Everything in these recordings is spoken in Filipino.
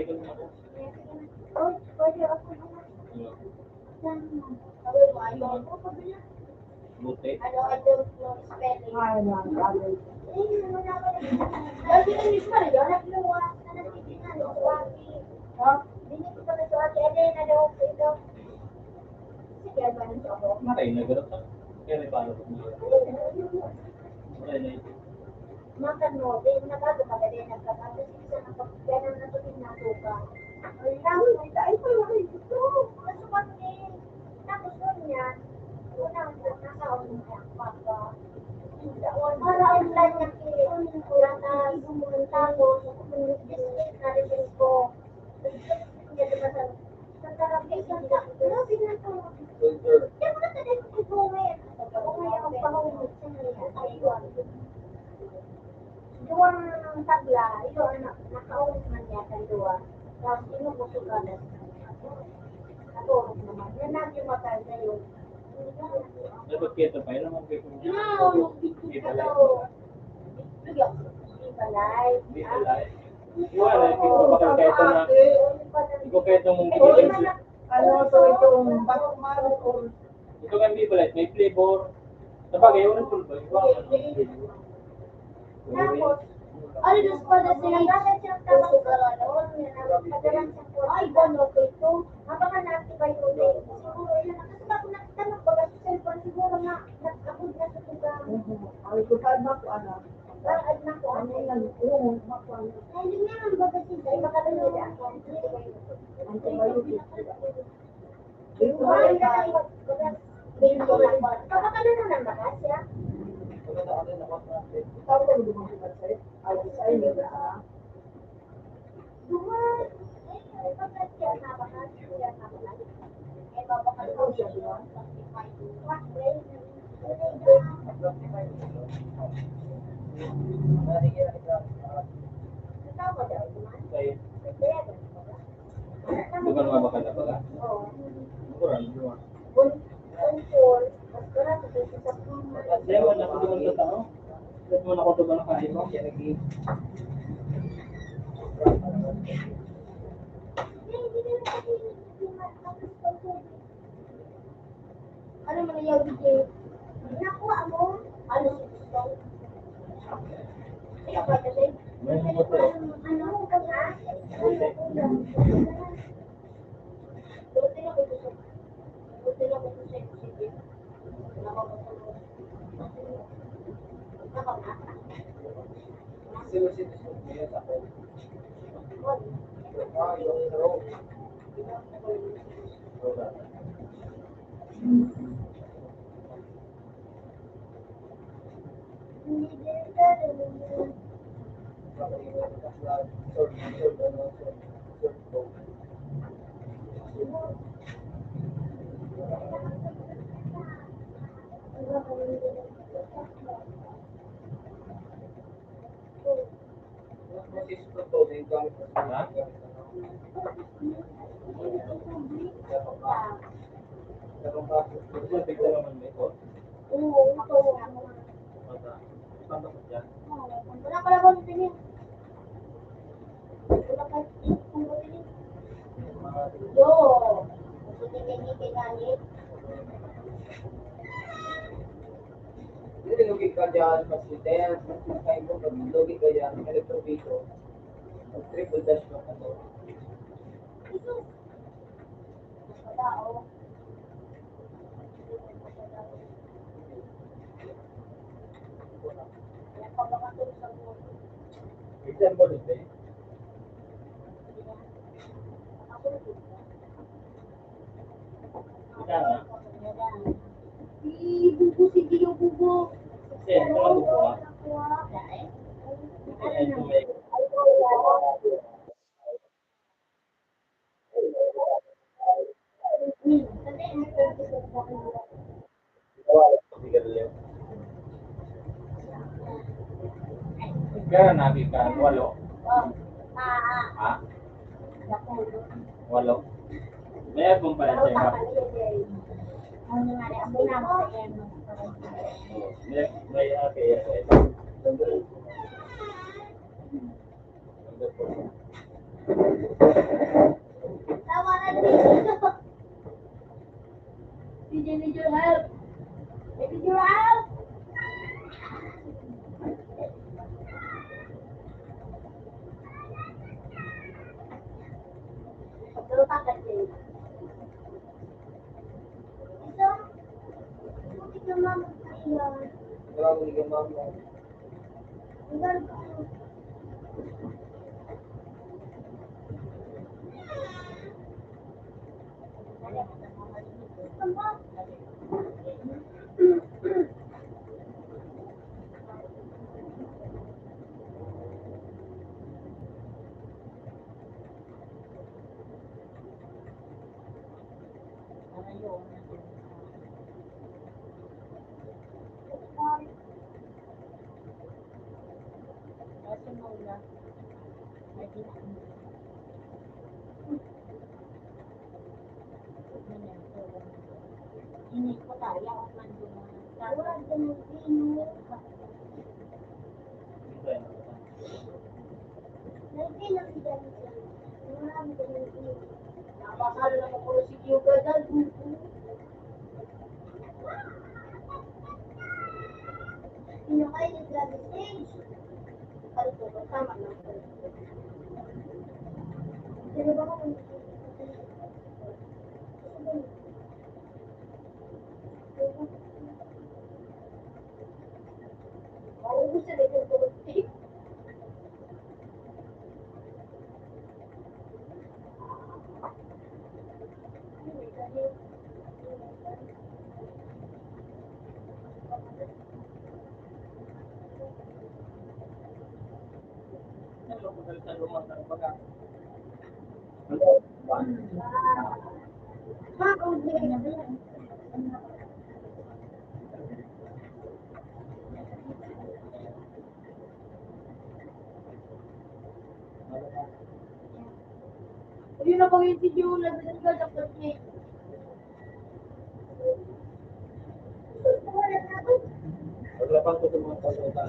record mo ako. Oh, pwede ako na. Buti. Ano, spelling. Ay, sabi ko mismo na yun, nagluwa, na nagtitingan, nagwagi. Dinig ko na sa ate, na daw ito. Sige, ba nito ako? Matay na gano'n ka. Kaya may paano ko niya. Matay na ito. Makano, din nagago ka din nagkakasya sa napagkanan na tuwing natuka. Ay, tapos ay pa wala ito. Ano ba din? Tapos niya, unang nakaon niya papa. Para online niya kaya na tapos na rin ko. Niya diba sa therapy sa grabe na to. Kaya mo na tayo ituwin. Kaya ang panahon niya Duwang tabla, ito nakaulit man yata duwa. Tapos inubusugan na. Natulog naman. Yan natin matay na yun. Dapat kita pa yun naman kayo. No, hindi ka daw. Hindi balay. Hindi alay. Iwala, hindi ko makakita na. Hindi ko kaya itong Ano to itong bakman or ito nga hindi balay. May flavor. Sabagay, yun ang sulba. Tapos, ano dos pa na sila? Bakit siyang tawag sa gano'n? Padalang siya po. Ay, gano'n ko ito. Habang natin ba yun? Siguro, yun. Kasi bago nagtanong ba sa cellphone, siguro nga, nag-abod na sa tugang. ay ko pa na ko ano. Bakit na ko? Ano yan? Oo, bakwan. Ay, hindi nga ang baga sila. Ay, makatulog ako. Antibiotic. Ito ay kapakalo na naman ba siya? Tawag ko dito mga kasi ay sa inyo na. Duwan. Eh, kapag siya nabakas, siya nabakas. Eh, babakalo siya doon. What way? Natawa daw, duman. Kayo. Kaya daw. Bukan mabakan na pala. Oo. Kurang, dua. Control. Mas karami sa mga. Kasi wala ko naman sa tao. Kasi wala ko ito na kain mo. Ano man yung DJ? Nakuha mo? Ano si Gusto? Kaya ba kasi? Ano ka nga? Buti na ko gusto. Buti na ko gusto. Nakaw na? Ha? Ito, tignan naman may pot. Oo, ito. Mata. Saan ako dyan? Wala pala ba nito niya? Wala pa kung ba niya? Yo! Sige ganit. Hindi lugik ka dyan, pasiten, kain mo, pag lugik ka dyan, elektropito, triple dash mo ka to. Padao. Kaya pag makatulog sa buhay. Exam mo dito eh. Ika nga. Bubo, sige yung bubo. Kasi ito lang bubuha. Ay, ito may... Kaya nakika, walo. Ha? Walo. May akong pala check up. May ate. Tama na dito. DJ need your help. I need your help. Pero kakad kayo. Ito, buti ka mamagkailan. Wala ko hindi ma'am. Hanggang Ini ko kaya ako man doon. wala ka ng vino. Nagbilang si Jansen. Marami ka ng vino. Napasalo naman ko si Yuga dyan. Pinakay ni Gladys Stage. Ano to? Tama lang. Sino ba ka? Maubos sila yung tulog. Ano ko sa lumang sa baga? Hindi na pag yung video na binigay ng birthday. Paglapan ko sa mga pagkota.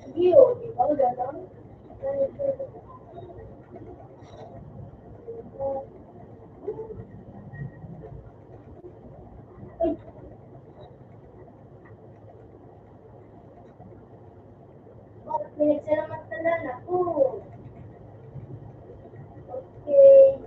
Hindi o, di ba? Gano'n? Bakit pinagsalamat na lang ako? Okay.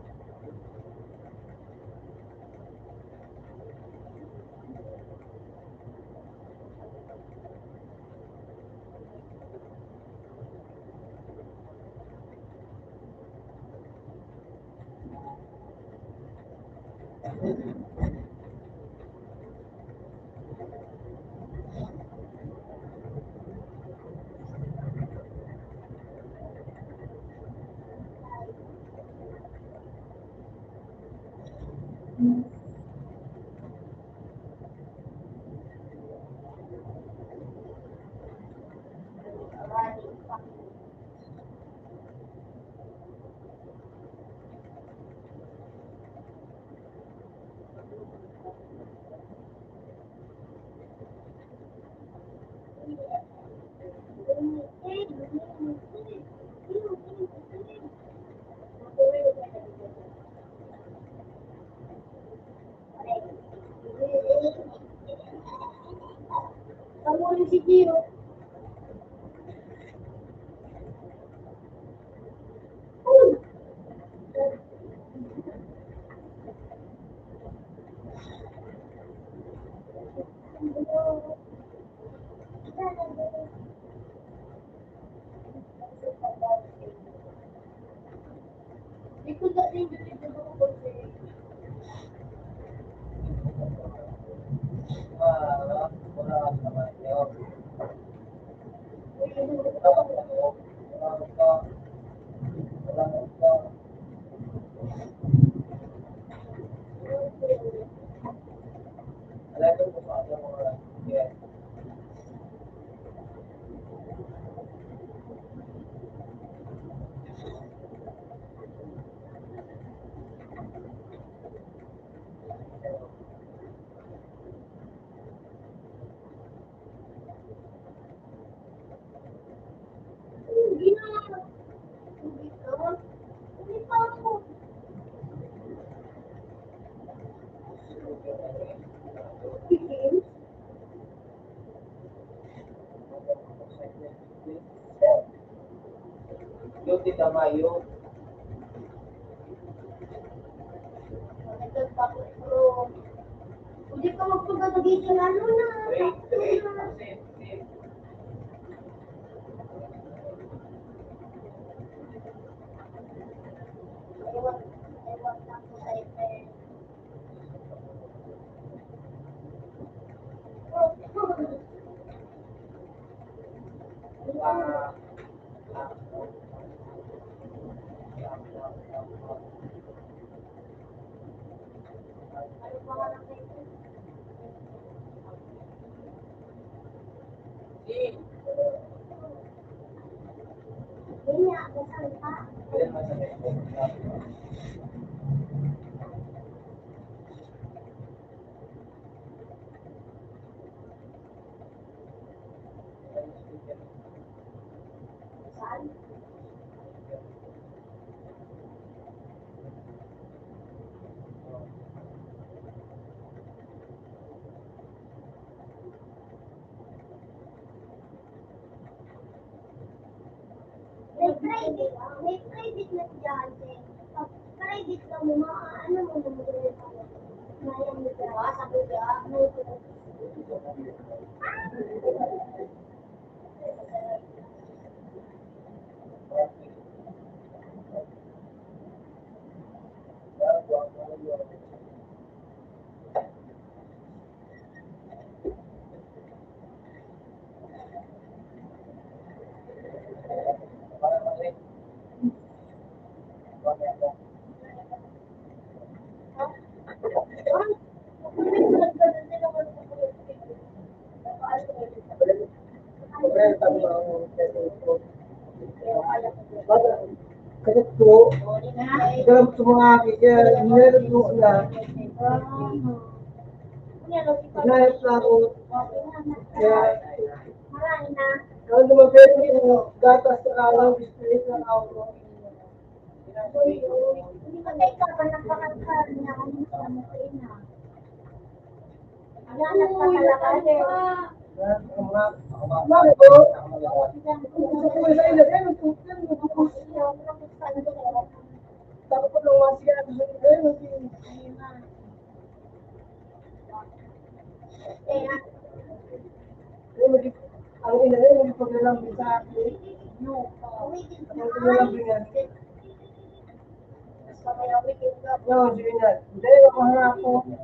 Kamu ulit si Gio. Ikut tak ni, kita tengok birthday. Wala naman yun. Wala Yung tita Mayo. Nagkagpapuro. Hindi ka magpagano dito, lalo na. Straight. Ewan lang po sa ite. Ano pa nga lang ito? Hindi nga, nasaan pa? Saan? May private na dyan, eh. Pag private ka mo, ano mo naman yun? Mayang mo ka, sabi ka, may Kasi po, dalam sa mga kaya, meron po na, nahit na ako, kaya, marami na. kaya naman pwede yung gatas sa araw, biskuit na ako. Hindi ba tayo ka ba napakakar niya kung ano sa ina? Hanap pa talaga. Bakit po? Gusto ko sa ina, kaya nagtutunan mo po. Tapos ko nung mga siya, gusto ko kayo, ang ina yun, hindi paglalambing sa akin. Ang paglalambing yan. No, sige na. Hindi, makaharapon.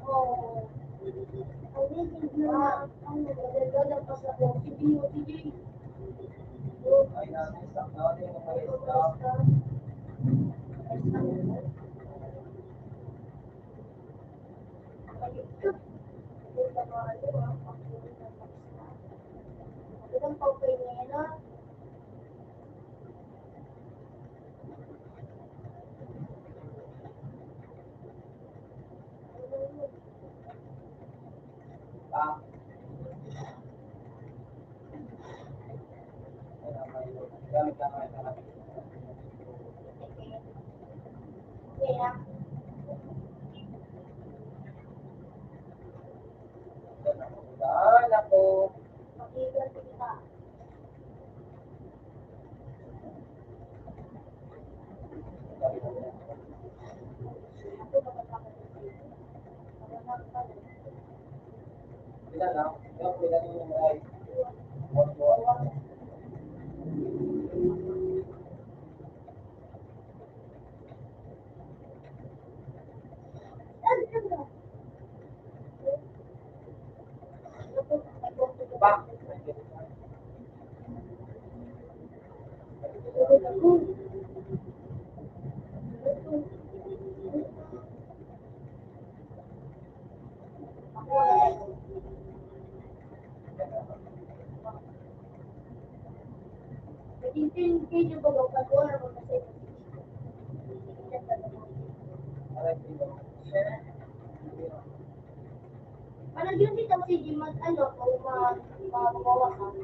Parang yun dito si Jimat, ano, kung mabawasan.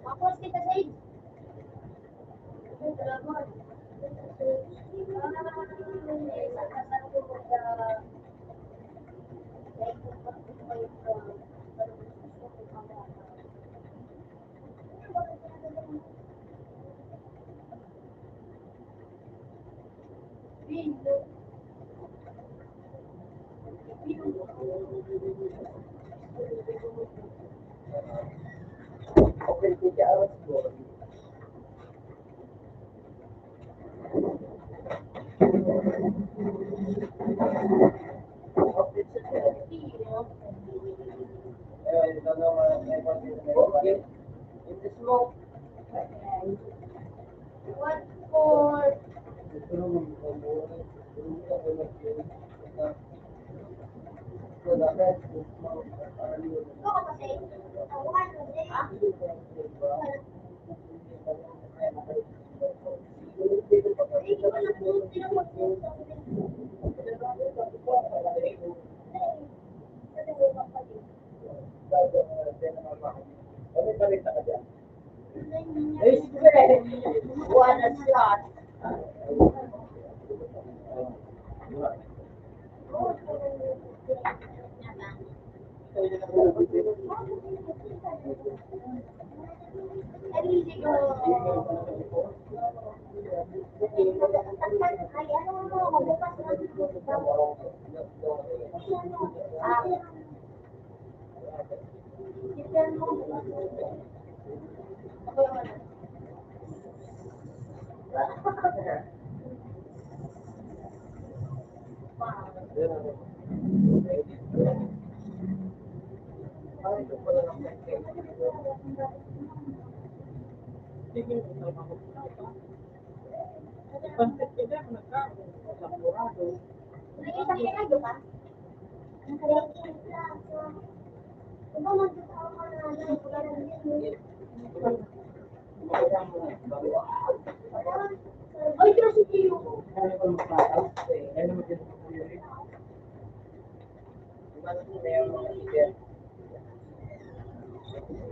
Tapos kita sa Okay, tiga awas po. Okay. In the smoke. What for? Ito kasi, tawahan mo din, ah. Hindi ko alam kung sino Ay, sige. One shot.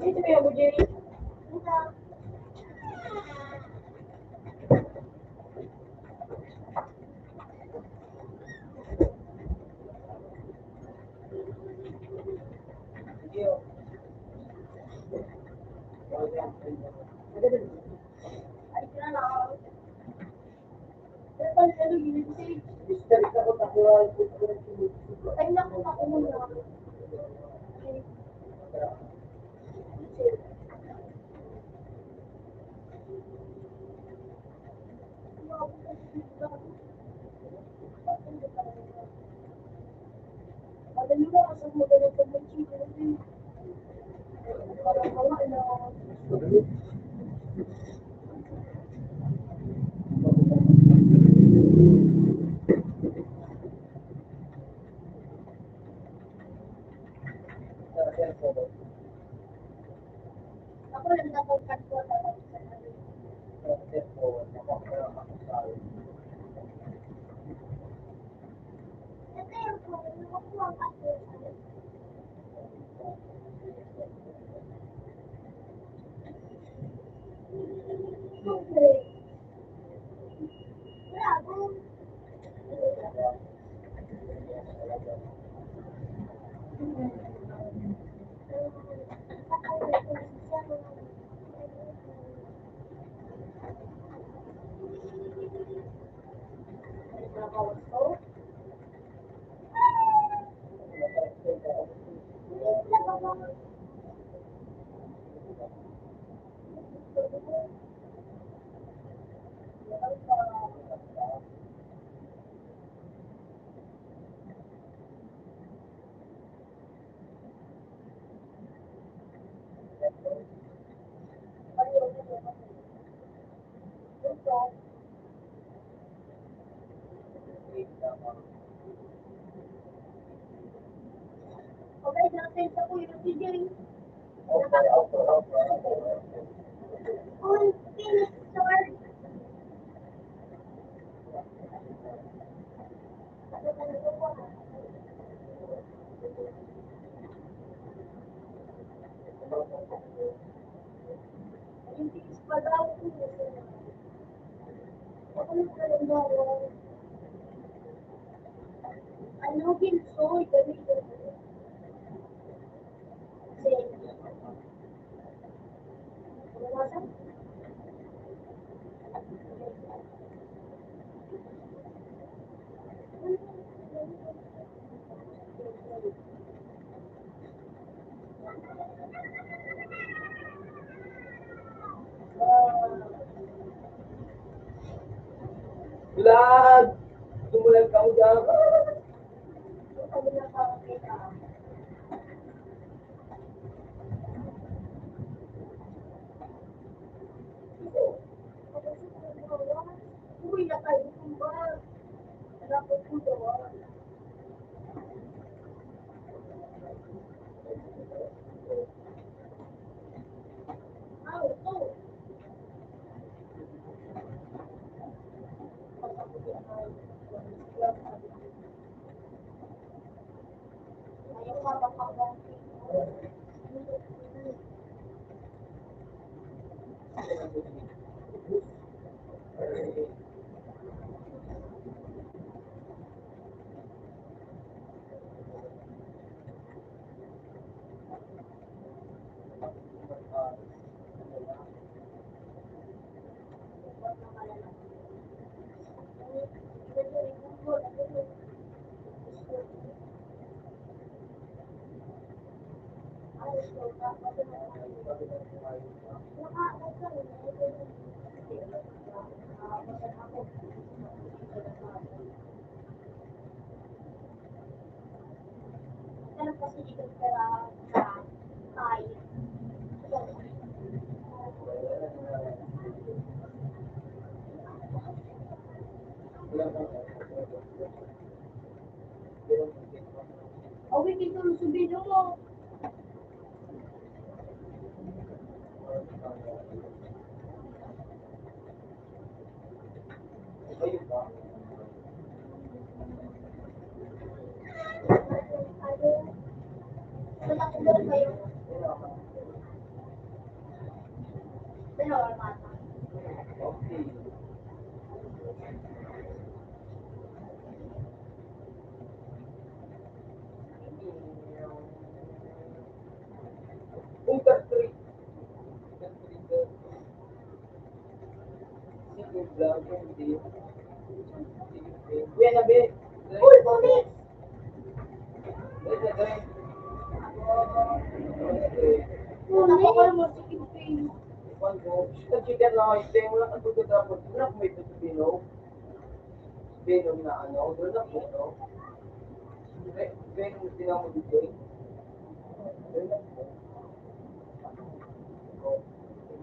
Ay, kasi Gio. Ito ba yung Jerry? Ay, naku, ako muna. Alam mo, asal mo ganun sa mga chito. Parang wala na. Ako lang natutupad ko talaga sa ano. Ito yung kung nakukuha ka po. Okay. Bravo. Okay, natin sa kuya DJ. On Phoenix Store. Yung Phoenix pa daw. Ako na kalendaryo. Ano, Ginsoy, ganito. Vlog! Tumulag ka mo dyan. Sabi na pa kita. Uy, nakay ko ba? Dapat ko daw. Ah, ito. Ayaw ka ba pang kasi dito sa kaya. Awin dito ng subino mo. Ayun ba? Malaki doon kayo. Dalawa mata. Okay. Punta street. Sige, vlog, hindi. Kuya na, be. Uy, Phoenix! Napakal mo si Kingpin. Chicken lang ay tayo mo lang ang tugod dapat. Doon ako may tutubino. Venom na ano. Doon ako, no? Venom na tinamo dito. Doon ako.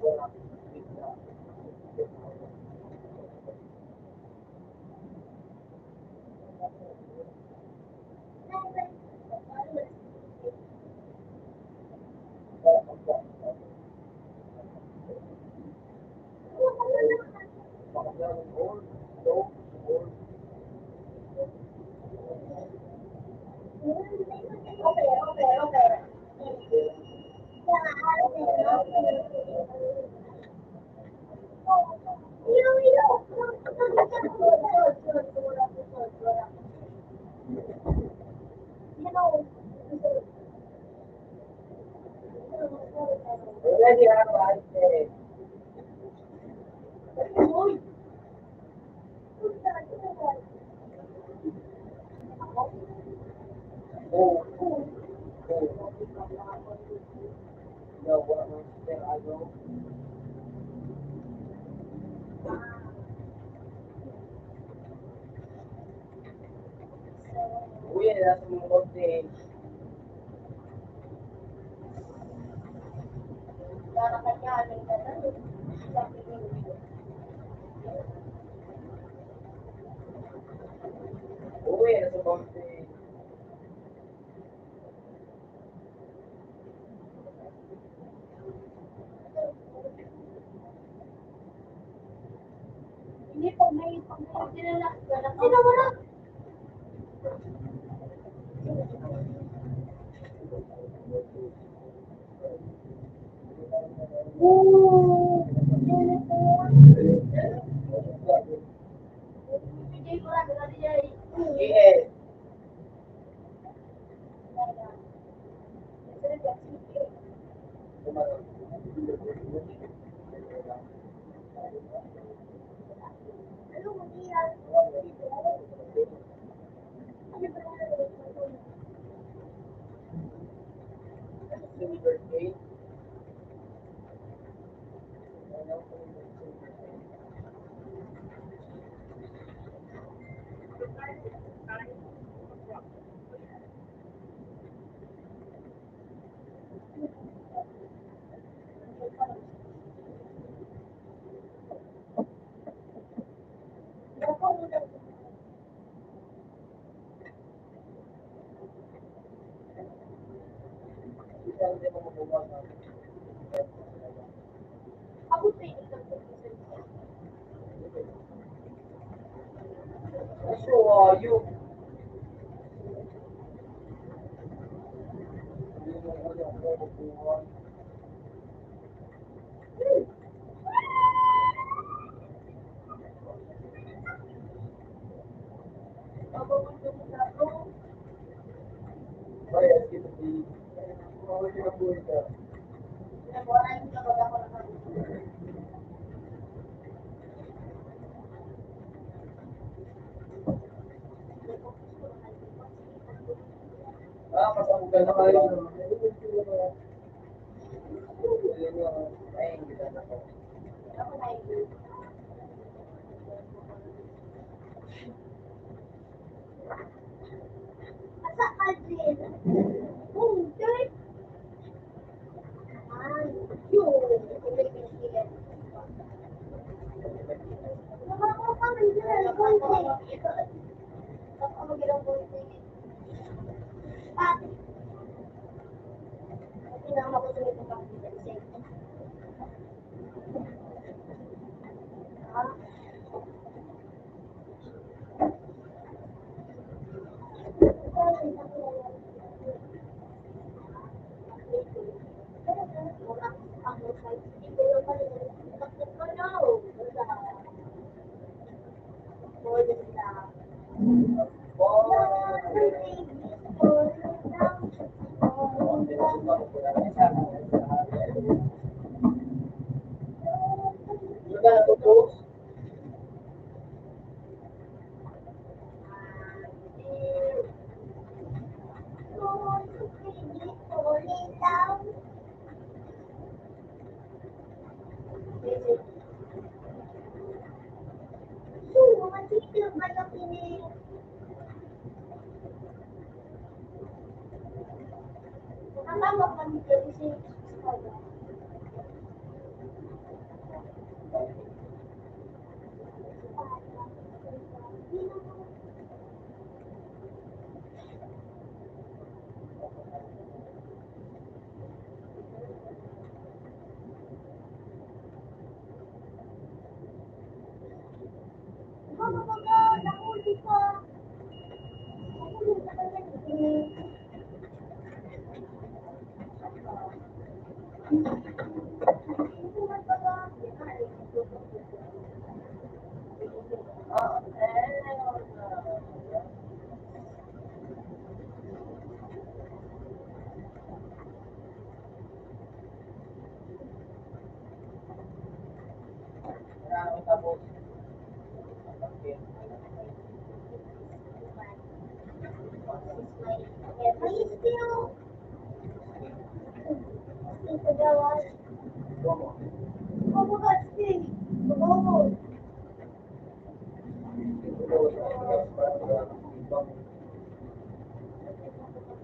Wala. bahay. Uy! Oo. Gawa ng ano. Uy, nasa mga konti. Para kanyanin ka na. Sabi ko. Uy, nasa konti. Hindi po, may sinala. Sino mo na? Oo. Hindi ko lang na diya. Yes. Silver Gate. Isang din mo mabubuha. Ako sa inyo lang po. So, yung kasabugan na kayo. Ay, hindi na ako. Asa Adrian? Oh, good. Ay, yun. Nakakaw ka man dyan. Ako mag-ilang bunti. At, pinama ko sa ito pang Sudah natutup. Nakakawak kami kasi Mama, mama, nahuli ka. Nahuli ka. namin tapos. Okay. May still. Ito gawas. Oh, bukas din. Oo.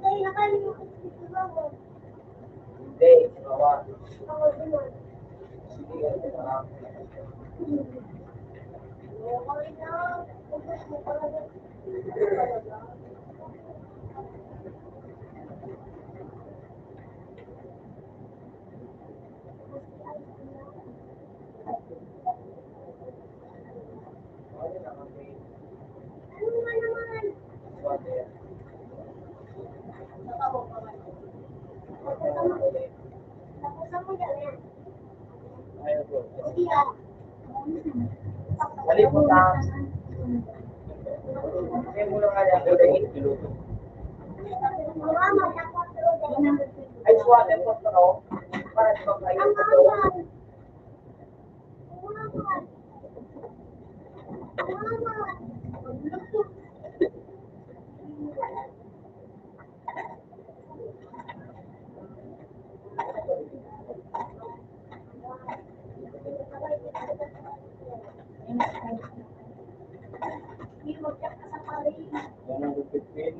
Ay, nakalimutan ko si Mama. Hindi, bawa. Ako din. Sige, sarap. Okay na. Bukas mo talaga. Ano naman, babe? Ano nga naman? Water. Nakaw pa man. Tapusan mo yan. Ayun po. Hindi ah. Balik mo sa... Kasi mo lang kaya ko dahil kiluto. Mama, dapat tuloy. Ay, water po sa ako. Para sa pagkain Ang ko. mahal. Mama. Mama. Hindi mo siya kasapali. 115.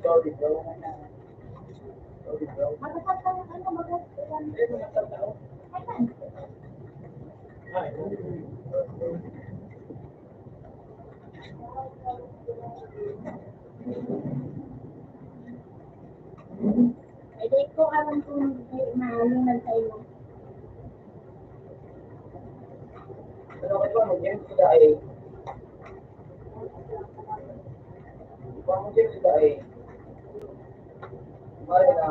Sorry, bro. Sorry, bro. Magkakal ka ng ano, magkakal. Hindi mo natatao. Ay, Pwede ko alam kung maalingan tayo. ano ko ito, mag-game sila eh. Kung mag-game sila eh. Mali na.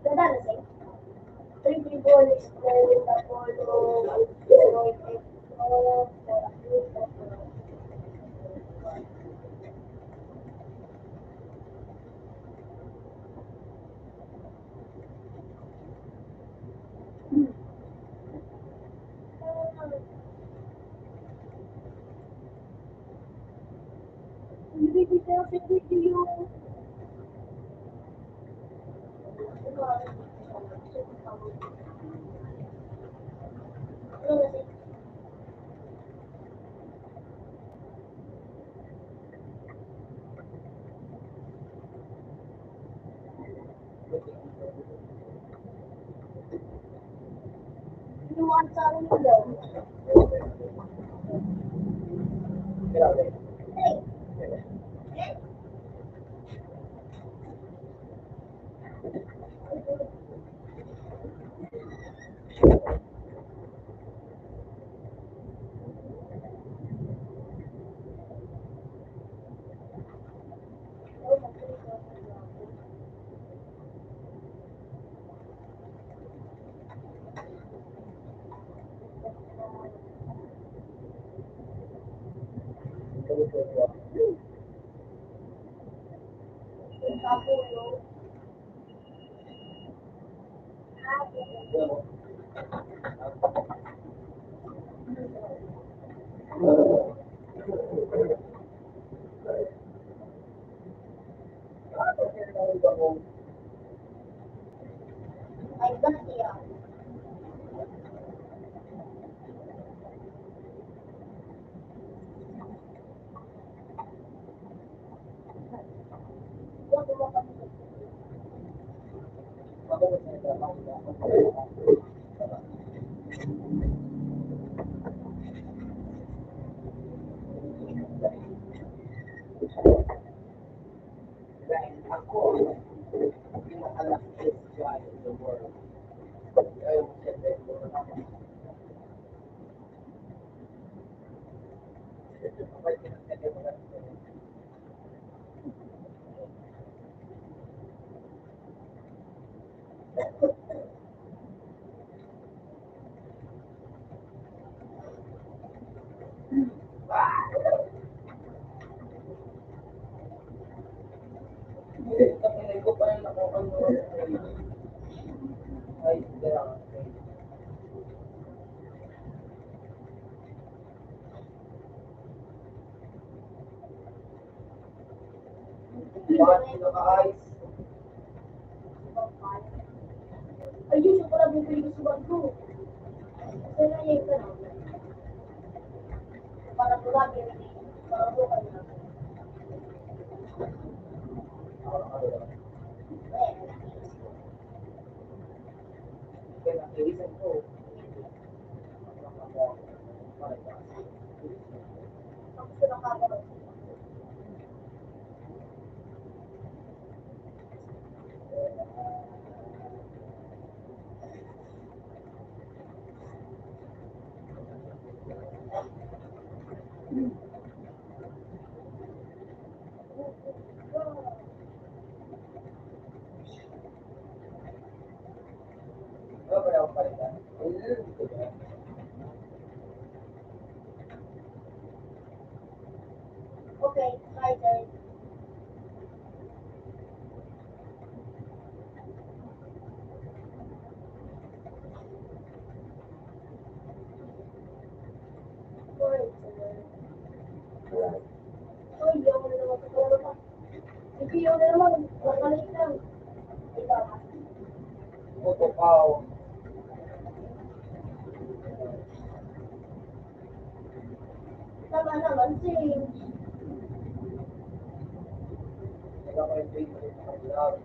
Dadala sa'yo. 3 people explain the photo. Video. You want something to go? Grabe. Hey. I got here. What do you want? Dahil ako, ang pinaka-luckiest guy in the world. Ayaw mo siyempre ko naman. Kapag pinagsabi mo lang ito, kapinay ko pa rin ako ano, ay, kaya, bakit sila ka-ice? Ayun, siya pala bumili ko sa bangko. Kasi naiyak ka na. Para tulad yun. Para tulad na. Kaya nakikisan ko. Ang gusto ng kagawin. Ano ba yung palitan? Okay, my turn. Uy, yaw na naman sa pala pa. Hindi yaw na naman. Makalit lang. Ikaw. Putukaw. Tama naman, James. Wala ko yung favorite na kailangan.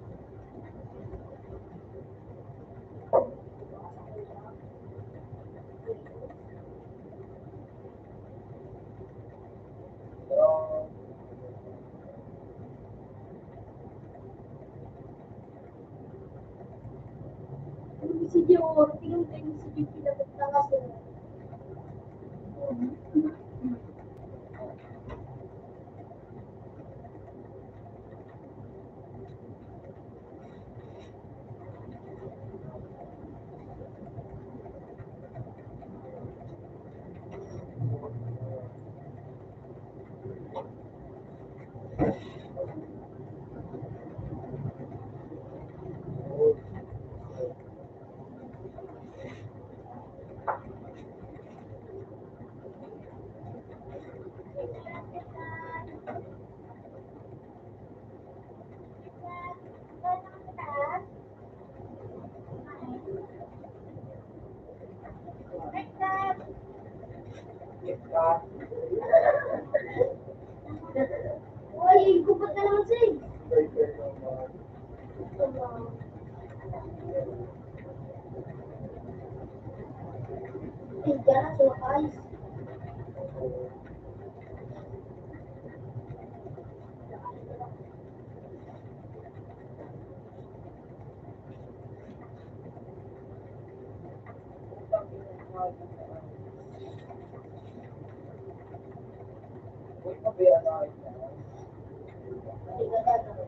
Pero, Si Dior, tingin kayo si Vicky na nagtangas na. gift ka, Uy, gupot na naman siya. burger naman. Eh, dyan na sila guys. Uy, pabayaan na kayo na. Hindi ka dito.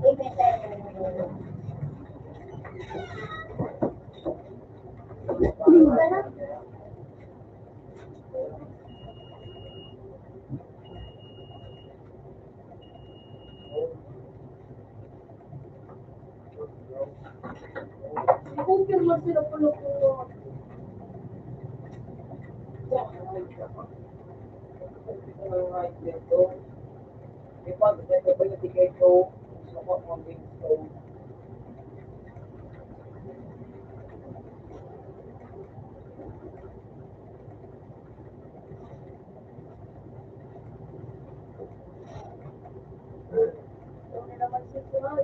Uy, may tayo na. Hindi ka na. Kumpirma sila pala po. Ipag, dito ba yung tikay ko? Sukot mo din ito. Ito na naman si Joy.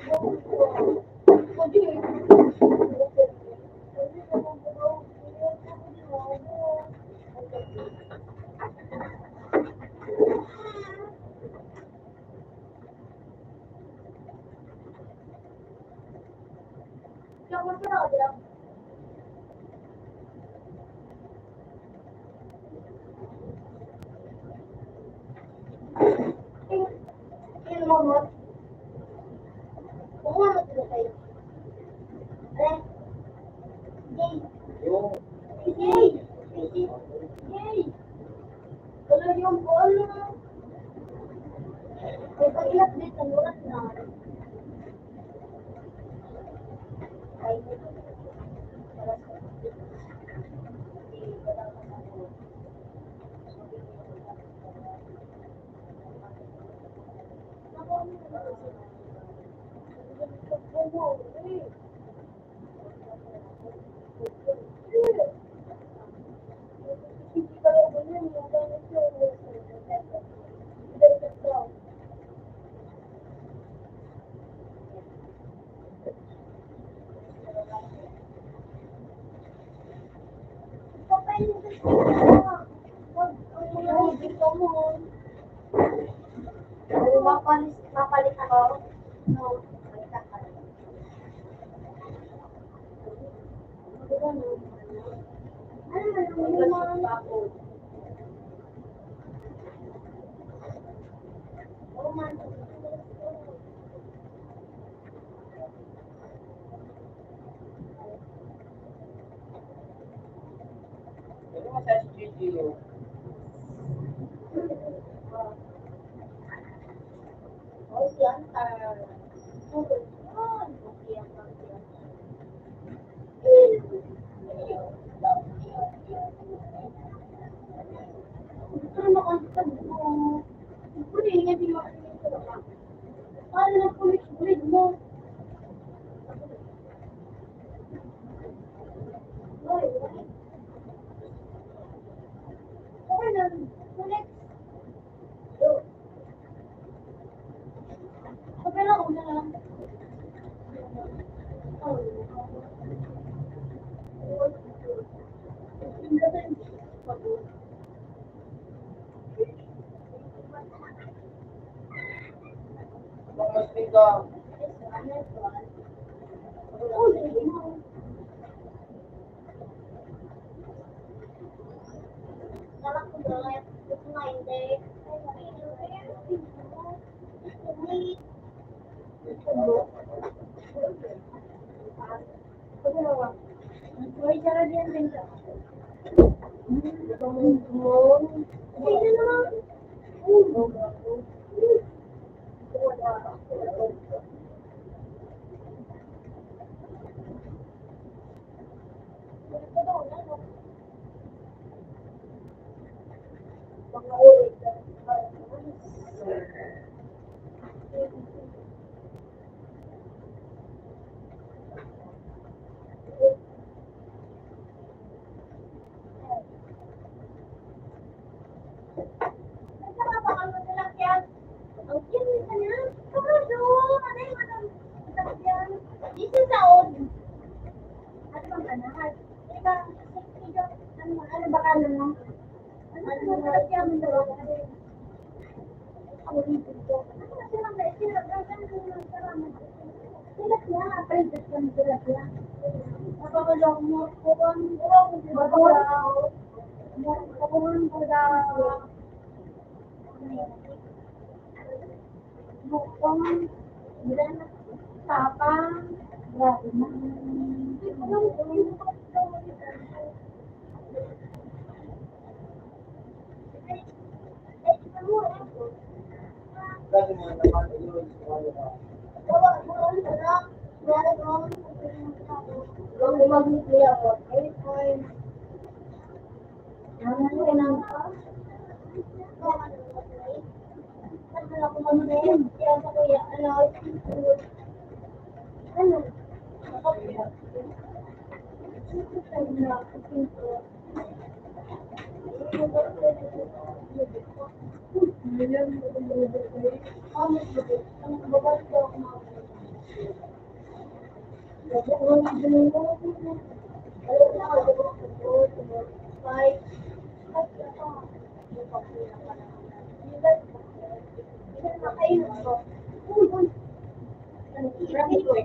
Yung Mapalit ako. No, balik ako. ano massage video? Kung mas ka, kasi mo naman yun.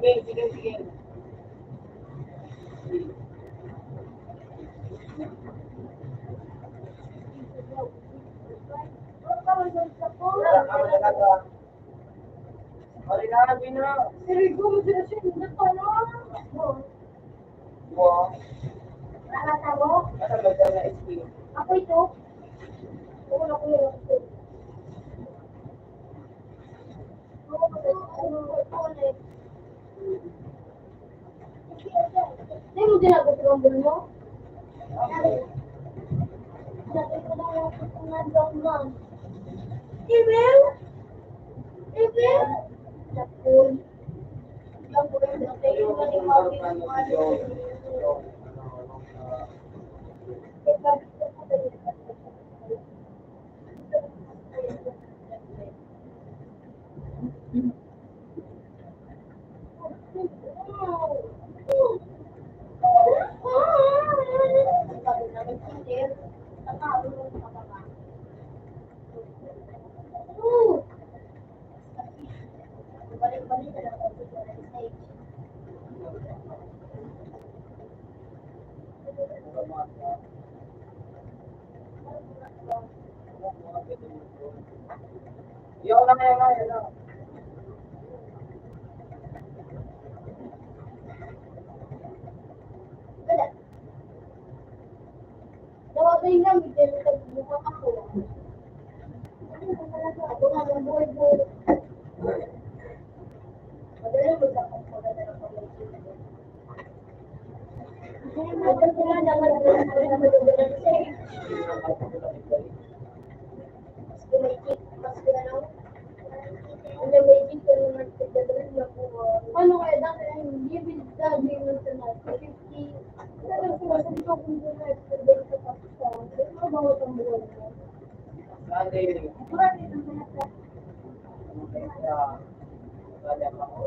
Sige, sige, sige. Wala ka talaga. Mali na, Gina. Wow. Ano ba na SP? Ako ito. Ako na kuya. Hindi mo ginagawa ang bulo mo? Sabi ko na lang ito na doon. Ibil? Ibil? Sapul. Lang po yung dati yung Yung na ngayon na, yun na. Dawagay lang, bigyan mo buka ako. Ako nga ng buhay mo. Madali mo sa pagkakada ng pag-ibig. Madali sila naman na madugulan siya. Mas kumaitik, mas kumanaw. Ang namaitik ko naman sa dadalhin na po. Paano kaya dati ay hindi binigyan mo sa natin? 50. Talagang sinasabi ko kung doon na sa day sa Pakistan. Ano ba ang buhay mo? Sunday. Marami ng mga sa Kaya ako.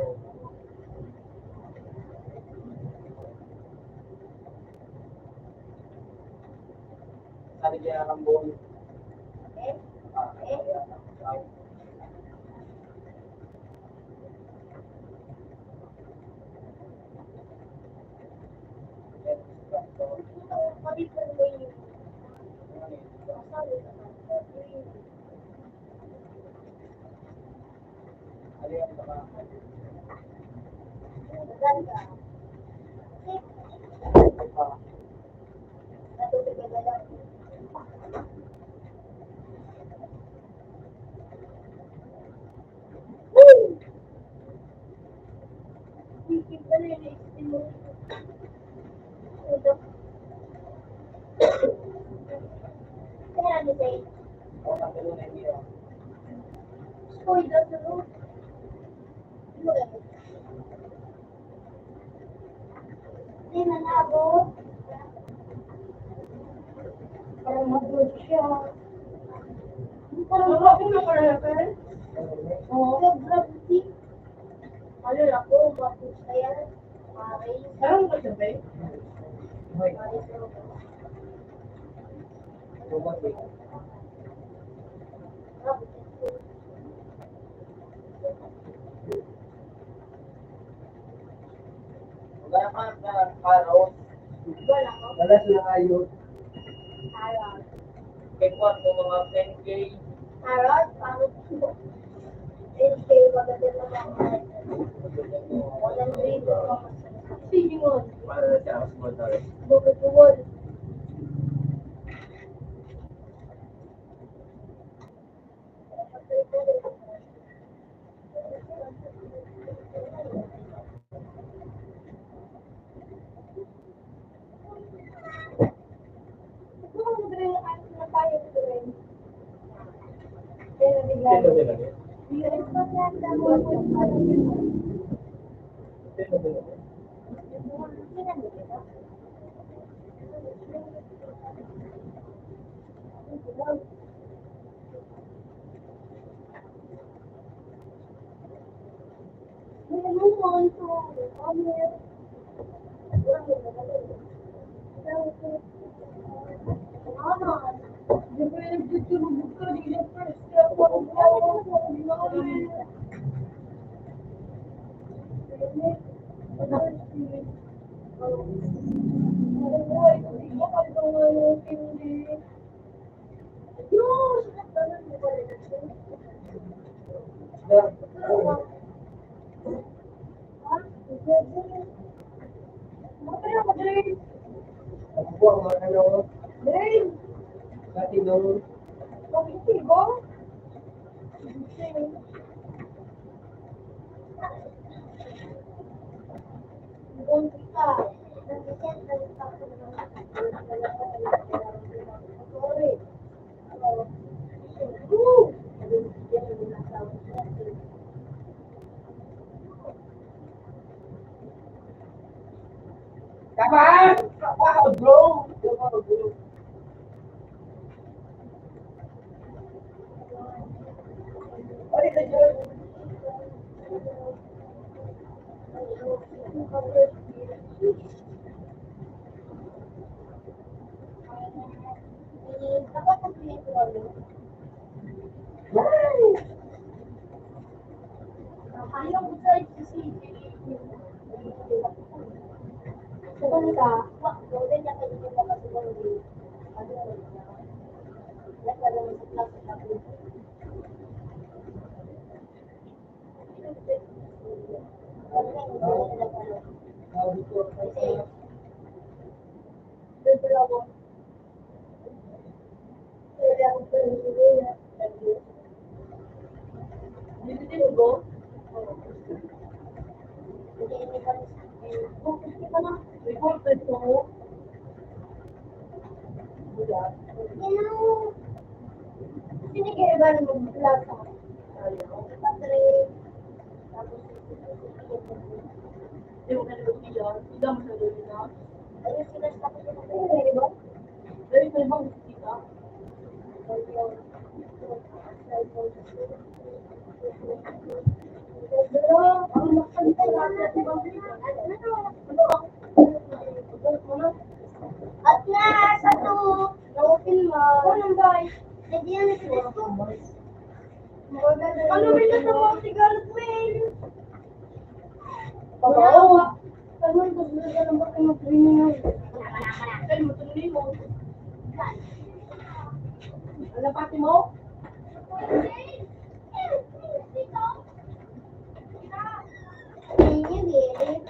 Sali niya ang buong. kapitol mo yung masabi ka na. Ganda. Natutog ka na lang. Isip ka na yun, isipin mo. Ito. Kaya ano sa'yo? Skoy daw sa loob. Hindi na nabot. Parang mag-good siya. Parang mag-good na pala natin. Oo. Gravity. Ano na ako, mag-good kaya. Maray. Parang magkasabay. Maray sa loob. Wala ka na araw. Wala ko. Wala sila ayos. Harap. Kaya po ang mga 10K. Harap, parang ito. SK, maganda naman. Walang grade. Sige mo. Para na siya ako small dollar. Bukod tuwod. Sino sila? want to come here. Di ba yung nagtutulog ka? Di na first. Kaya ako Buang ano, sa tinong kapan? Wow, bro. Wow, bro. Oke, lanjut. Ayaw ko sa si Sebentar, Pak, boleh yang kayak gitu Pak sebelum di ada ya ada sebelah sebelah Ini kayak baru belakang. Baterai. Ayun, sila sa kapatid ko, di ba? At na, satu. Nautin mo. Anong guys? Hindi yan ito. Ano rin na sa mga sigaret, May? Pabaw. Ano yung gusto na lang ba kayo mag-premium? Ay, matuloy mo. Ano pati mo? Can you get it?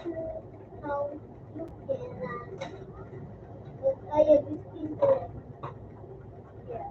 How you can I have this thing to yeah.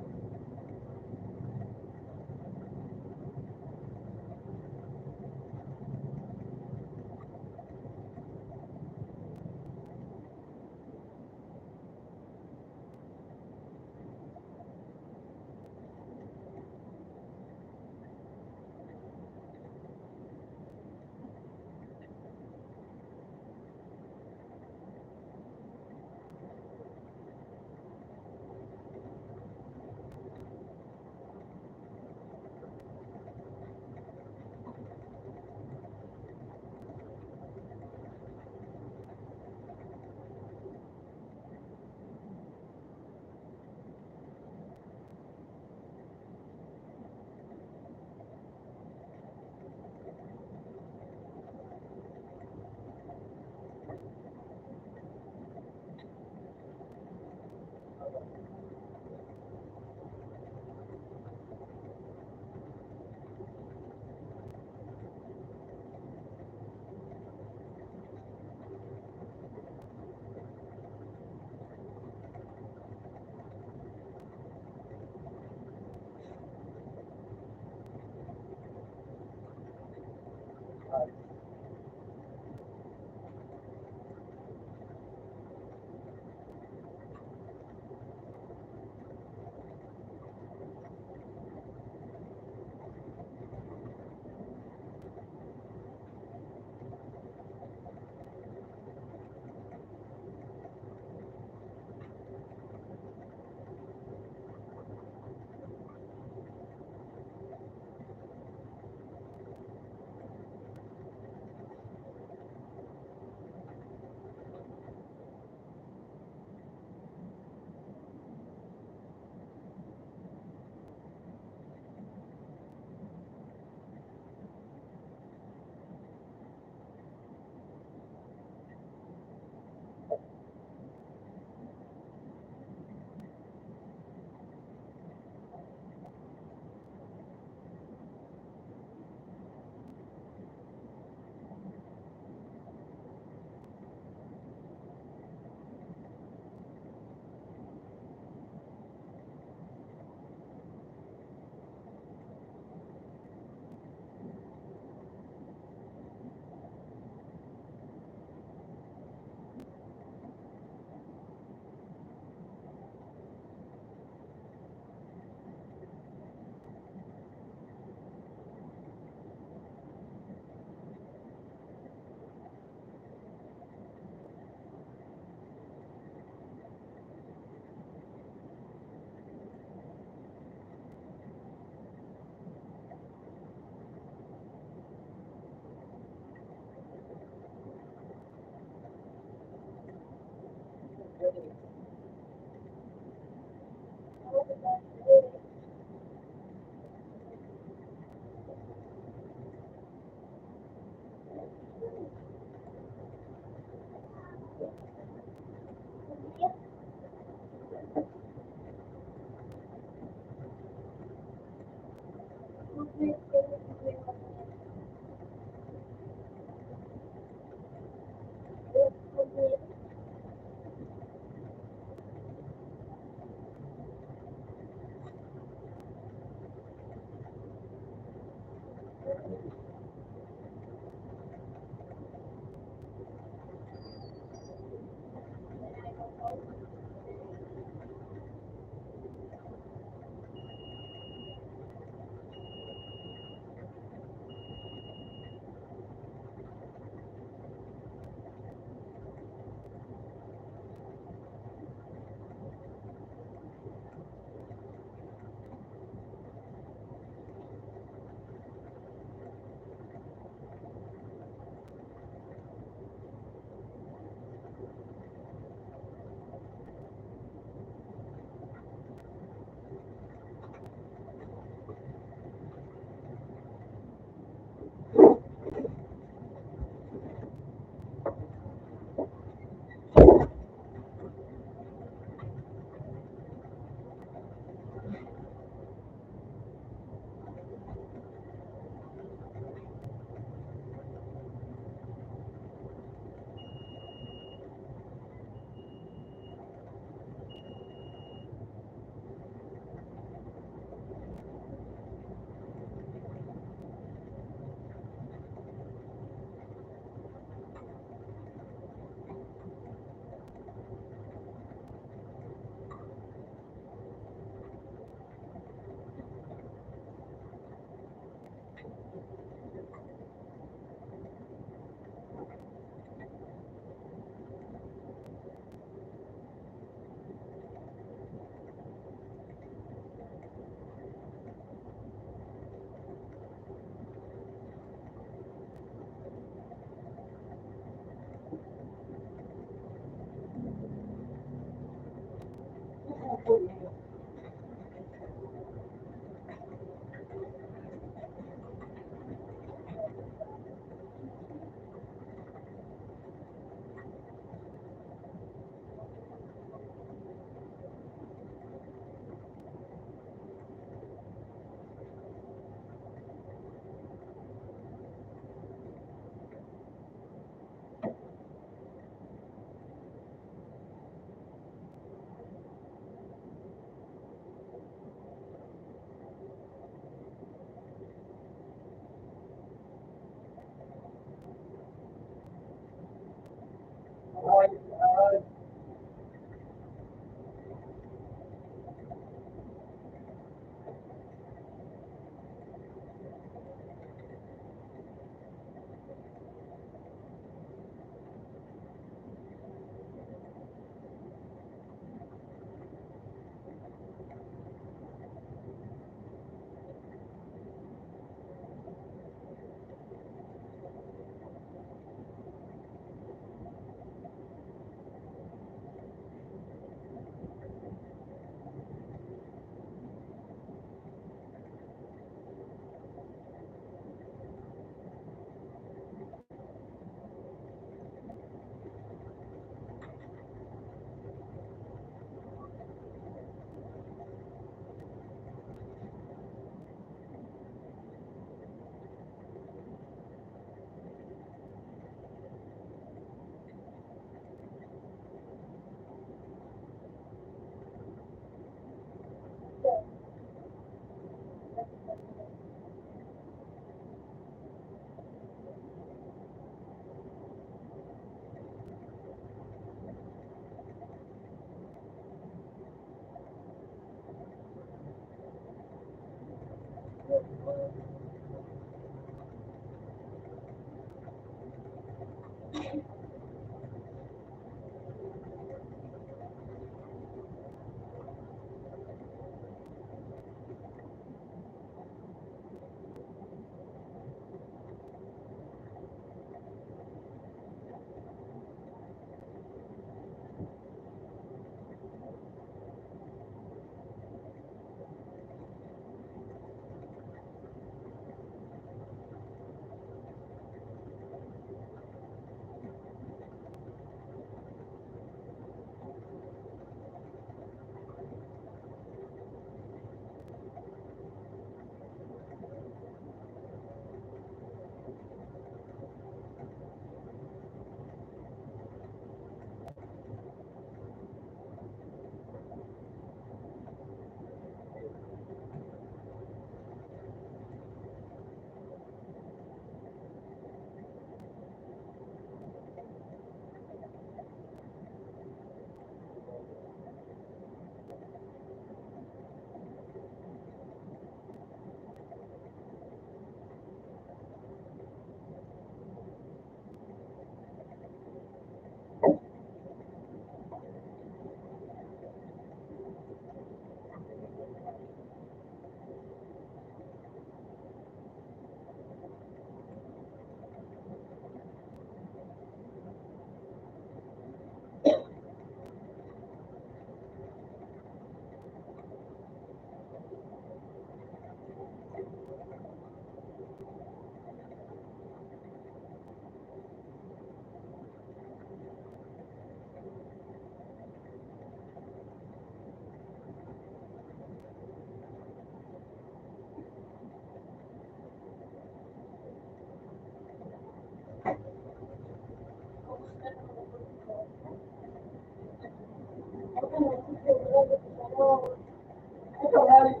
Ito, halit.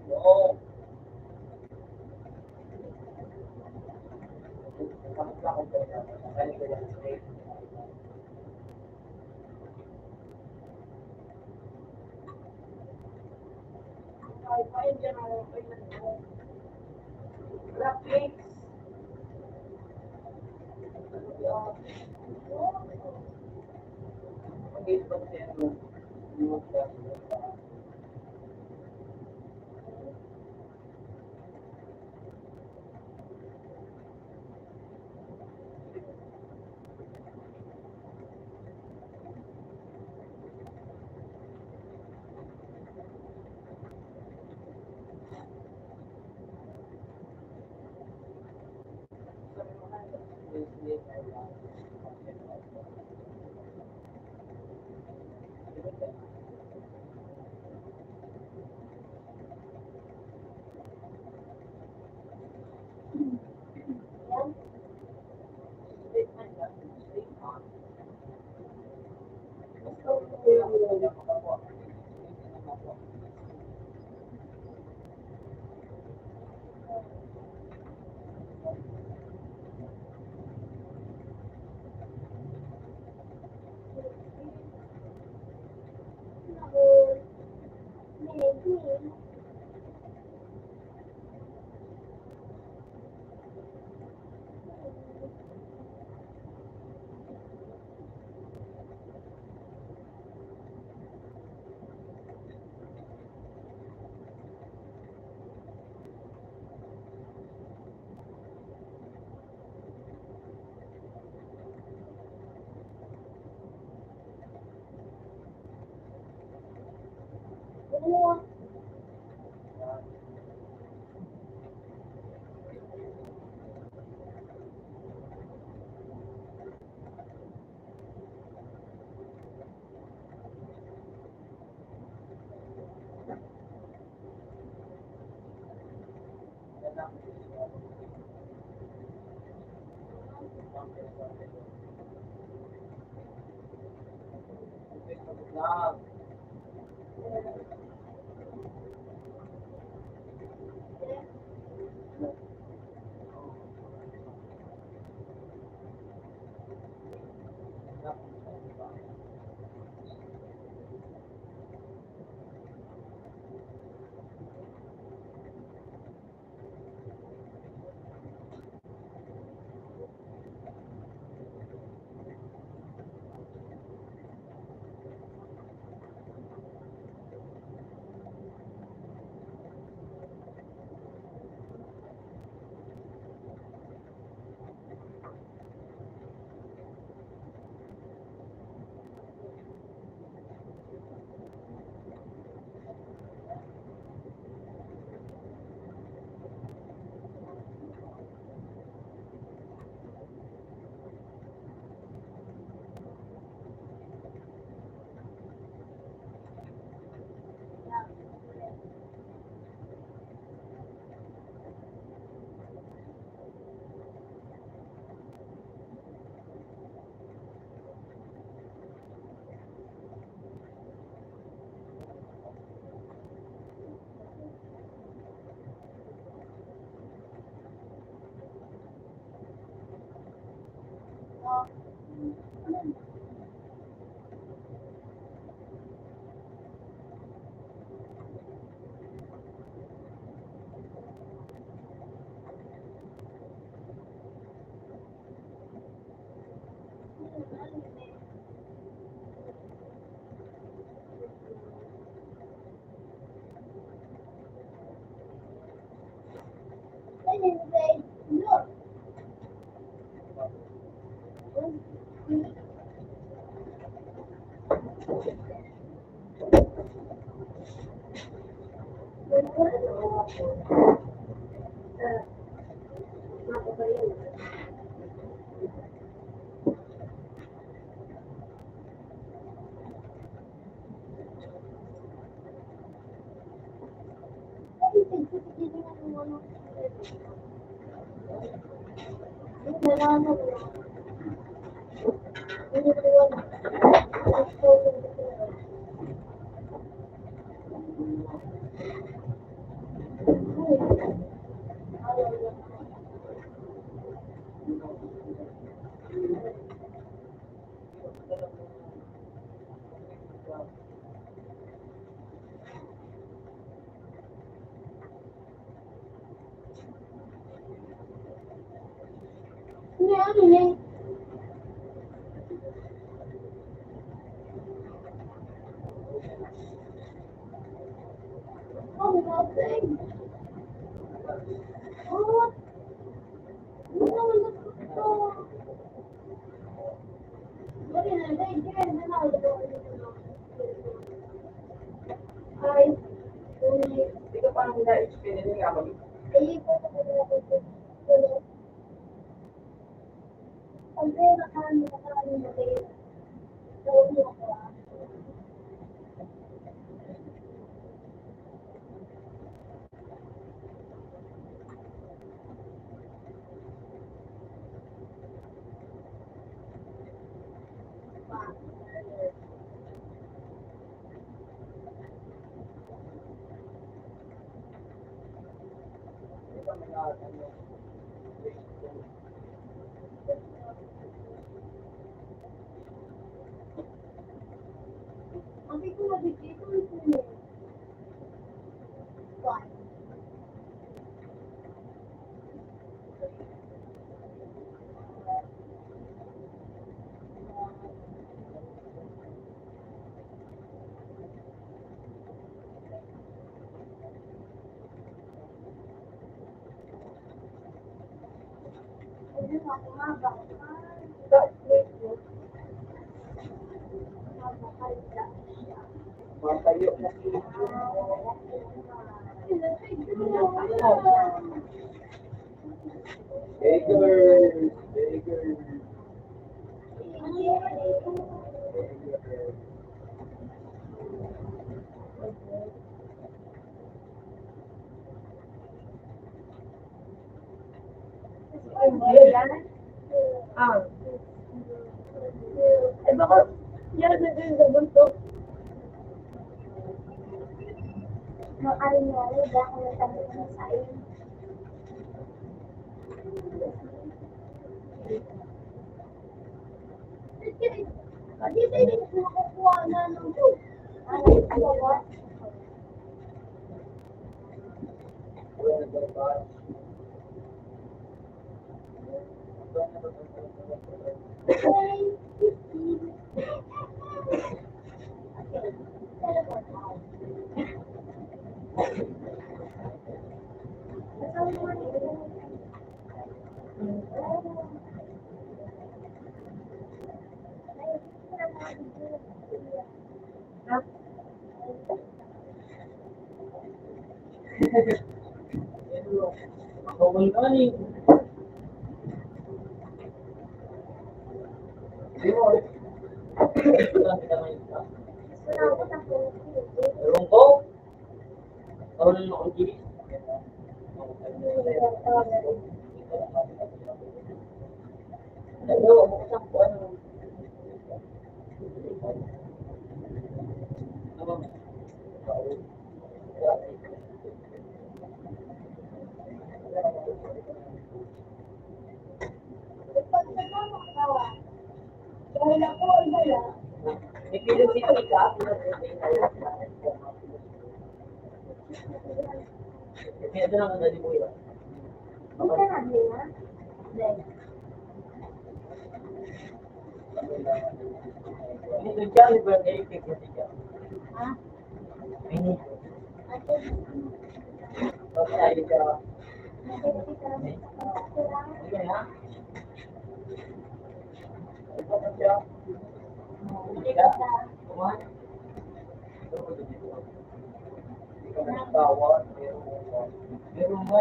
Oo. Ay, pain dyan ako. Graphics. Mag-ibang siya yung Hindi ka parang na-experience nga ako. Hindi ka may ano. Matayo na sila. Beggars, beggars. Eh baka, yan na din sa bunto. Bawal ka ni. Di mo, Ewan ko. Bawal na ako dito. Dalawa mo sa kuwan. Ipilog si Tika. Ito na ang dali mo yun. Ito dyan, birthday cake ko Tika. Ini. Tapos tayo ka. Sige ha? Ito pa siya. Kumain. Hindi ka nagtawad. Meron ba?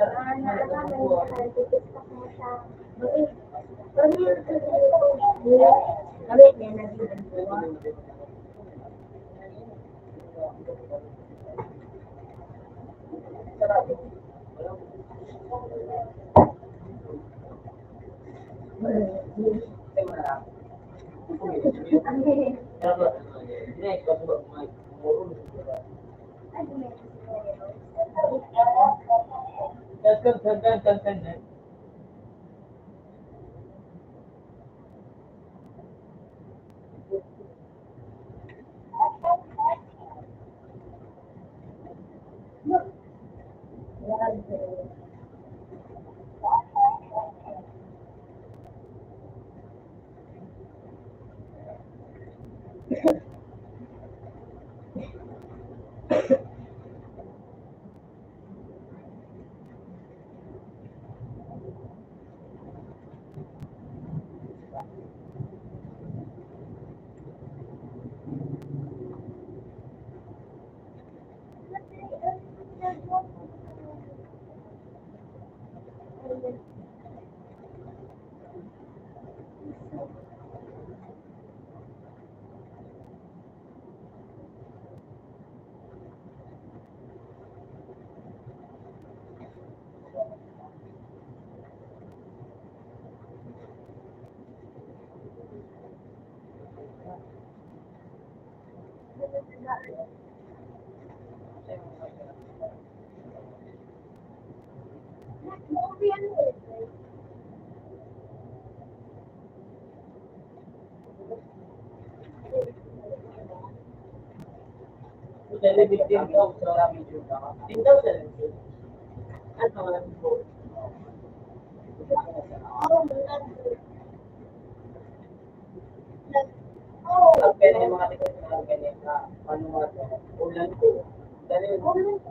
Pwede yung mga tikas na ganyan na manumat ulan ko. Dali yun.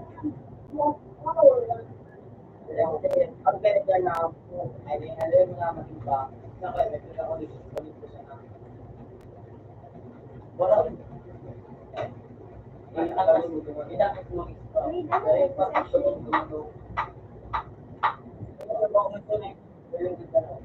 Pag ganito na ako, ay alam mo nga mag-iba, nakalimutan ako dito ko siya na. Wala rin. Hindi dapat mo mag-ispa. Dahil pag ito yung gumagawa. Ano ba ako mag-tuloy? Walang ganda na.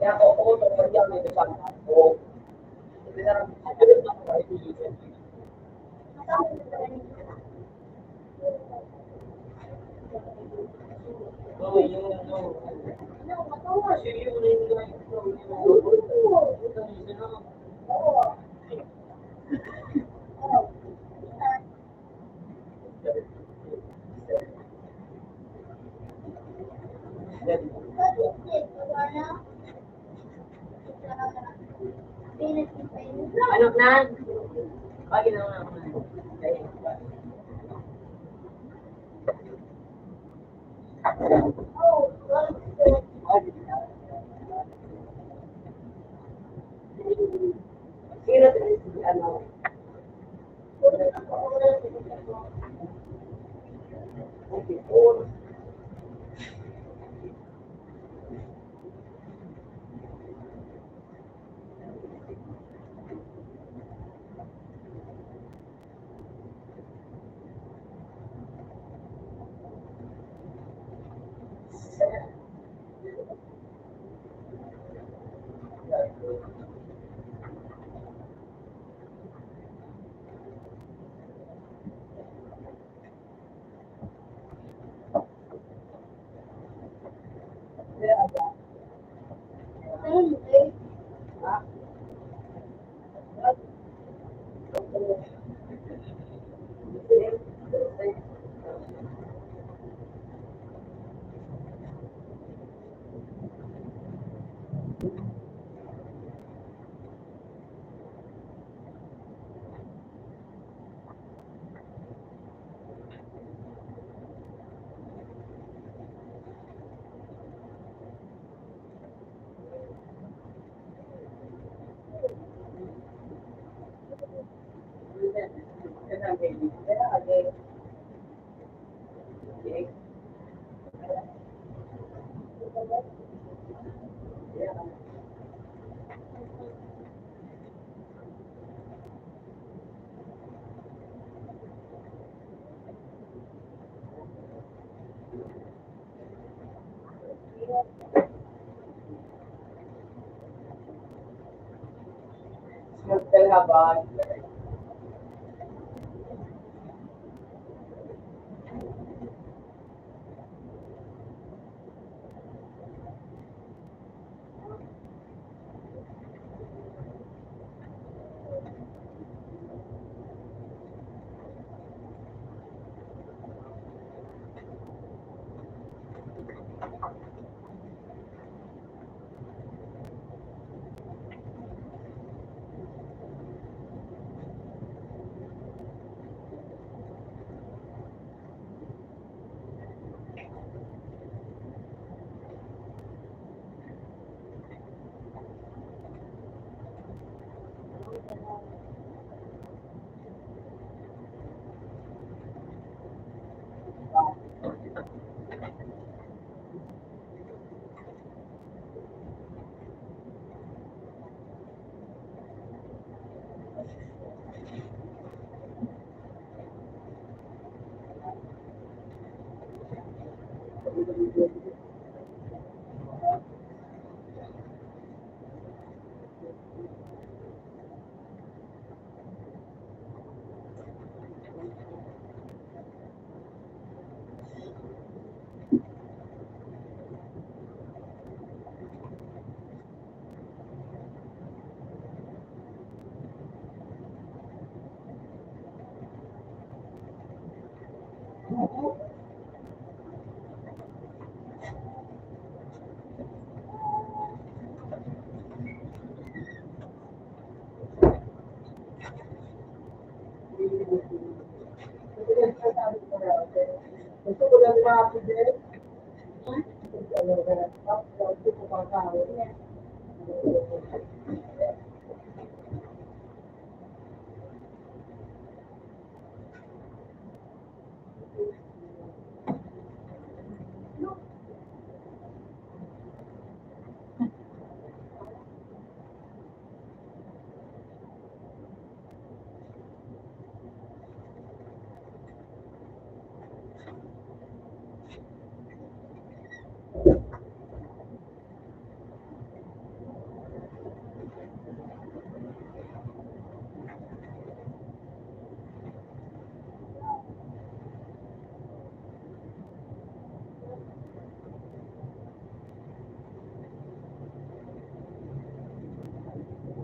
Kaya ako ito, kaya may depan ako. Hindi na lang, ako rin ako, Oh, yung ano. Ano, matuwa. Kasi yung yung Oo. Oo. Kadikit, wala. Pinag-ipayin. Ano na? Pagi na lang ako. Oh, Sino ano? Magdalhaban. Gusto ko lang ma-update.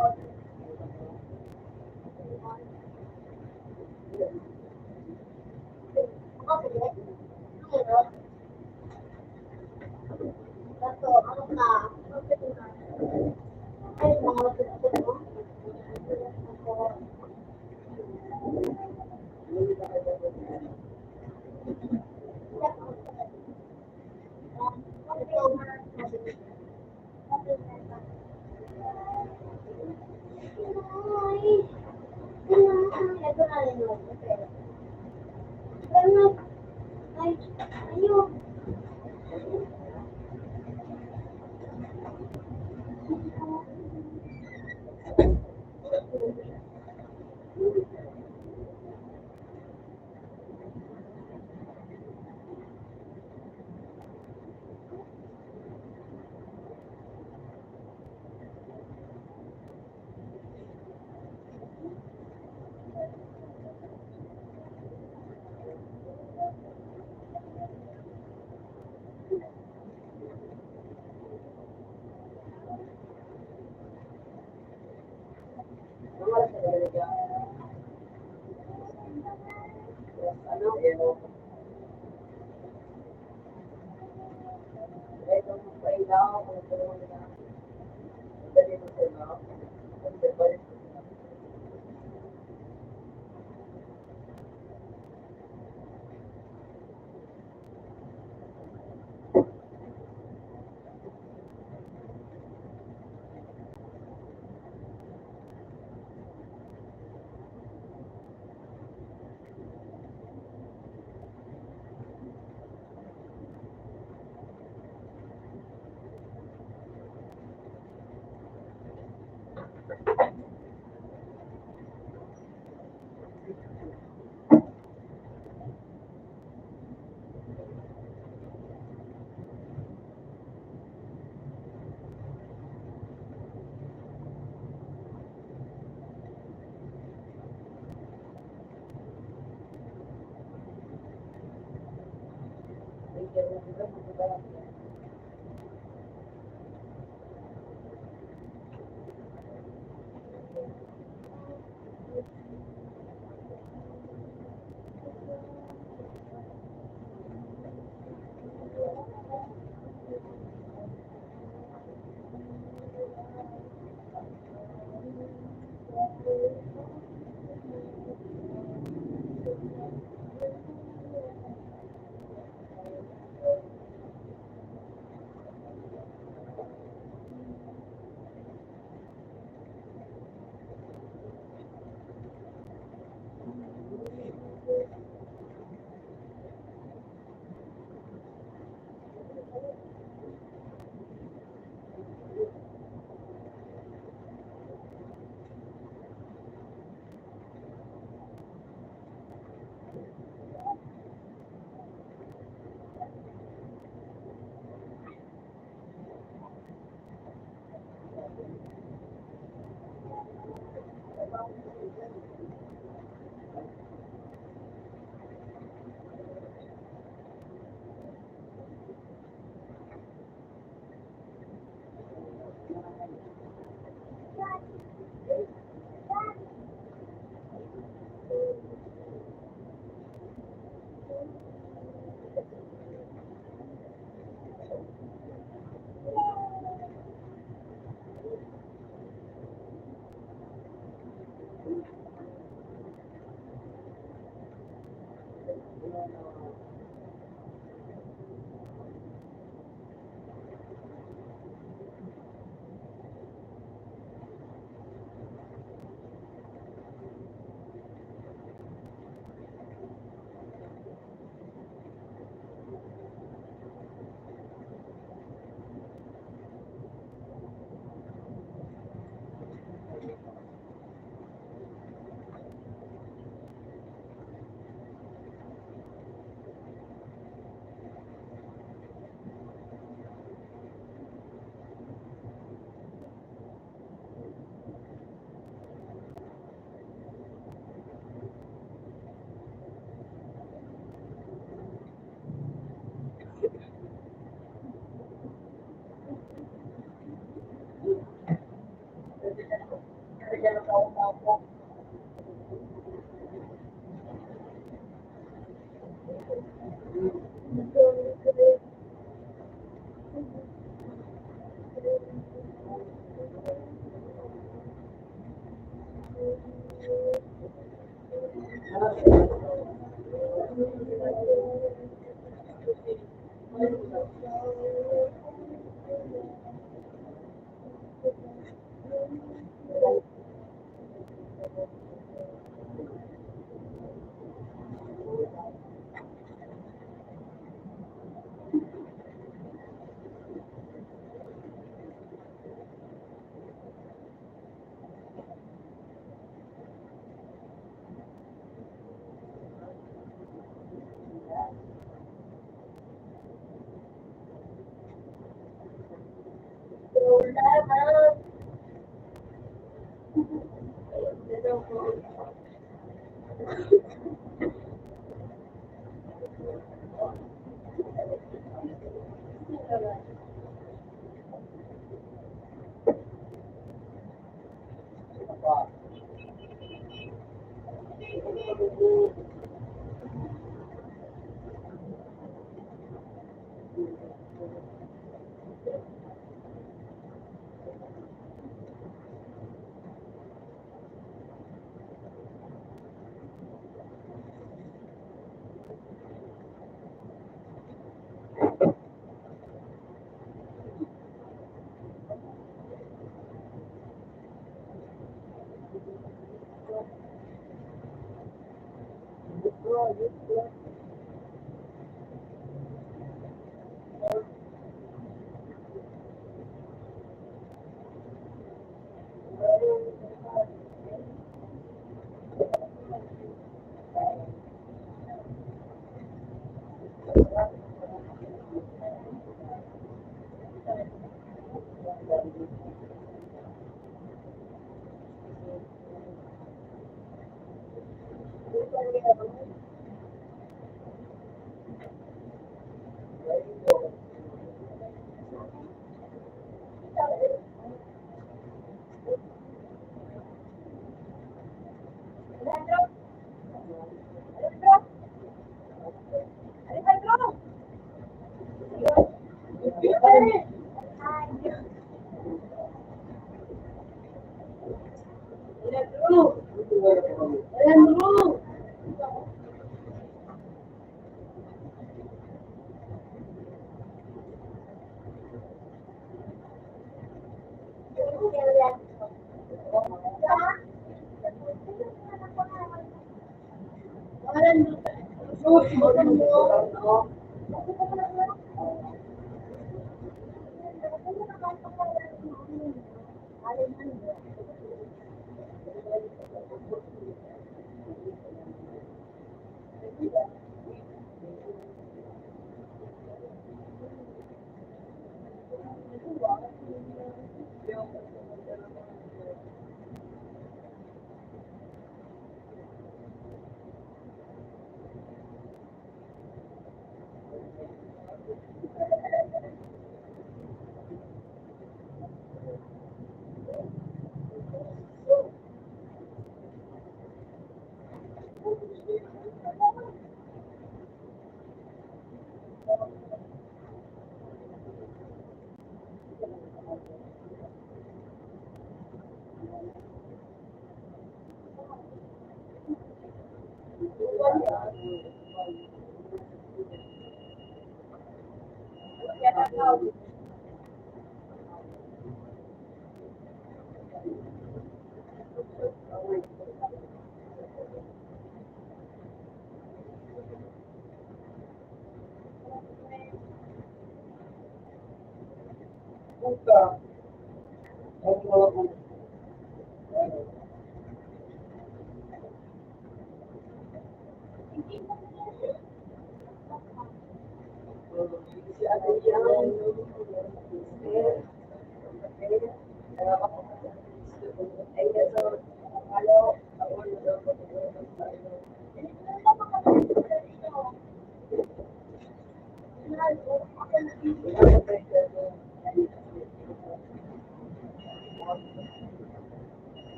Ako, sige. Ano? Dato, ano ka? Ay, mga kapatid mo. Ako,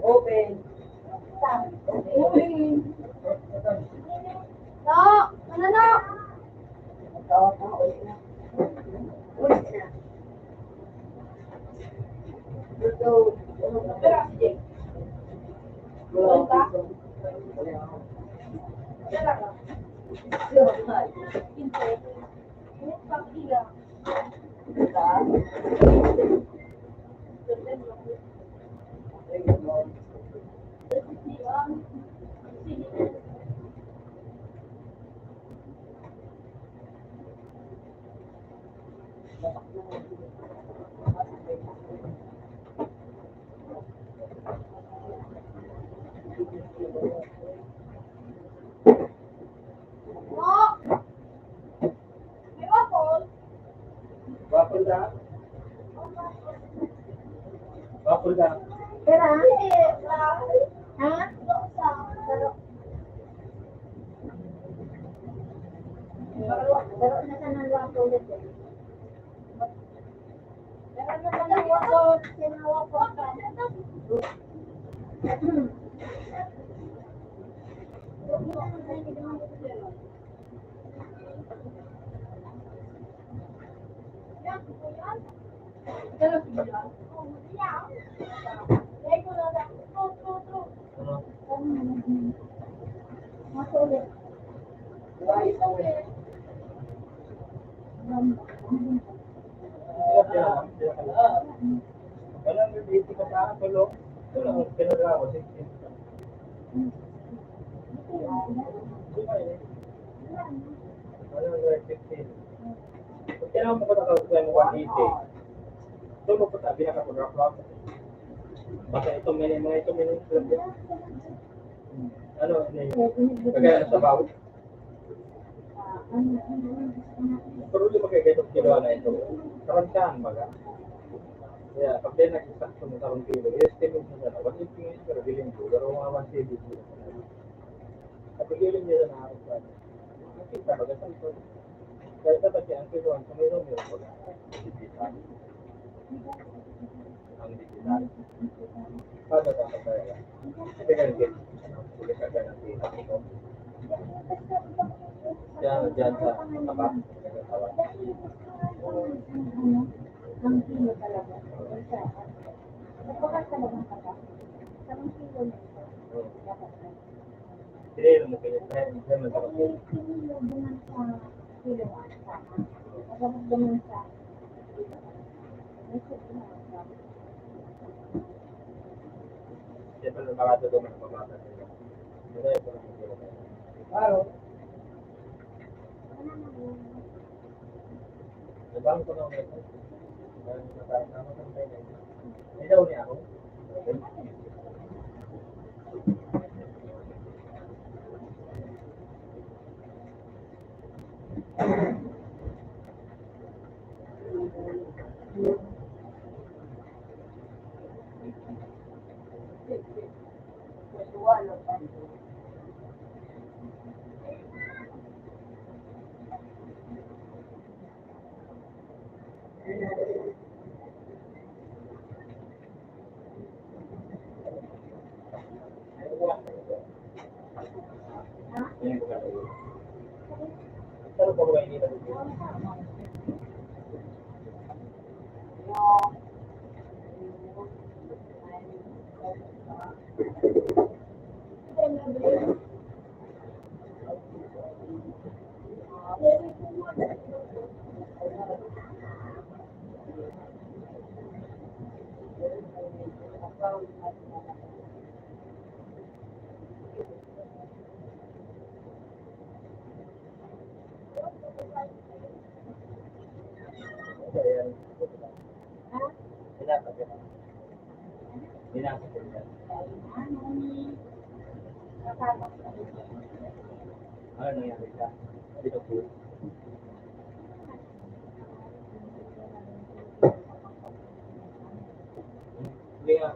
Open. No! Ano no? No! May waffle? Waffle ka? Waffle ka? Pera? Ha? Laro na sana ng waffle ulit eh. Laro na sana ng waffle. Sinawaffle ka. Wala, may beauty ka sa akin, tulog. Tulog, pinagawa ko, 16. Wala, 15. Pag kailangan mo ko nakasuksay mo 180, tulog ko sabi na kapag-rock. Basta itong mga itong minutes lang din. Ano, kagaya na sa bawit. Pero hindi magkagayot kilo na ito. Karantahan baga. Yeah, pag din nag-isakto mo sa kilo, i-estimate mo sana. 150 ngayon, pero bilhin ko. Pero mga 170 ko. At bilhin niya na nakakasal. Nakita baga sa ito. Kaya dapat yan, kilo ang kamero ko lang. Digital. Ang digital. Paano ka kaya? Hindi ka rin. Hindi ka ganang ito. Diyan sa tapat. Ang kilo talaga. Napaka talagang kata. Samang kilo na ito. Hindi mo pinitay. Hindi mo tapos. Kilo bungan sa kiloan. Tapos bungan sa Siyempre, nakakatuto mo ng pabata nila. Claro. Nagbago ko na ulit. Ilaw niya ako. Pero pag hindi na Ayan. Binasa ko yan. Ano nangyari ka? Dito po. Hindi nga.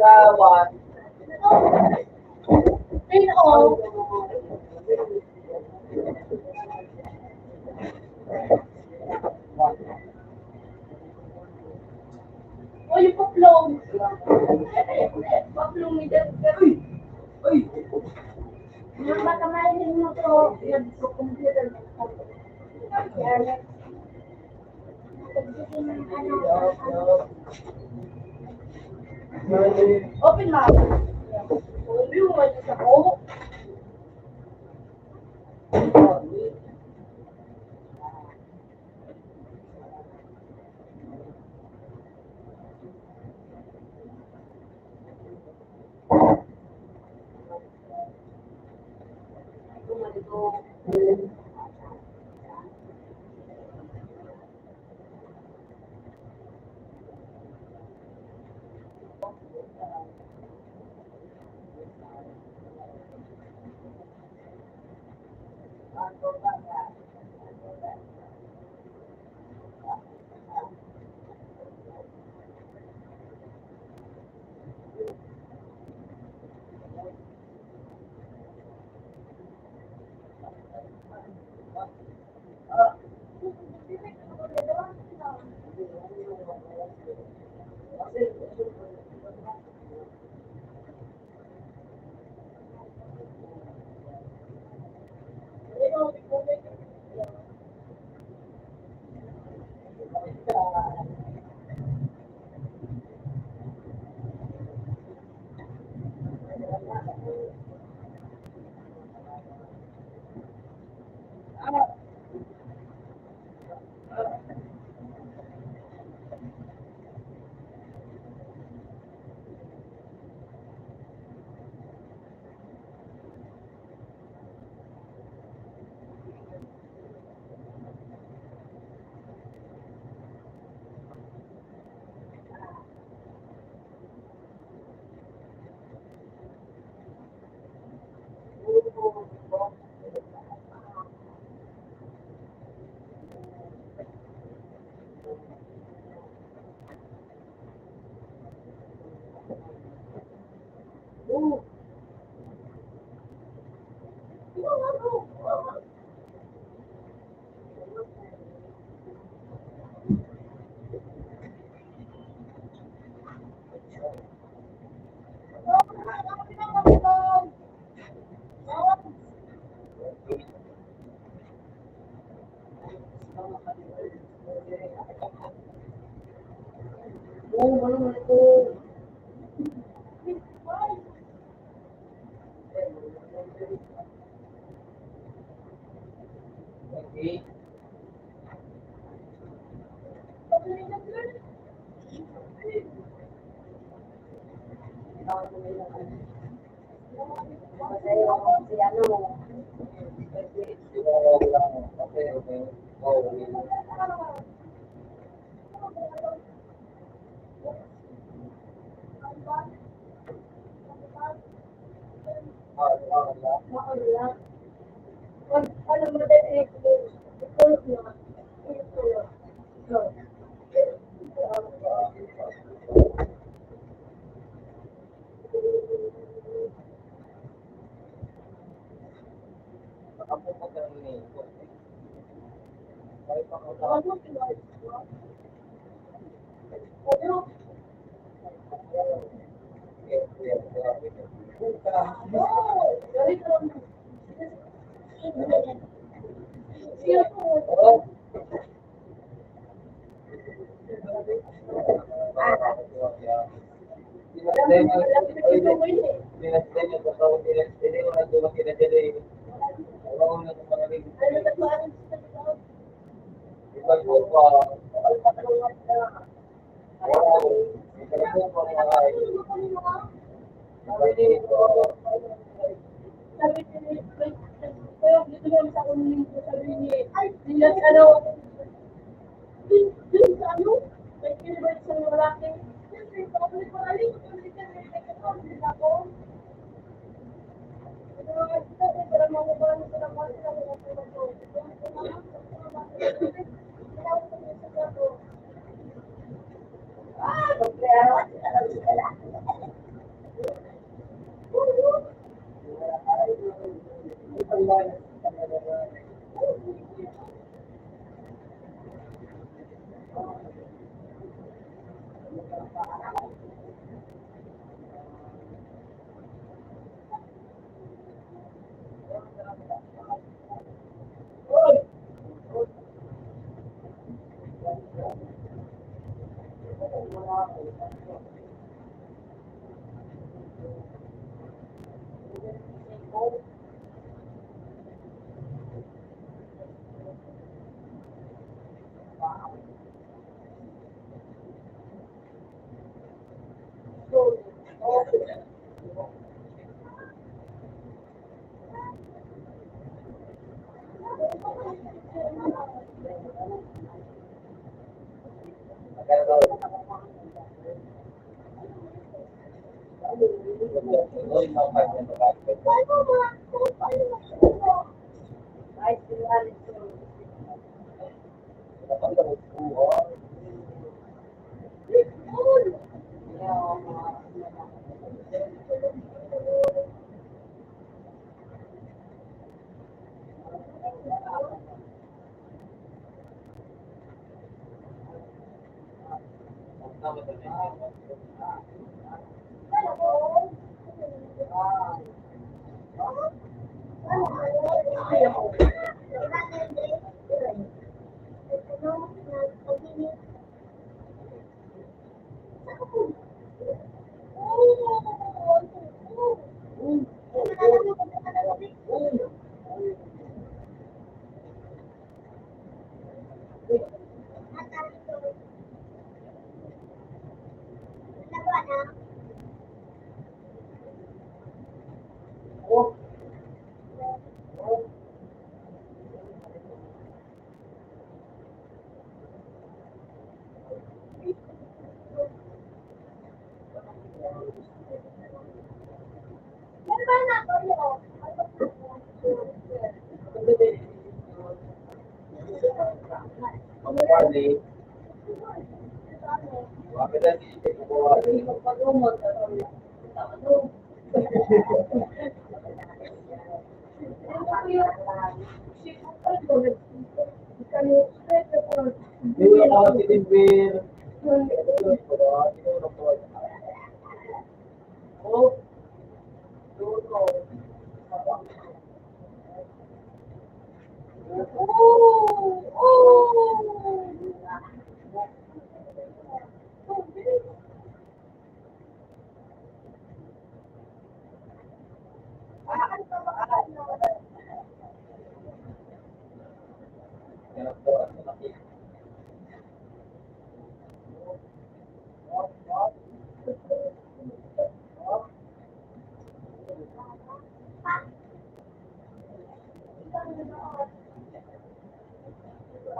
Sa what? Yung paplong. Paplong ni Dad. Uy! Yung baka mahalin mo to, nag-computer na ako. Kaya, open mouth. Yung wala sa ko. Okay. Si ano, maula. Ano mo din i-close na.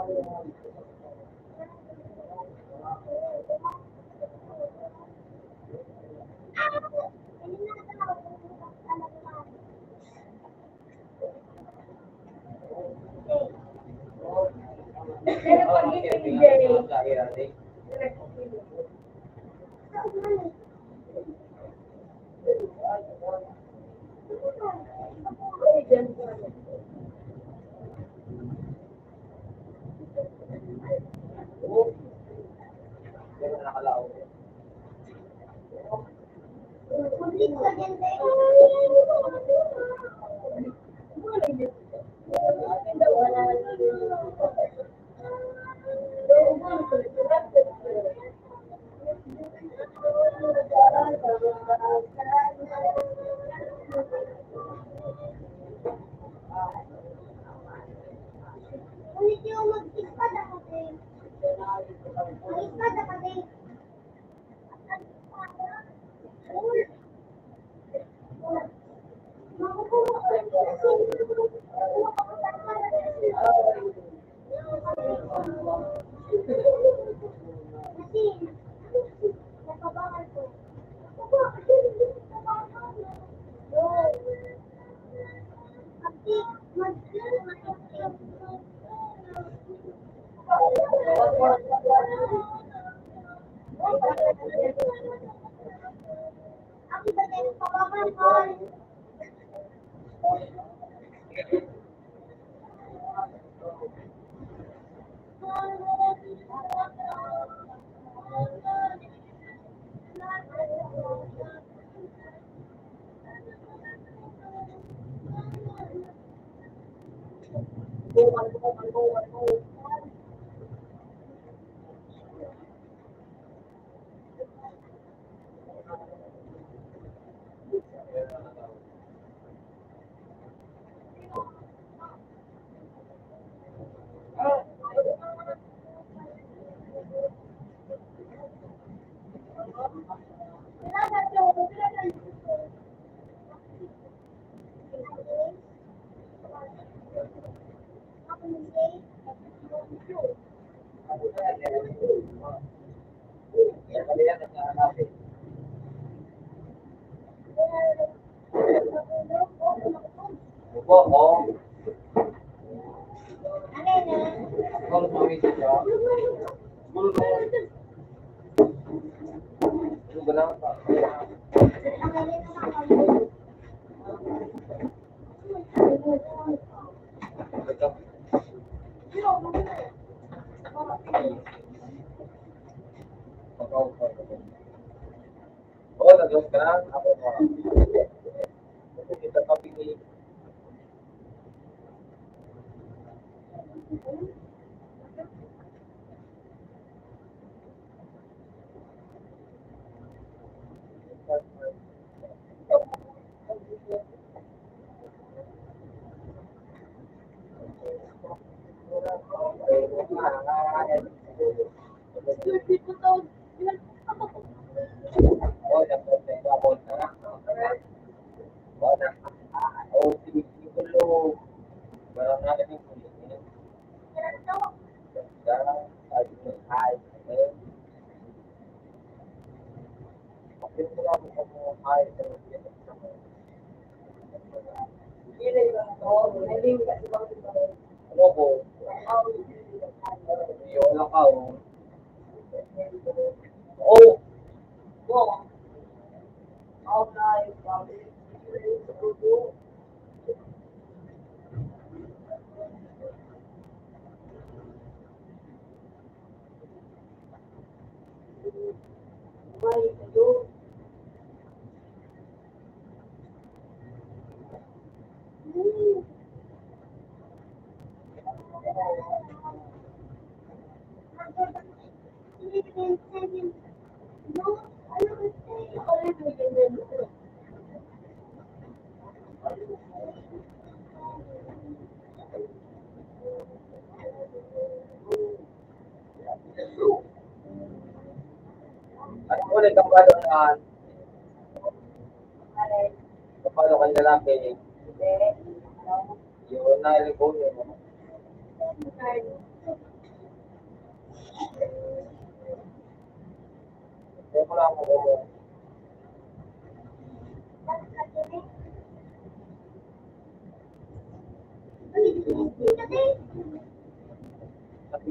Pero pag hindi, Jay, Pero nakalaw. Complete ka din, Day. Ulit yung mag-ispad ako, Day. Mag-ispad ako, Day. Ako ba din pababal? Opo, oo. Ano na? Siguro sumisid siya. Siguro nung... Ano ba lang? Ang galing na nakakalimutan. Oo, nag-loss ka na. Ako pa. Kasi kita pa pili. Oo, nag-loss ako na. Oo, oo, sige, tulo. Parang natin yung kulit. Ganda, sabi mo, ay, Bakit mo lang mo ay, ano po? Yung lang ka, oh. Oh! At ulit ang kalunan, kapalo kang lalaki, yun na, ilipon yun. Sabi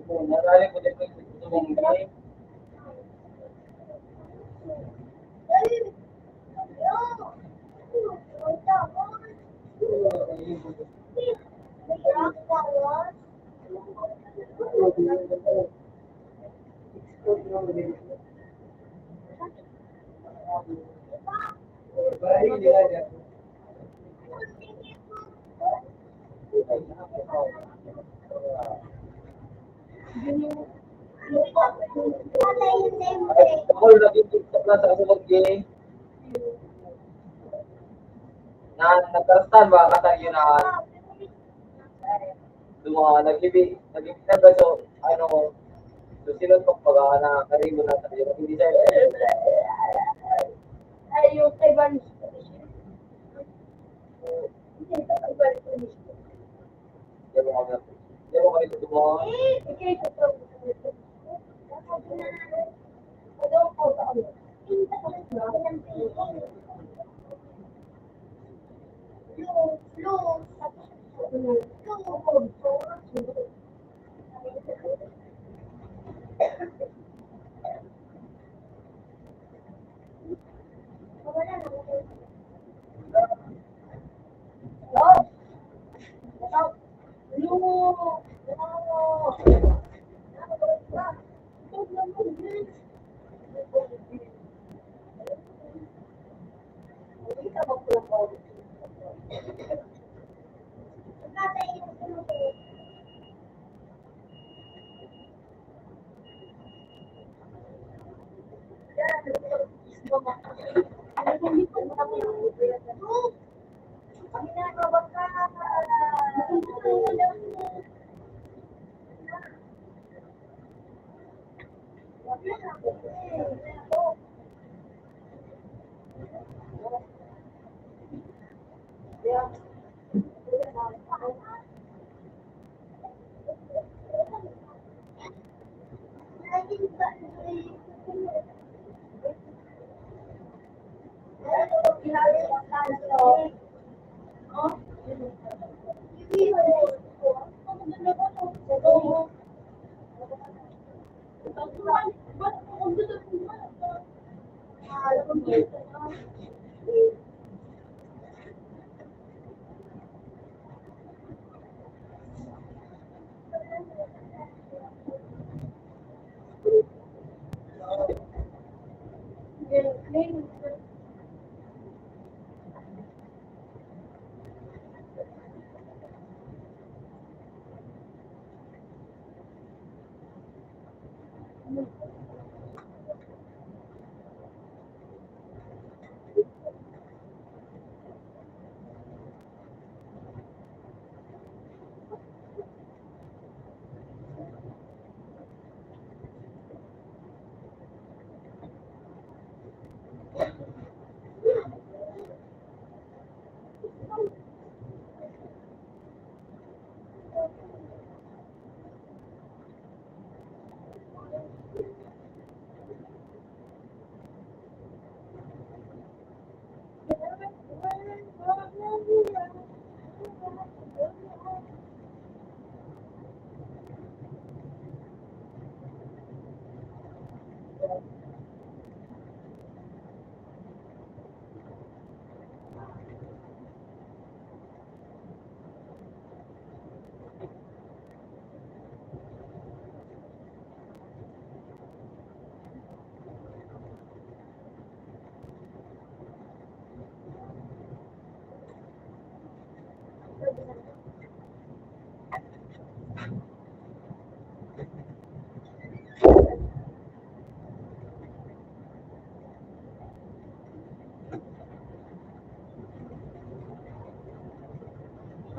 ko, marami ko din gusto mong game. Ako lagi TikTok na sa kasunod game. Na nagkarastan ba katang yun na naglibi na ba so ano so silot ko pag na karibo na tayo hindi sa Ay, yung kay Banis. Di mo kami tutumo. Okay, ito. Ano po ba?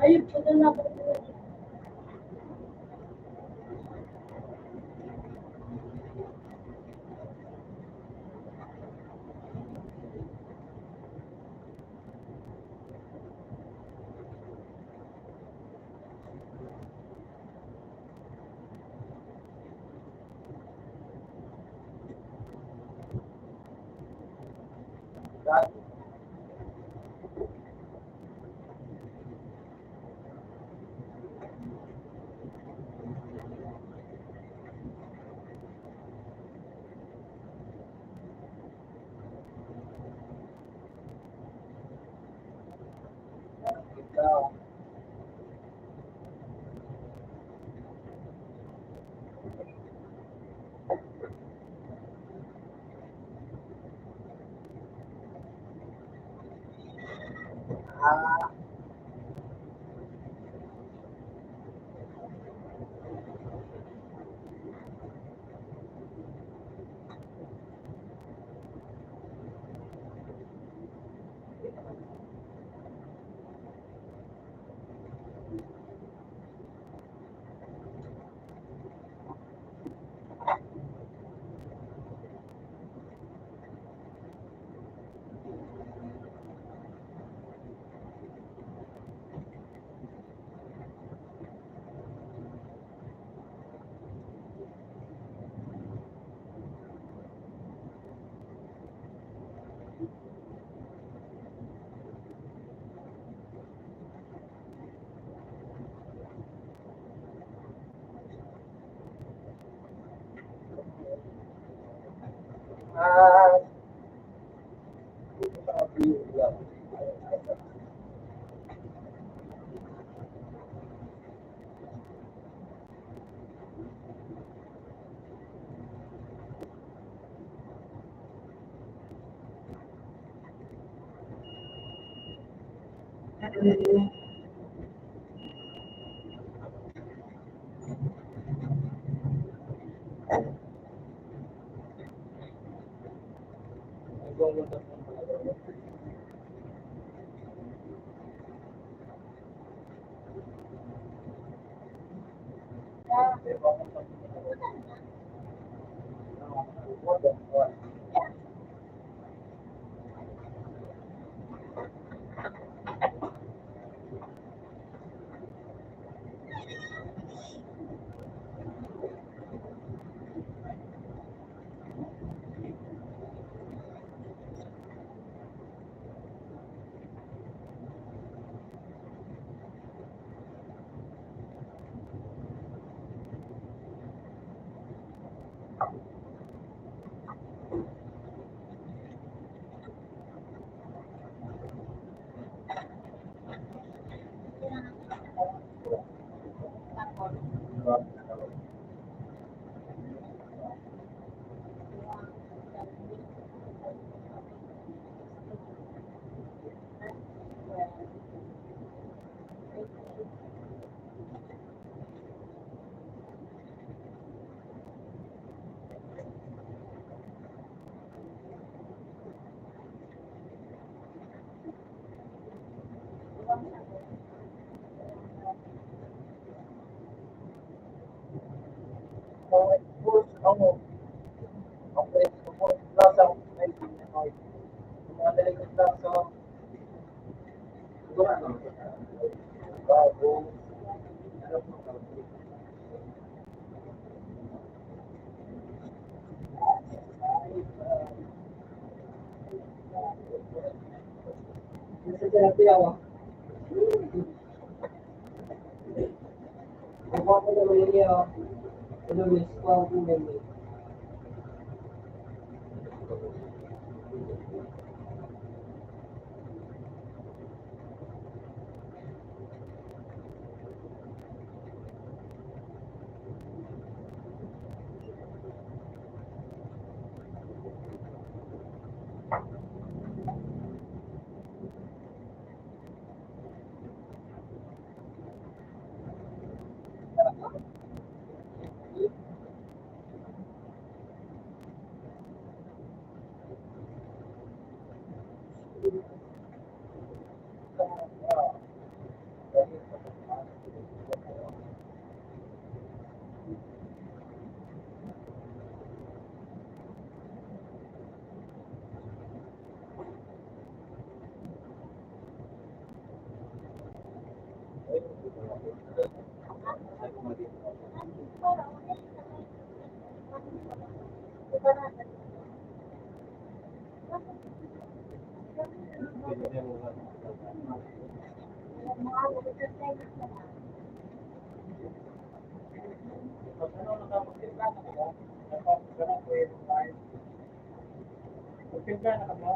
Ayun, pwede na ako. private na lang. Pag ano, nakapagpilga na ka mo, nakapagpilga na pwede tayo. Pagpilga na ka mo,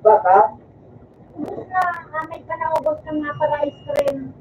Baka, Ubus na, may pa naubos ng mga para ice cream.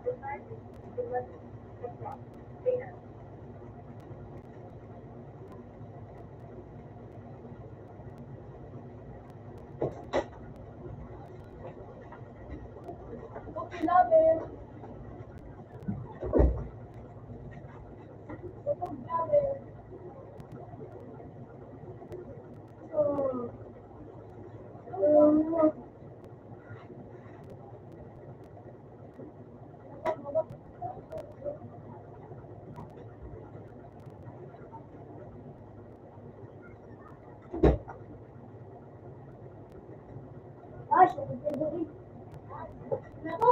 Okay, love it. Love it. Gosh, ang pinduin. Nako.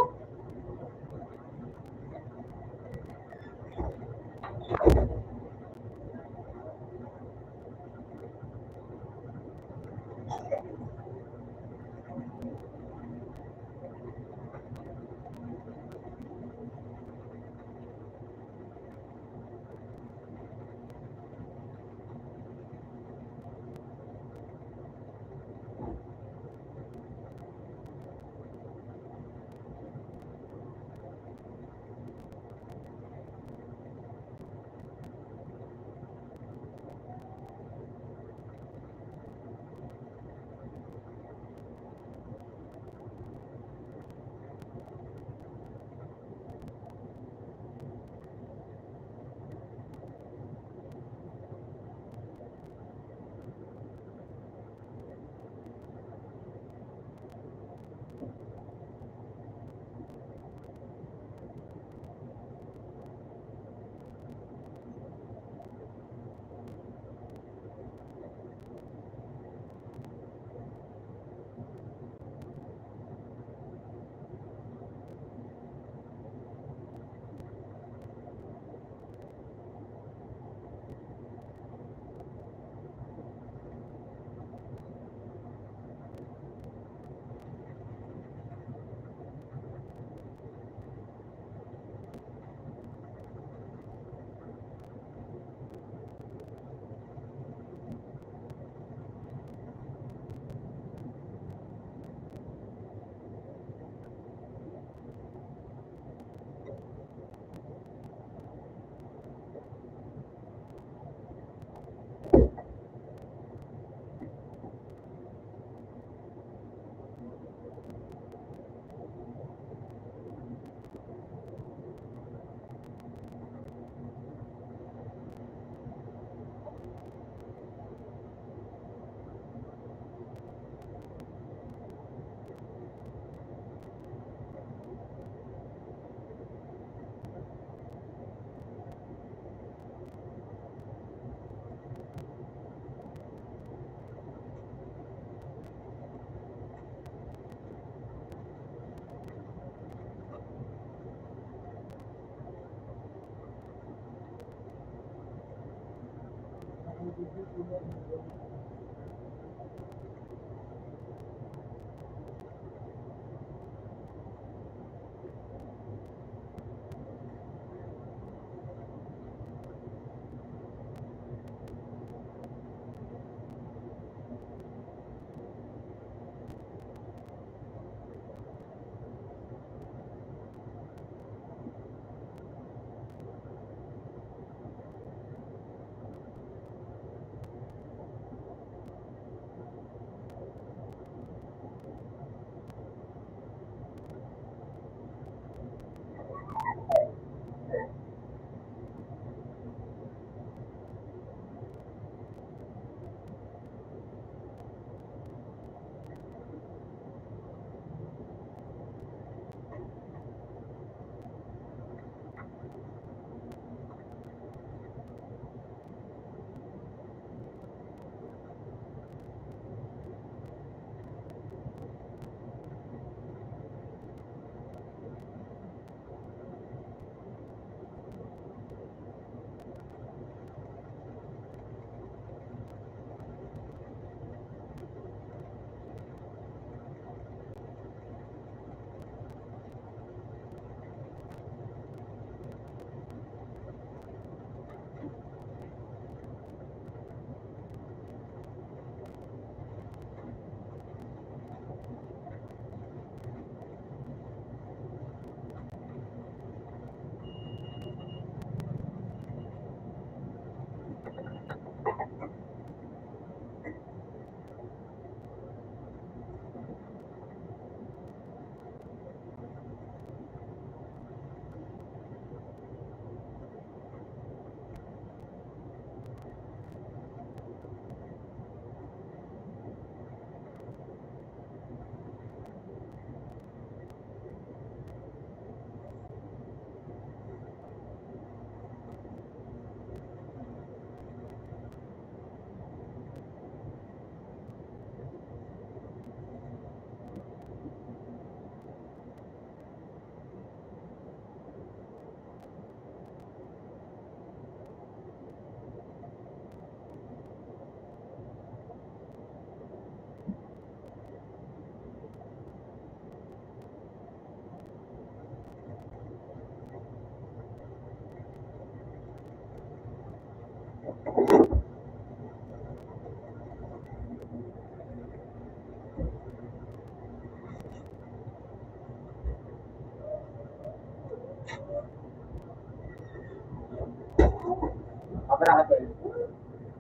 Apa natin?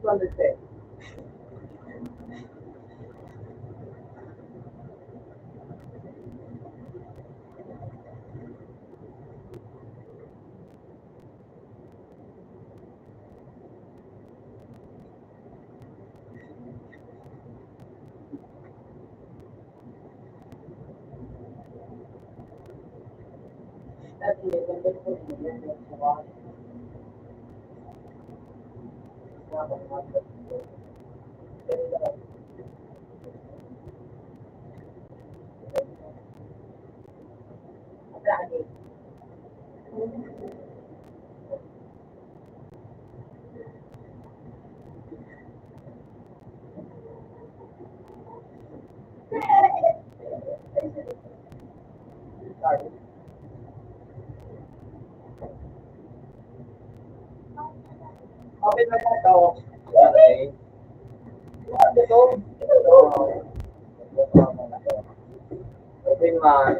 210. Open na ito. Okay. Ito. Open man.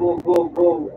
Go, go, go.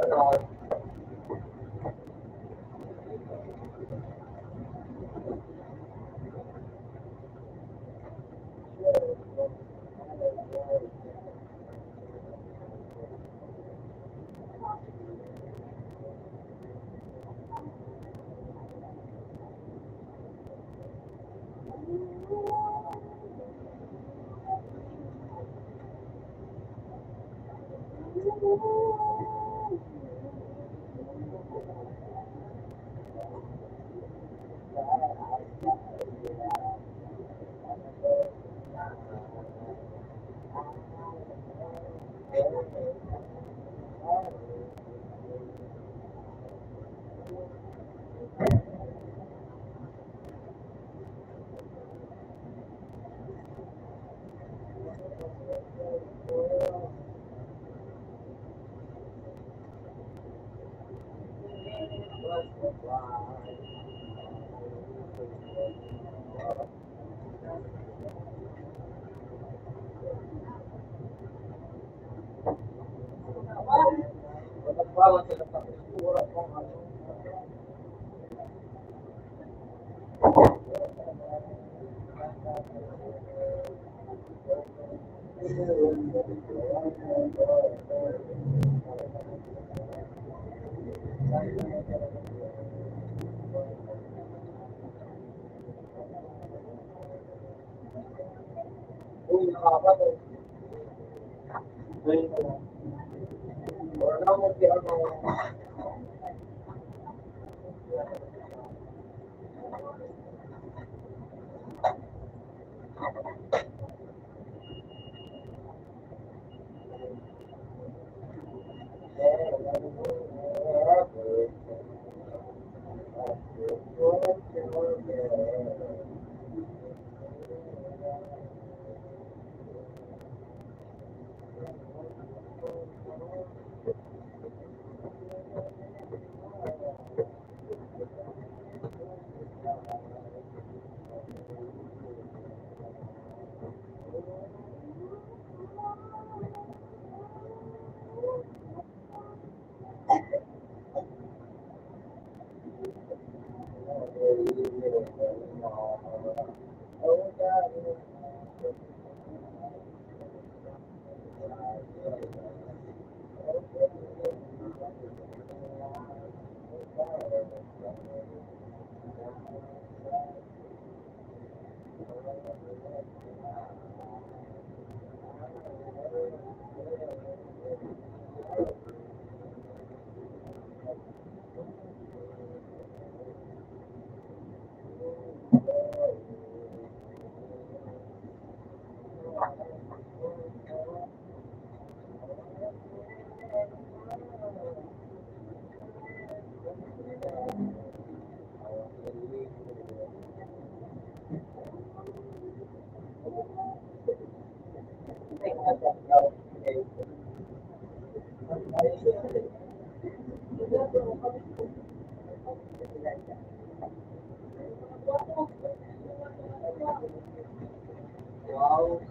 Wow,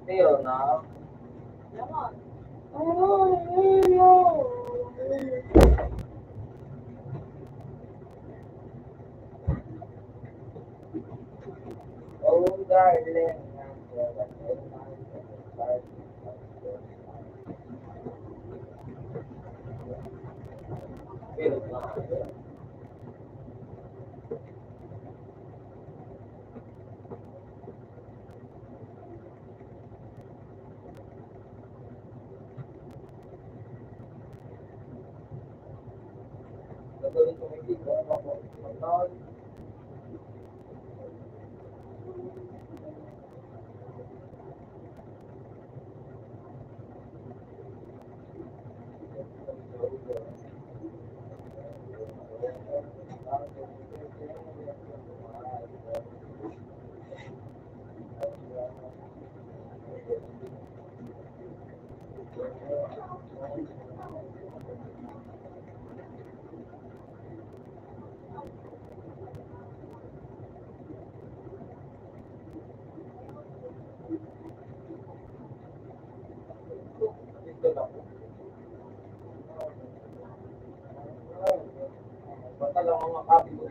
pero na. Oh, darling. Pero na. Gagawin ko hindi ko ako. Dito lang. Basta lang mga copy ko.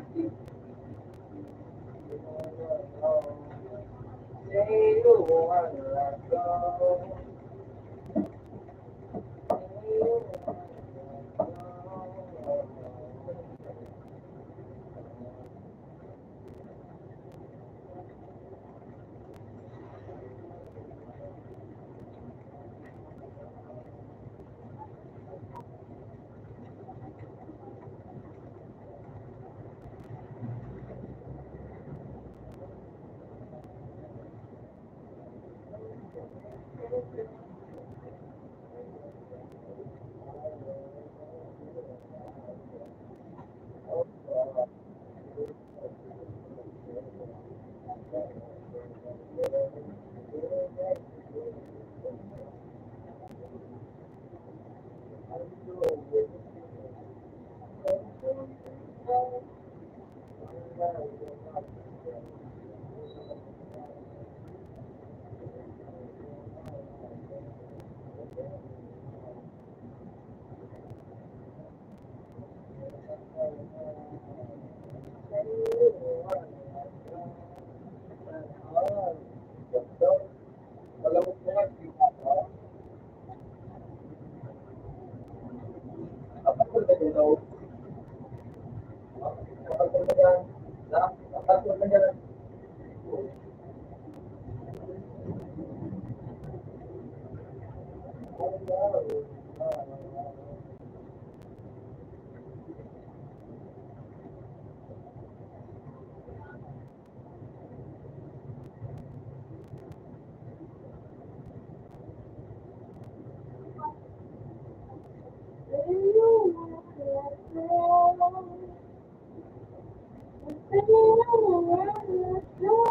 Say you wanna go.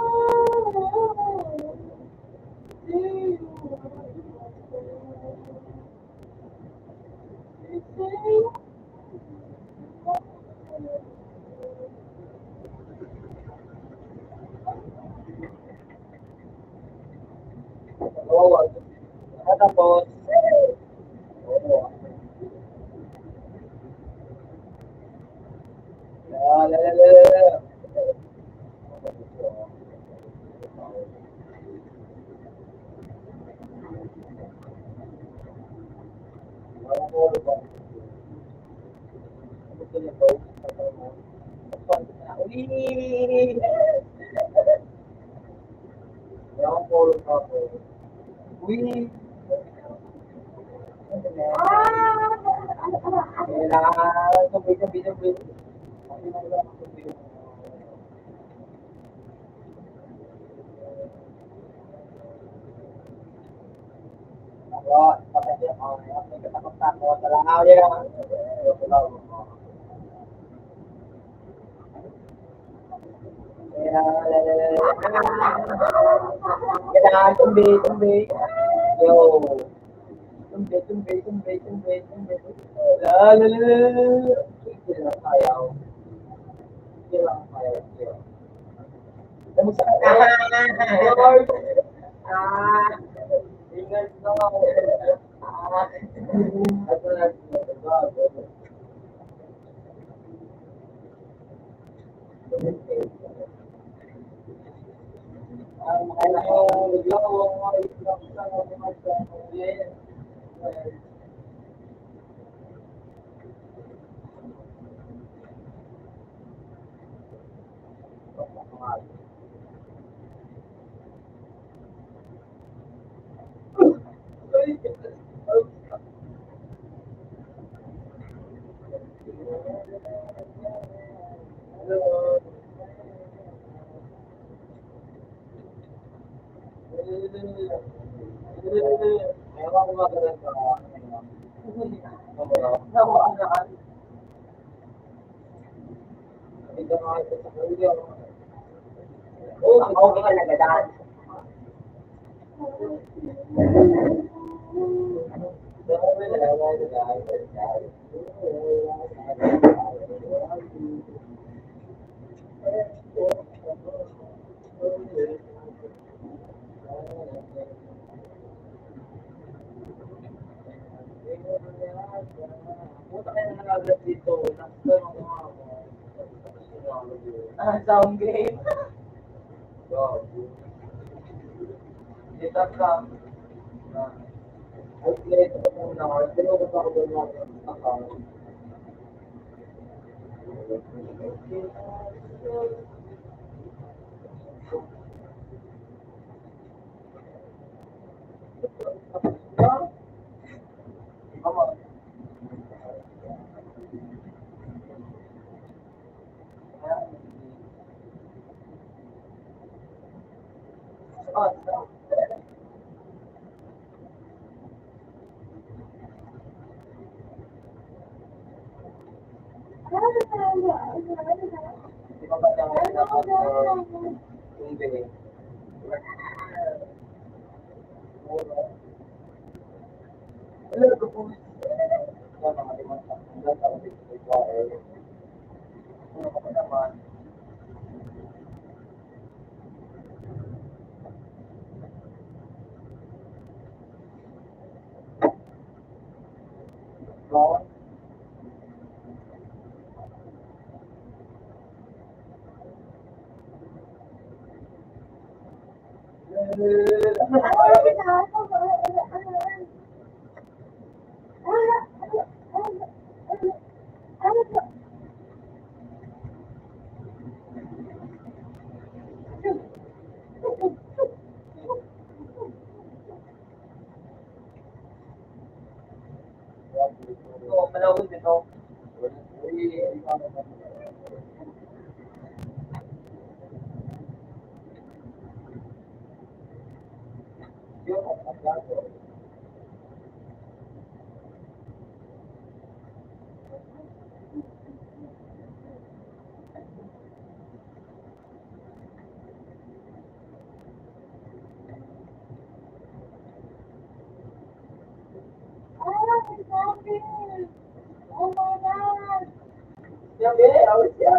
Oo. Tapos, oo. La la la la la. Uli. Uy, Ano? kailangan sabay-sabay. Ako, kapatid ako, may katakot-takot. Talaga yan. Kailangan tumbi. Yo. Tumbi. La. Hindi lang sayaw. Ano sa Lord. Ingat no. Ito na. Okay talaga dahil. Sound game. Kita ka. Ay, ito ko muna. Ito ko pa ako na. Malawin dito. Oh my God! Sabi, awit siya.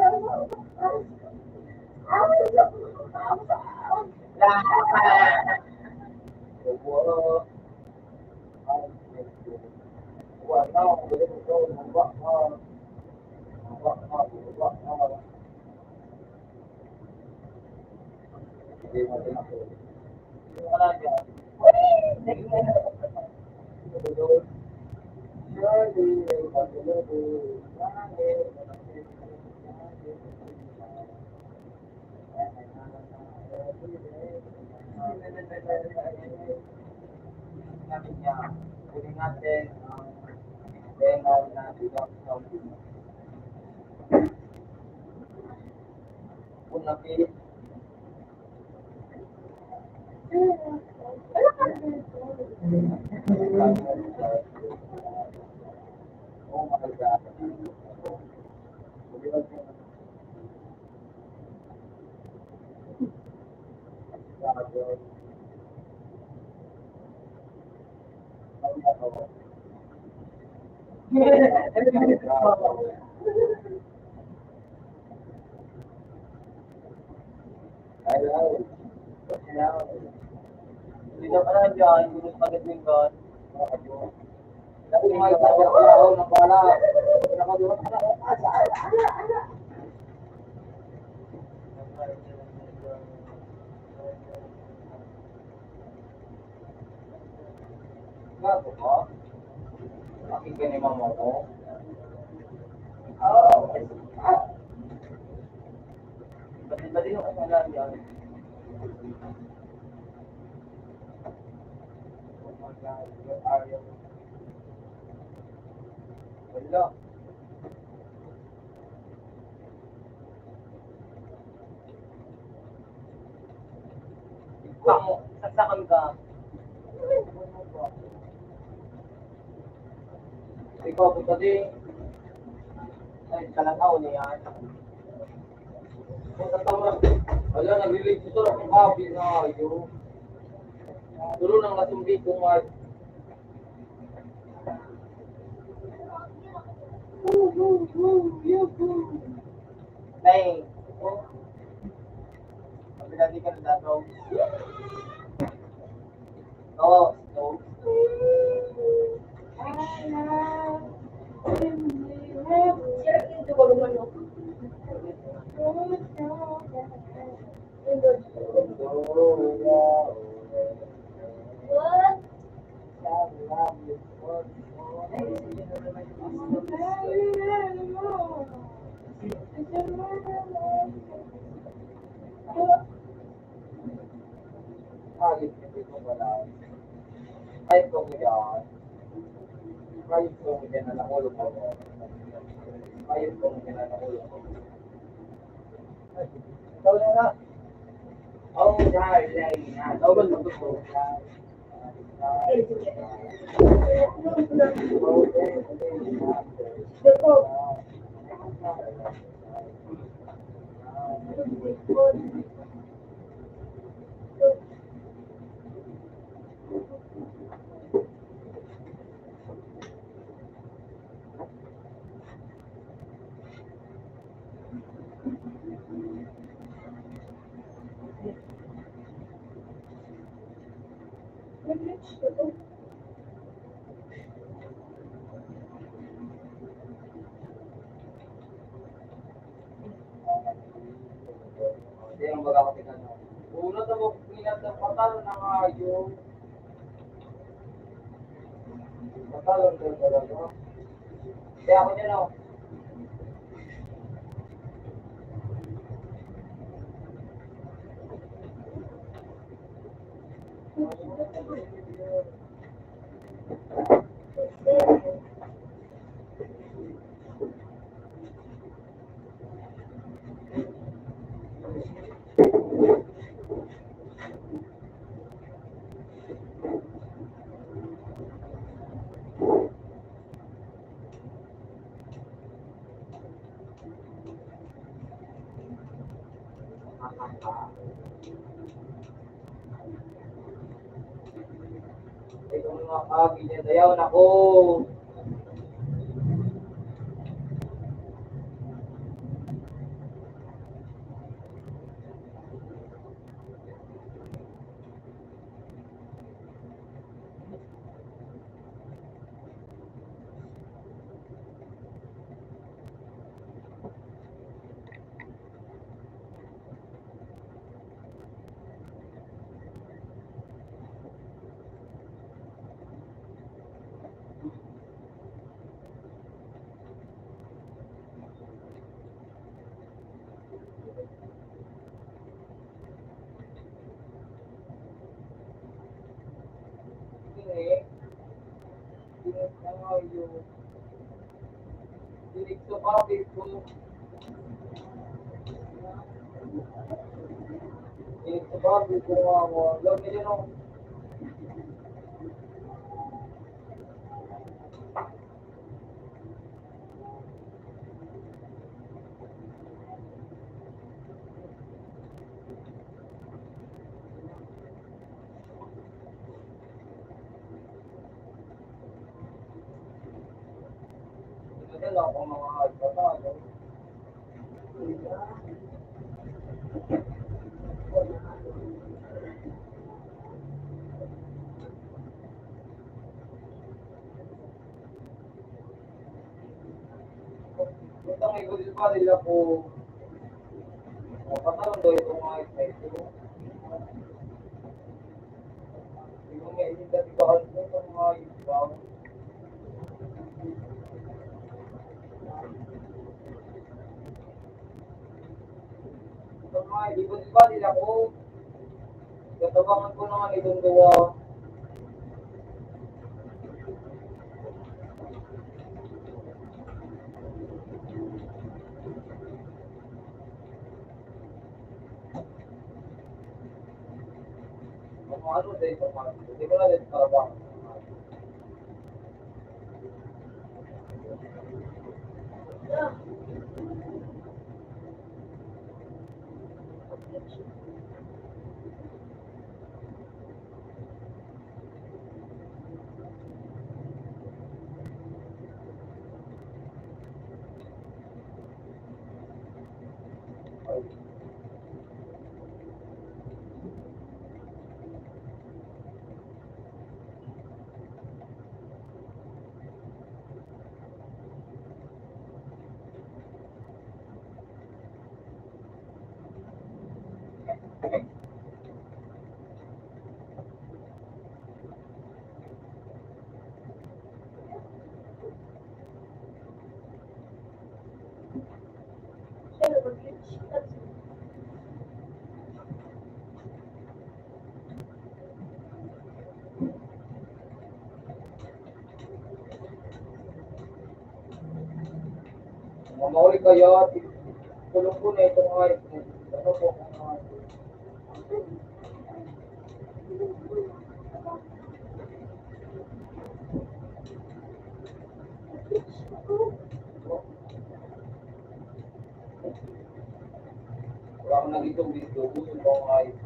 namin niya. Kunin natin ang demo na bilang punapit. Oh my God. Hindi na pala dyan, hindi na pagdatingan. Dati may sabi ako ng bala. Gago ba? Aking ka ni mama ko. Ba't yung kasalanan yan? Oh my God, where are you? Wala. Ikaw mo, saksakan ka. Ikaw, punta din. Ay, kalataw niya yan. Punta tama. Wala, nag-release ito ng happy na ayo. Dulu nang nasumbi kong mag. Nay. Pagdali ka na dato. Oo, no. Sira yung tumalungan mo. What? Kahit hindi ko wala. Kahit kung yan. Kahit kung yan na nakulong ko. Kahit kung yan na nakulong ko. Ikaw na na. Oh, dahil na. Ikaw ba luto ko? Hindi ang baga ko tinanong. Una na mo pinat ng patal ng ayaw. Patal ang talaga. Kaya ako niya no. Ikaw mga kagi niya. Dayaw na ko. ini, dinig na nga yung dinig sa kapit ko. Dinig sa kapit ko nga mo. Alam niyo no? Nadala ako mga alpatado. Itong ikutin pa nila po. Patalong daw itong mga ito. Hindi ko may identifikan po itong mga ito. Itong mga ikutin pa nila po. Katabangan ko naman itong gawa. Ano sa ito mga ito? Hindi ko na din katabangan. Mamahuli kaya, tulong ko na itong mga ito. Ano po ang mga ito? Wala ko na dito video, gusto ko ang mga ito.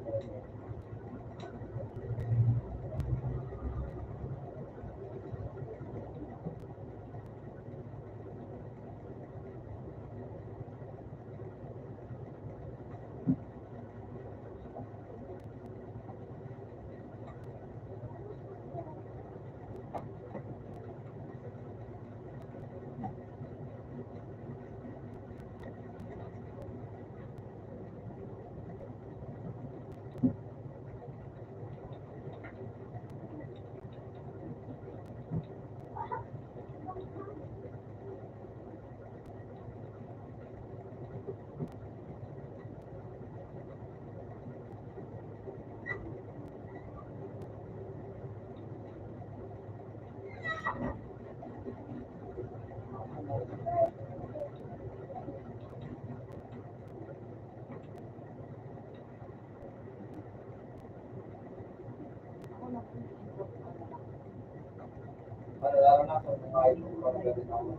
Lalo na sa mga ito, parang gano'n ako.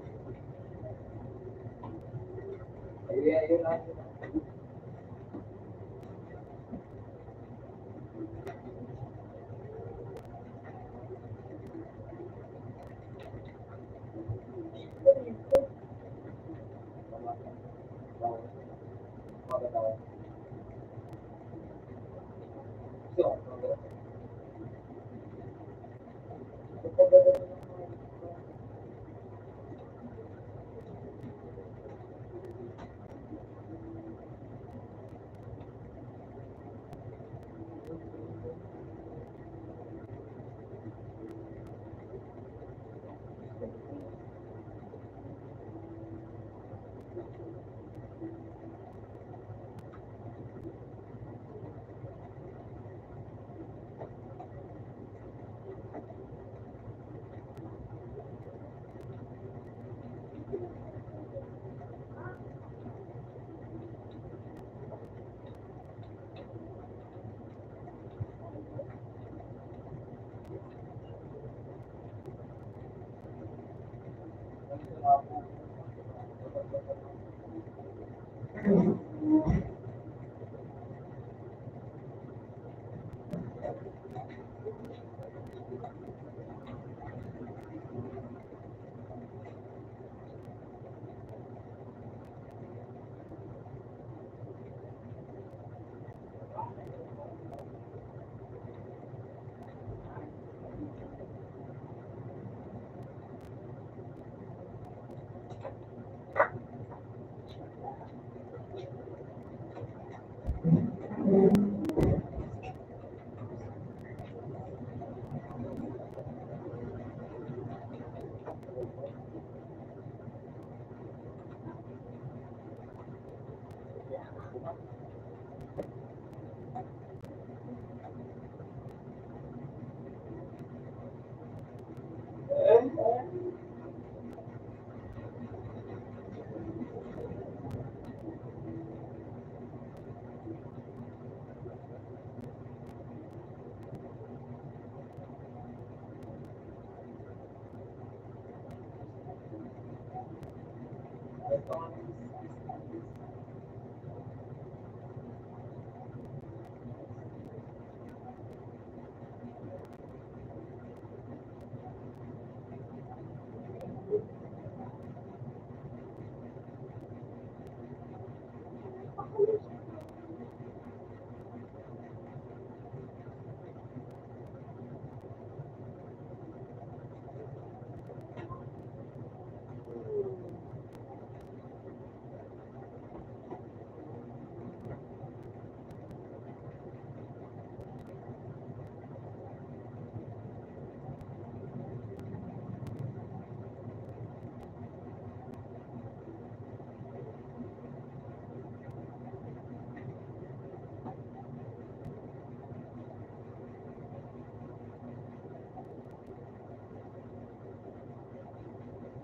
Ayun lang.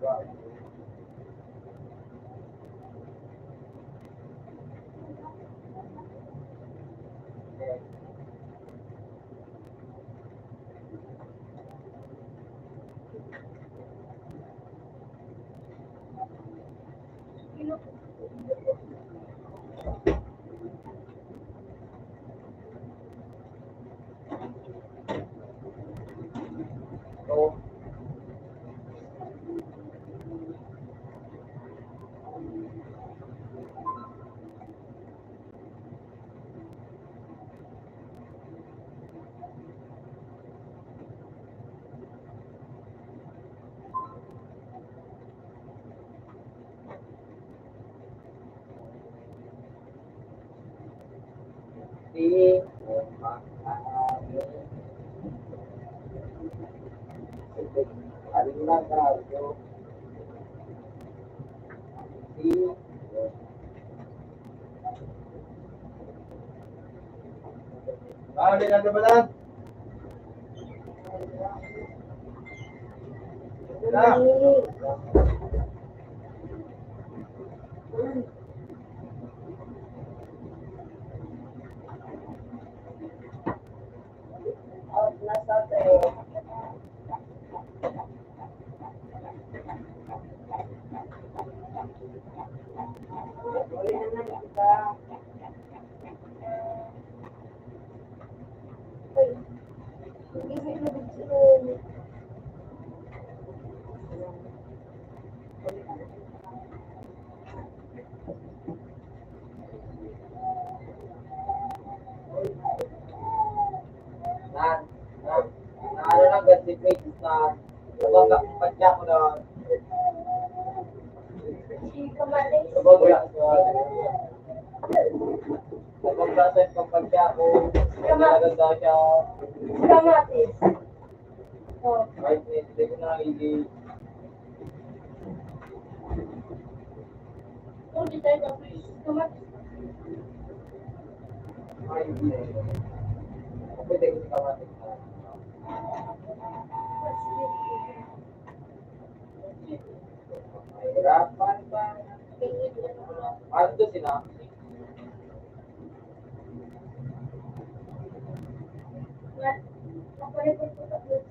So, di Alina Cardio di di Nagbabalan. Na. Out na sa tayo. Uli naman kita. Uy, hindi na dito. Na ano lang ganti page na pagka mo na Si Kamatis. wala sa process ng pagka ko naganda siya Kamatis. Oh. right hindi ko na hindi Oh, di tayo tapos. Kamatis. pwede ko si Kamatis na mahirapan pa ano to sila Nakulit ko tapos.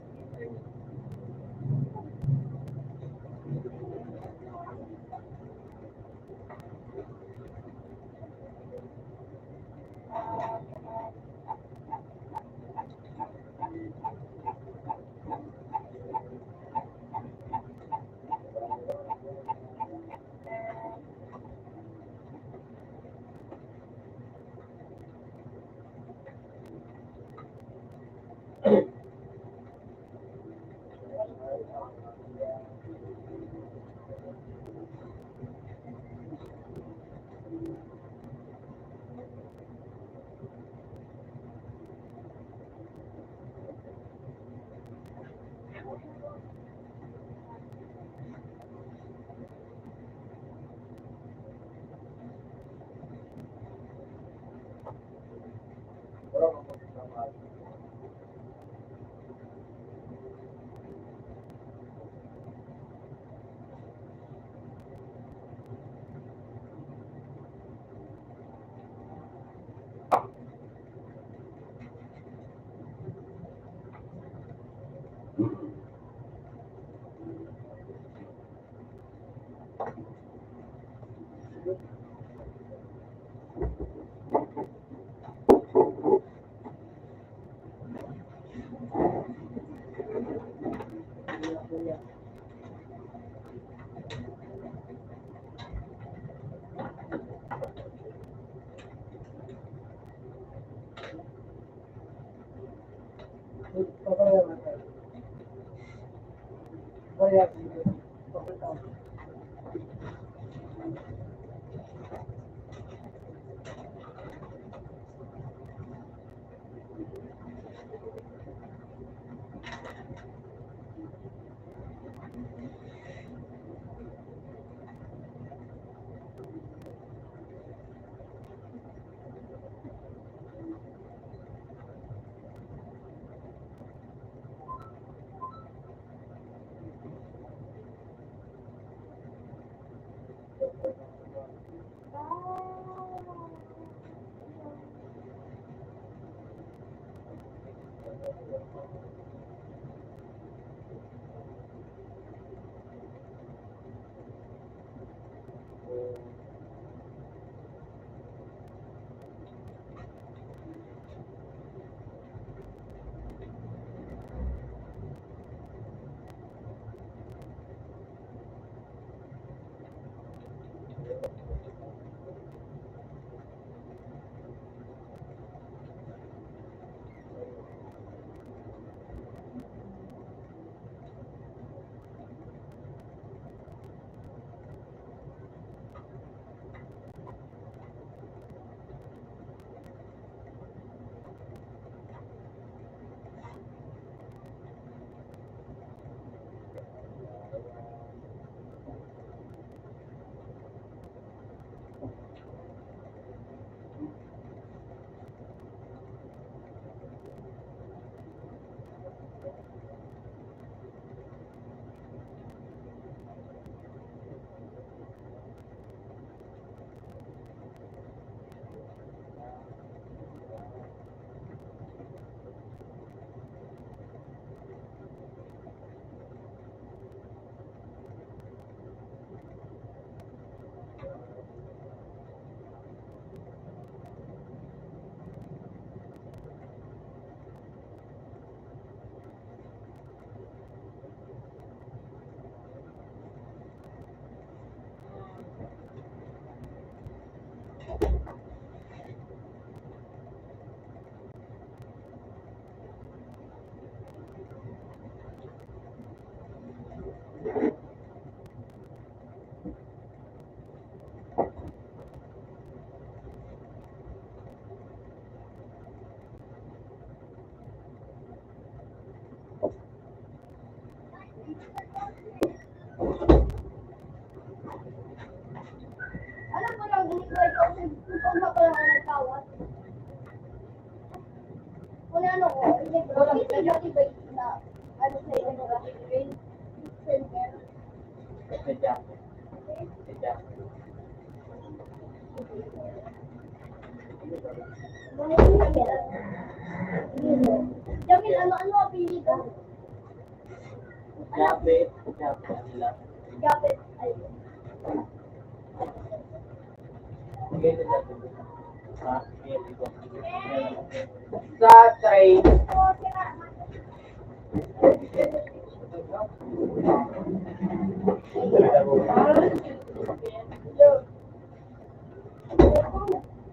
Papayaran tayo. Kaya, papayaran. Alam mo lang, ginigay ko kasi kung pa lang ako nagtawad. Kung ano ko, i-activate na ano sa iyo na center. Sedap. Sedap. Jamil, ano apili ka? Japit. Japit sila. Gapit. Ay. Sige, sedap. Ha? Sige, dito. Sa train.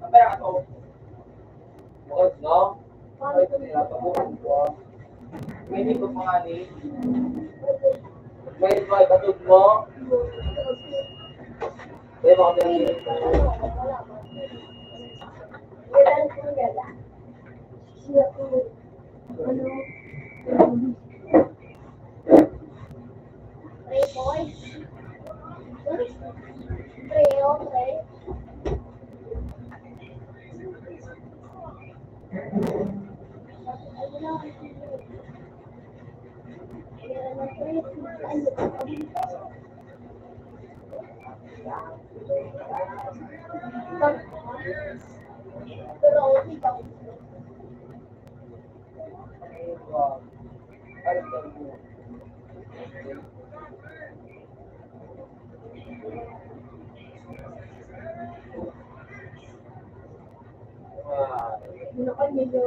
Kamera ka to. Bukod, no? Ay, kanila pa bukod ko. May dito mga ni. May ito ay katod mo. May mga pinagin. Three boys. Three, okay. Pero ikaw. Ano ka nyo?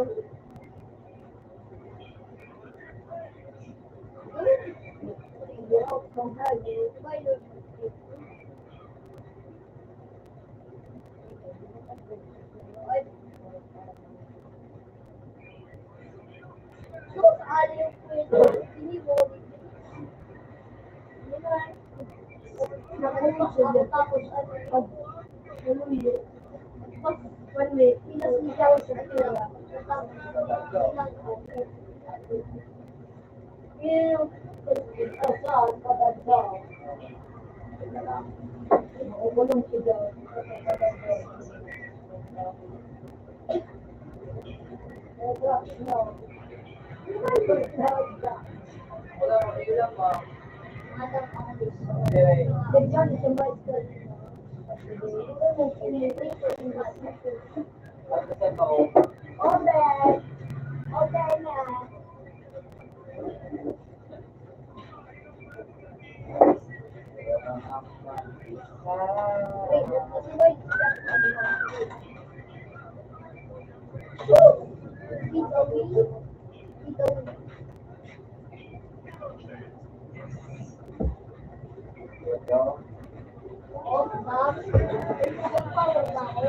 So, Ayaw ko ito. Hindi mo. Hindi ba? Tapos ano? Pag one week, pinasigaw siya kaya. Yung asal, kadadda. Walang sigaw. Wala mo, yun lang ma. Madam Alice. Direct. Bigyan sa bicycle. At sa tao, Order! Order na! Wait, kasi wait. Dito, dito. Oh, ma'am. Power na ako.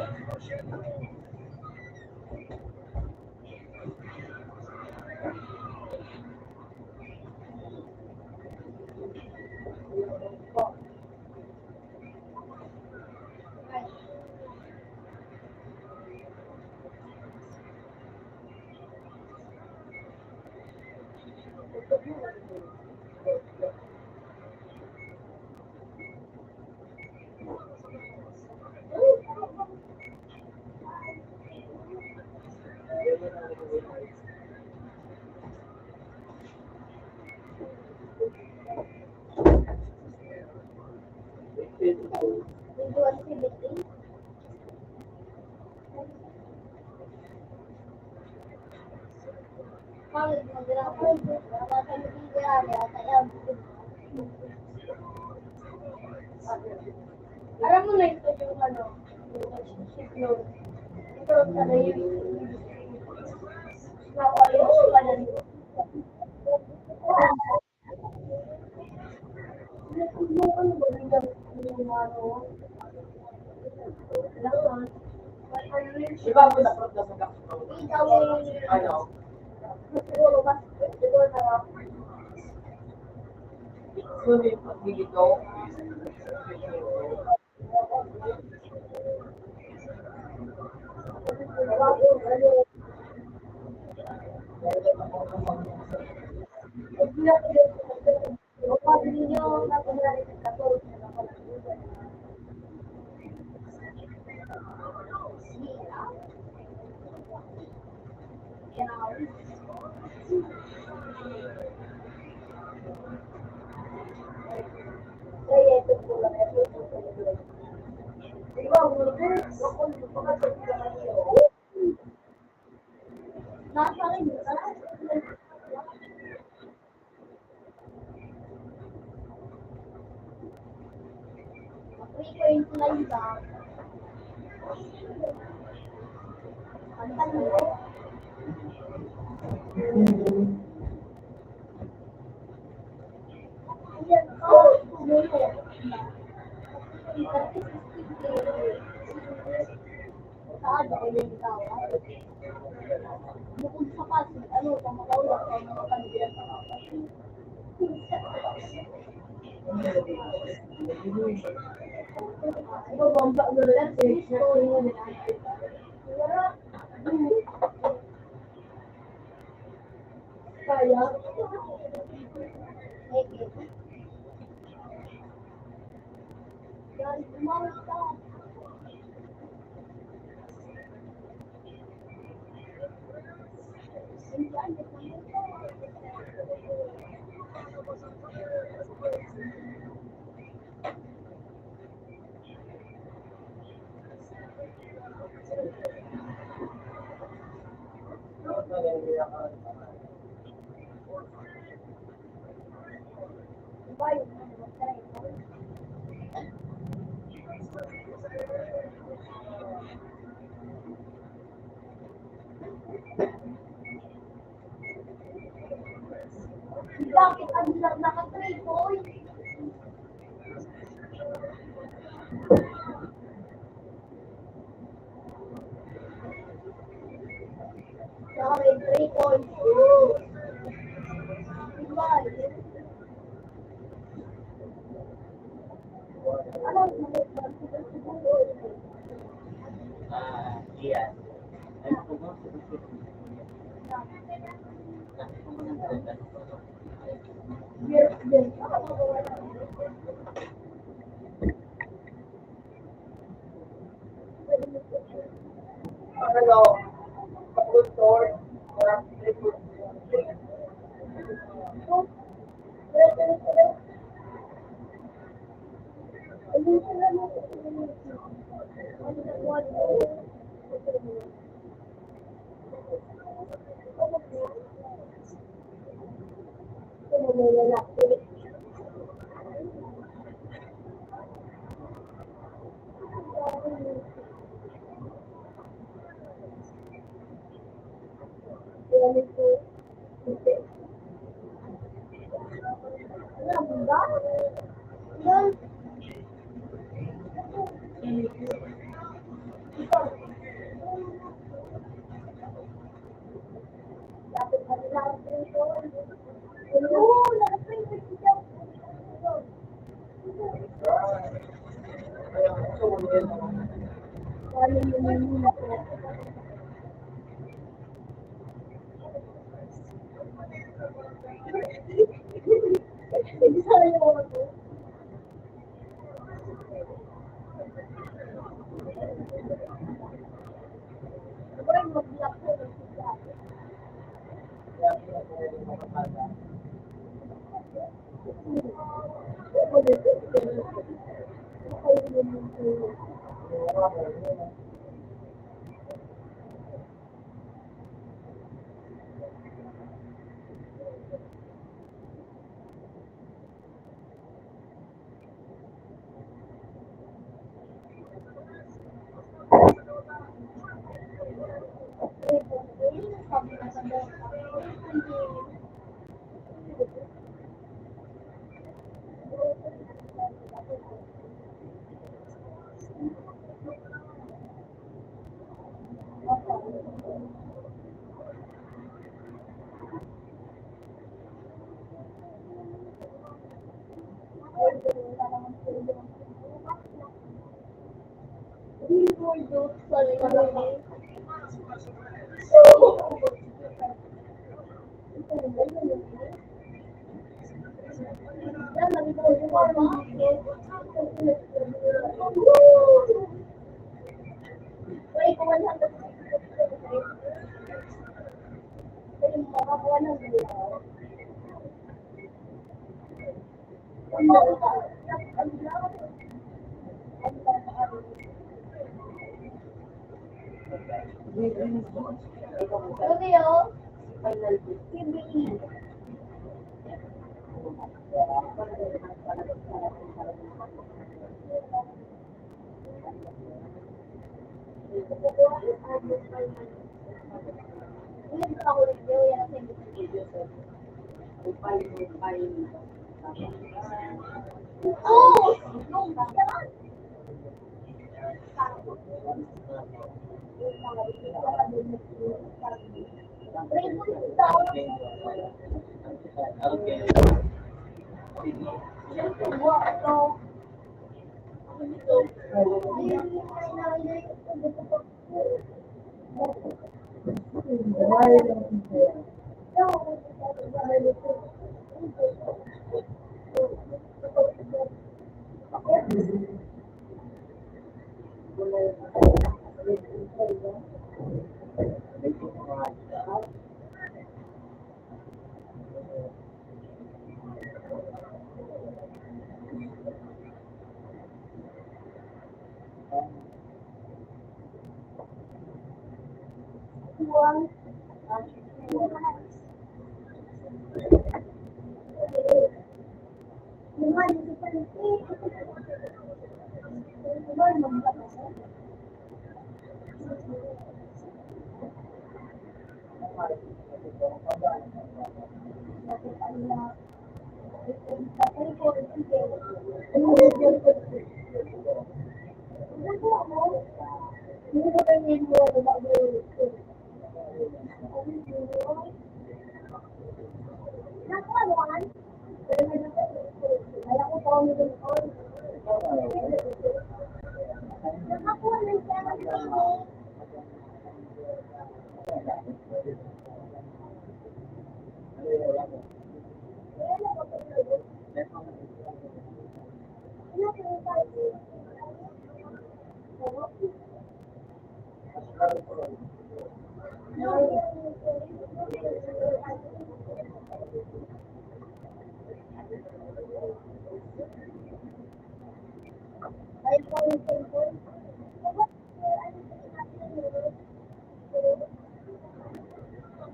Dito ang activity. Pangit mo nila ko. Wala sa media niya. Kaya, alam mo na ito yung ano, yung relationship yun. Ito sana yung nakayos pa na nito. Yung ano ba yung ano, kailangan, di ba ako naprot na sa kakao? ikaw yung, Ano? siguro mas, siguro na, So, yung paglilito, nasa rin, point na iba. Ang tanong, yan, saan ba kayo yung tao? Bukod sa kasi, ano, kung makaulat ka ng mga kandiyan sa kapatid. Ibabamba mo lang, story mo na. Kaya? Yan, umawit ka. Bakit ang lang naka-3 points? Naka may 3 points. Hello, good Lord, Ay, po yung temple.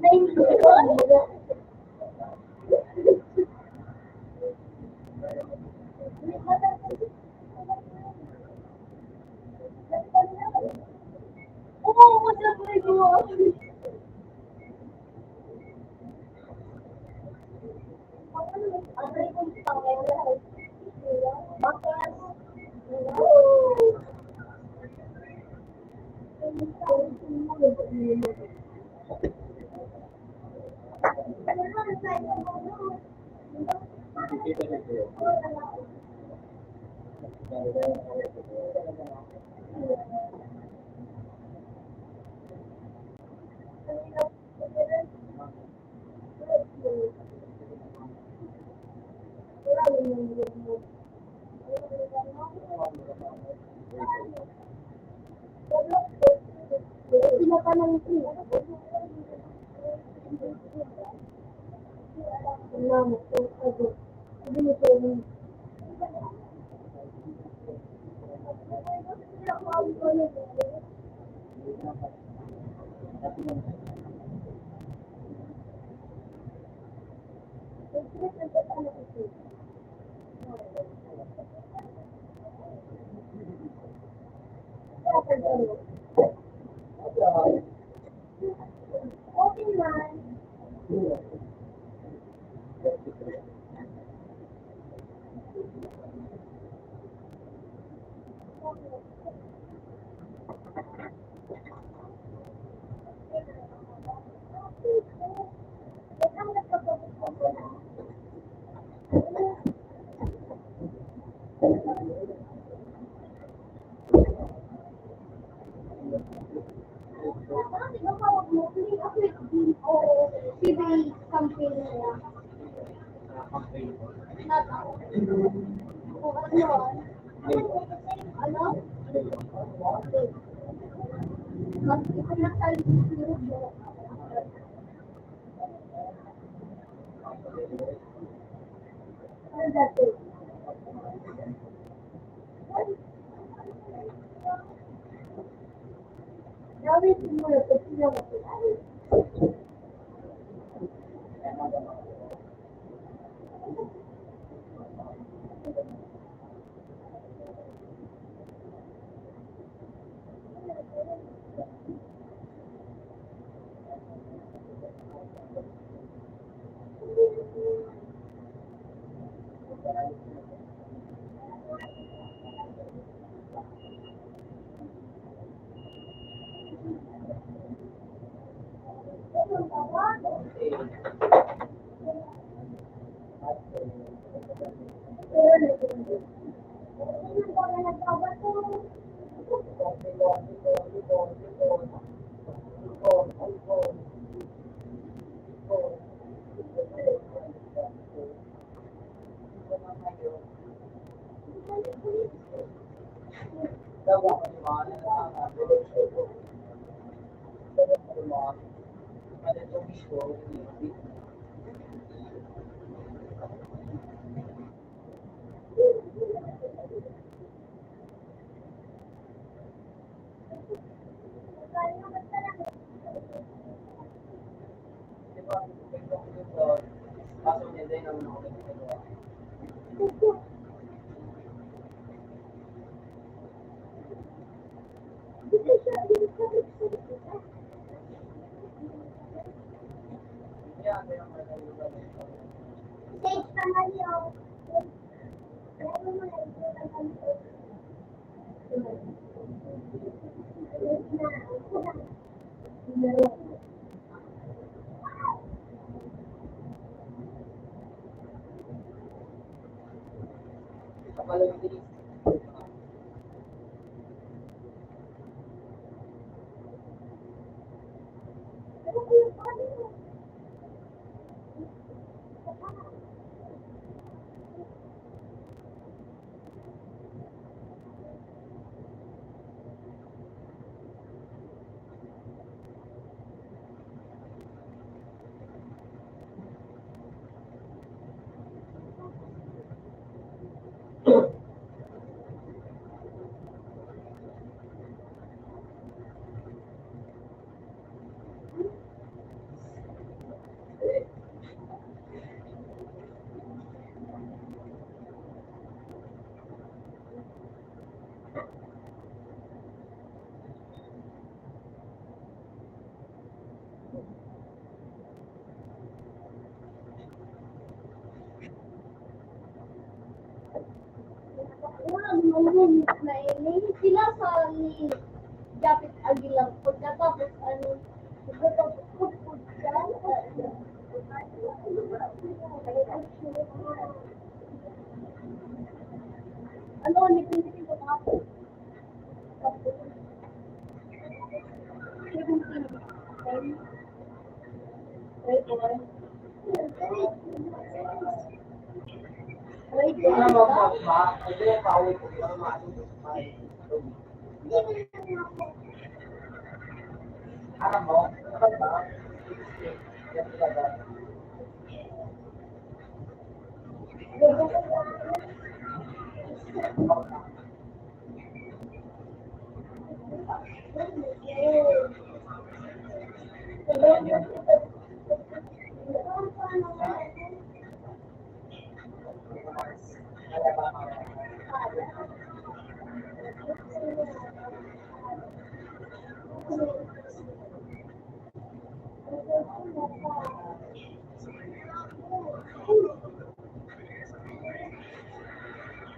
May oo, wala ko rin. Nakikita niyo po yun. Sila pa lang ito. Okay man. CB campaign nila. Campaign po. Kung ano, ano? Mas ito na tayo dito. Ano dati? Gawin mo ito, sila mo sila. Safe naman yun. Sila sa ni Japit Aguilar pagkatapos pagkatapos food dyan. Nipinditin ko na ako. Ano mo po, ma? Ito yung pauwi ko. Ano mo? Ano ba? Yan talaga.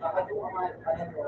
Bakit yung mga ano mo?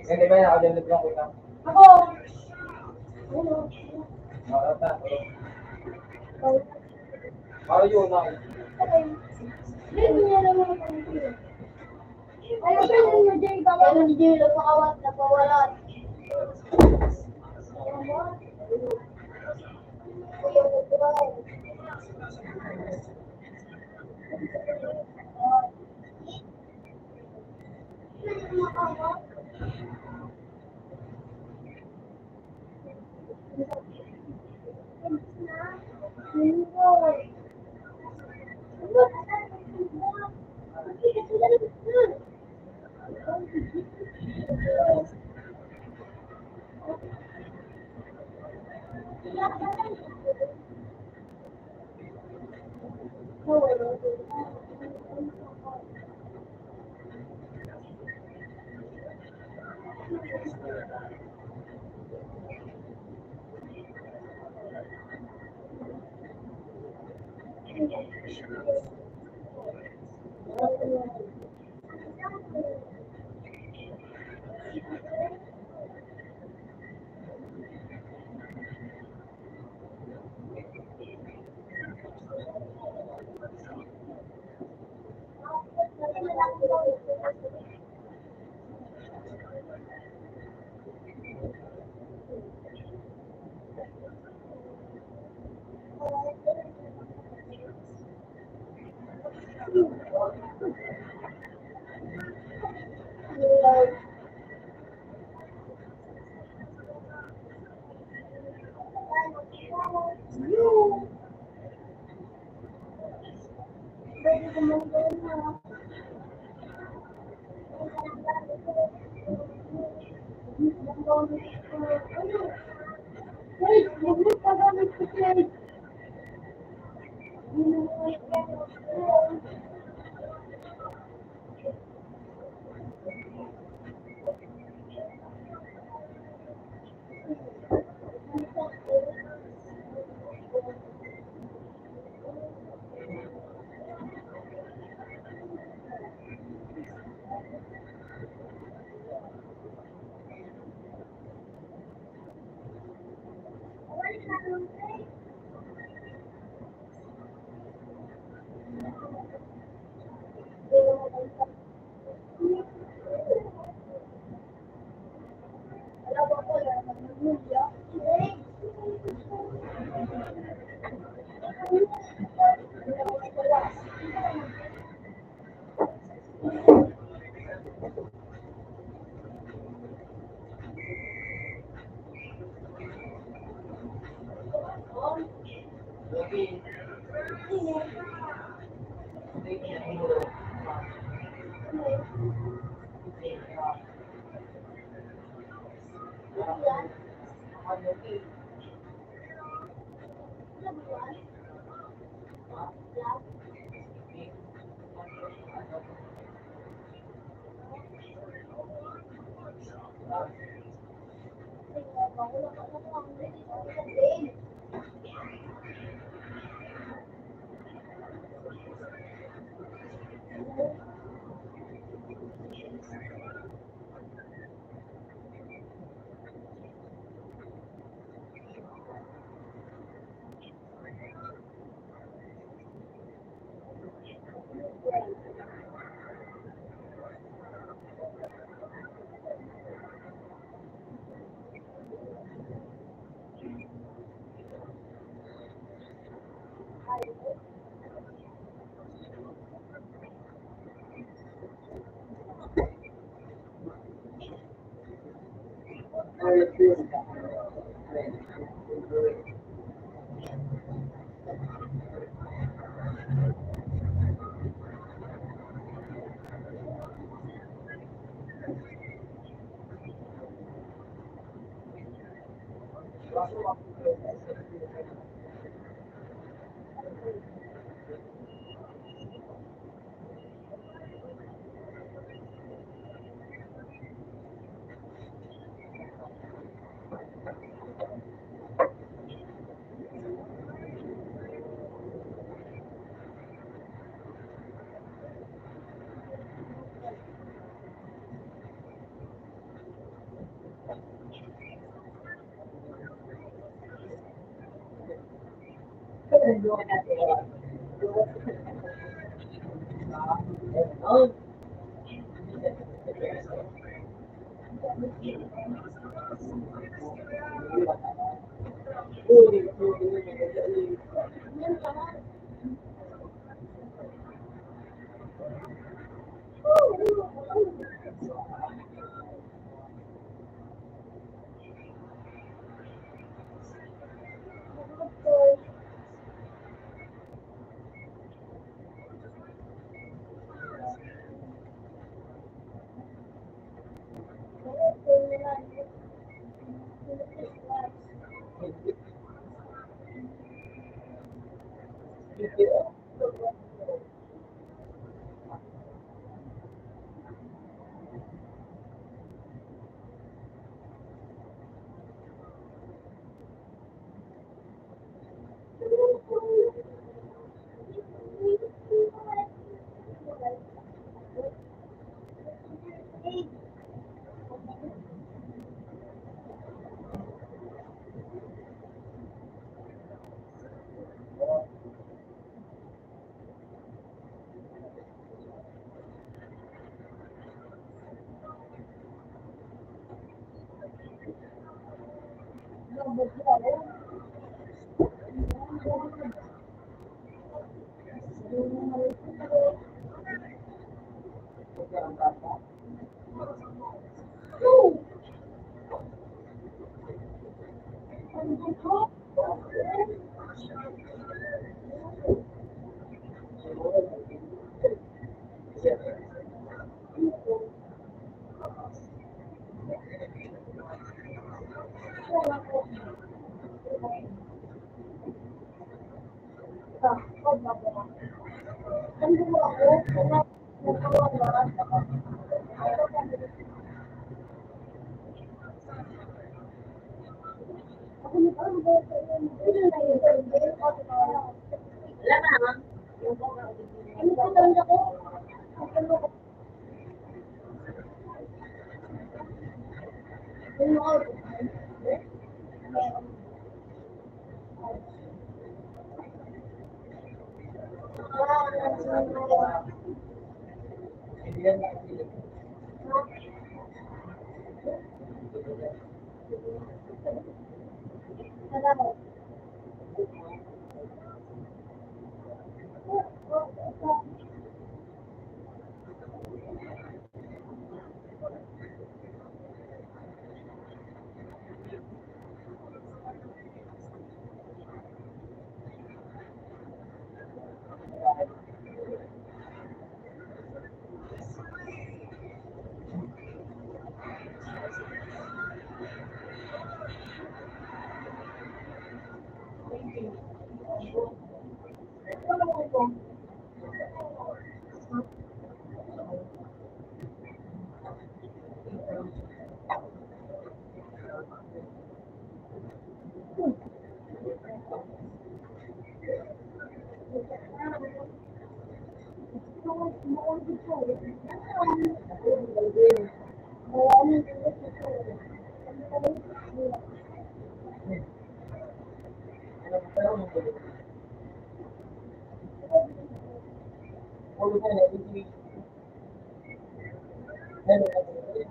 Hindi ba yung nakajalit lang ko lang? Ako! Makata. Para yun lang. Ano ni Jay napakawat, napawalan.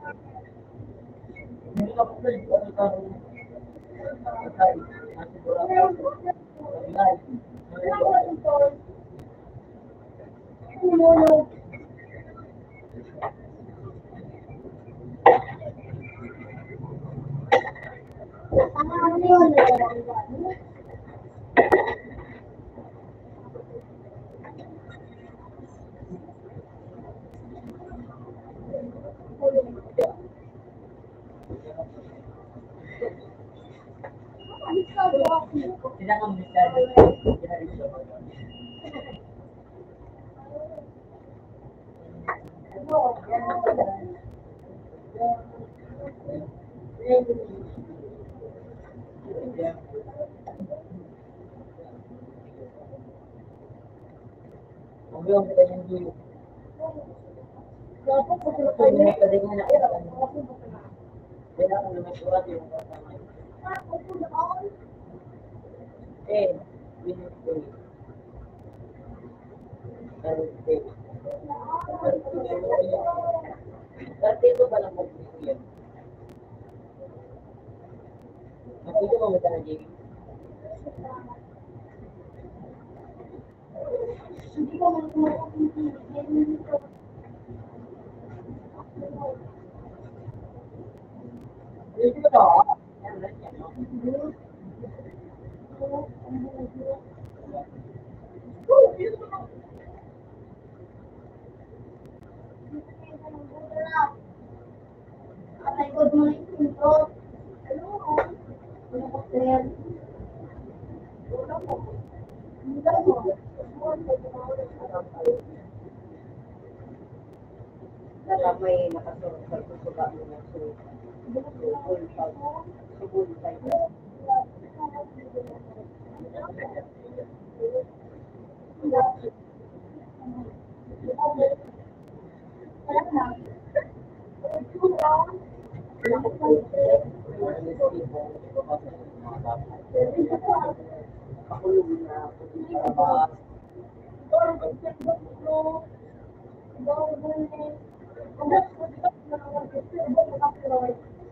Hindi ka po pwede ko ano sa pagkain. Ang siguro ako. Sila ang misali. Ang yung kita yung dulo. Kung hindi ka din na kailangan na may surat yung kasama. Binigay. Dati ito ba lang mag-yan? Nakita mo ba na Jamie? Hindi ba ito? Good morning, Pinto. Hello. Ano po, sir? Wala po. Hindi mo. Dapat may nakasunod sa susuga mo ng subul tayo. Pakulong na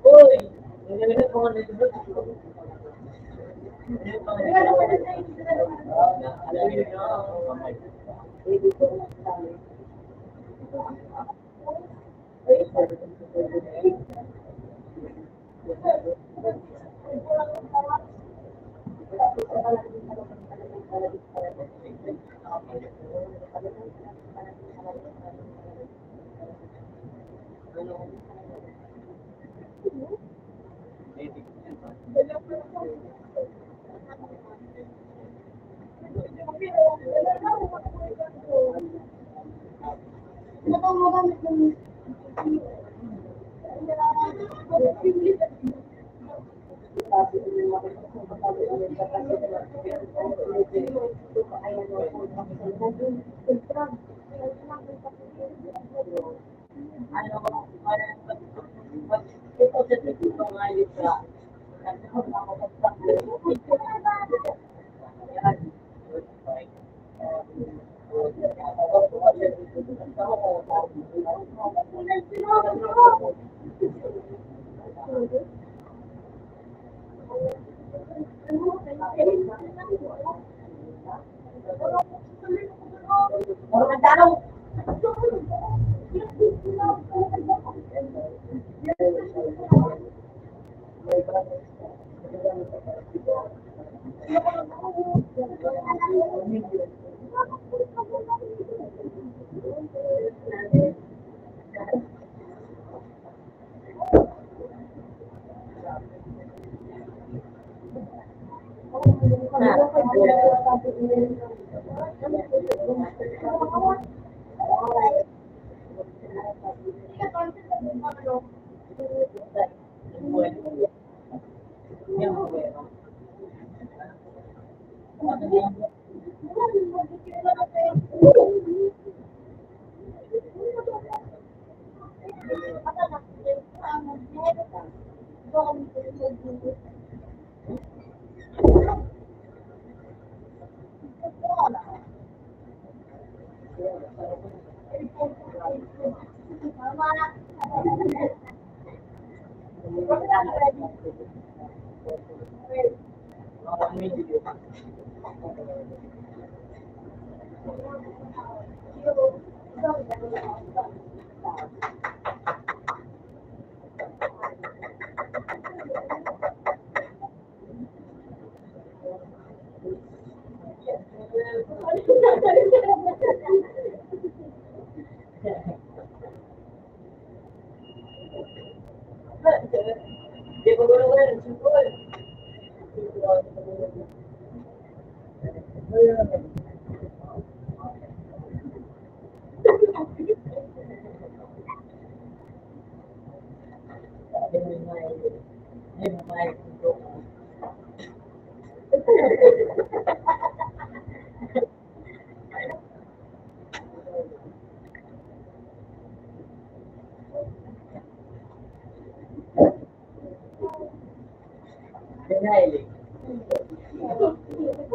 Uy! Nilagay ko nga nito.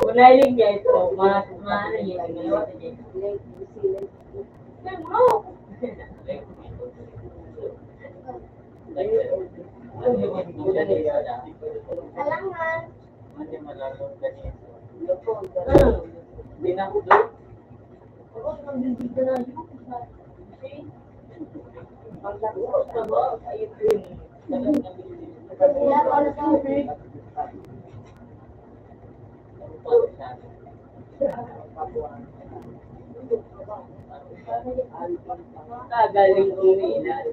Gunailin niya ito, ano niya, ginawa niya. Kailangan. Kaya ano sa Kagaling umiilan.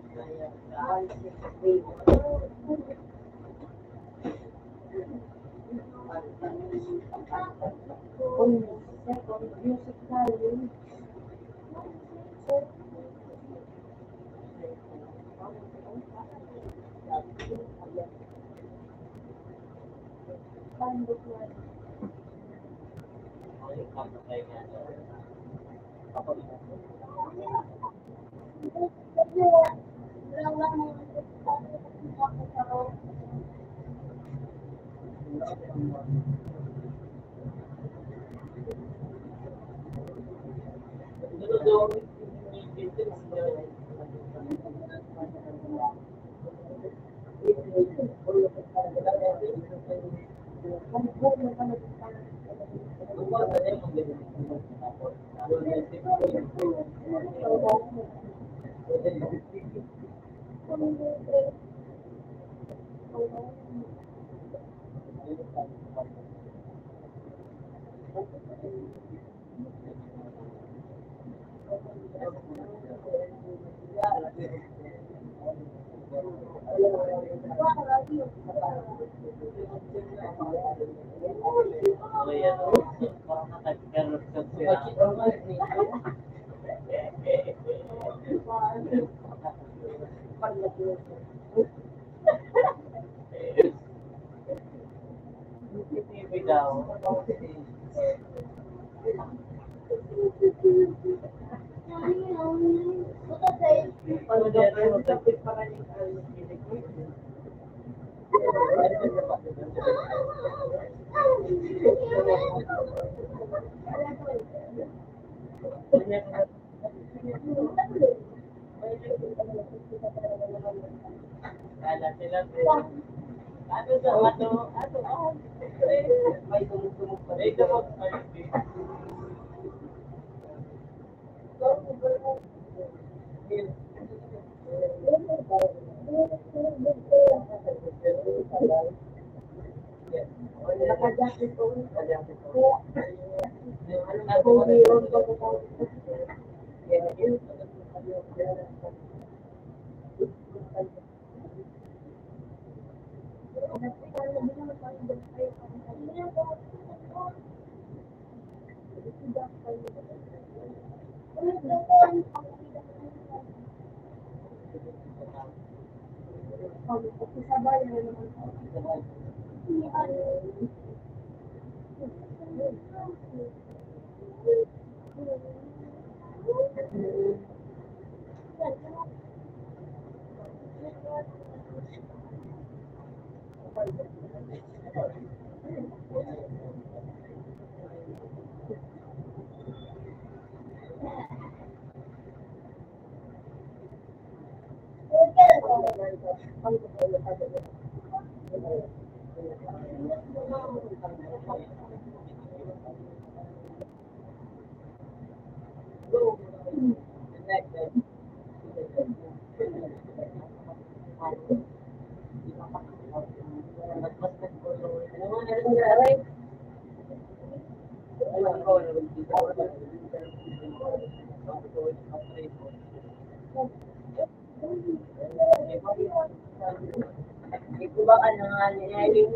Ito ba ka nang aliling?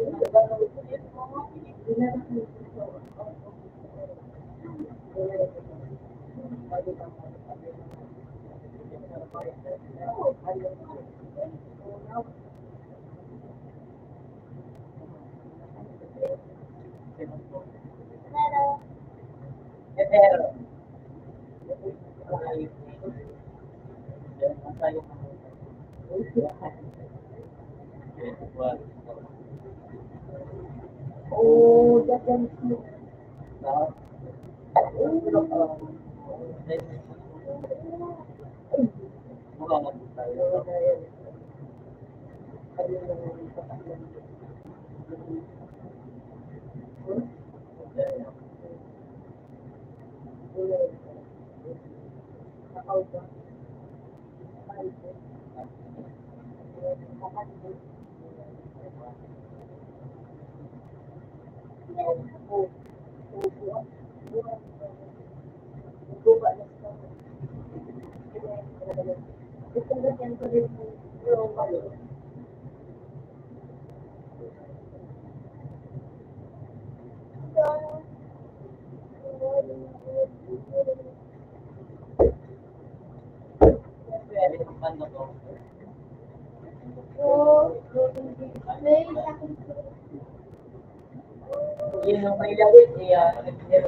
Pero, Oh, that can see. yun yung may lawit, may lawit.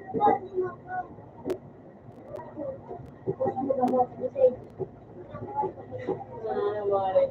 Ano ba rin?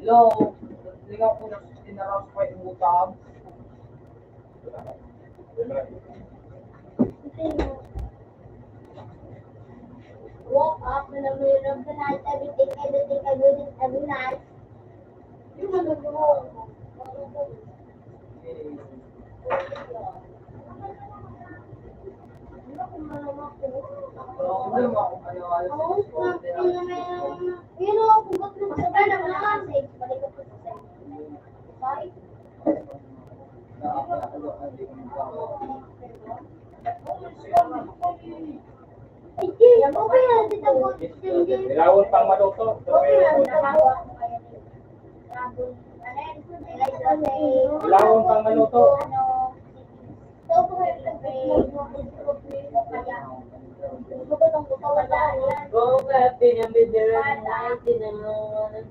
Hello, ligaw ko na tinaraw sa yung utang. Woke up in the middle of the night, everything I do it every night. You wanna go home. Hindi mo ako maniwala sa You know, kung ba't mo sa kanya mo naman, balik ko sa sa'yo. Sorry. Ay, Jay, okay na, dito po. Ilawon pang maluto. Okay na, dito po. Ilawon pang maluto. Go back in the middle of the night, in the morning,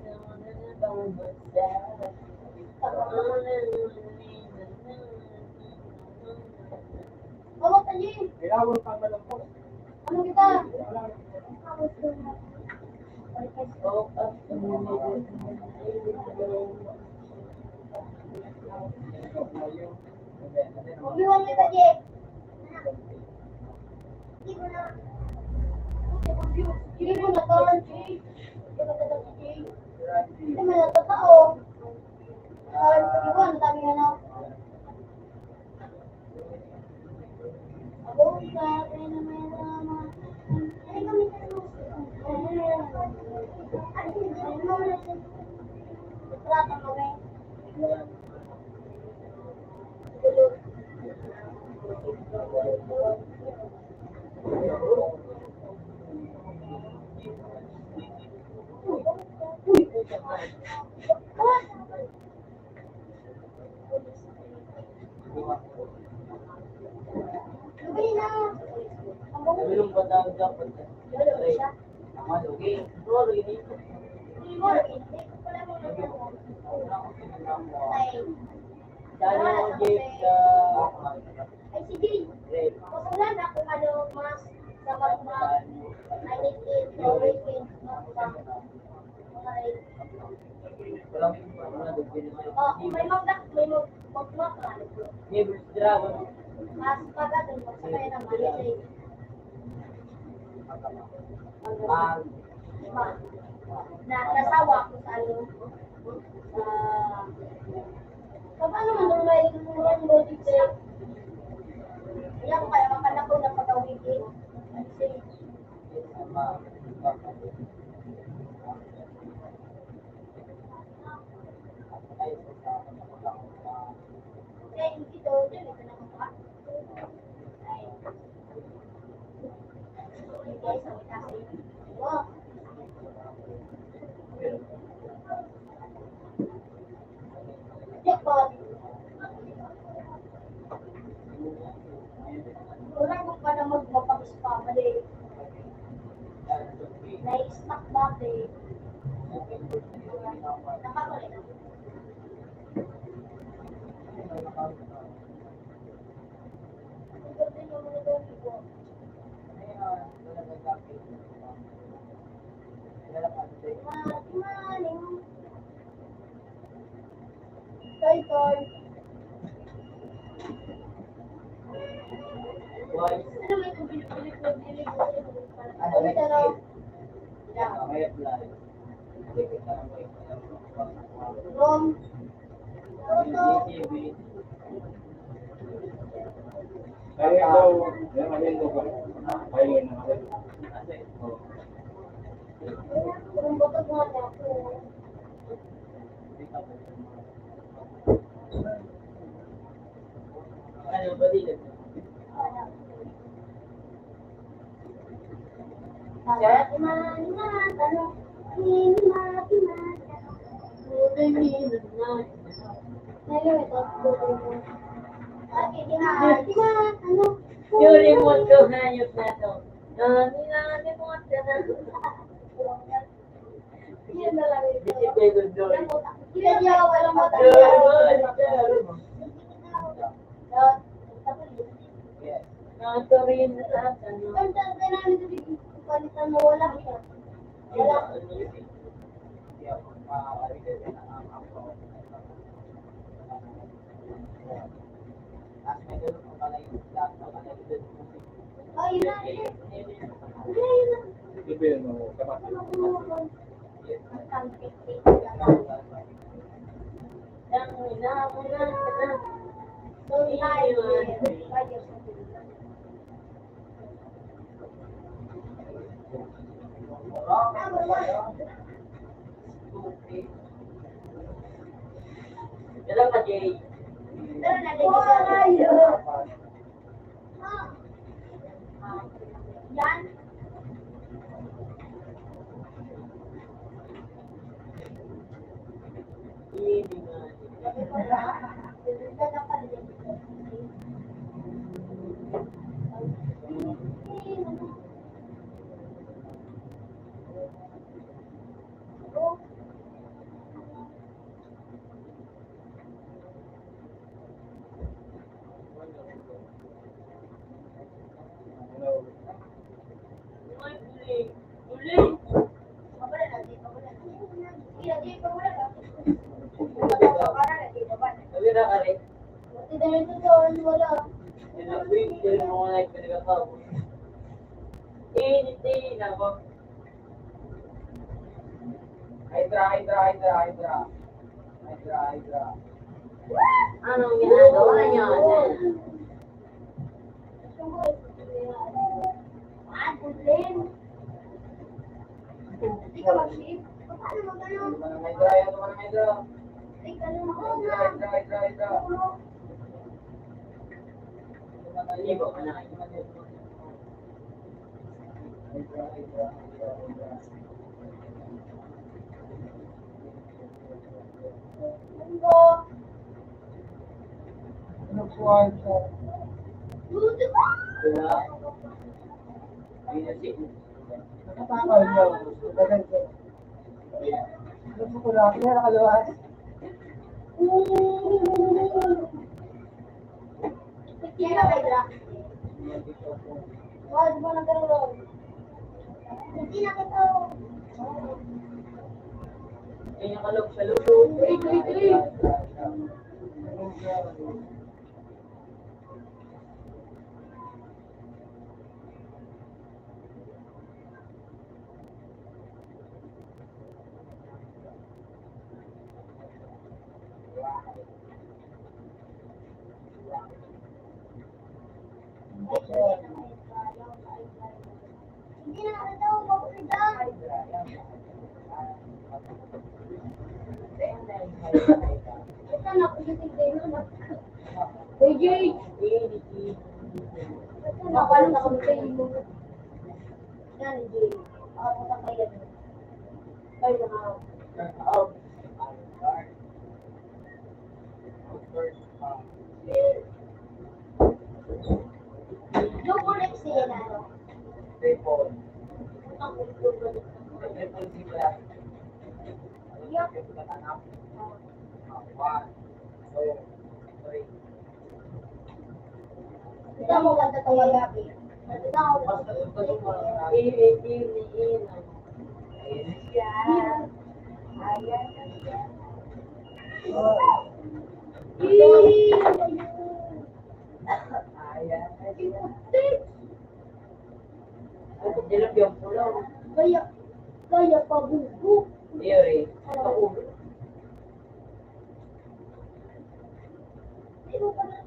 Babak aja. Ilawon pang maluto. Ano kita? Go up in the middle of the Umiwan kita, Jay. Hindi mo na to, Jay. Hindi mo na to, Jay. Hindi mo na to, tao. Iwan, dami ano. Ako, sabi na may nama. Ay, kami sa Trata kami. Lubi na. Belum pada dapat. Lalo siya. Tama, lugi. Keluar ini. Hindi mo, hindi ko pala mo Ay, Dali mo Jeff ay sige. Wala na kung ano mas sa magma. I need it to weekend. Oh, may magdak, may magma ka. Ini berdragon. Mas pagad, mas kaya na mali. Nasawa ko sa ano. Paano man nung may yung logic sa'yo? Kaya ko kaya makala ko na pagawigin. Kasi, kaya hindi to, dyan ito na kapag. Ay. Guys, ang kasi. Wow. Jackpot. Wala ko pa na magpapag-spam. Mali. Na-stuck dati. Nakakulit na. Ito din yung mga doon ko. Maling. Toy. boys. Ano may kubilig-bilig na bilig? Ano, next year? May apply. Hindi kita na mo yung Rom. Toto. GTV. Kaya daw, yung alin daw ba? Kaya na alin. Oh. Rom butog nga na ako. Ano ba dito? Buti minus na. Yung remote ko, hayop na to. Nilalimot ka na. Bisikleta doon. Yes. Nakaturin na sa ano. Wala. Hindi ako makakalimutan na ang ako. As may ganun ko pala yung lahat ng kanalidad mo. Oh, yun na. Yun na. Iba yun, oh, kapatid. Ang hinamulan ka na. Kailan pa, Jay? Yan. Hindi nga. Uli. Sabi na ka rin. Hindi mo nga nagpinagkakaw. Init ako. Hydra. Anong ginagawa niyo? Hindi ka mag-ship? Paano mo ganun? Hydra. Ay, ganun ako na. Libo ka na. Munggo. Nagsuwan siya. Buti ba? Diba? Pinasik. Nakatakal niya. Matagal siya. Gusto ko lang. Kaya nakalawas. Hindi na kayo lang. Wag mo na gano'n. Hindi na kita. Kaya kalog sa loob. Hindi na kita. Mabuti ito na po yung tigay na. Hey, Jay! Ito na pala na kami kayo mo. Yan, Jay. Ako sa kayo. Kayo na ako. Yung connect siya na ano. Ang ito mo ganda ito magabi. Ito ako. Ayan. Ayan. Ilog yung pulo. Kaya pabugo. Theory. Ako. Pero pala,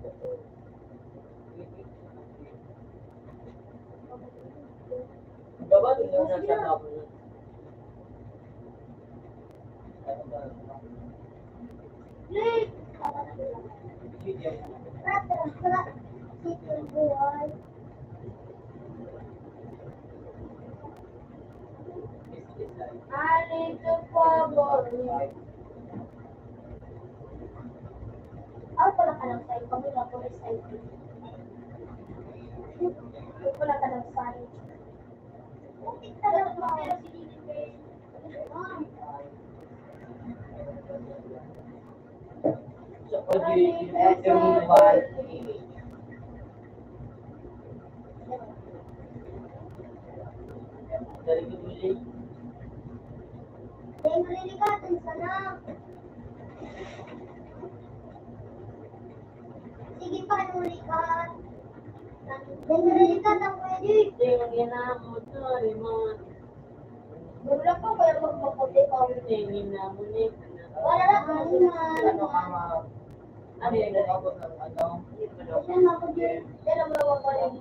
Gawa din yung nasa tapo. Rick! Chicken boy. Alito favorite. Pala ka ng side. Pamila ko ng side. Wala ka ng side. Putik talaga ba? Pero sinilipin. Sa pag-i-interval. Dari kebuli. Dahil malilikatin sana. Sige pa, nulikat. Dahil malilikat ang pwede. Yung ginamot to, remote. Wala pa kaya magmaputi pa. Yung ginamot ni. Wala lang kasi na. Ano yung ginamot ng ano? Yan ako din. Yan ang mga pa rin.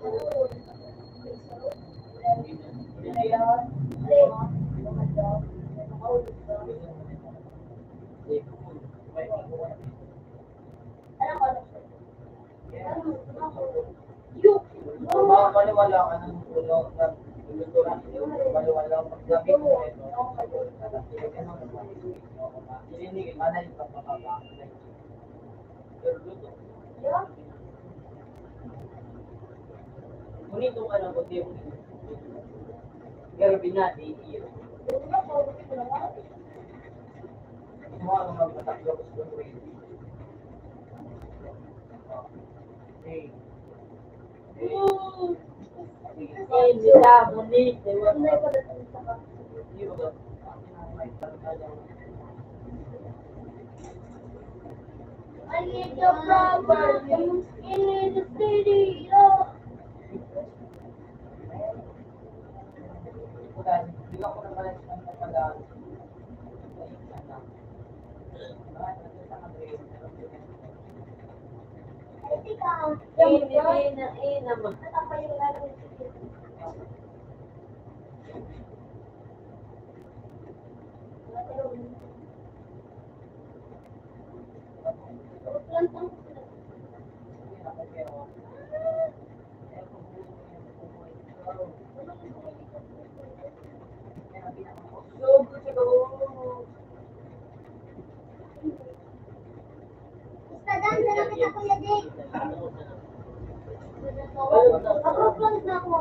Baka maniwala ka ng puno ng luturan. Maniwala ang paggamit mo ito. Ilinigin ka na yung pagpapapa. Pero luto. Ngunit kung ano ko di mo. Pero binati iyo. Mo ano magpataklo ko sa buhay. Hey. Hindi na muni. I need your property in the city. Di ako naman ang kapalaan. Kasi ka, Naman. natapa yung lalong Instagram, sarap kita Kuya Jake. Approve lang na ako.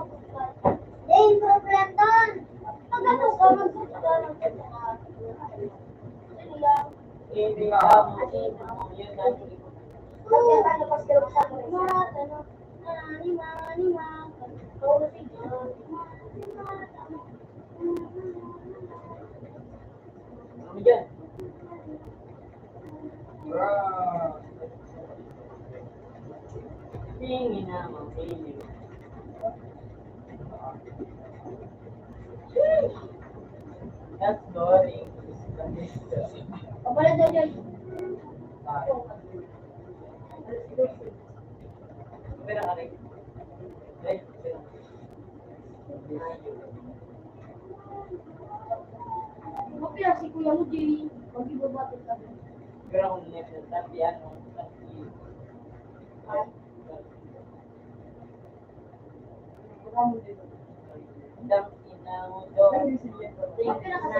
Jane, approve lang doon. Pag ano ka, mag-subscribe lang sa mga. Ano lang? Hindi na muni. Yun na. Pag ano pa sila sa mga ano. Lima. Kaulo siya. Ano dyan? Tingin na mapili. That's boring. Pabala daw dyan. Pero ka rin. Ay, pero. Mapila si Kuya mo, Jay. Mag-ibabatin ka. Pero kung next time, yan mo. Dam ina mo do. Mapila ka sa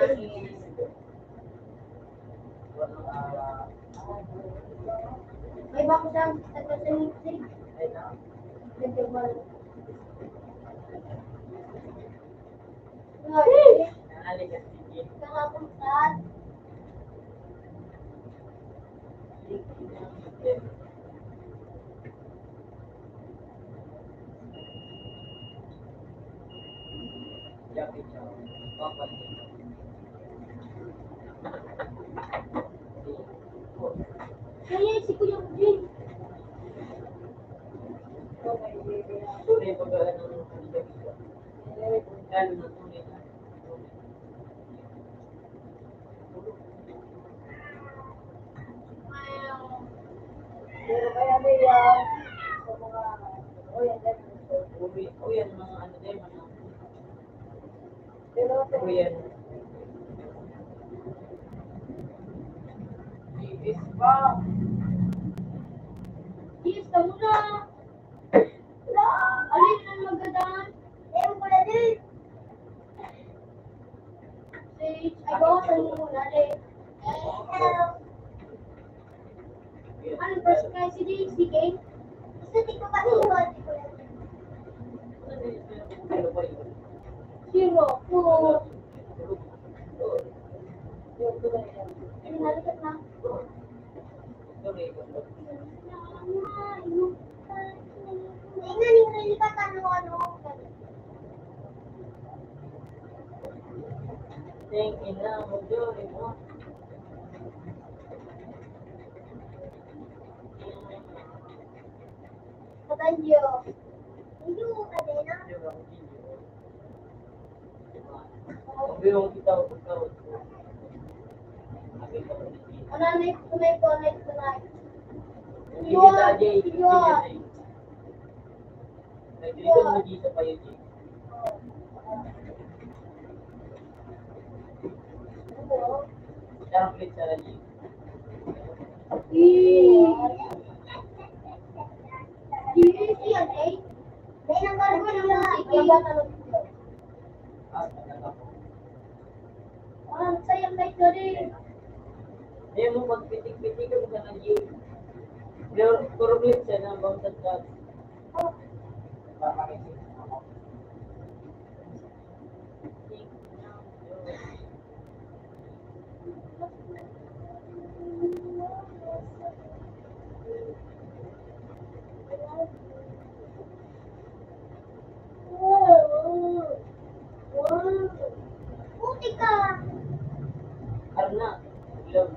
may bako siyang nagkasinig-sig. Nagkabal. Nalik at sige. Kakapuntan. Kaya si Kuya mo, Jay. Lalo na tunay na. Pero kaya nila, sa mga, o yan, Uyan, mga ano din, mga pero uyan. Is pa. Yes, kamu na. Wala. Alin na magandaan? Ewan ko na din. Sage, ay bawasan mo muna din. Ano, first kayo si Daisy, Kate? Gusto di ko kasi yun. Ano ba yun? Zero, four. Ay, nalikat na. Hindi nga, nilikat ano. Thank you na, Mujori mo. Katanyo. Hindi mo ka din, ah. Yung kita ikaw. Ano, may connect tonight. Hindi kita Jay. Nag-dito mo dito pa yun Jay. Sarang ulit sa Jay. Easy yan, eh. May nanggal ko ng musik. Kaya tanong ko. Sayang light na rin. Ayaw mo magpitik-pitik mo sa Jay. Pero puro ulit siya na bounce at cut. Puti ka. Arna. Ilog.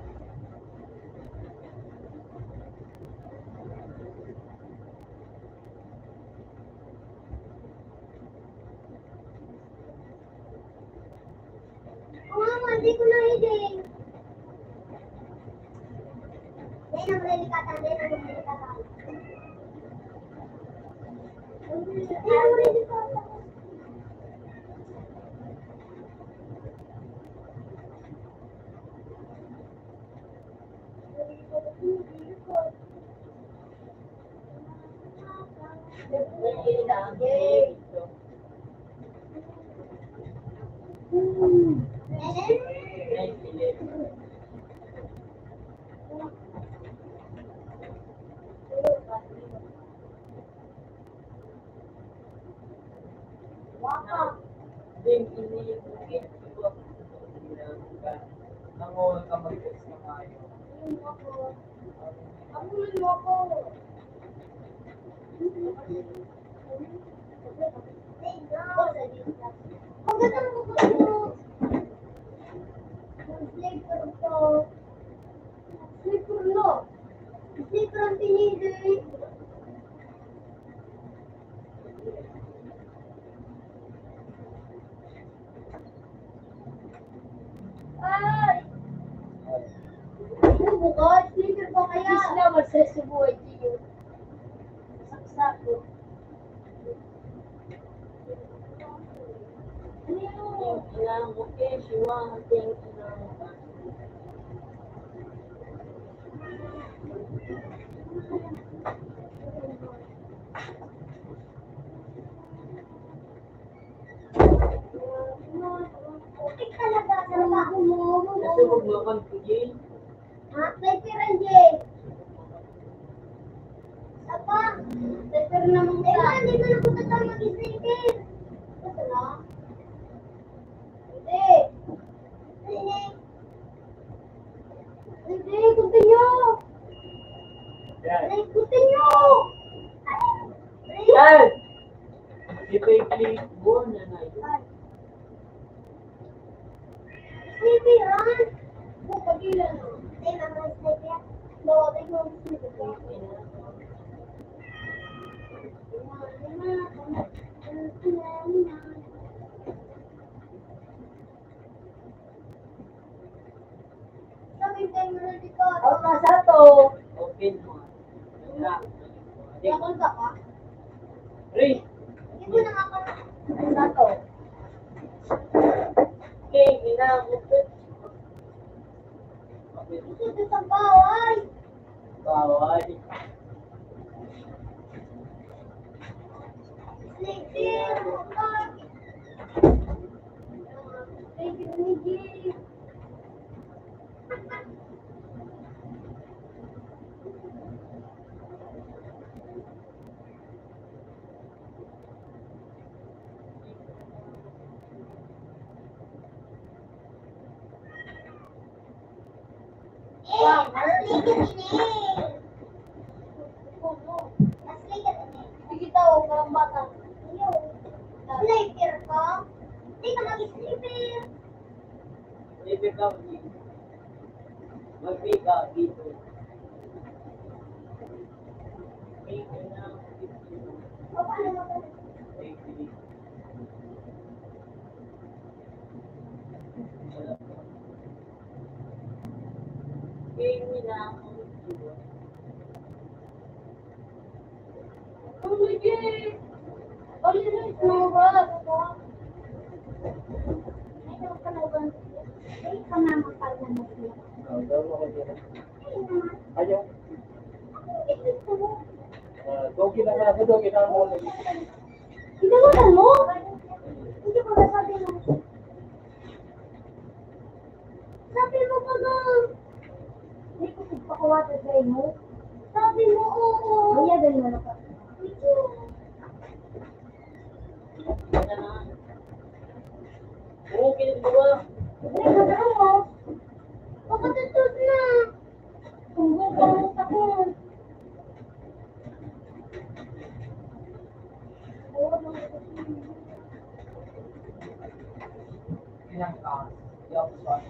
Hindi ko na hiding. Yan ang relikatan. Slipper ang pinili. Ay! Ano bukas? Slipper pa kaya? Bis na magsasubuhay dito. Saksak. Ano yun? Ilang bukit, siwang, ting, ilang Putik talaga. Trabaho mo. Kasi huwag mo kang tugin. Ha? Slipper ang Jay. Apa? Slipper naman ka. Hindi mo na putatang mag-slipper. Ito na. Hindi. Hindi, continue. Continue. Yan! Ipay-click mo na na ito. Slipperan. Pagilan. Hindi naman slipper. No, they don't slipper. Yakol ka pa? Ray, Hindi mo na ako dato. okay, ginamukit. Ito sa bawal. Bawal. Sleeping. Sleeping ni Jay. Wow, asli ka din eh. Asli ka din eh. Sige daw, parang bata. Sniper ka? Hindi ka mag-sniper. Libre ka, mag-make ka dito. Okay, ginamukit. O paano mo ba? Okay, ginamukit. Oh my God! Oh, yun yung snowball. Ayaw ka na ba? Ayaw ka na magpala na siya. Daw ako dyan. Ayaw. Dogi na ako, dogi na ako. Ginawalan mo? Hindi ko nasabi mo. Sabi mo ka na. Hindi ko sigpakuha sa sa'yo mo. Sabi mo, oo. Bayagan mo na pa. Oo, kinagawa. Ay, gagawin mo. Pagkatutod na. Tunggu ka mo sa ko. Ilang ka? Yung son.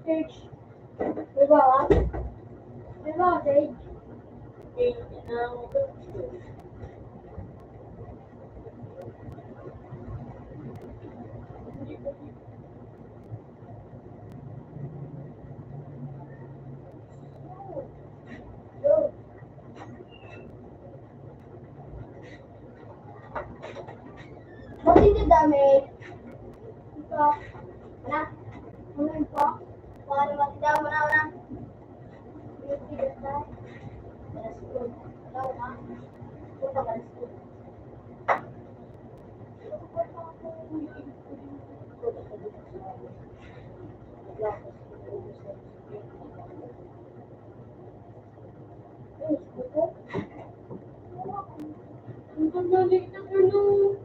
Search. Diba ka? Diba ka, Sage? Okay, ginamukit. Ba't hindi dami? Ito. Ano? Ano yun po? Paano matida mo na una? Beauty the sky. That's good. Ikaw na. Punta ka na school.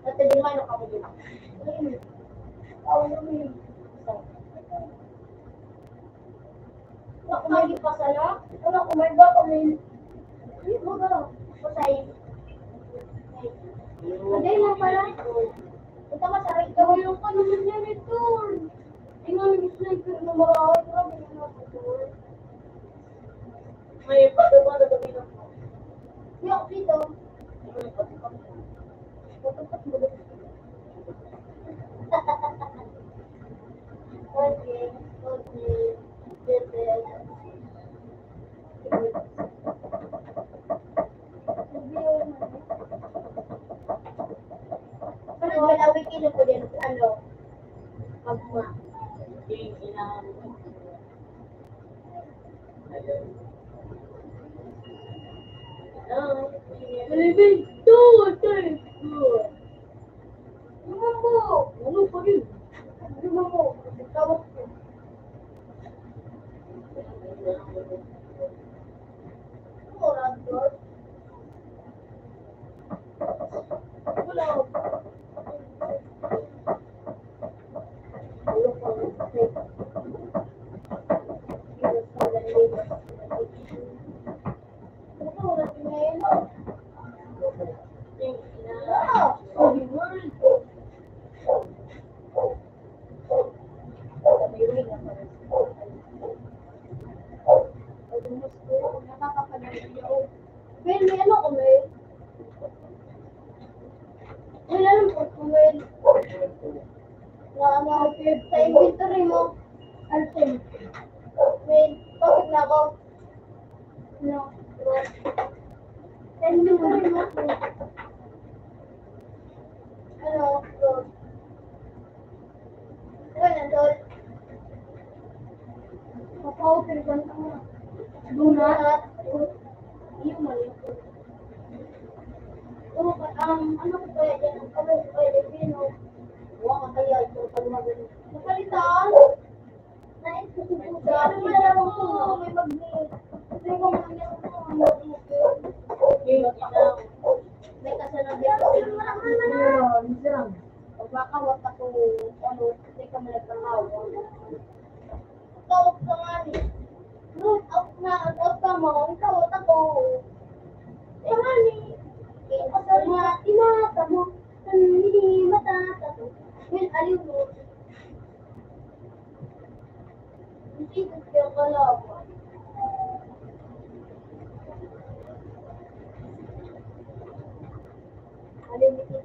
Ate, di naman ako din. Wala kumain pa sana? Wala kumain ba kami? Hindi mo ba? Kusay. Hindi lang pala. Ito masarap ito. Yung ka naman yan ito. Ay nga, nag-sniper na marawin. Grabe na natin. May pagkawa na gabi na. Hindi ako dito. Okay, okay. Pero wala weekend ko din ano magma. Okay, ginamukit. Ayun. Living to take good. Mo, ano pa rin? Mo, tawag ko. Wala doon. Wala. Na ano, sa inventory mo. Alten. Wait, bakit na ako? No. Sa inventory mo. Ano? Road. Ano nandun? Mapa-open ko na. Donut. Iyo mali. Ano ko kaya dyan? Ang kamay ko kaya dyan, huwag ka kaya ito pag magaling. Napalitan? Nais ko sa pusa. Ano mo na lang ko? May magnet. Hindi ko mangyari ko ang magnet. May kasalan din ko. Pag makawat ako, ano, hindi ka malagkahawa. Tawag ka nga ni. Root out na, out ka mo, tawag ako. Eh nga ni. Kasal nga, tinata mo. Hindi matatato. Well, aliw mo. Hindi ko siya kalaban. Aliw mo.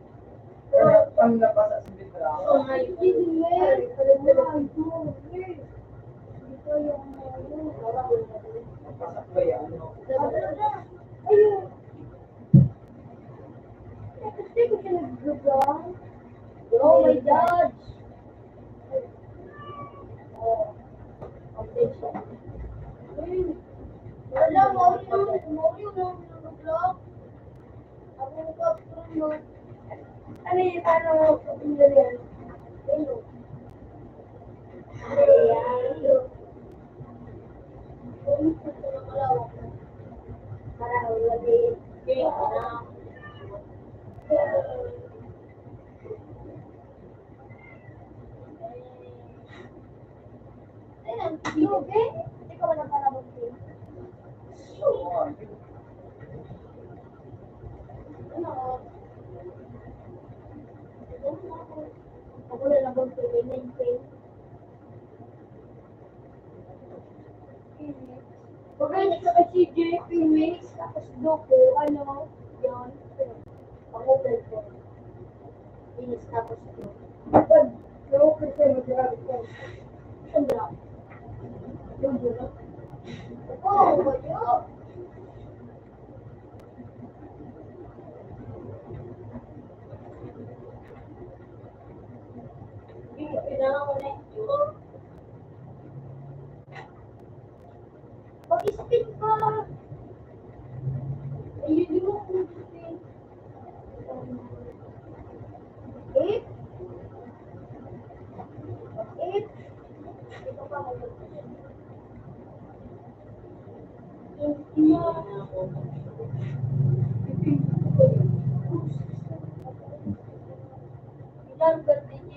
Ang napasa sa bitra. Oh my God. Ito yung Napasa ko yan. ayun. Kasi ko siya nag-vlog. Oh my God. Oh. Update siya. Ayun. Wala, mawin lang nag-vlog. Ako nag-upload mo. Ano yung paano kapinyo yan? Ayun. Ayun. Ayun. Ito na malawak na. Para lagi. Ayun na. Ayun. Lugi? Hindi ka ba napanabog din? Ano? Ako na lang bang maintain. Pagkainig ka kay CJ, Phoenix, tapos Doko, ano, yun. Pag-open ko. Phoenix tapos Doko. Pag na-open kayo, mag-grabe ko. Ang drop. Yung drop. Oo, ba yun? Pag-spin ka. Ayun yung kung spin. 8. 8. Ito pa mo. Ilan ba DJ?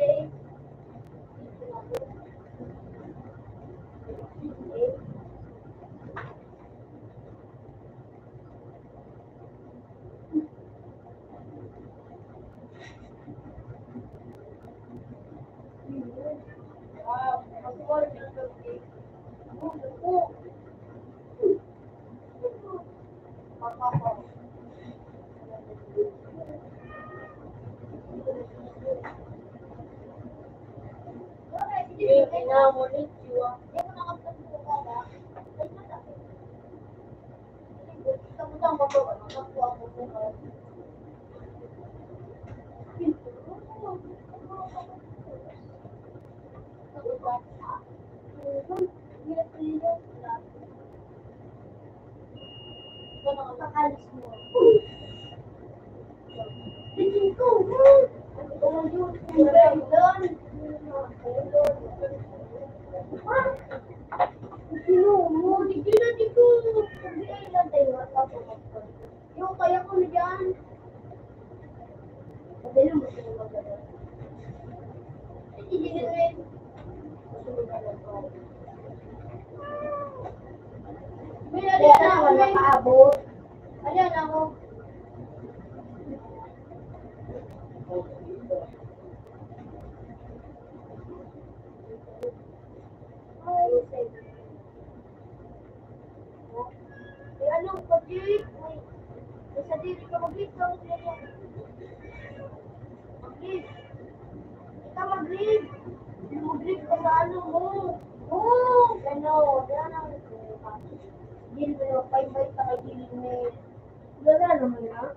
Wow, ako wala ng birthday. Ako. Papa. Pinamunit siya. Hindi mo nakapagpupo ka ba? Ay, masakit. Samutang ko ba? Nakakuha ko po ka. Nakakalis mo. Tingin ko. Ayun. Sino mo? Hindi na dito. Hindi lang tayo. Yung kaya ko na dyan. Madali mo sila magdala. Hindi na rin. May alyan na ako. Nakaabot. Alyan ako. Ay, anong pag-ibig? May sa dili ka mag-ibig. Mag-ibig. Ikaw mag mag-read. Mag-read ka sa ano mo. Oo, ano, yan ang gil mo yung pay-pay sa kay gilid mo. Wala naman na.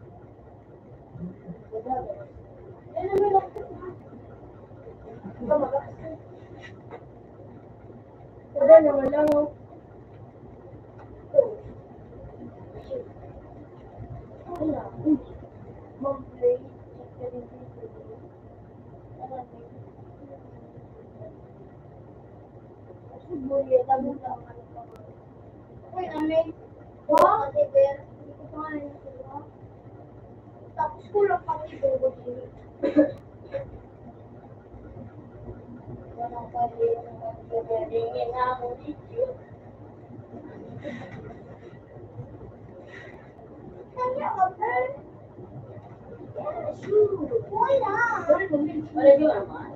Yan naman ako. Ikaw mag-aksyon. Wala naman lang. Oh. Wala. Mag-play. Check ka rin dito. Subuya, tabi lang. Uy, amin. Wow, kasi Ber, hindi ko pa nga sila. Tapos kulang pang ibubo dito. Walang pwede yung mag-readingin na akong video. Kaya ka, Ber? Yes, sure. Wala. Wala yung naman.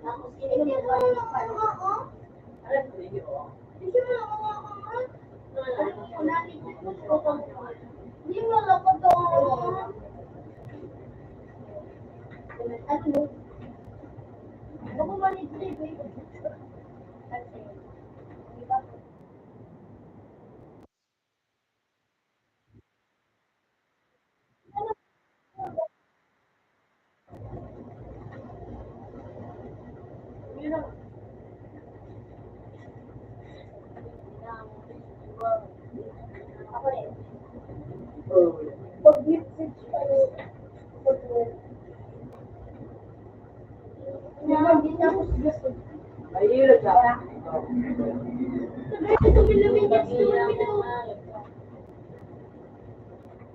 Tapos hindi ko lang ako. Alam ko yun. Hindi mo lang ako. Hindi mo lang ako doon. Ano? Ako manitip eh. Kasi, di ba? Yun ang ako rin. Pag-message ka rin. Hindi na ako gusto. Ayun siya. Sabi ko, tumilumigit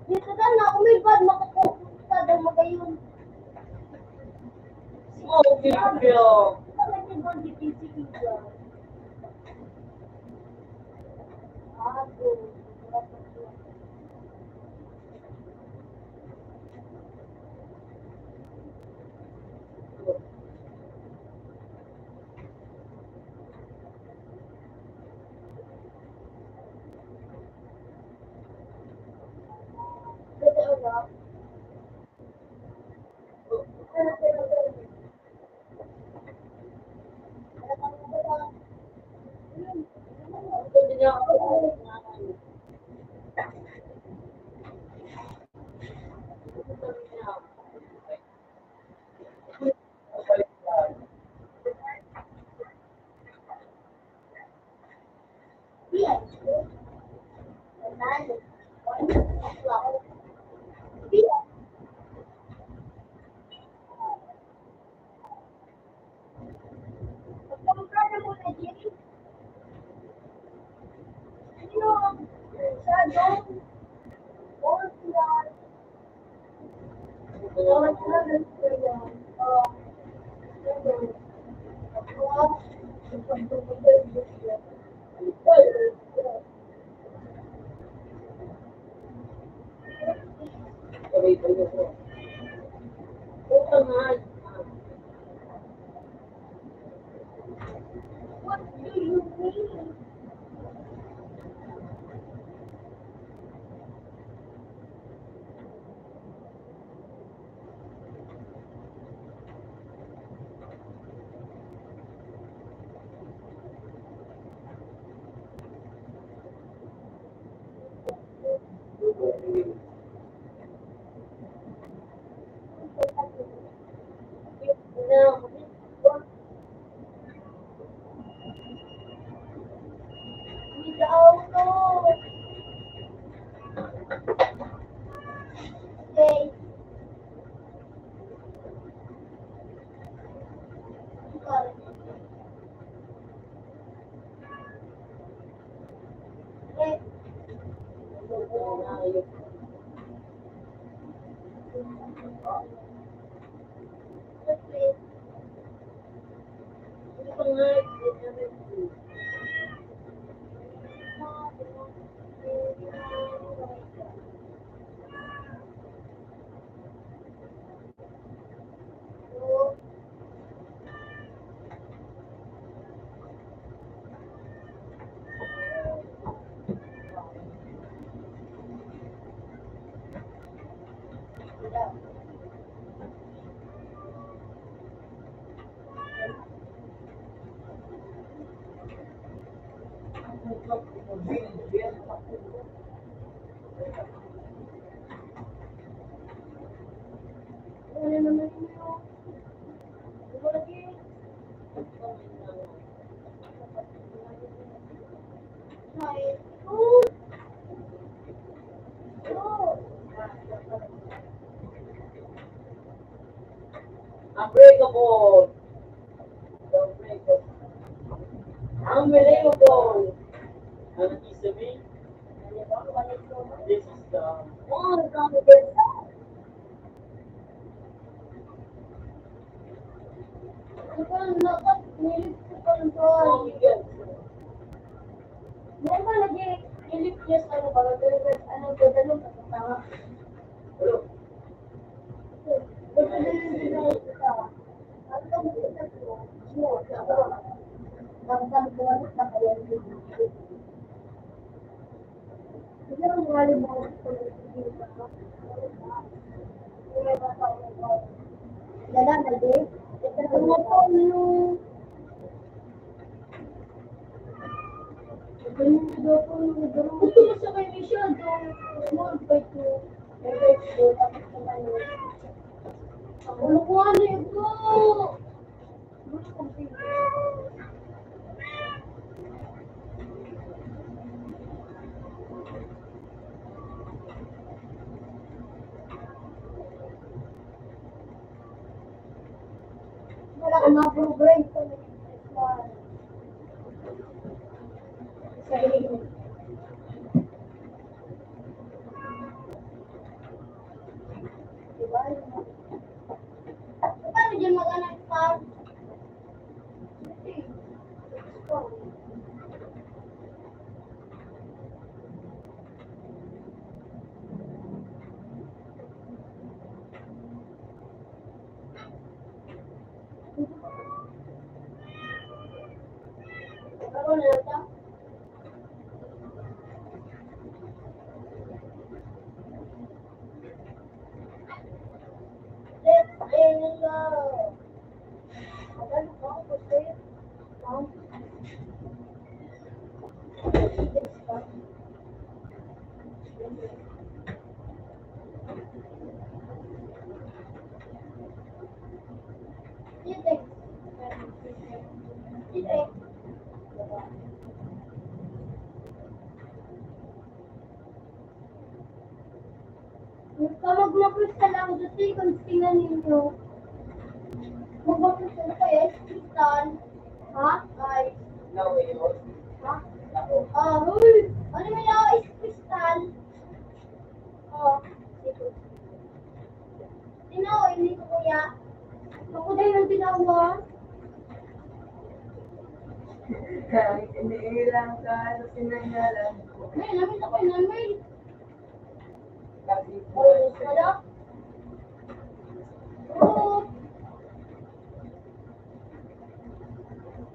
dito ka na, umibad, makakukusta daw magayon. Oh, video. Bakit yung bang dipisi ka? Ago. Totoo ba? Hindi niya ako. Yes. Nalo. Yes. Pagkamuka mo na, Jimmy. Sino ang shadow? Or plan? Or plan ko yan. Sabay kayo ko. Utang nga. What do you mean? No. Without no. Okay. Okay. Wala naman yun. Diba lagi? Ay, food. Food. Unbreakable. Unbreakable. Unbelievable. Ano ibig sabihin? This is the Oh, dami din. Ikaw, nakat, nilip ko pa rin to. Miguel. Meron ba lagi nilip niya sa ano ba? Ano, dadalong ka sa tanga. Hello. Dadalong ka sa tanga. Ano ka mo sa tanga? Mo, sa tanga. Nakasama ko ano sa kaya. Hindi ang mga limang ko sa Dala, lagi. Ito na po yung gusto mo sa kay Michelle, yung small bite to bite to tapos naman yun. Ano ko ano ito? Gusto kong wala ka mga program ito. Diba? Paano dyan mag-anak pa? Ako na ito. Let's go. Agan ko kasi Mag-crystal ako dito kung tingnan ninyo. Mag-crystal ko crystal. Ha? Ay. No, yun. Ha? Huy! Ano may ako is crystal? Dito. Tinaw, hindi ko kuya. Ako din ang tinawa. Kahit hindi lang ka sa sinangalan. May, namin ako yung namin. Kasi Ay, wala. Fruit.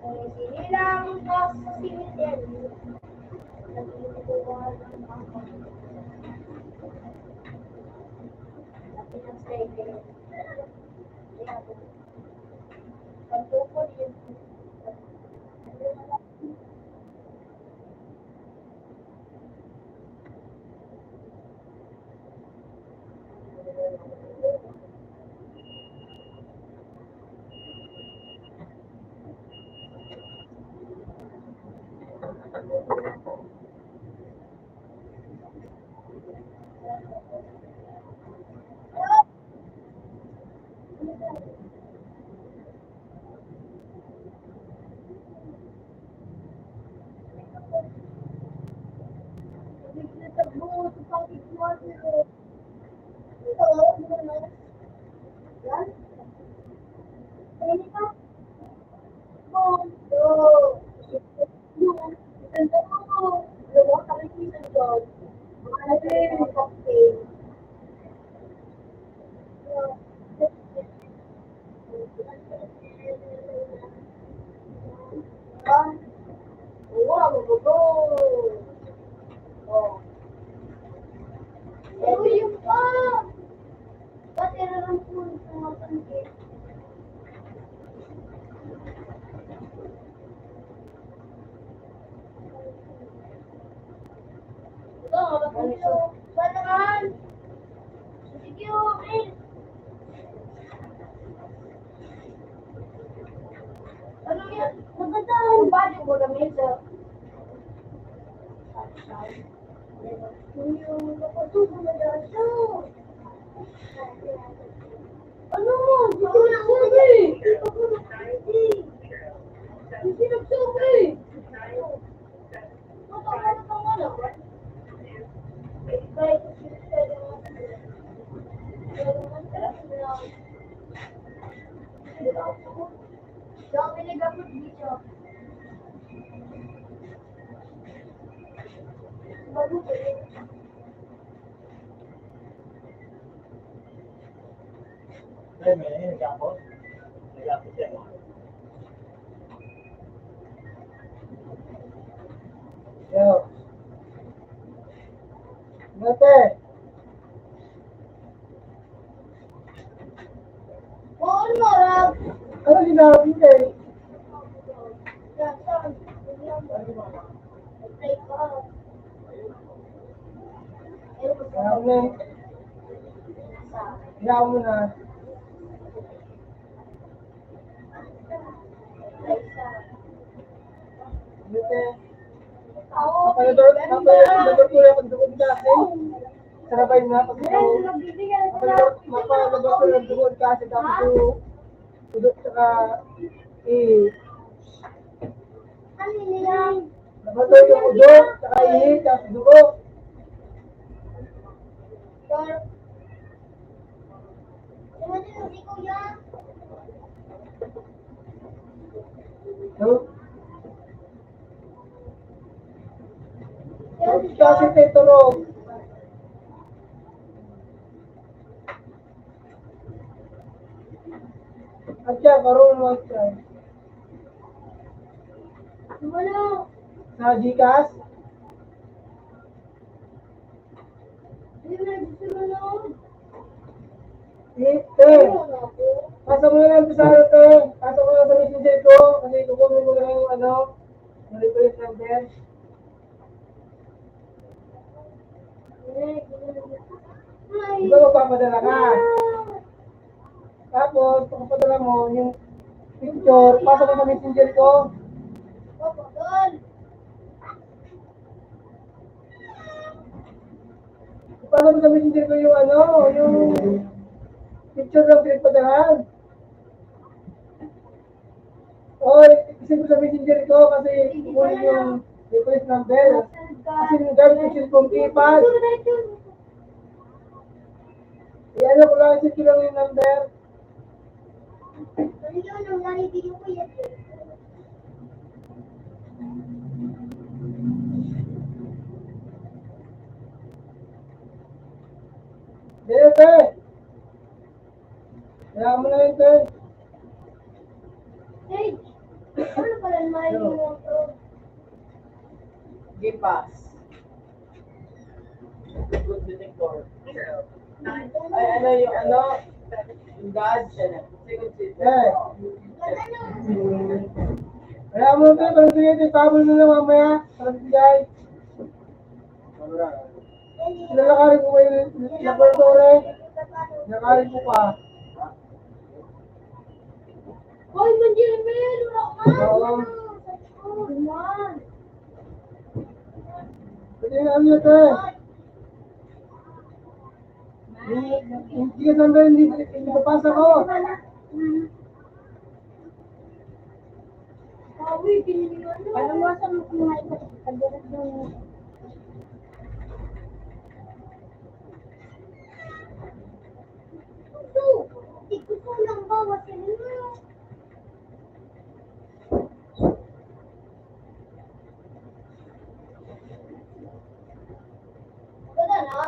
Ay, sinilang ka sa cemetery. Naglubuhan ang ako. Pinag-stay. Pagtukod yun. Pero yung pa! Ba't irarang po sa mga panggit? puso. Saan? Sige, okay. Ano yan? Maganda. Bali mo na mesa. Yung nakatubo na dito. Ano mo? Dito na sabi. Hindi nagsabi. Matawa na pang wala. Kahit sinasabi mo. Pero matalas na. Dami nag-upload dito. Bago ko yun. Ay, may nag-upload. Nag-upload siya. Yo. Mate, Oo, Marag. ano sinabi ko eh? Saan? Ay, ka. Kaya mo na, kaya mo na. Mate, napalabas ko lang ang dugon kasi. Sarabay na pag ito. Mapalabas ko lang ang dugon kasi tapos yung udok saka Ano nila? nabato yung udok saka tapos dugo. Sir. Ano si Kuya? No? Kasi tetoro. At siya, karoon mo siya. Wala. Sa Gcash, Hindi na gusto mo noon. te, pasa mo na lang ito sa ano, te. Pasa mo na sa messenger ko, kasi kukunin mo lang yung ano, yung request number. Di ba magpapadala ka? Tapos, pagpapadala mo, yung picture, pasa mo sa messenger ko. Opo, doon. Pasa mo sa messenger ko yung ano, yung picture ng pinagpadalaan. O, isip mo sa messenger ko kasi kukunin yung request number. Kasi yung gamit yung cellphone keypad. Ano ko lang, isip ko lang yung number. Ano yun? Ang narinig ko yan. Dito, te. Kaya mo na yun, te. Hey, ano pala naman yung Gipas. Good detector. Ay, ano yung ano? Yung dodge, ano? Second seat. Eh. Kaya mo, te. Parang sige, te. Tabol mo na mamaya. Parang sigay. Nilalakarin ko kayo ng laboratory. Nilalakarin ko pa. Hoy, Manjimil! Oo. Naman! Pwede na ano, te. Yung ticket number, hindi papasa ko. Awi, piniliwan na. Alam mo, sa mga ipagkagulat yung... Ito! Ito ko lang bawasin mo. Wala na?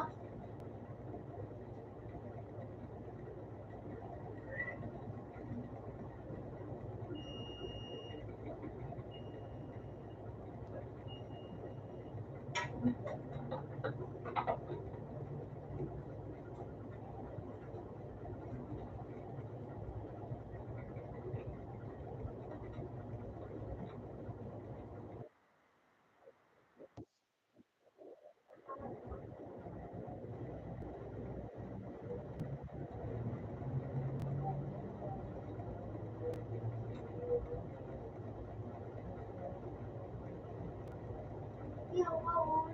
Iyong bawal.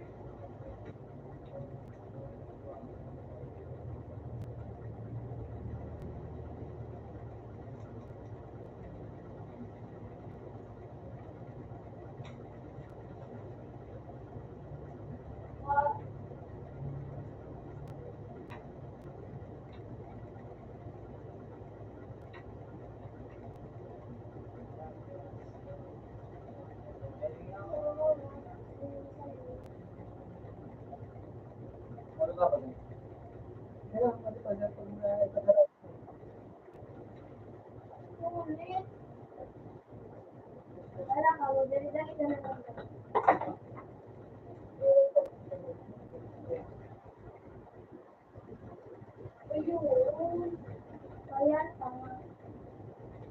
Ano dapat? Ayun, pati pa dyan, pag ipagharap. Ulit. Wala ka, magdali-dali ka na lang. Ayun. Kaya tama.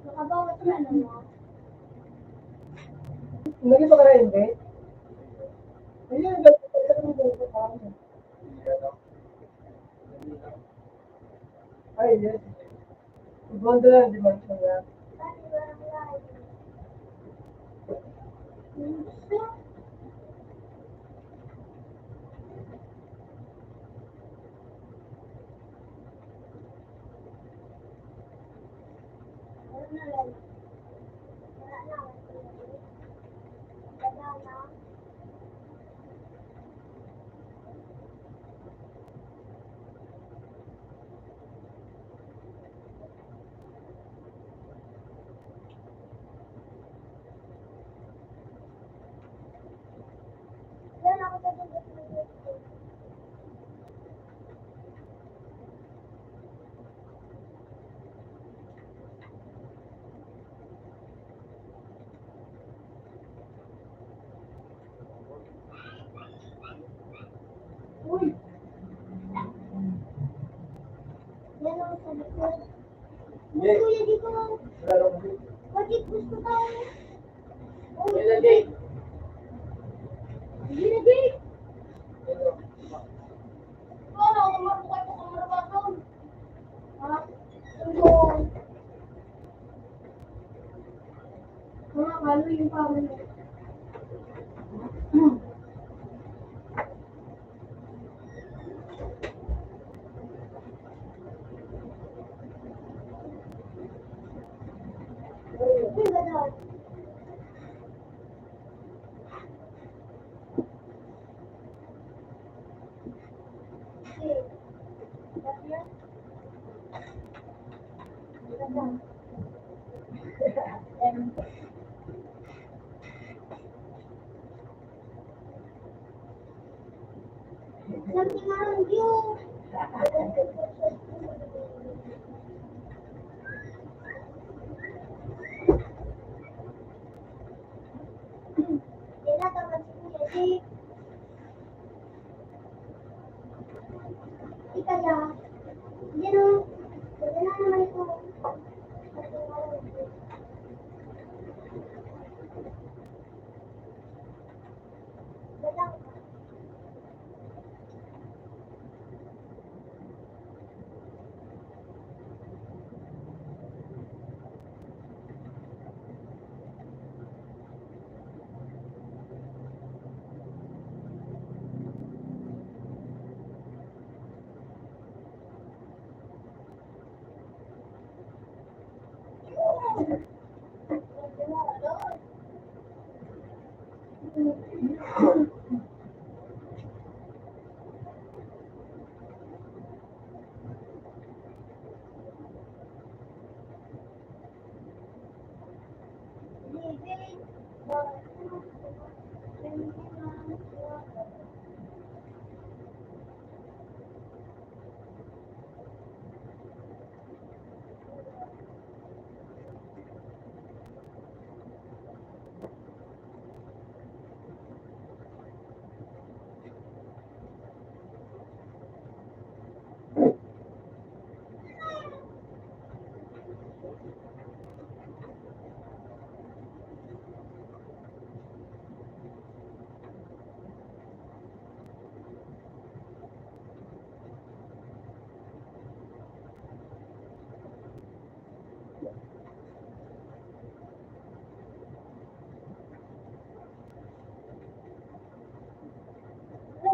Nakabawas na naman. Naging pa ka na hindi? Ayun, gano'n pa rin yung gusto ko. Ay, yes. Ibondo lang, di ba? Siya. Dali, walang lahat. Minsan. Wala na lang. Wala na. Wala na. Yan ako sa dugot ng gusto. Uy! Yan ako sa dugot. Kuya, di ko. Bakit gusto ka? Uy, Ilagay. ginagay. Ano, kumapukay ko sa marabason. Ha? Tulong. Mga kalo yung pawin mo. Uy, gano'n. Okay. Bakit yan? Gano'n. Something around you. Kailan ka mag-sikuya, Ika ya. Hindi no. Pwede na naman ito. Batang ka.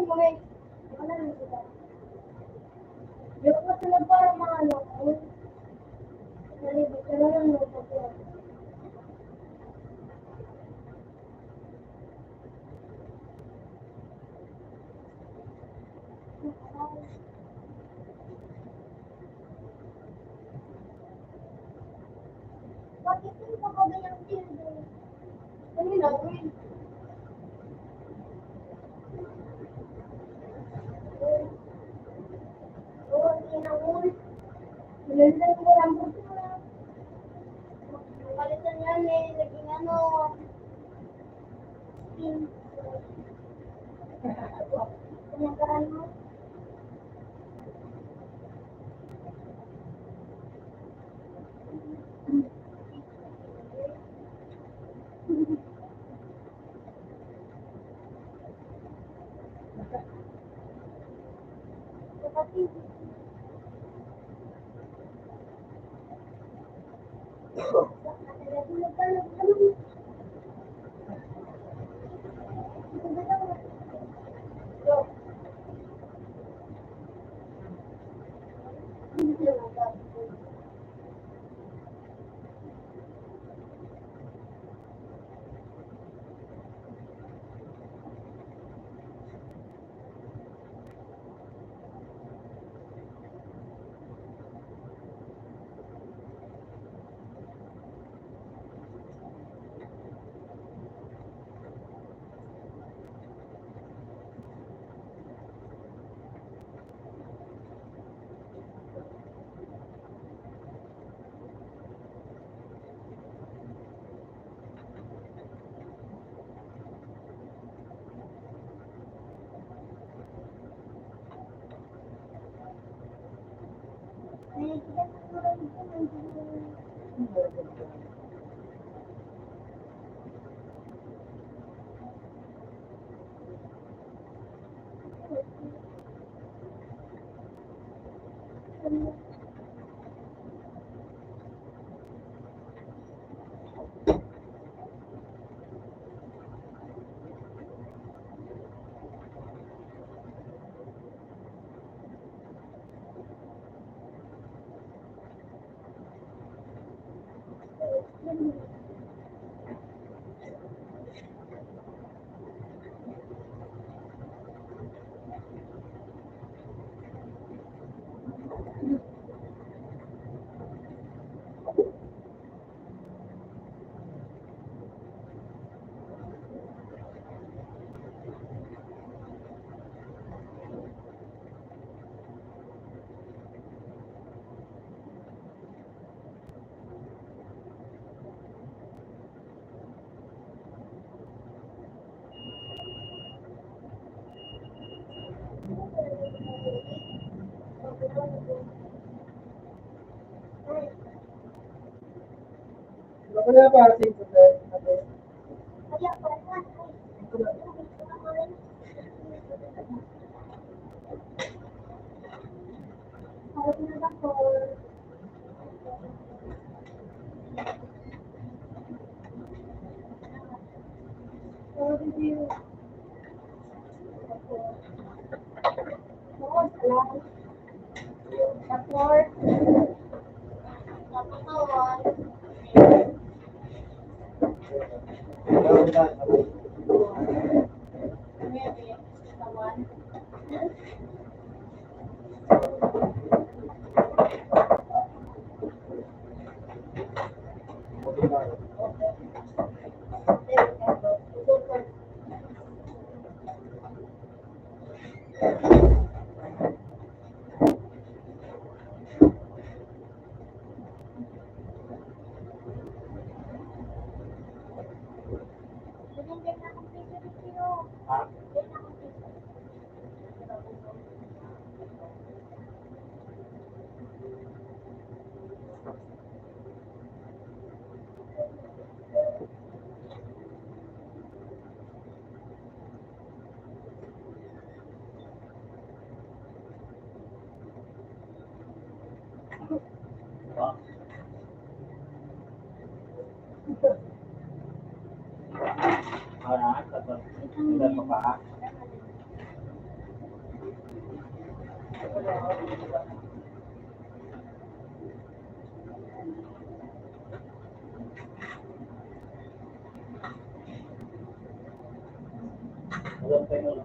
mo eh. Ano na sila? Yung ko sila para mga ano. Nalibig ka na lang mo po. Bakit yung pagkagayang tilde? Ano na, Will? Oo, hindi na, Will. Nilandan ko lang po sila. Palitan yan eh, naging ano, spin. Pinagaan mo. Kapatid. Ako na para sa ito, sir. Kaya pala, harap na ba ko? Review. Tapos, alam. Tapos, katawan. Katawan. Ganyan na akong picture. Ha? Ganyan na akong picture. Ha? Anak, tetap tidak apa-apa. Alam tayo na.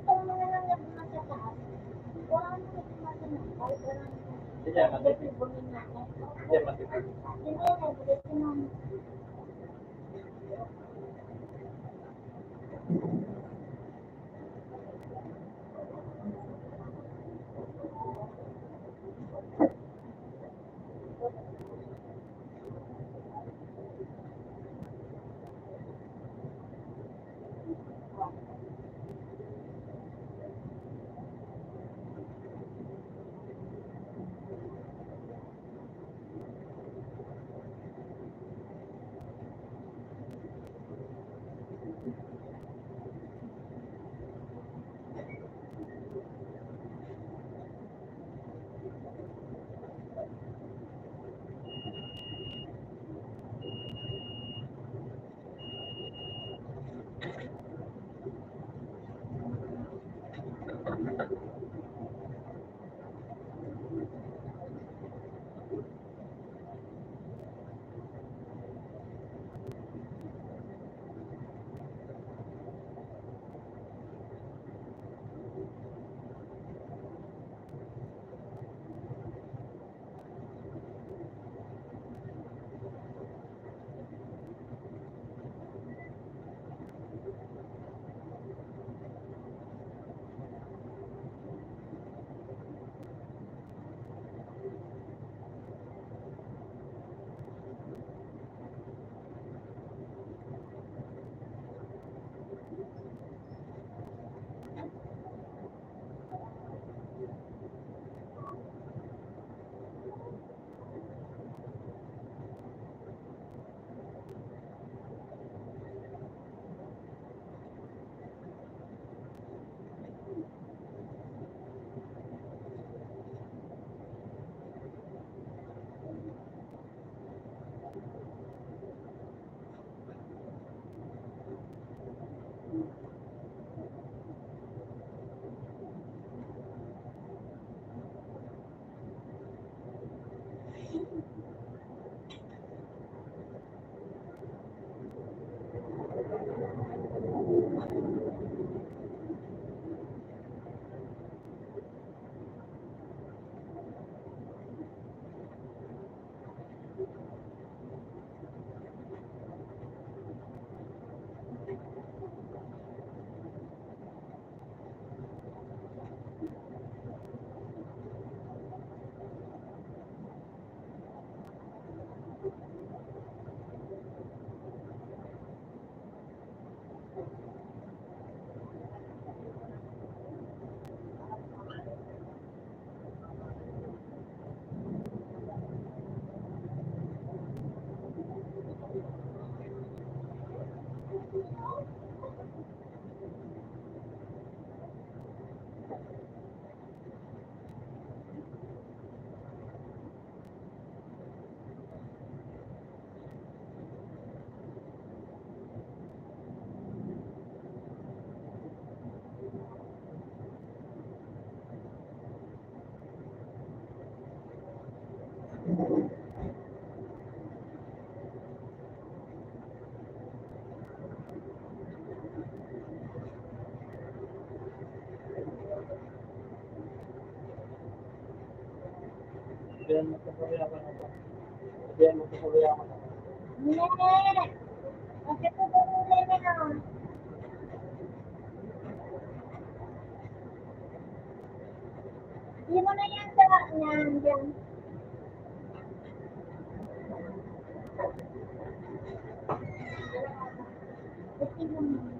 Itong mga nangyari na sa taas, wala naman kahit walang Hindi yan matipid. bumin natin. Hindi yan matipid. Hindi na, bulit naman. Diyan magkakuriya ka na ba? Diyan magkakuriya ka na ba? Ne. Bakit ko ba nila na? Hindi mo na yan sa yan dyan. Kasi mo.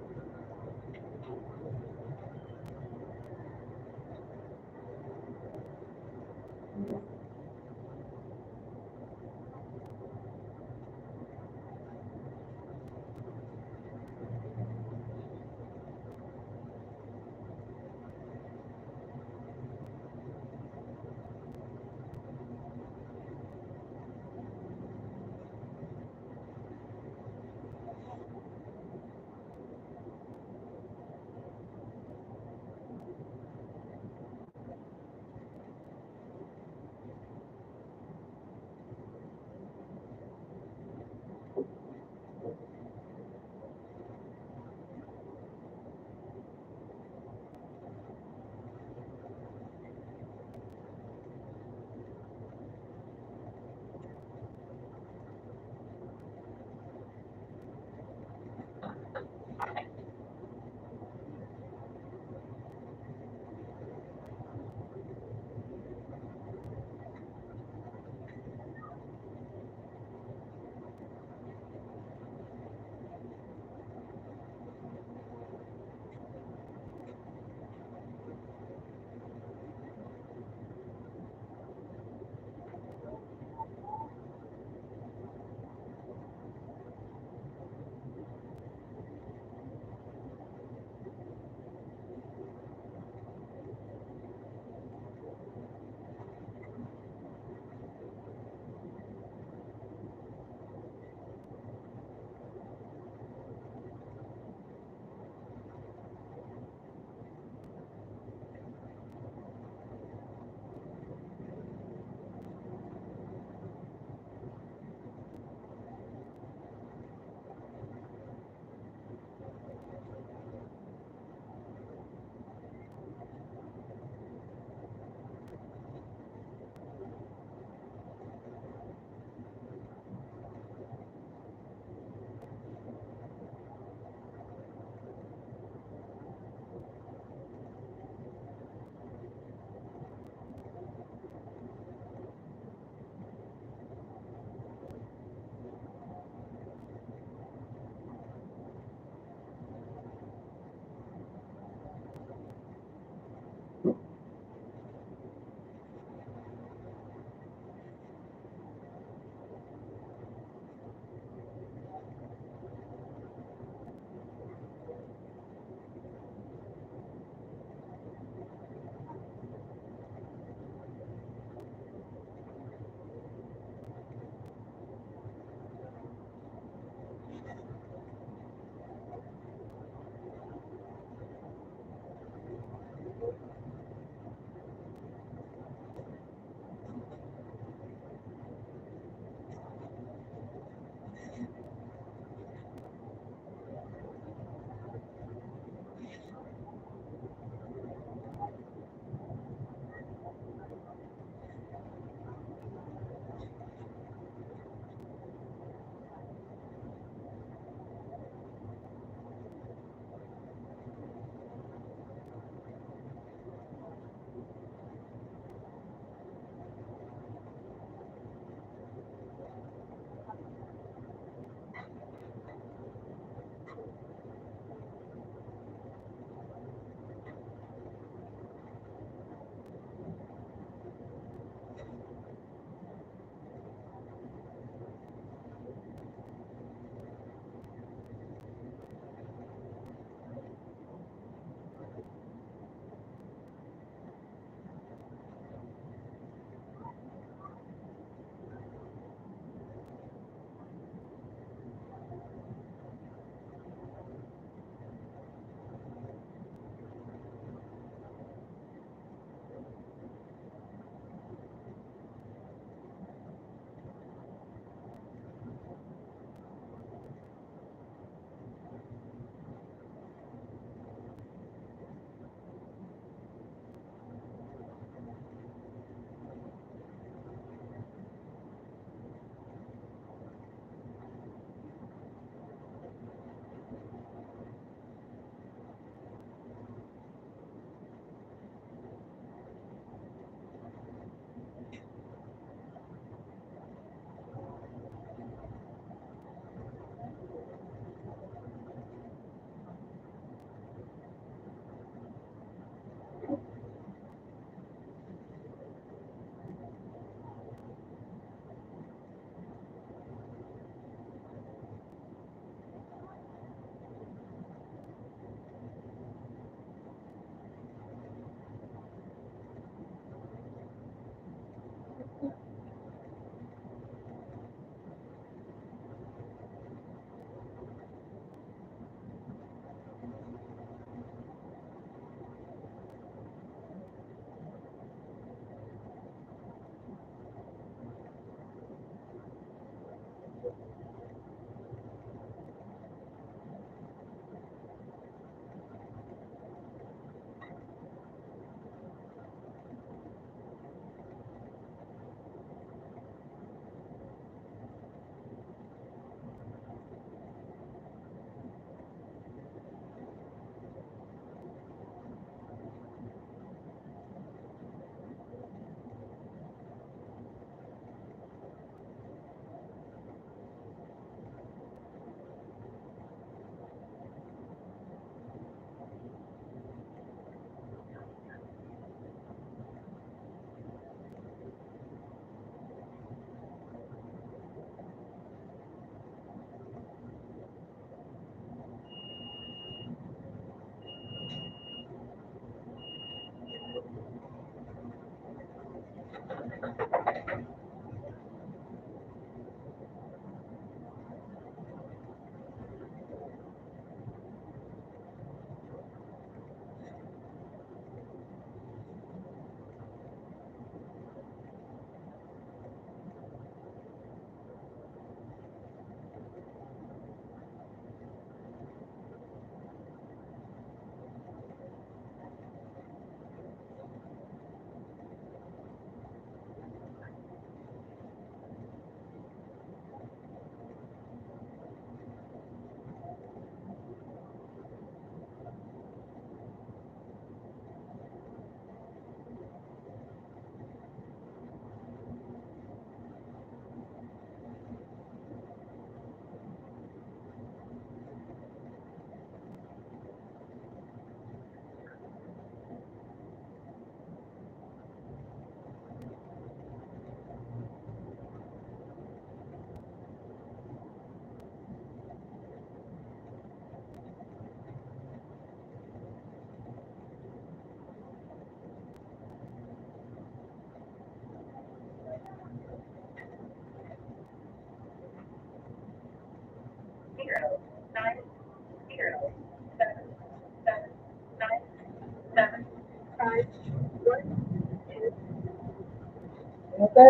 Ate,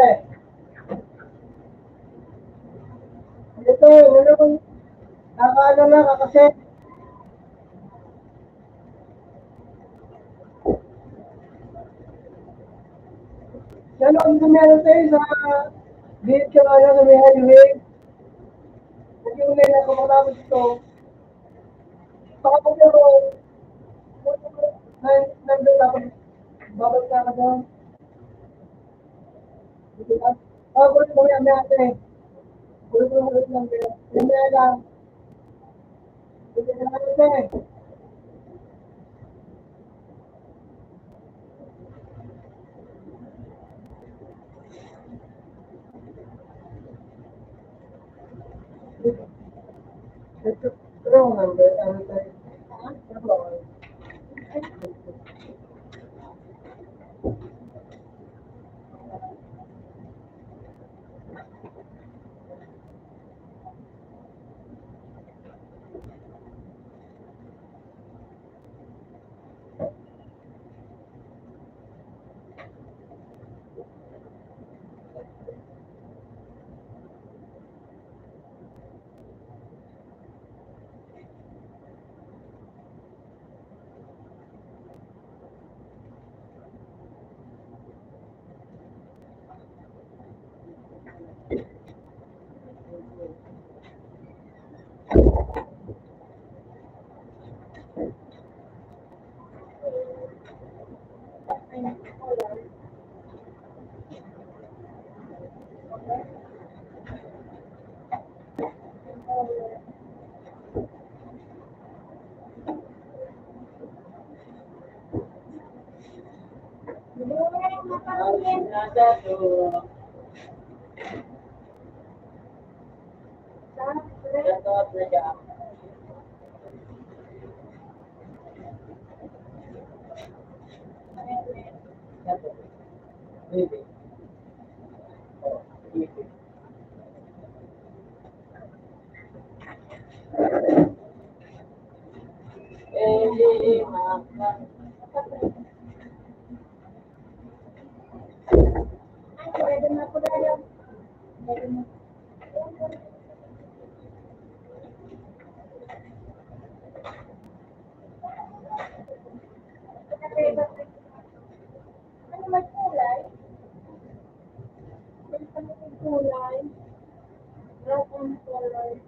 ito, ano kung kakaano na, kakaset. Yan ang meron tayo sa date ka ano sa may highway. Hindi mo na ako matapos ito. Baka pag ako, nandun ako, babalik ka doon. Kulit mo yan ate. Kulit mo lang kayo. Yan na lang. Hindi na lang ate. Ito, wrong number. Ano tayo? Wrong. Hindi mo na yung makarongin. Nasa to. Ito at na siya. Ito. Maybe. Oh, easy. Makan. Ay, pwede na po tayo. Pwede na. Ano may kulay? Ano may kulay? Black and color.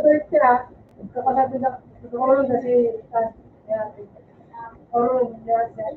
balik sila, kapasabi na, karoon na si Tan. Karoon niya siya.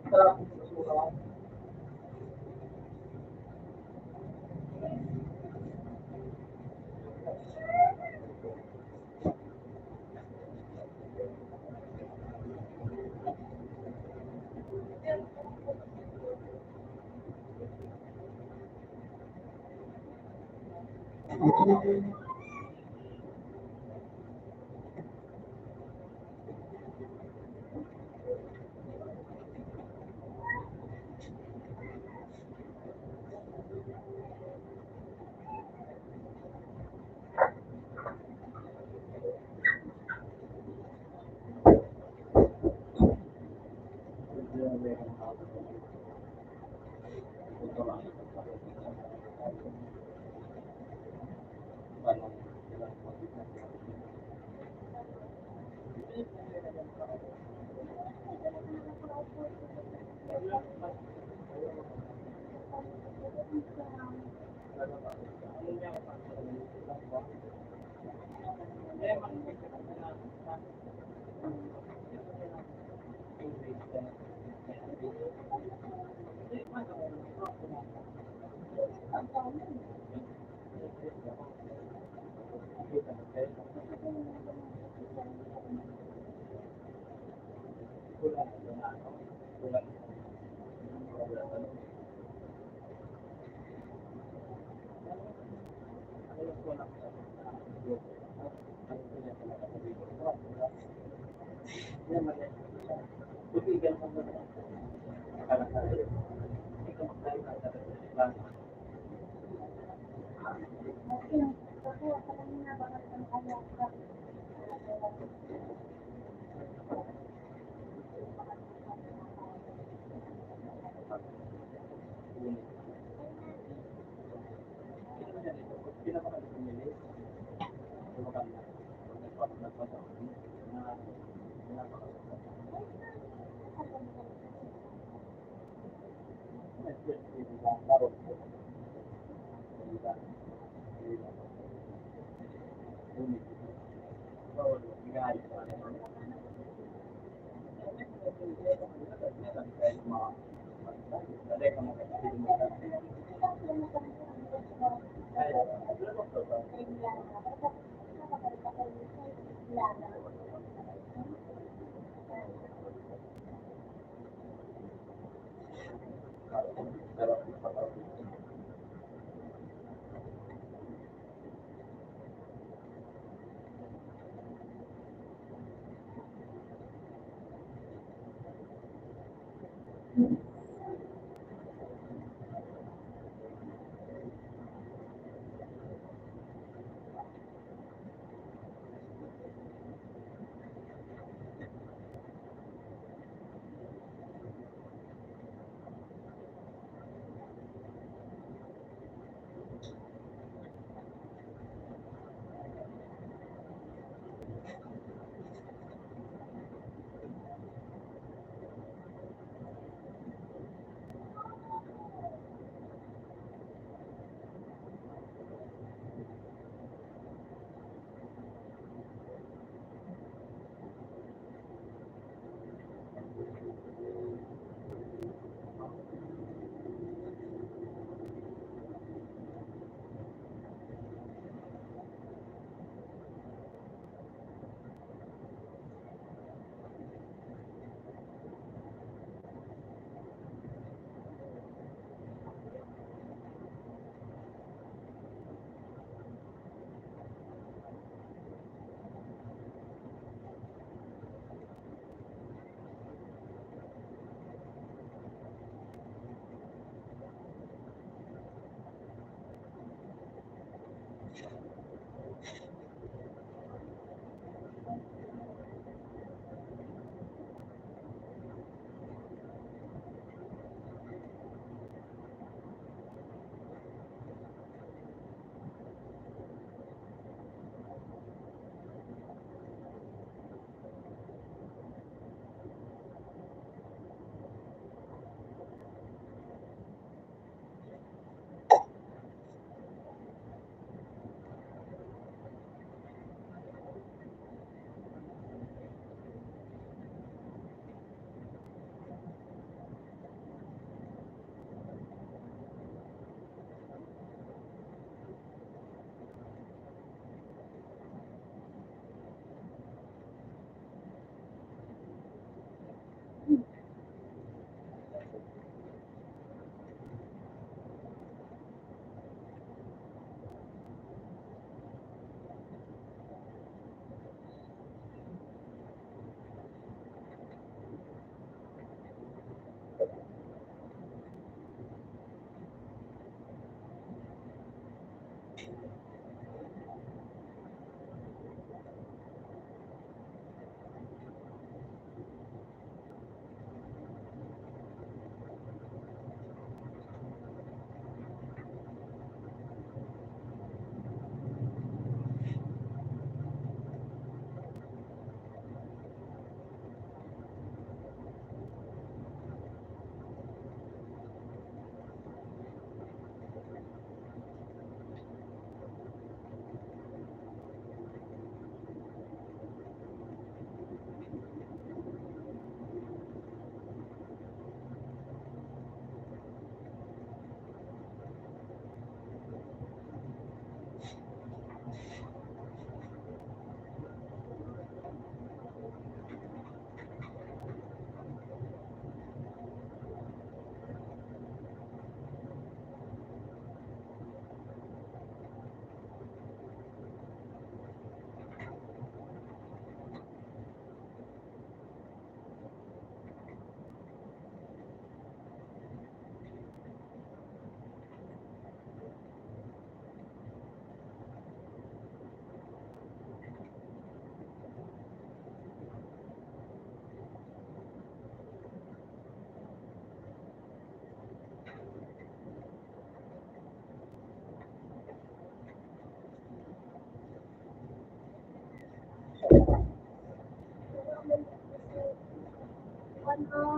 Sarap. Suka.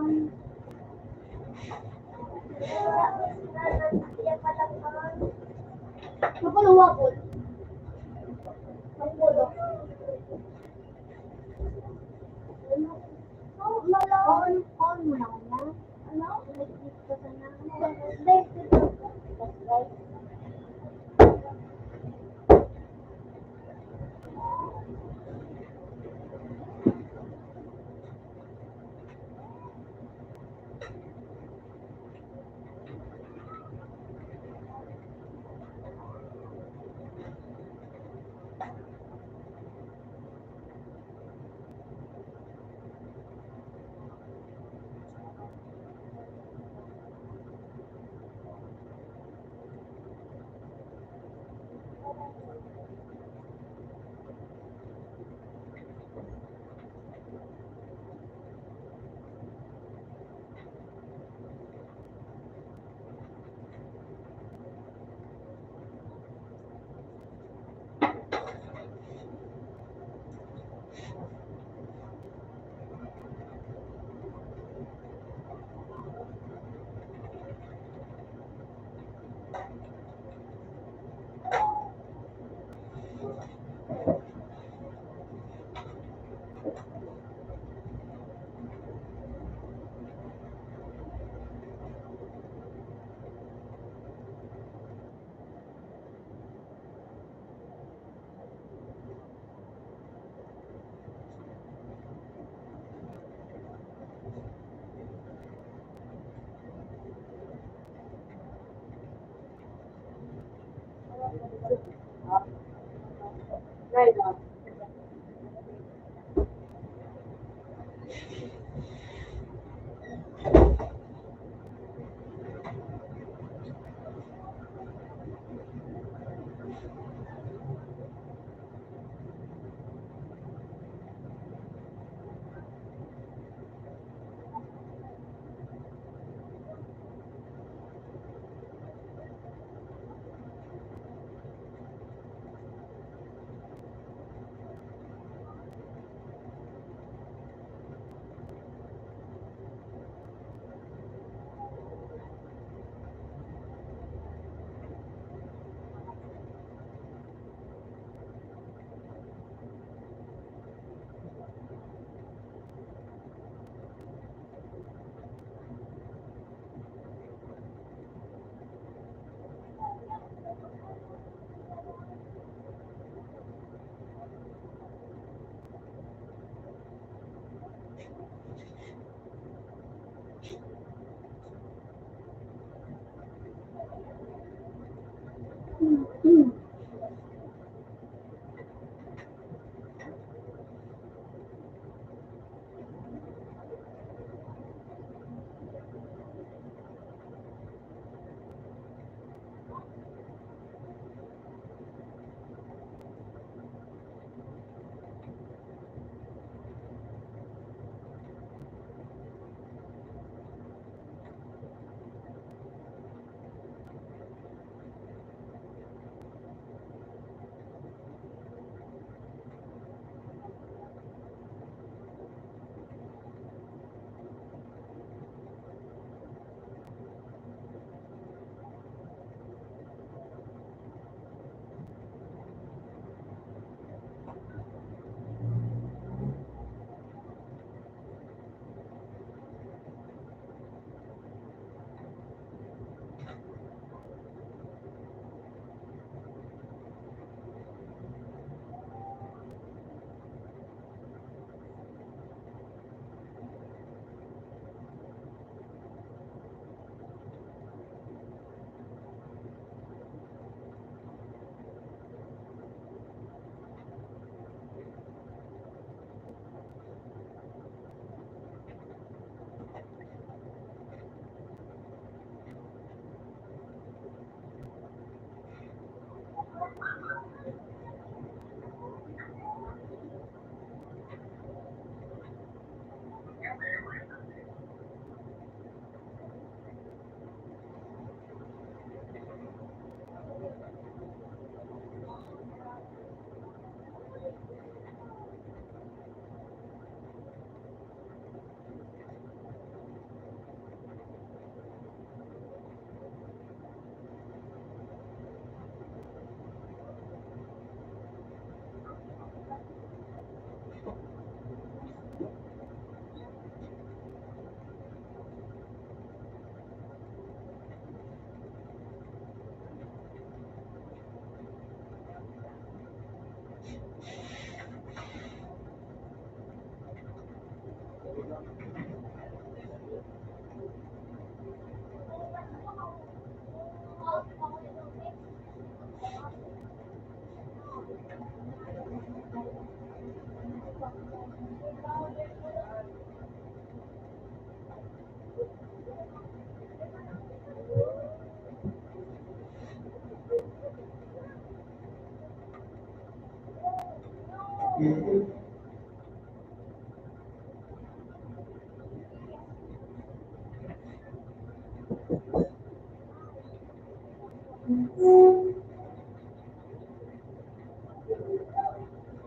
Iya palang napuluwa ko. Ang pulo. Oh, malaon. On mo na niya. Ano? Nag-isip ka na. That's right. Right on.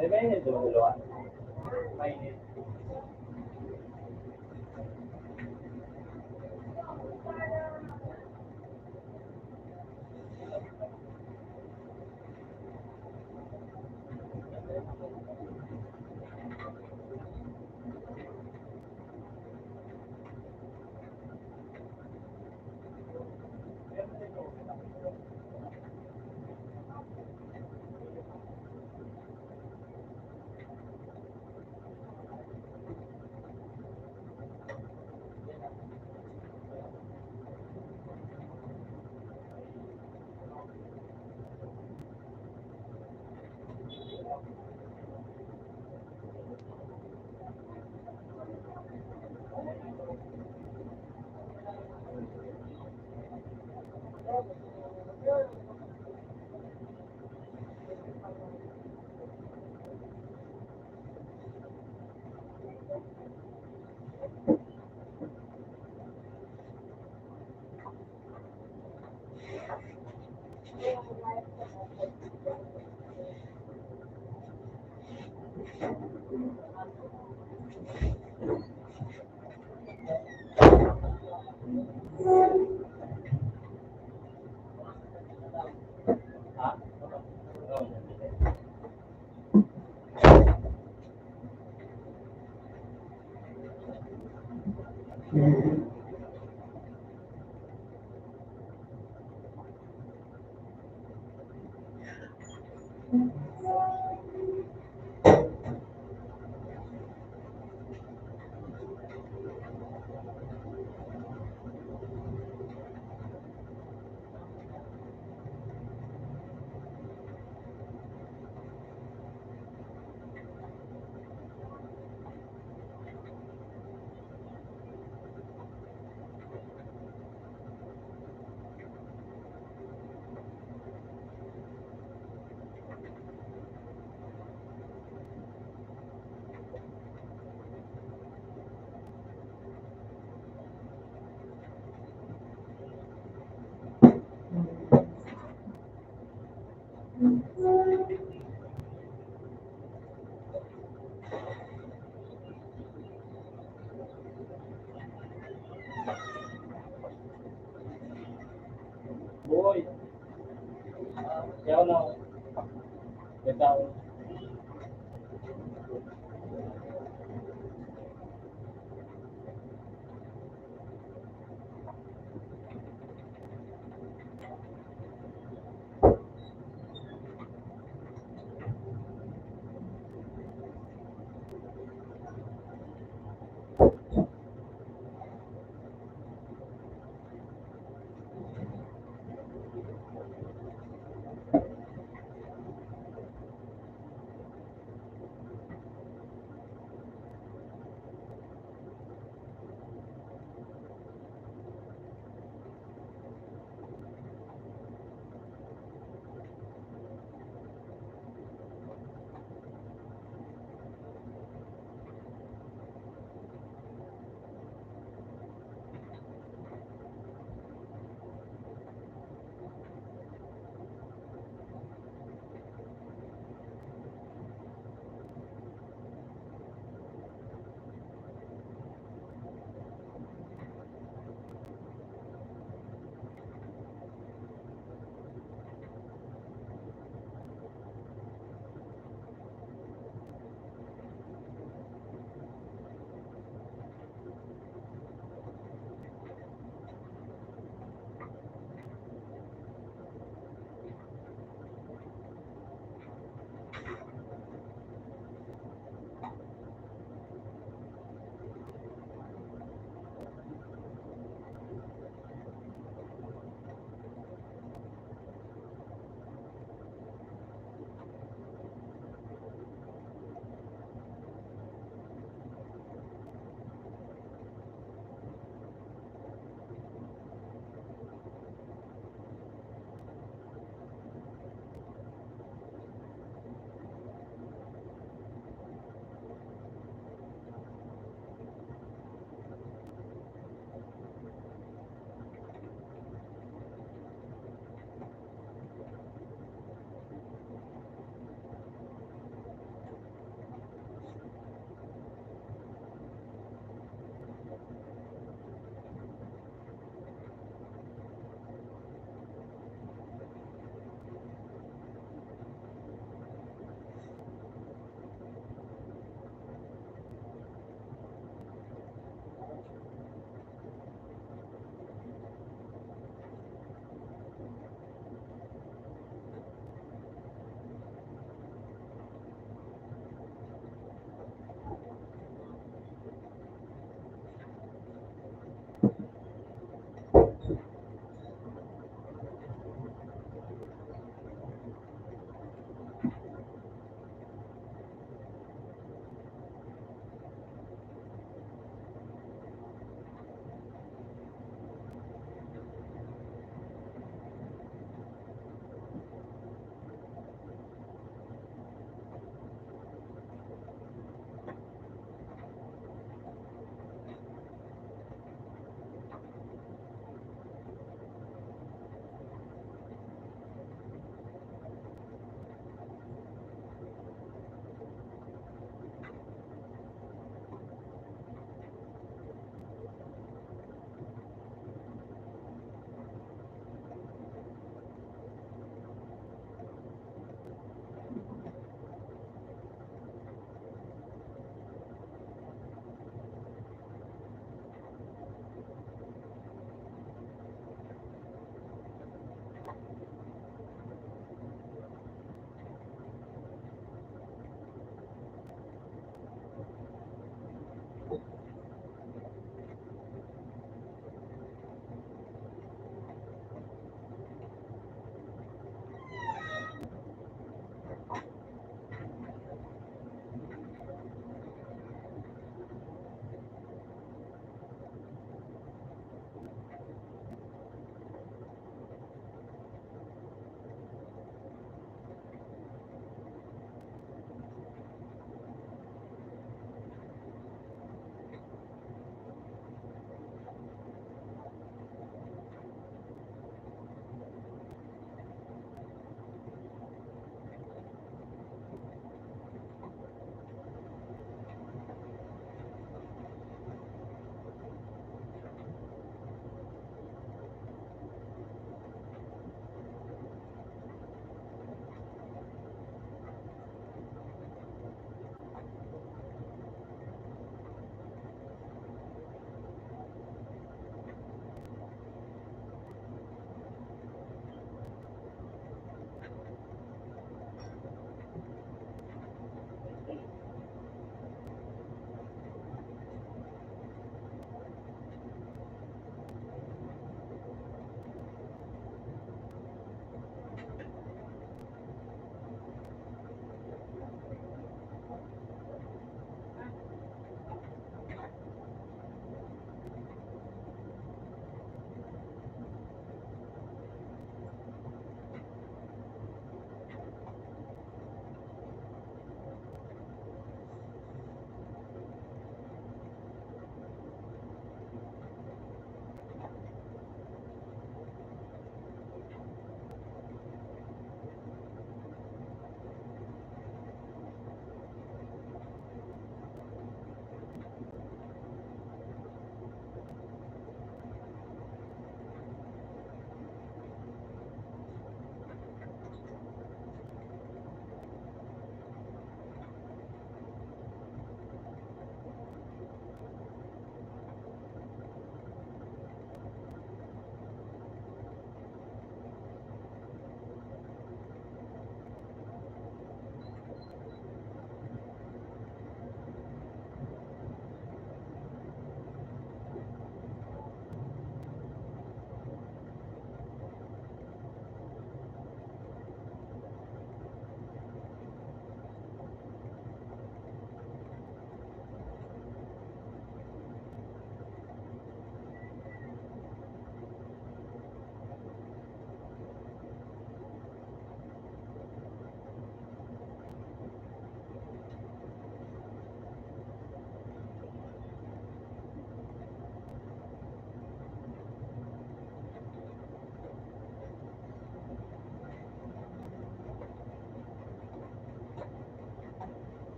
May mainit yung dalawa. Mainit. Ha? Boy. Kaya na. Ikaw.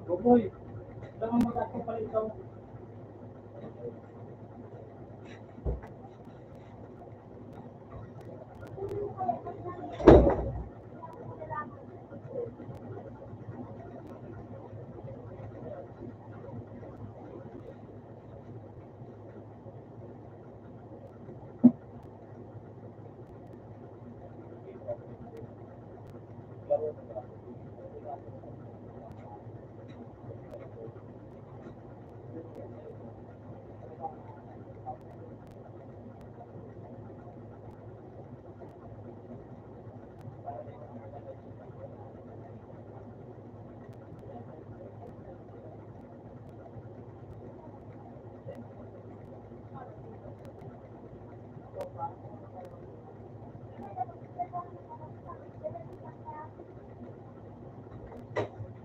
Buboy, lang ang mag-ato pala ikaw.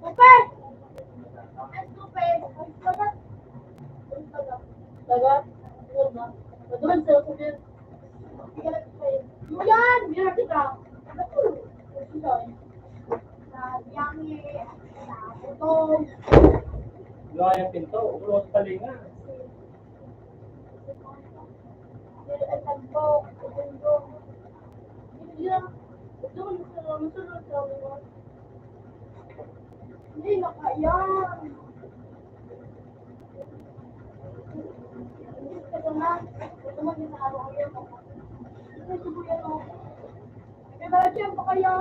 Super! Ang super! Ang sagat! Ang sagat! Sagat? Ano ba? Maduman sa ako din. Ikalap ko yun. Mo yan! Bira kita! Ano ko? Ano siya eh? Sa biyangi, sa putong, Gawa yung pinto, ulo sa talinga. ang tagbok, ang tundong. Hindi lang. Doon, masunod sa mga. Hindi na kaya. Hindi ka naman. Ito man din sa araw-araw. Ito sa buya no. Kaya ba siya pa kaya?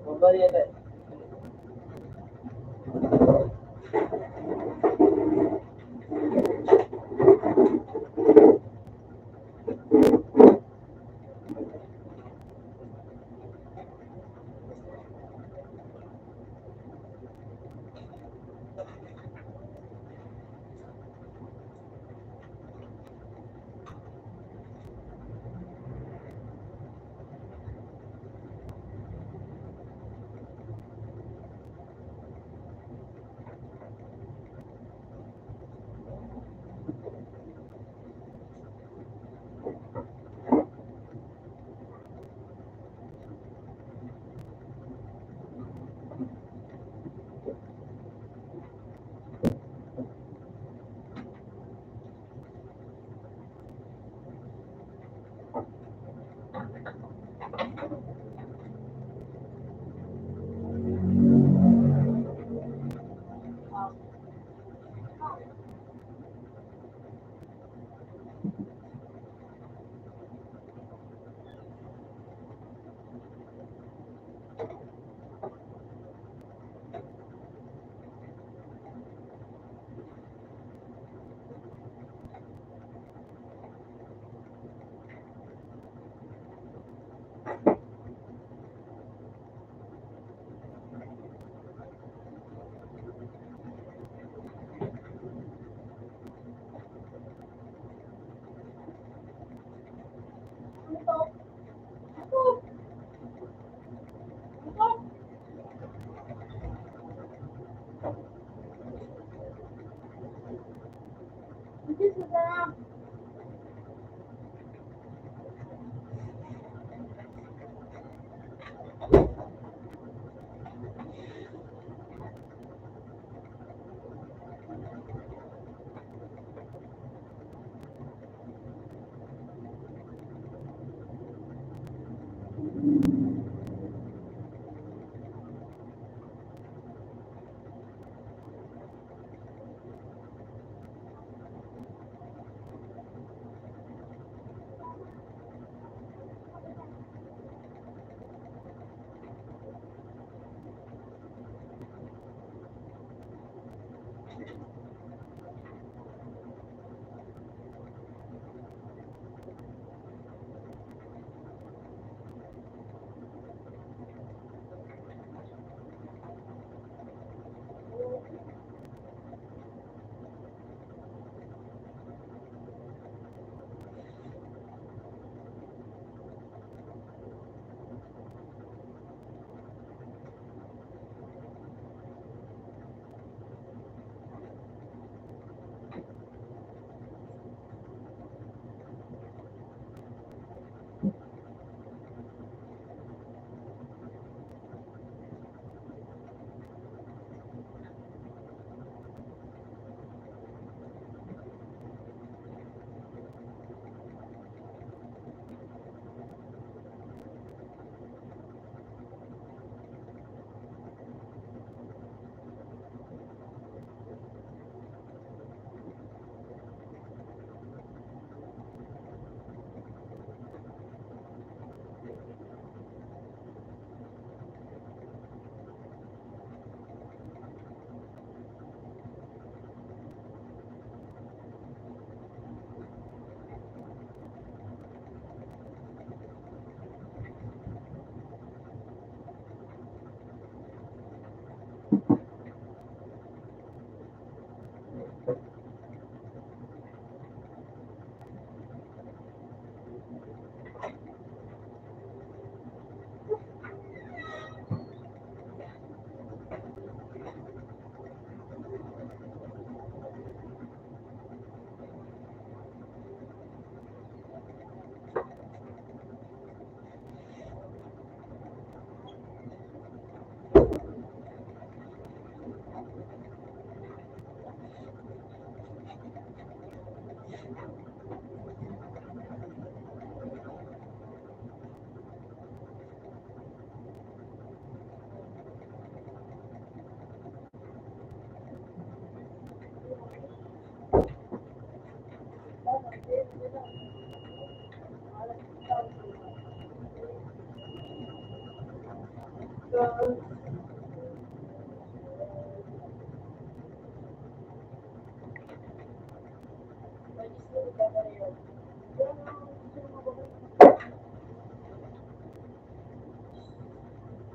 Buboy yan eh.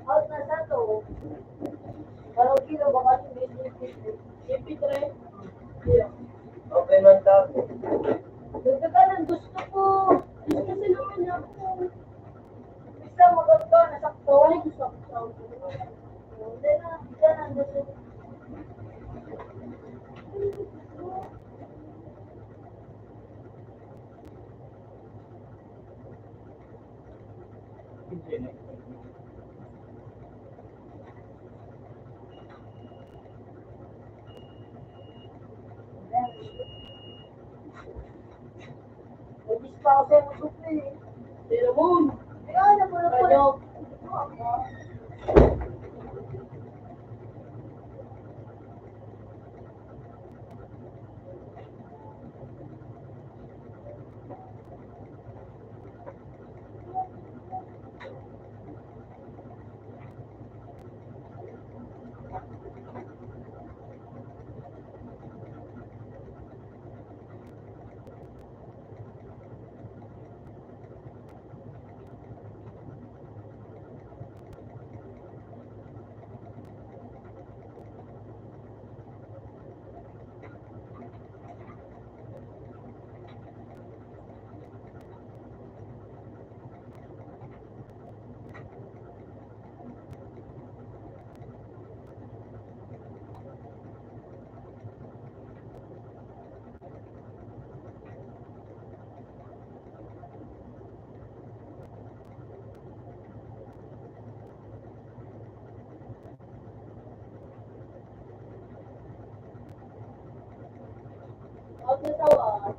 Out na sa to. Parang kilo baka yung business. Ipit-tre. Okay man tayo. Nagkakalan, gusto ko. Gusto kasi naman ako. Isa maganda, nasakto. Ay, gusto ko. Hindi na, gusto. Hindi na. Nagis pa ako sa mga supli. Pero mo. Kaya na po na po. Ano? Out na tawa.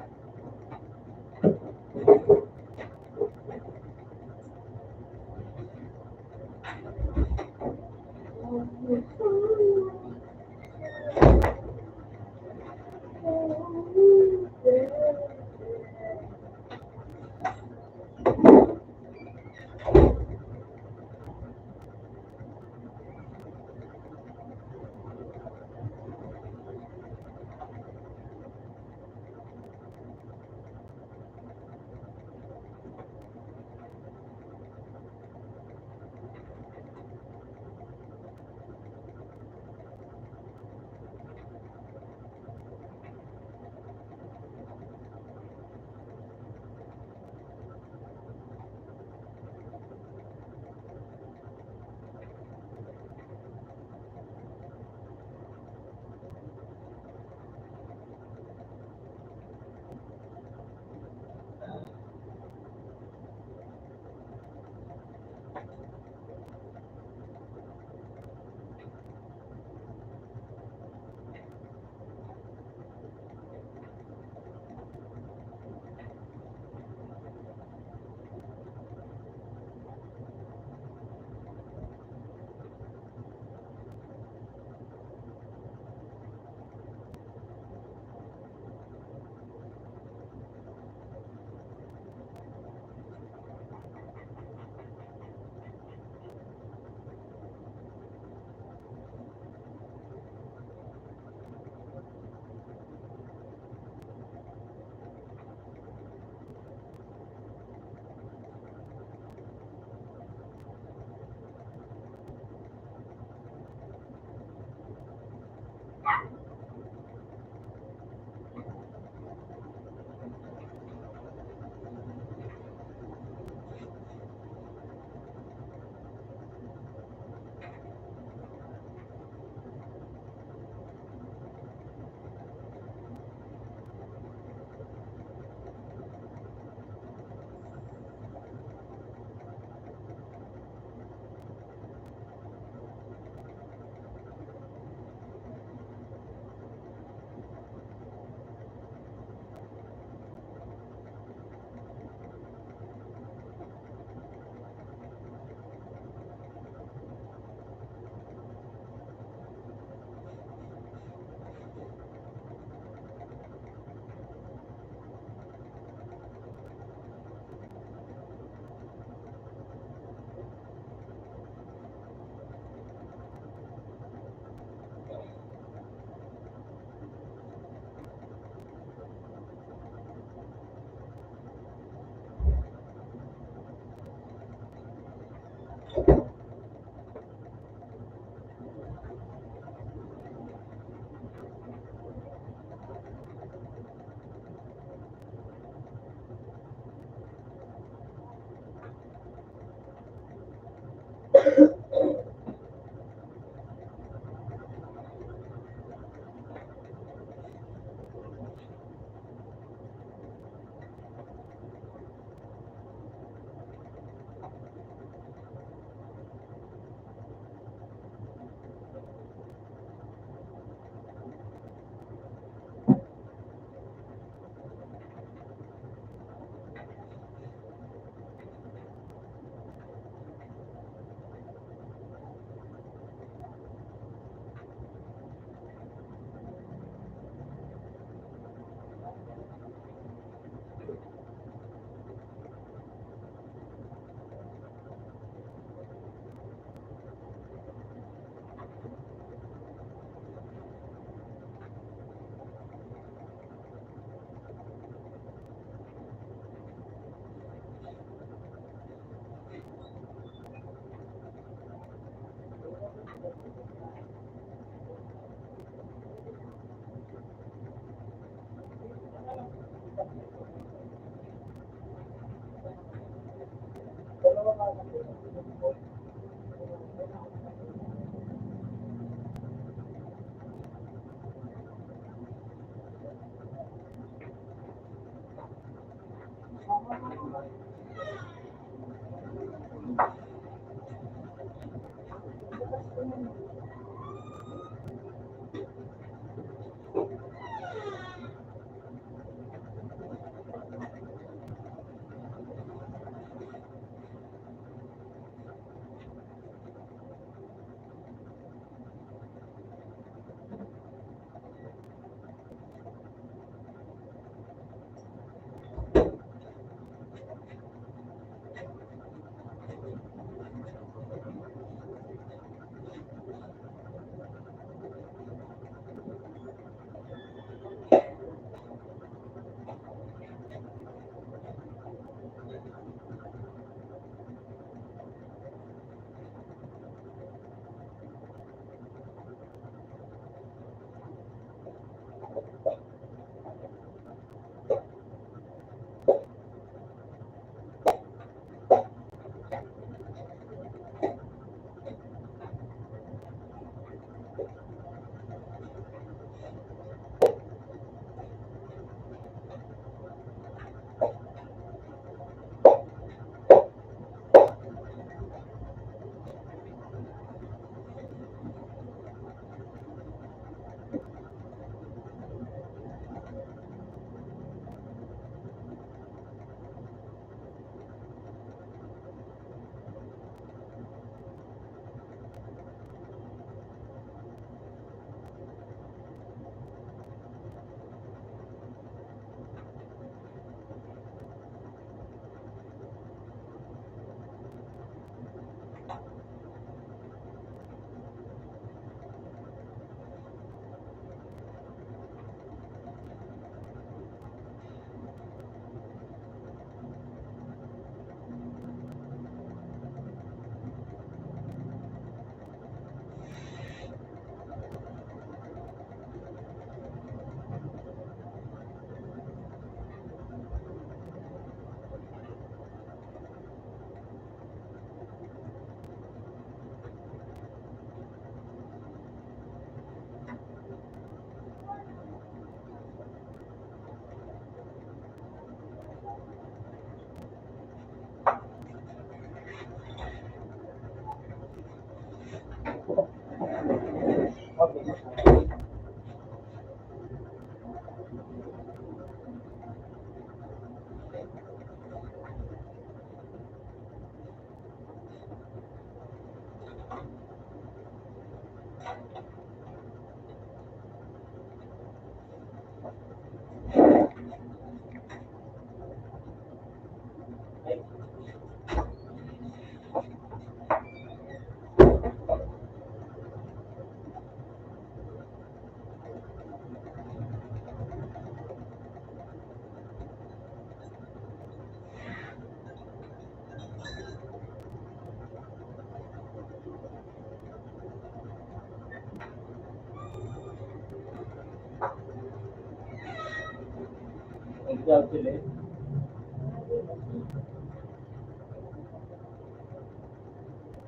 Job sila eh.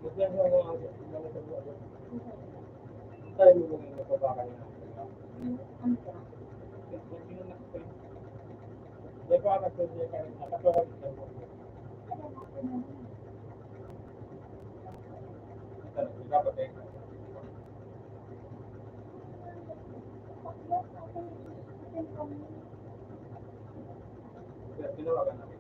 Bigyan mo ako ang mga pagbabago. Tayo mo mga nagpapakal na. Ano ka? Sino na ko? Hindi ko alam kung hindi ka rin nakatawag sa mo. Ito, dapat eh. Tinawagan namin.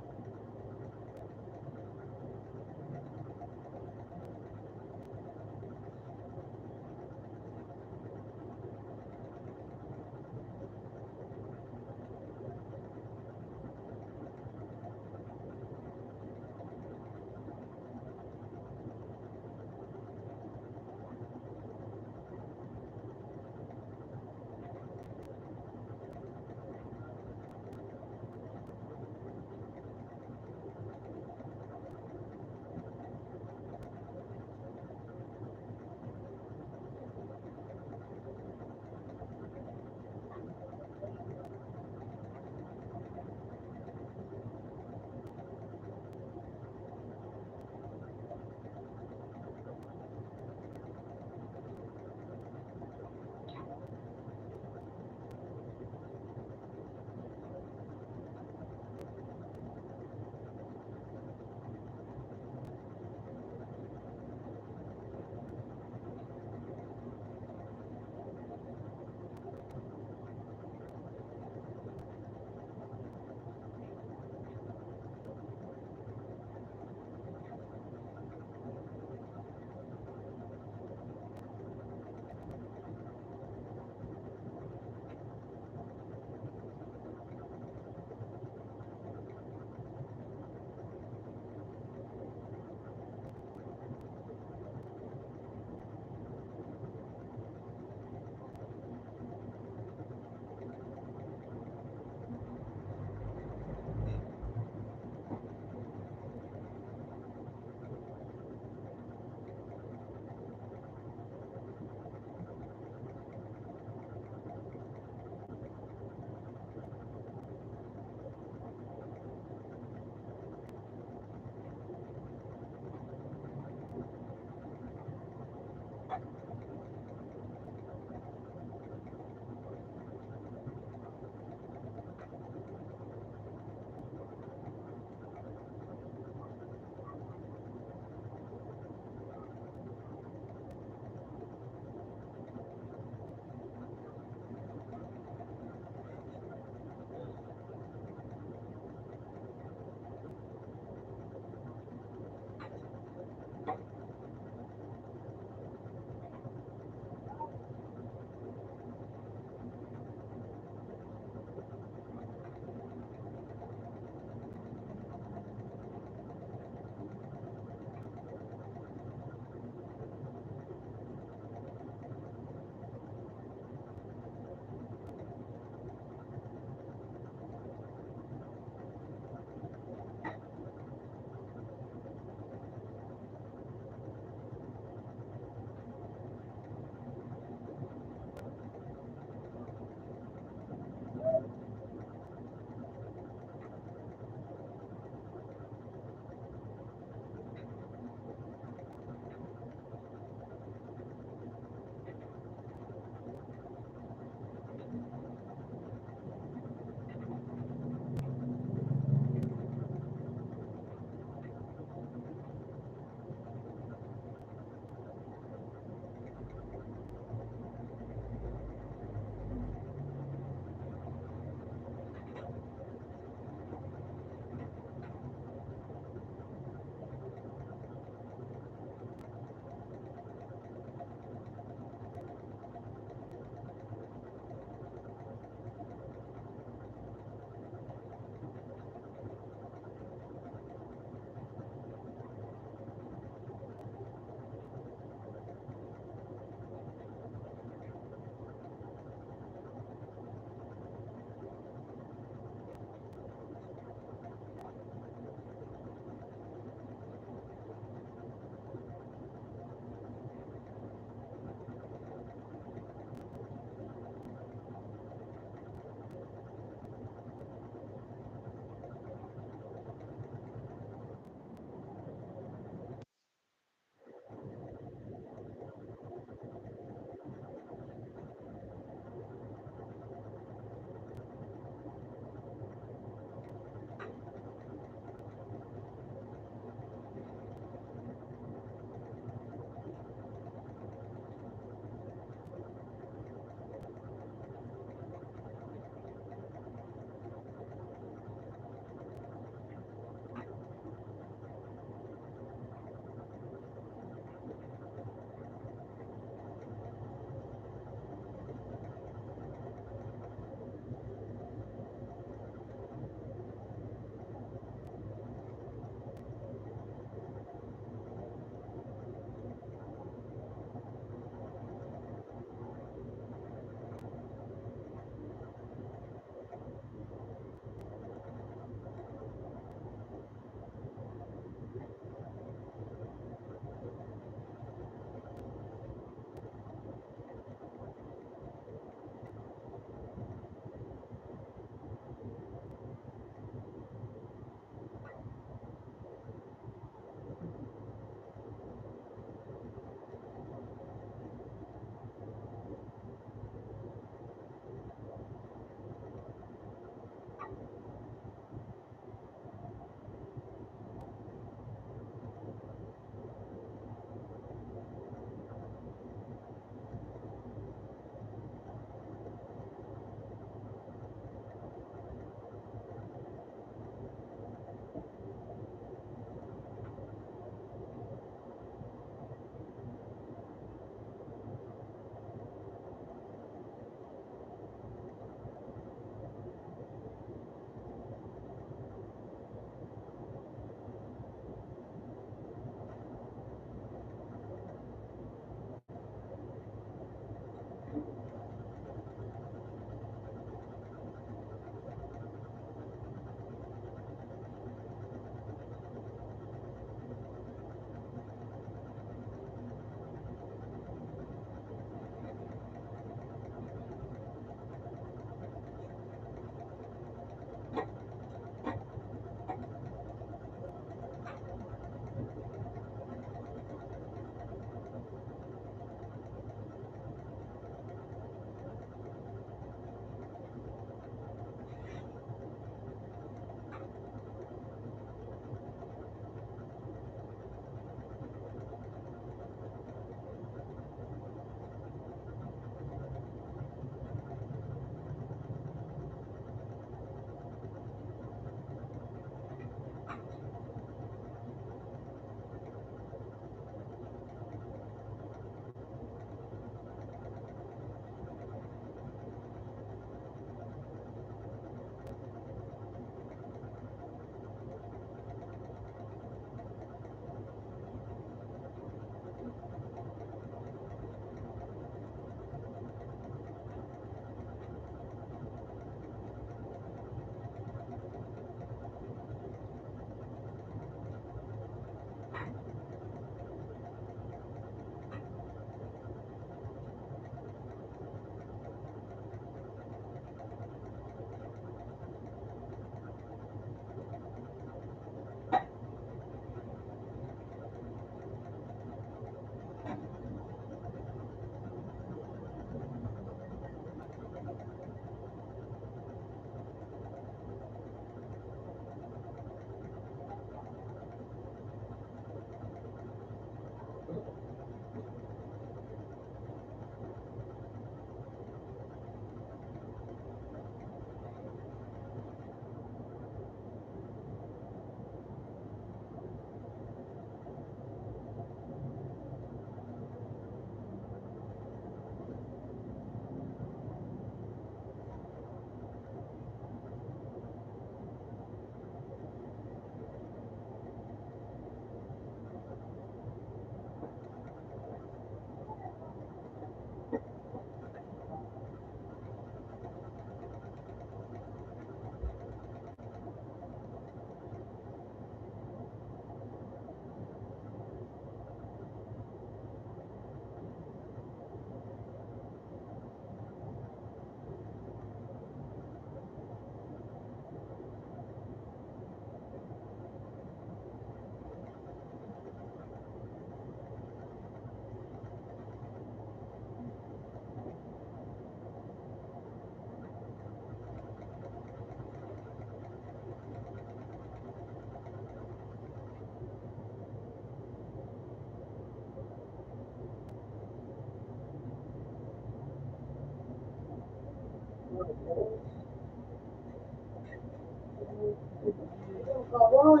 Kawon.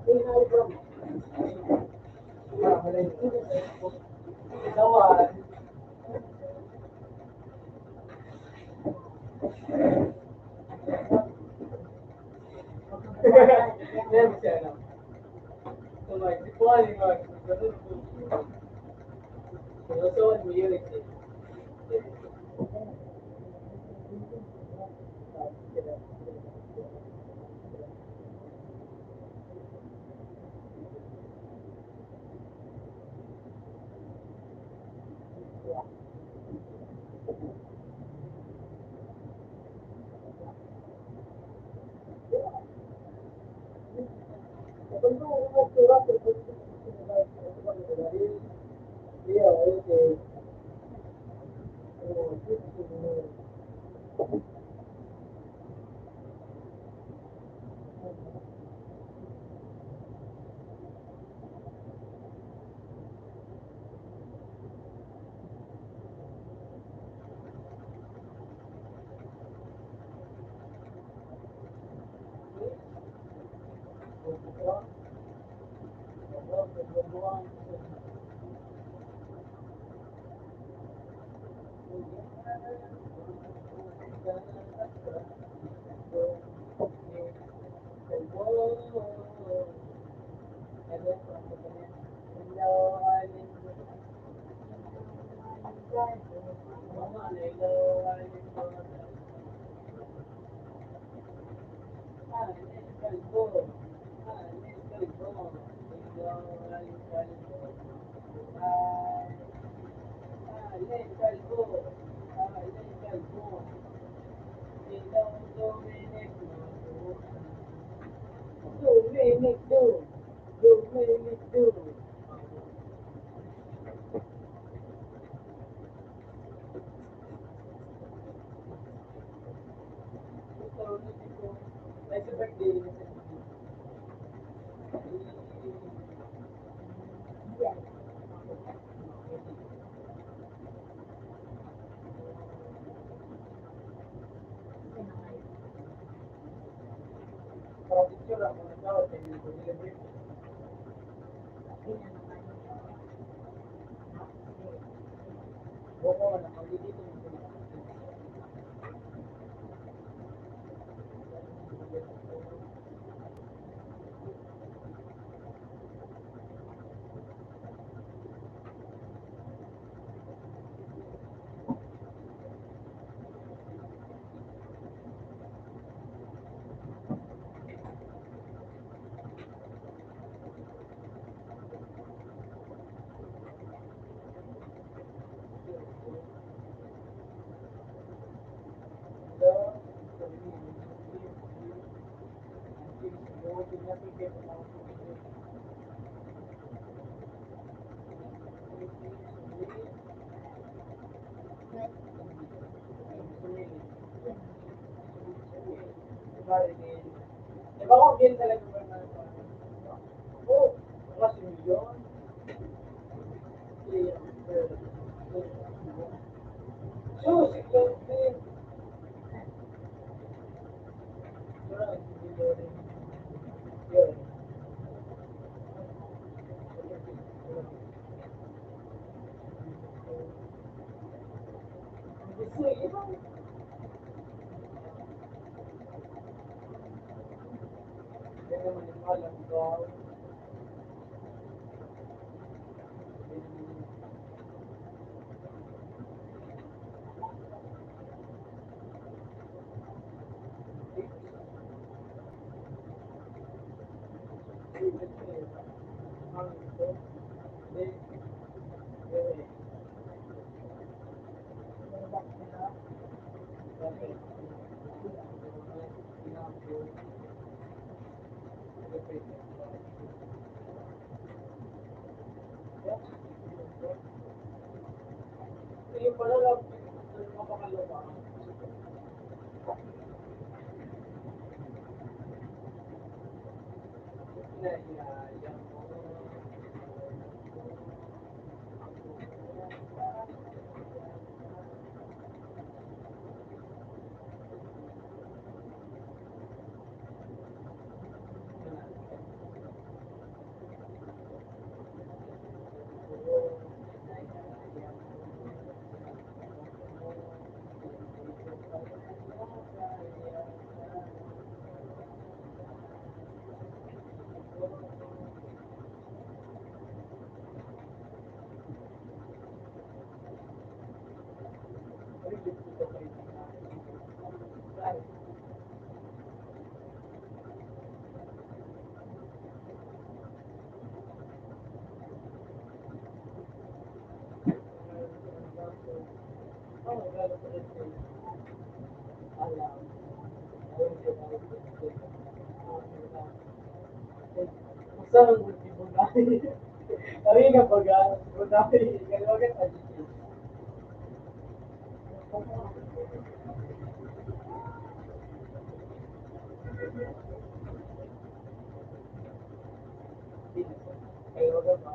Inay bro. Naman. Meron siya, ano? Tumay, di ko aling mag. So, mo yun, eh. Saan mo di bunay? Ari nga baga, bunay, kaliwagan pa dito. Kaliwagan pa.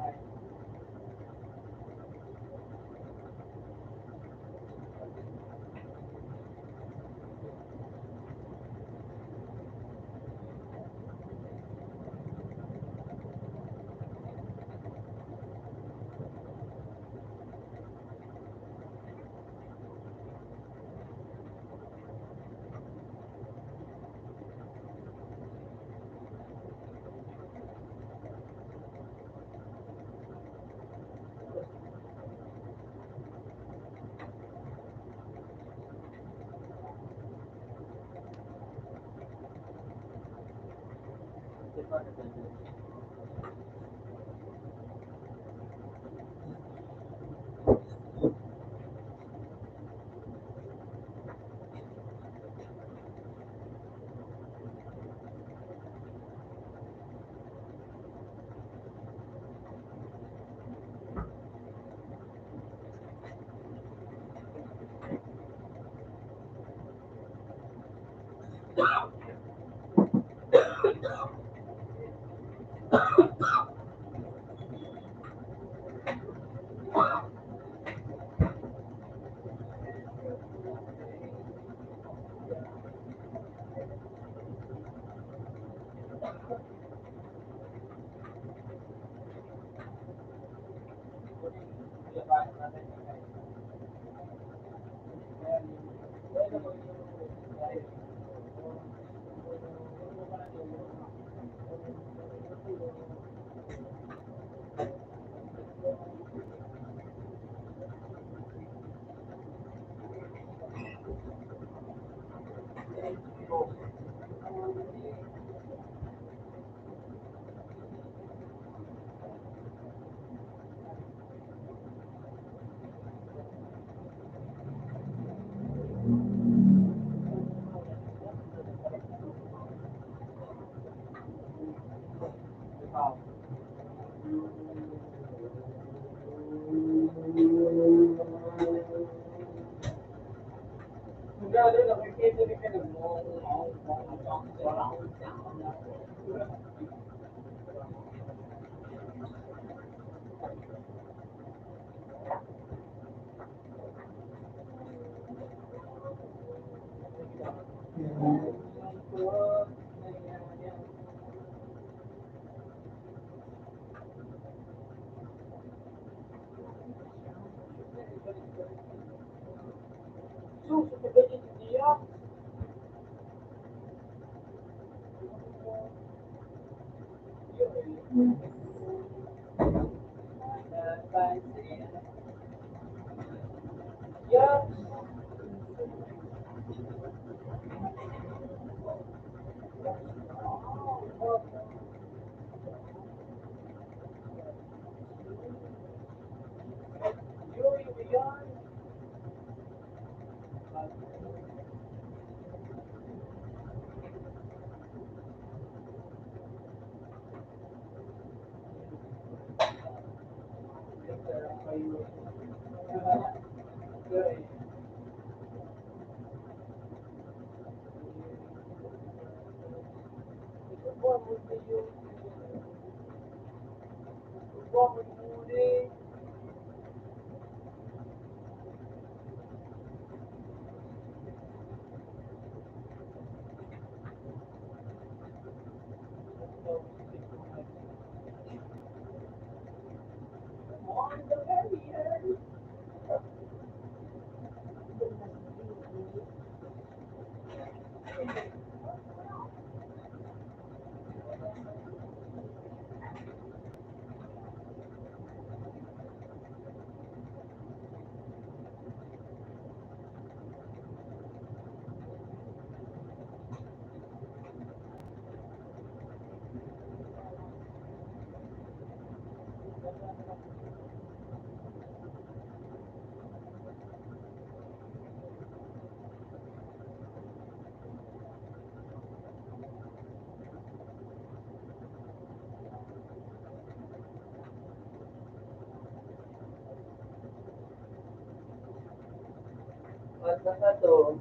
Basta to.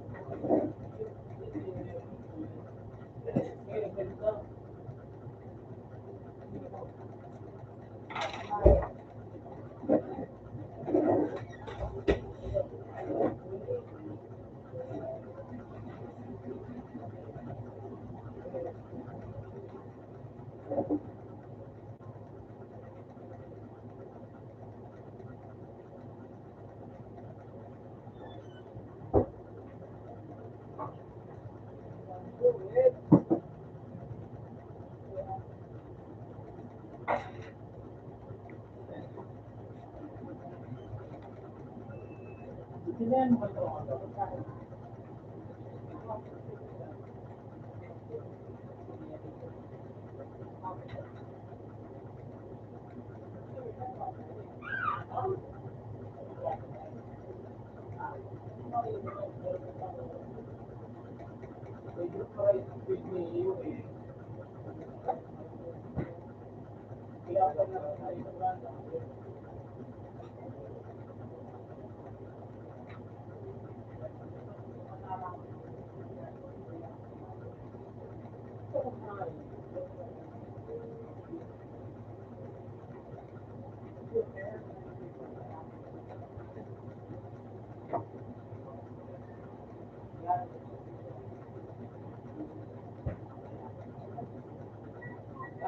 Sinayan mo ba ito?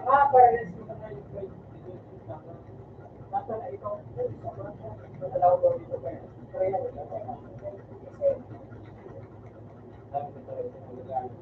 Para mo na yung grade. Nasa na ikaw, dalawa daw dito pa yan. Kaya wala pa. Dami ko talaga sa mga gamit.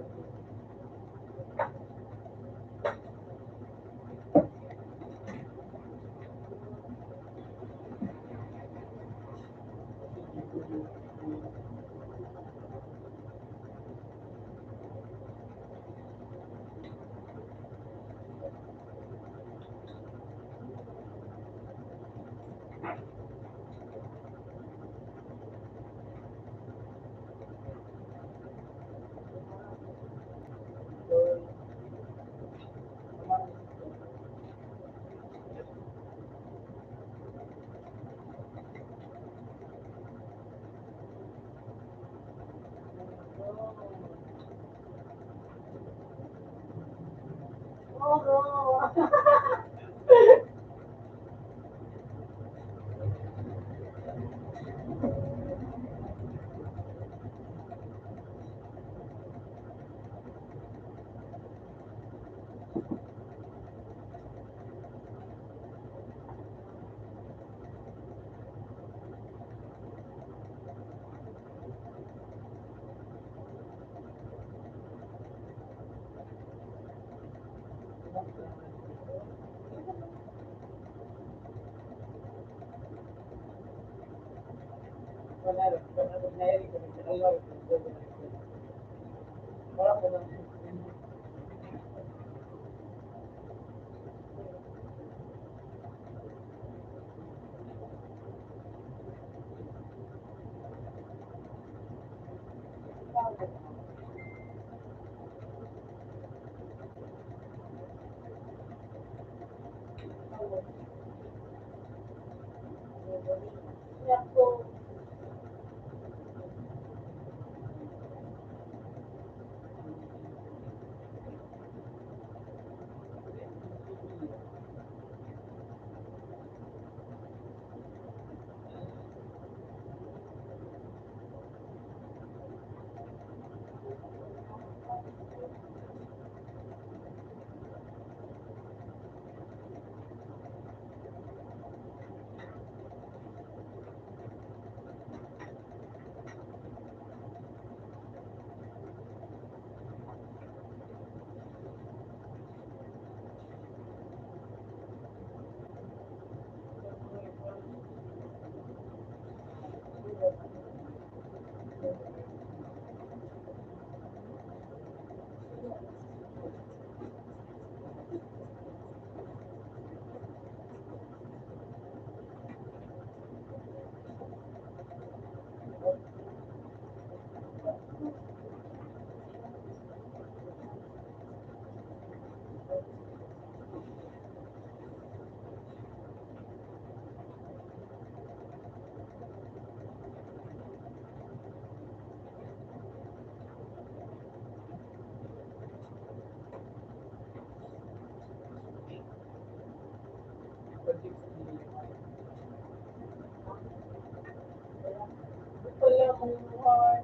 Wala rin. Nairin ko rin. Wala ko lang. pala kung heart.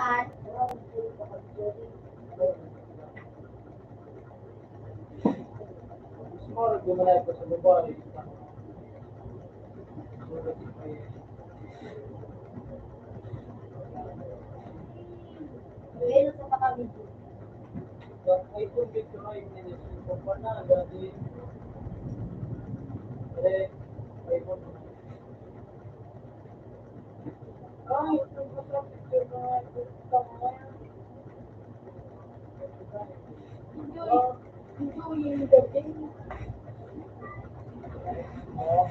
Saan? Semua gimana itu semua di Pero sa pakawid. itu gitu ini pokoknya ada di iPhone. Itu foto picture itu kamu enjoying the day. Oh,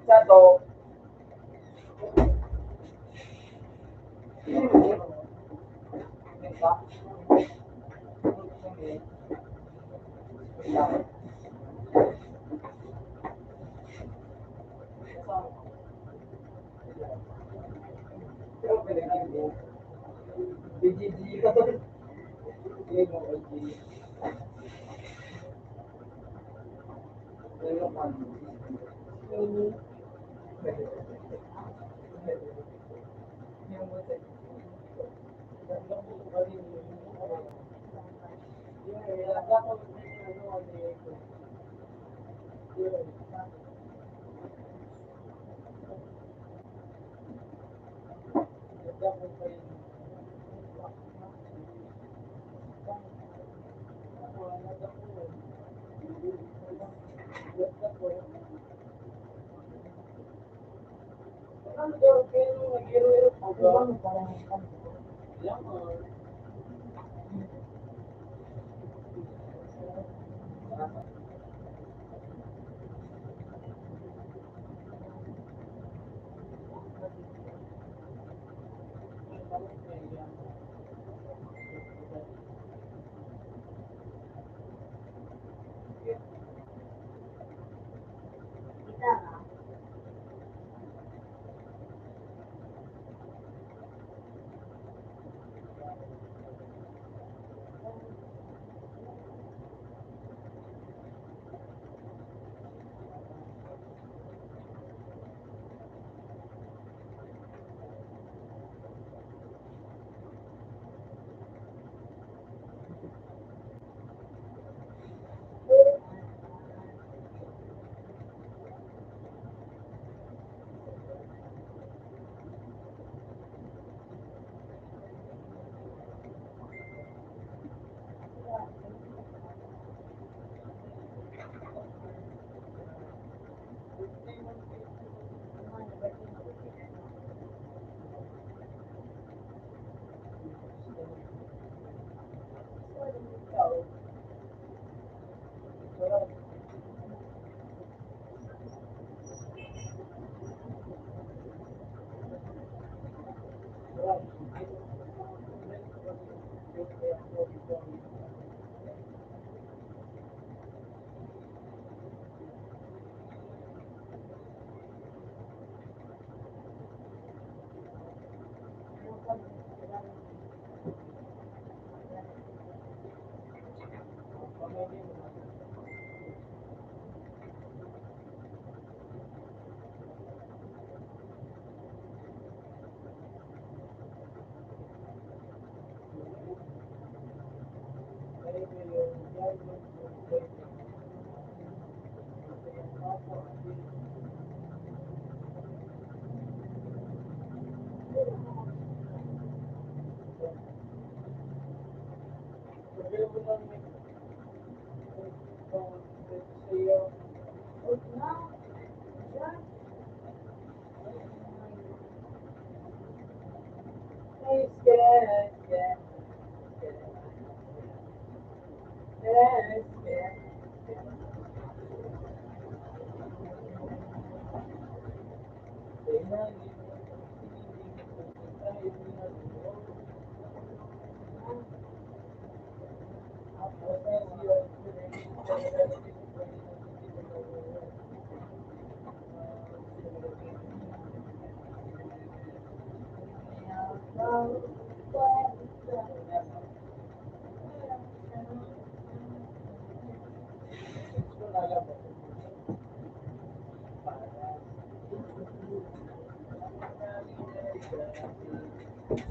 satu. Ano daw, kaya nung nag-iro-iro po ba? Lamang. Kita nga.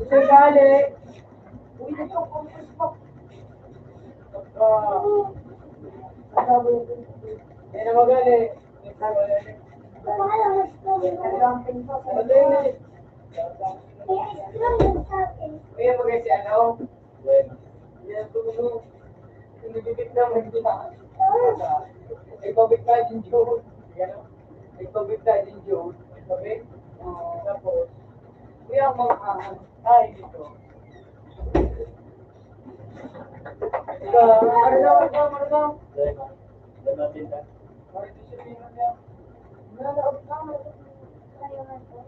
Sir Gale, uy, ito, Kaya na magali. Kaya mo kasi ano? Yan, tulong. Tinibigit na mo dito na. May COVID tayo din June. May COVID tayo din June. Sabi? Tapos, kuya mo tayo dito. Ikaw, ano daw? Doon natin ka. Marito siya tingnan niya. Nanood ka, tayo na to.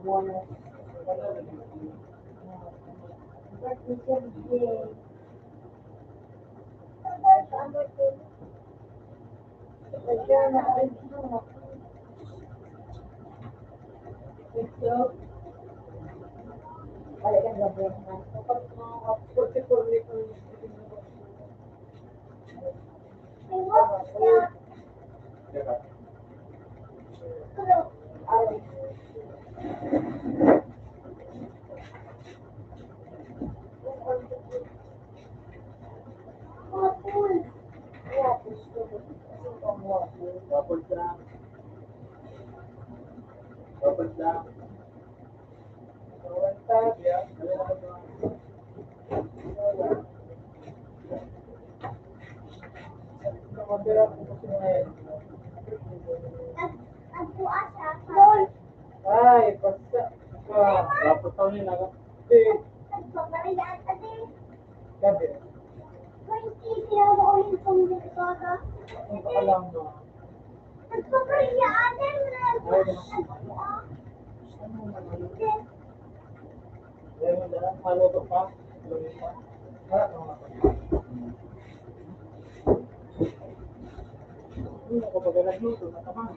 Ano, But we should be. Somebody, the journal is Ito, wala kang gabin na. kapag mga 44 liters, Ay, what? Yeah. Hello. Ay. Hapon. Yeah, gusto ko. Gusto ko mo. Tapos lang. Tapos lang. Ako asa. Doon. ay, basta, Tapos taon yun agad. Nagpaparidaan ka din. gabi, 20 sila ko yung pumili ko ka. ang pakalang mo. Nagpaparidaan din. Kaya mo dala, maluto pa. Lumin pa. Hindi ako pag nagluto, natamang.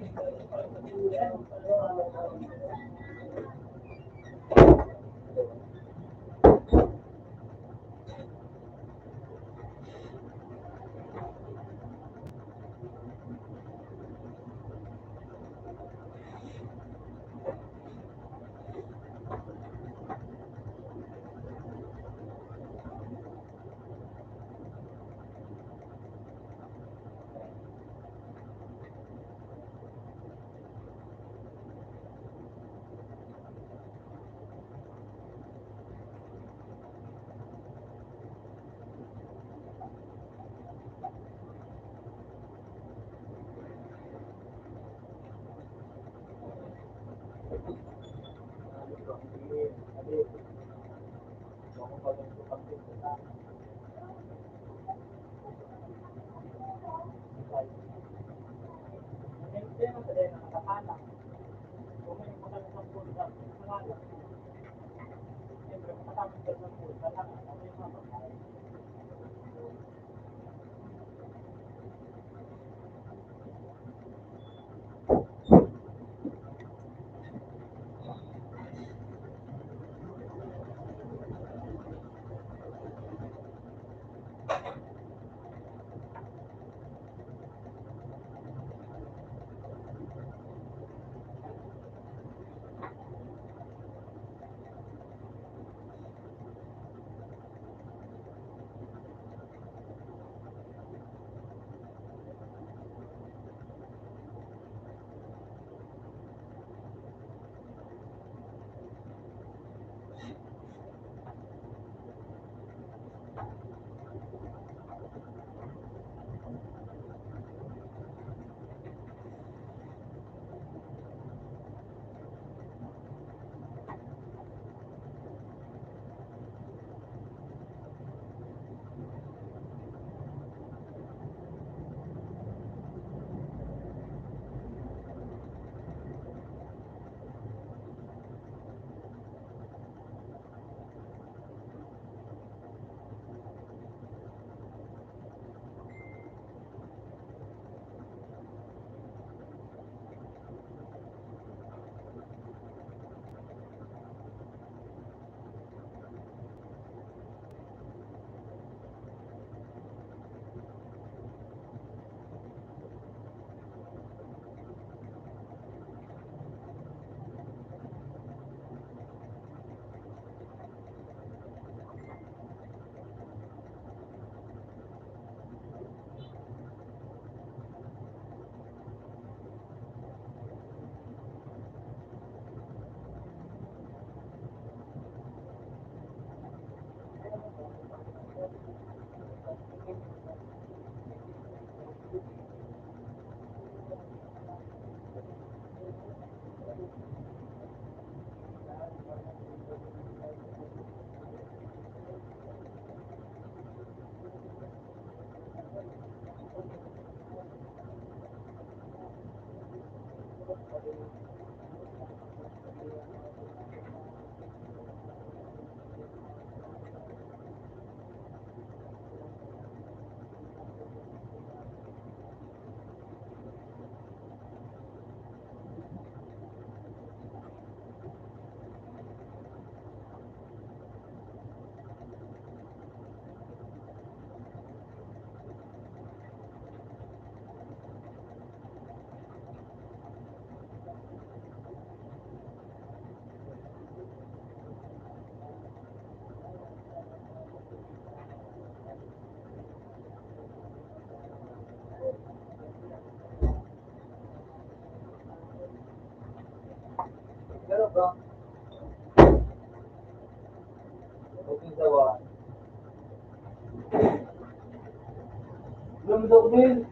Lumdok din.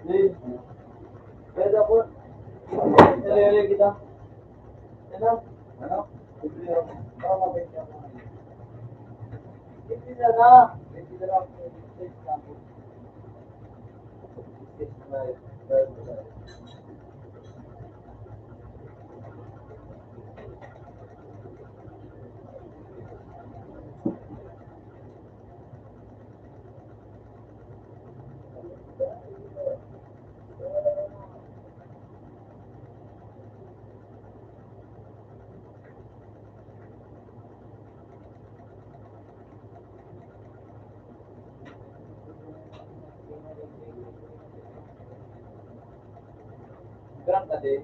Din. Kaya ako. Nalilay kita. Ano? Ano? Baka mabait ako. Hindi na na. Hindi na lang ako. Grant ka din.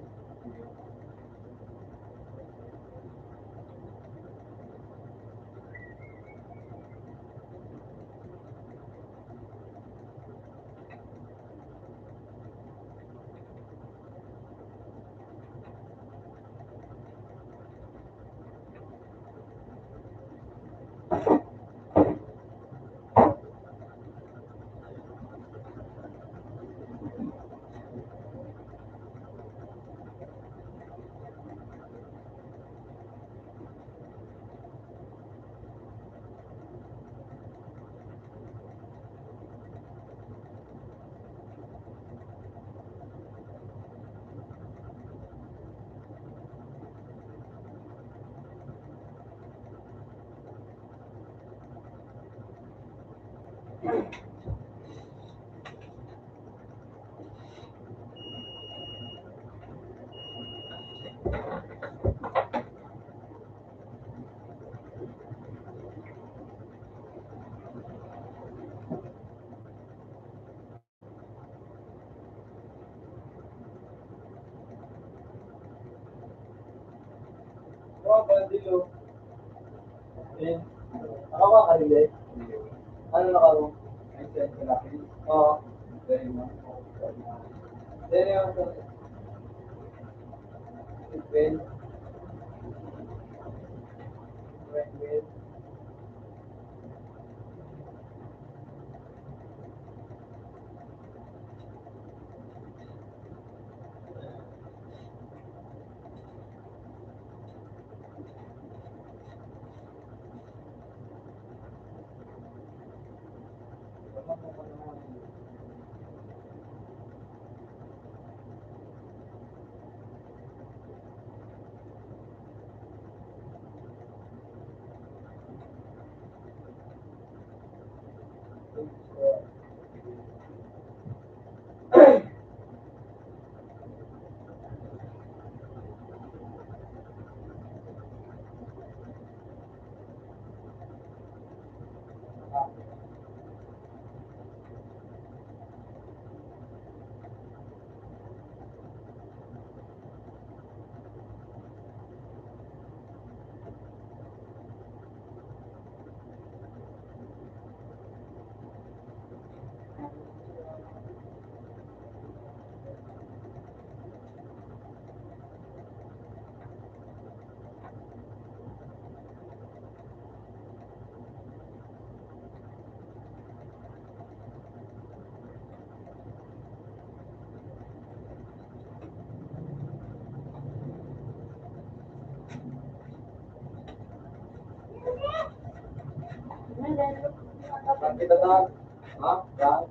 Oo, bandilo. Eh, nakawa ka rin eh. Ano nakaro? Ay, send ko lang. Oo. Very much. Then yung Ben. Ben. Saan kita tahan? Ha? Saan?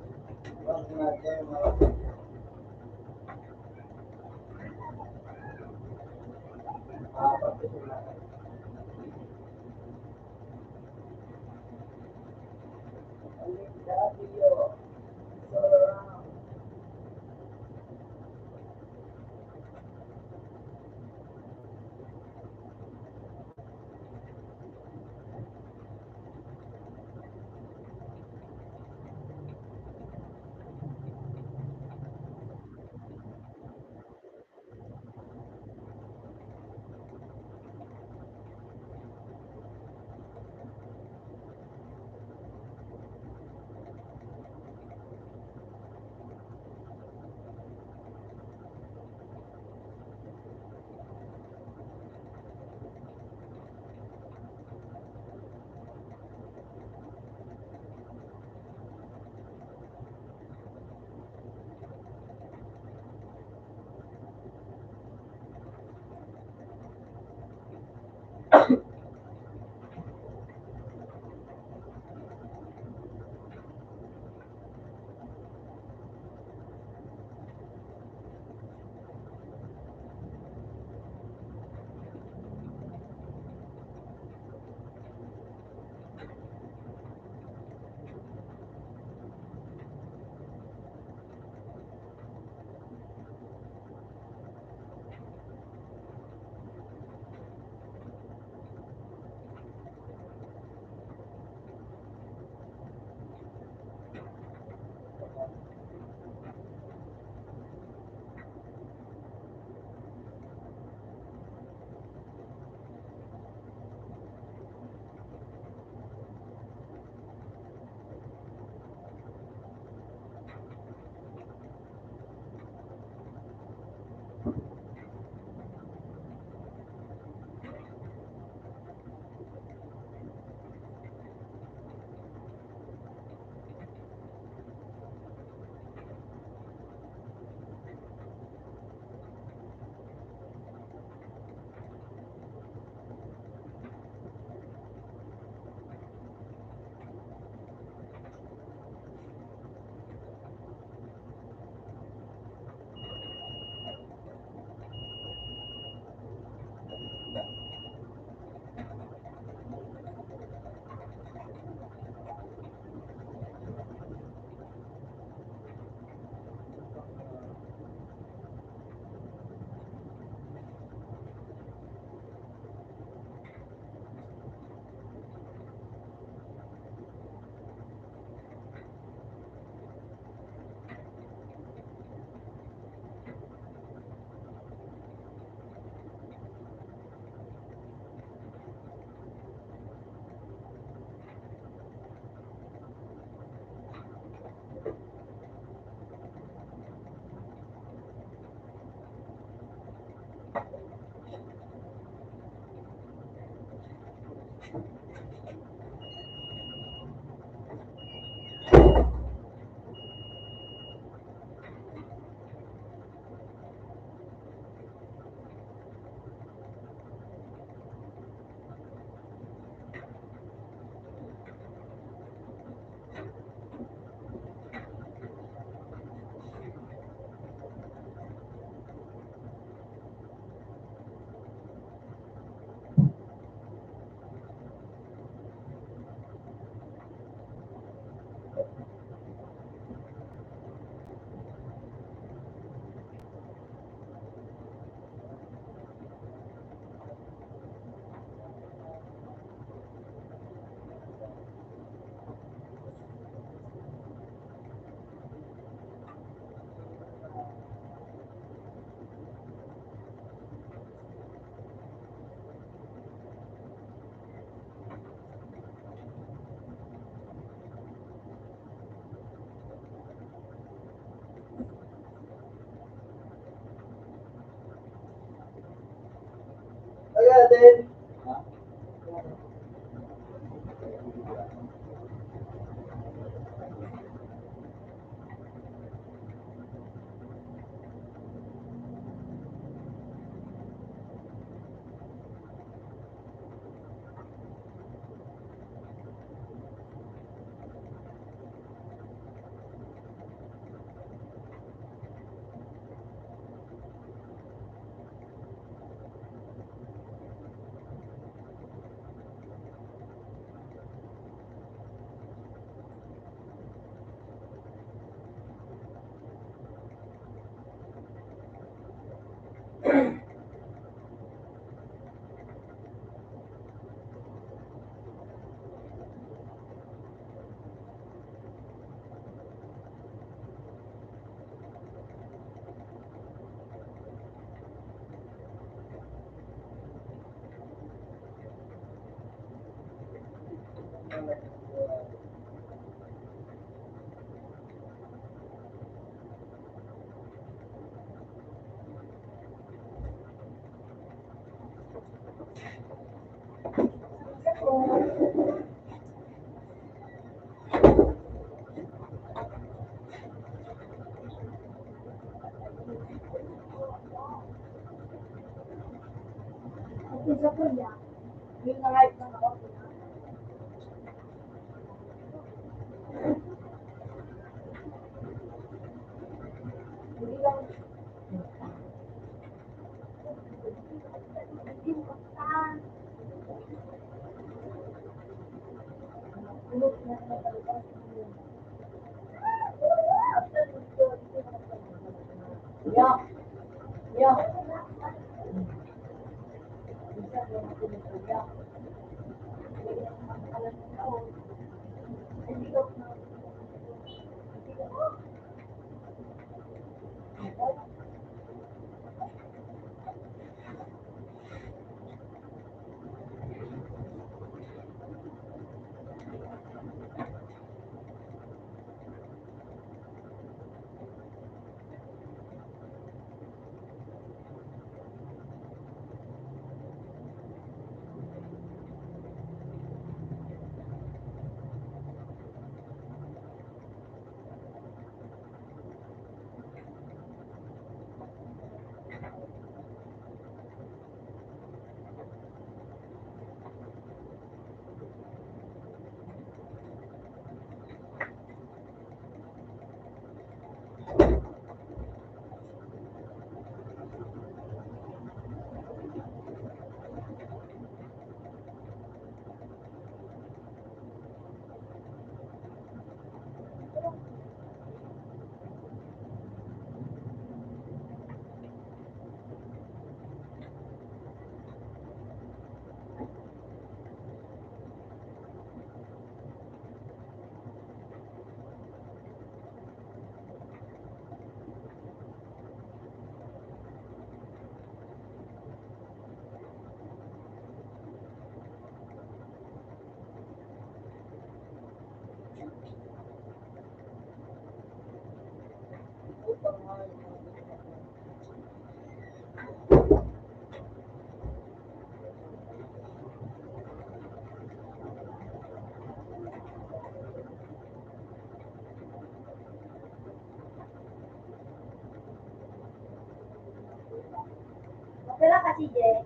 Yung sa Korea, yung na-hype na ako. Hindi lang, hindi mo kasahan. Ulot na sa matalipas. Yeah. Yeah. Wala kasi, Jay.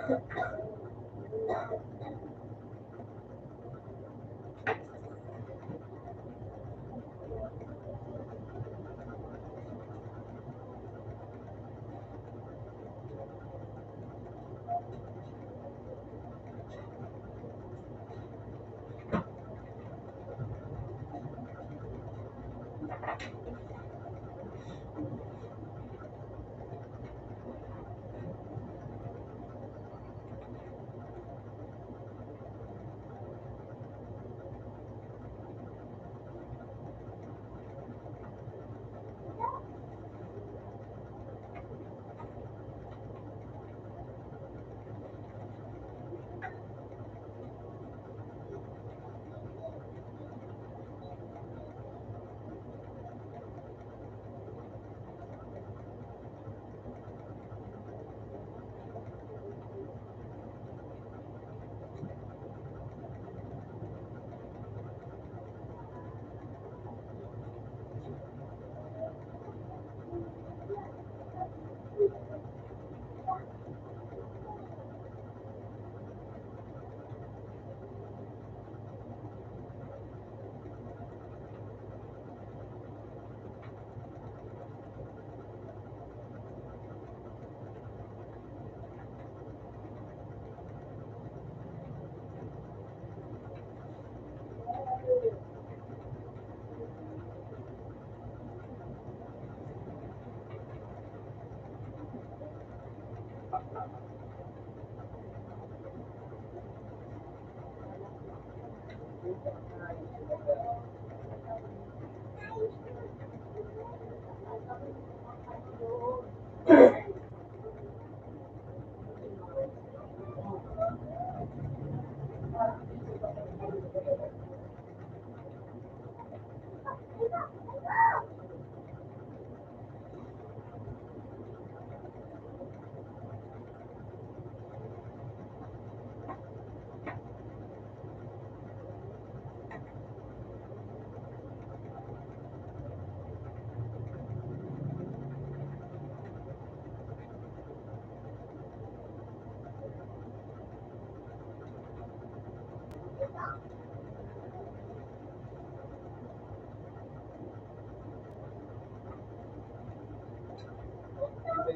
Ibig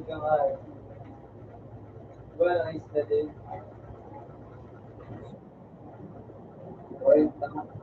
ka nga eh. Wala nang isda din. 40.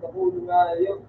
kapulo nga yun.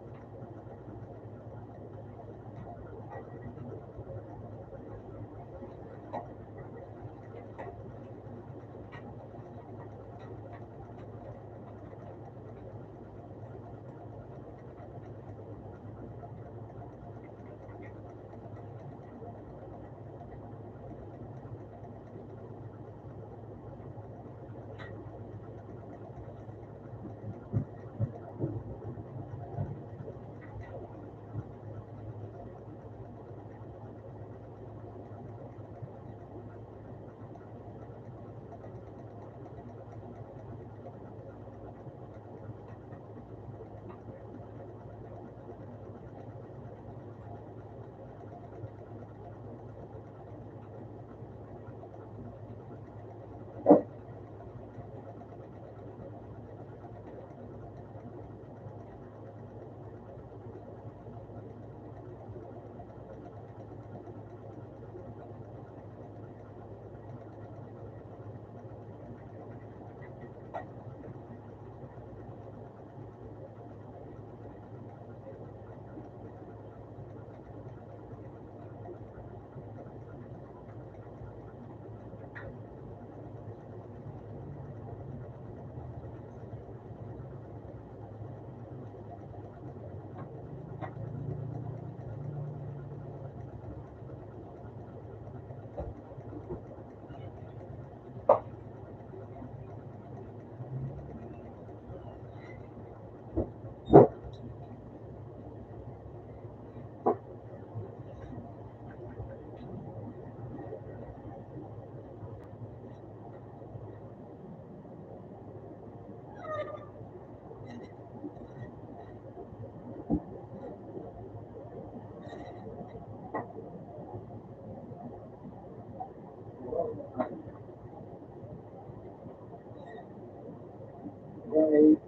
Okay.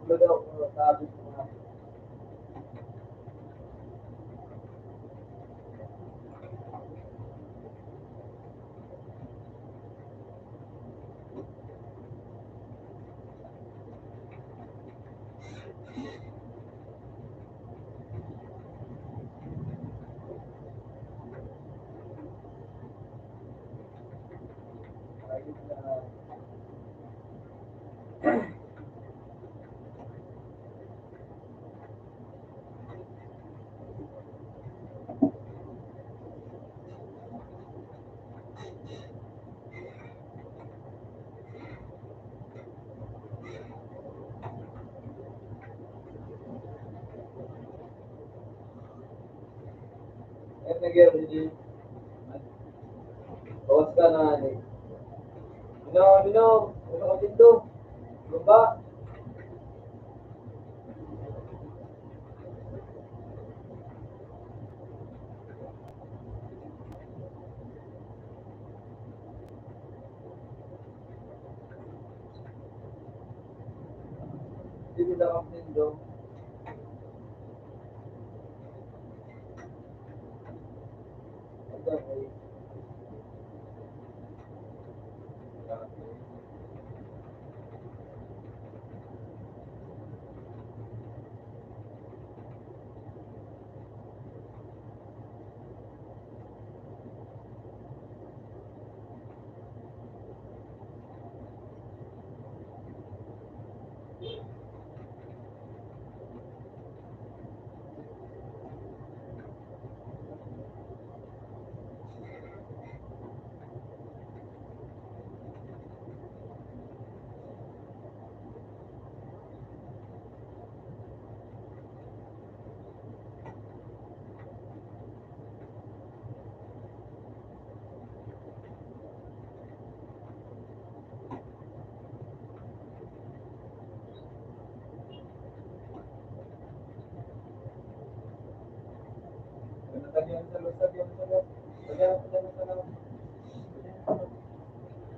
Daw ko sabi ko nga. Kaya nagyero hindi. Bawas ka na, ni. Minom. Ano ka dito? Lumba. Hindi nila kang nindo. Ito, may. Lagyan sa loob.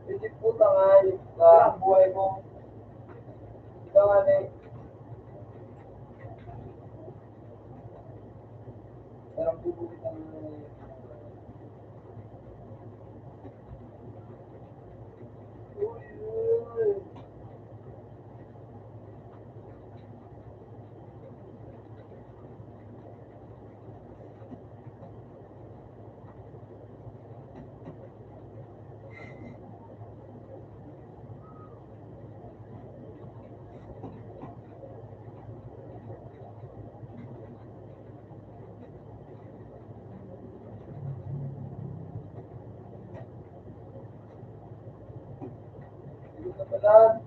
Hindi puta nga, sa buhay mo. Ikaw nga na parang bubukit ang kapalan.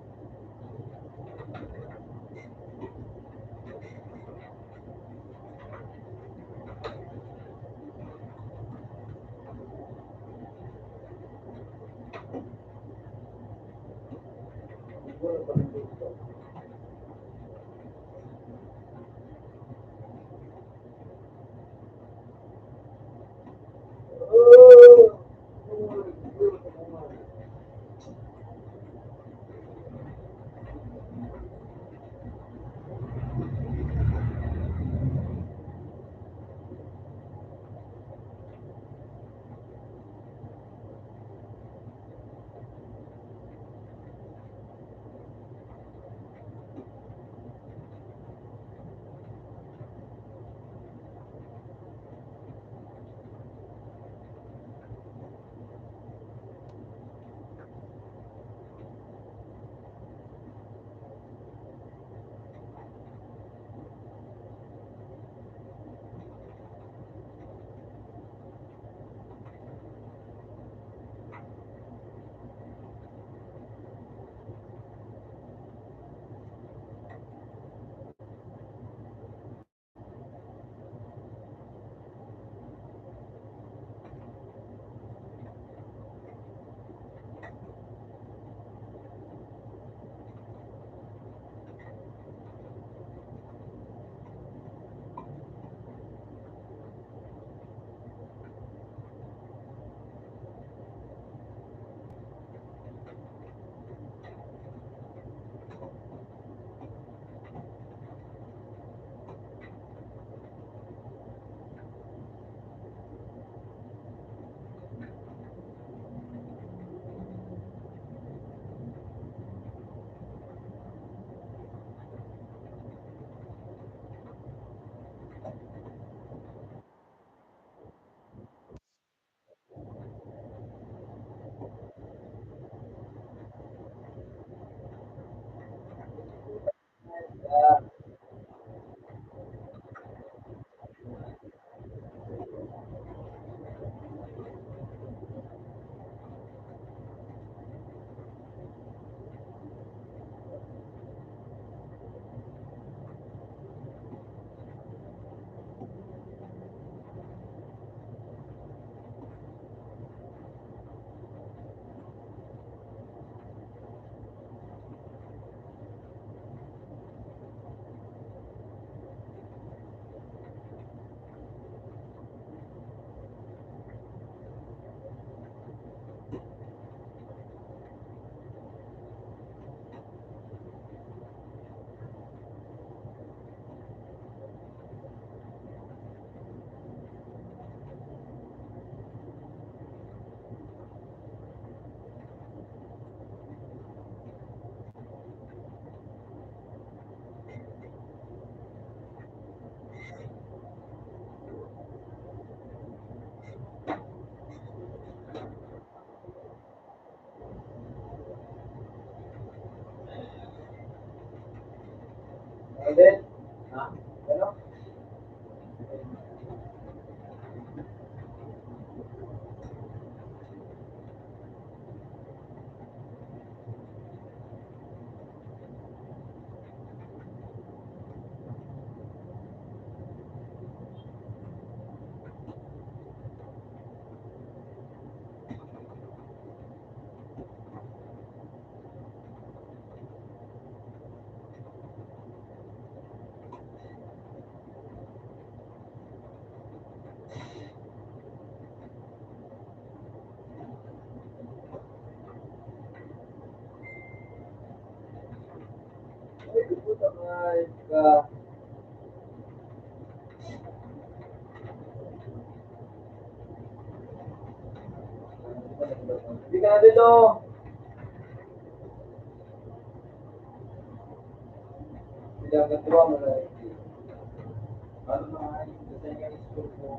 Siguro pa rin dito. din? Ha? Ano? Ay, puta ka. Hindi ka na din, oh. Hindi ka natuwa mo na. Ano na nga yung design ng school mo?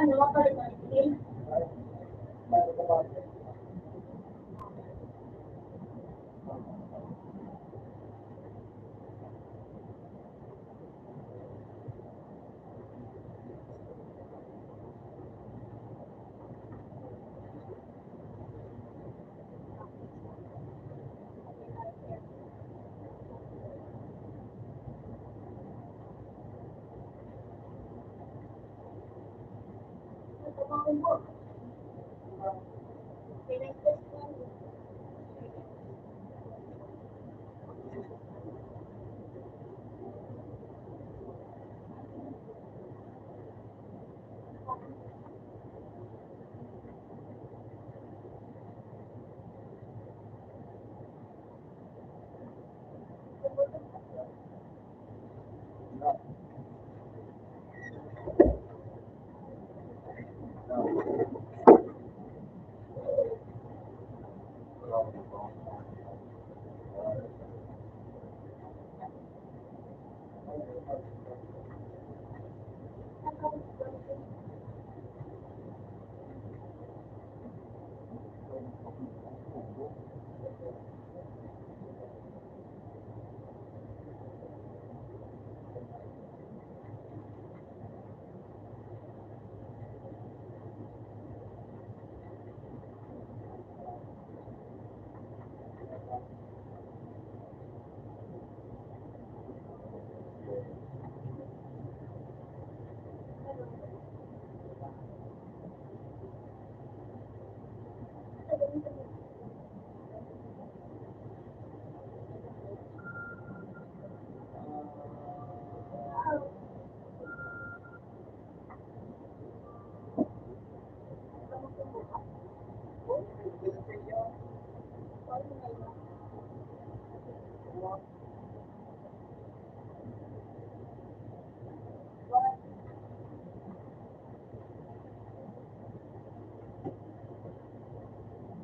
Ano, mapalitan din.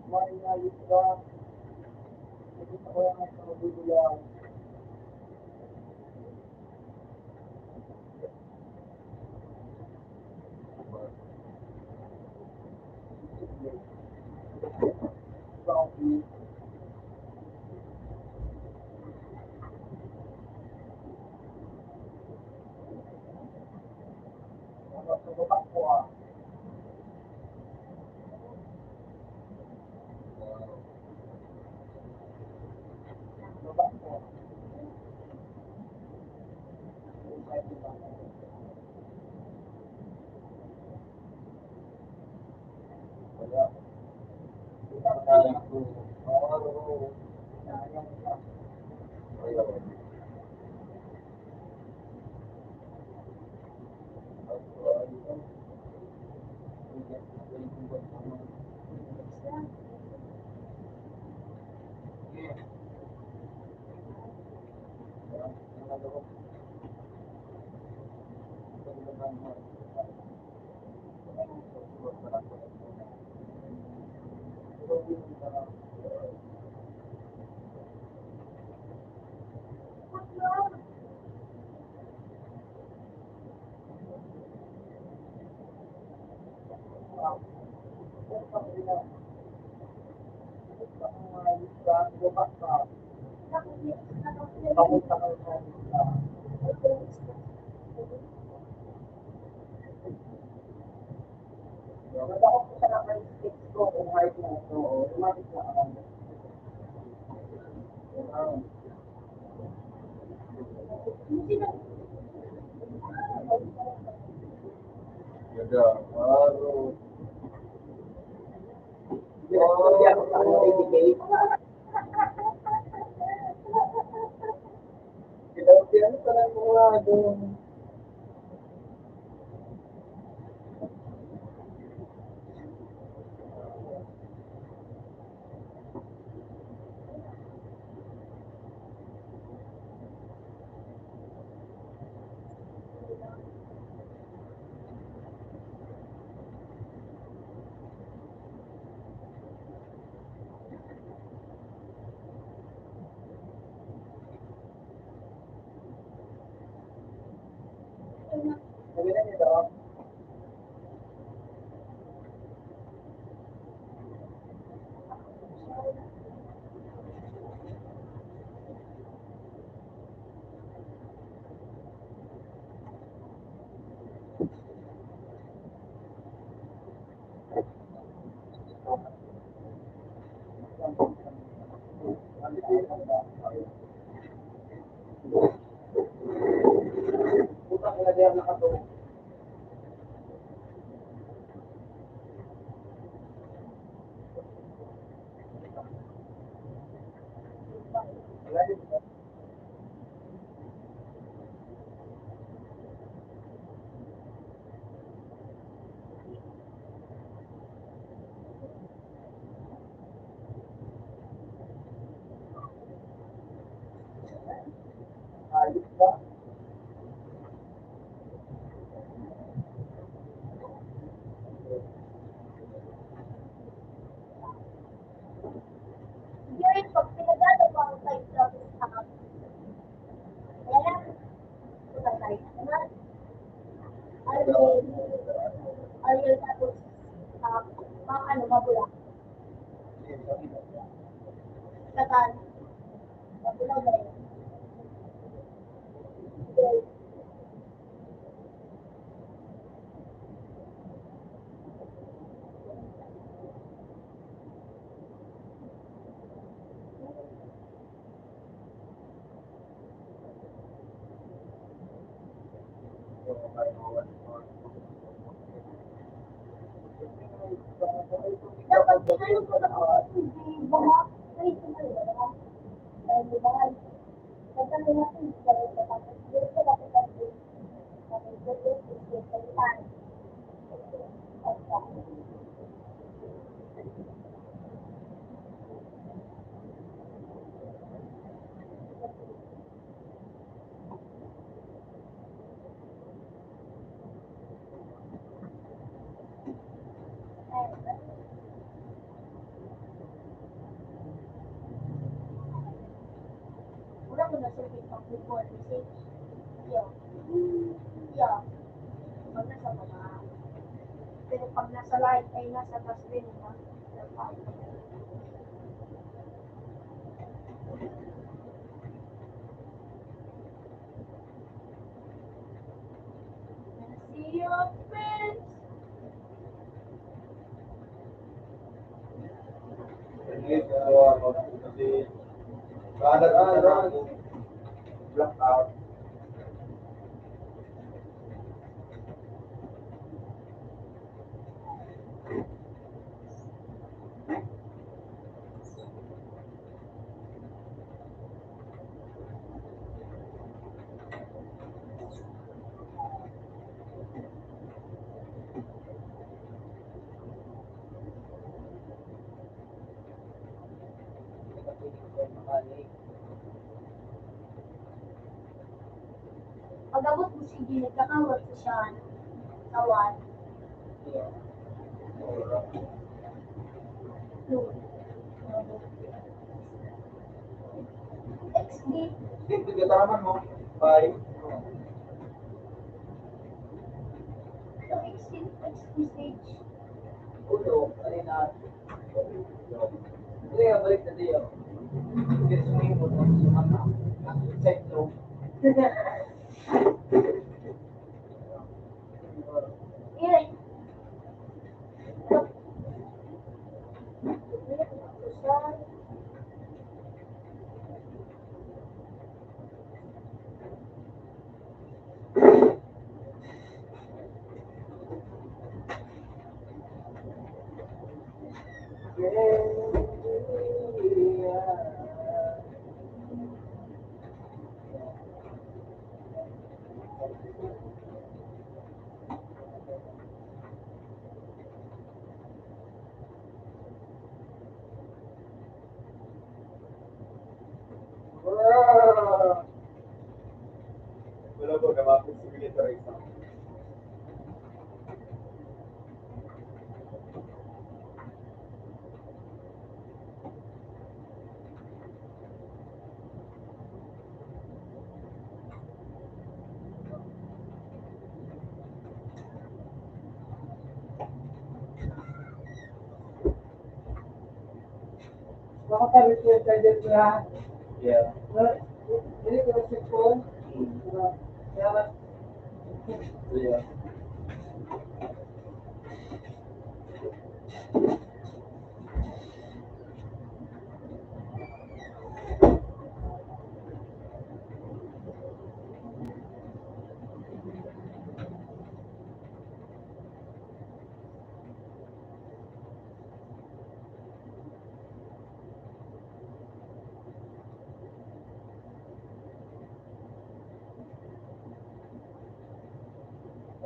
Marinayos ka. Hindi ko lang ang magugulang. Ngayon, pag pinagano mo ang side job sa kaya lang, sa side naman, Ariel tapos, ano, mabula. Katan, mabula ba yun? Dapat, ano ko na ako, hindi baka, ay, sumali ba naman? Ay, di ba? Pagkali natin, di ba rin dapat, di ba dapat natin, dapat natin, salitan. Wala ko na service ng football message. Yeah. Yeah. Pag nasa mga, pero pag nasa live ay nasa taas din na. See you, friends. Kasi kalat black out. pwede ko kayo makalig. Pag-abot mo sige, nagkakawat ko siya. Tawad. Yeah. XD. Dito kataraman mo. Bye. Ito XD stage. Ulo, kanina. Hindi nga, balik na diyo. Hindi sumingin mo doon sa mata. Side low. Ire. Wala po, gamapit si Military exam. Makapalit ko yung charger ko ha. Yeah. Hindi ko yung cellphone. Kaya Yeah.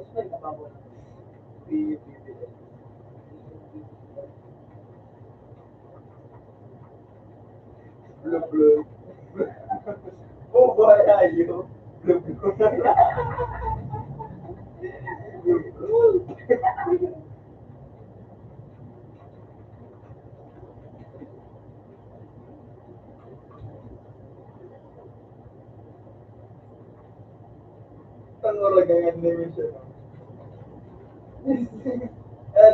Mas may kababon. BBBS. Blue blue. Oh boy, are you? Blue blue. Blue blue. Ang wala kang animation.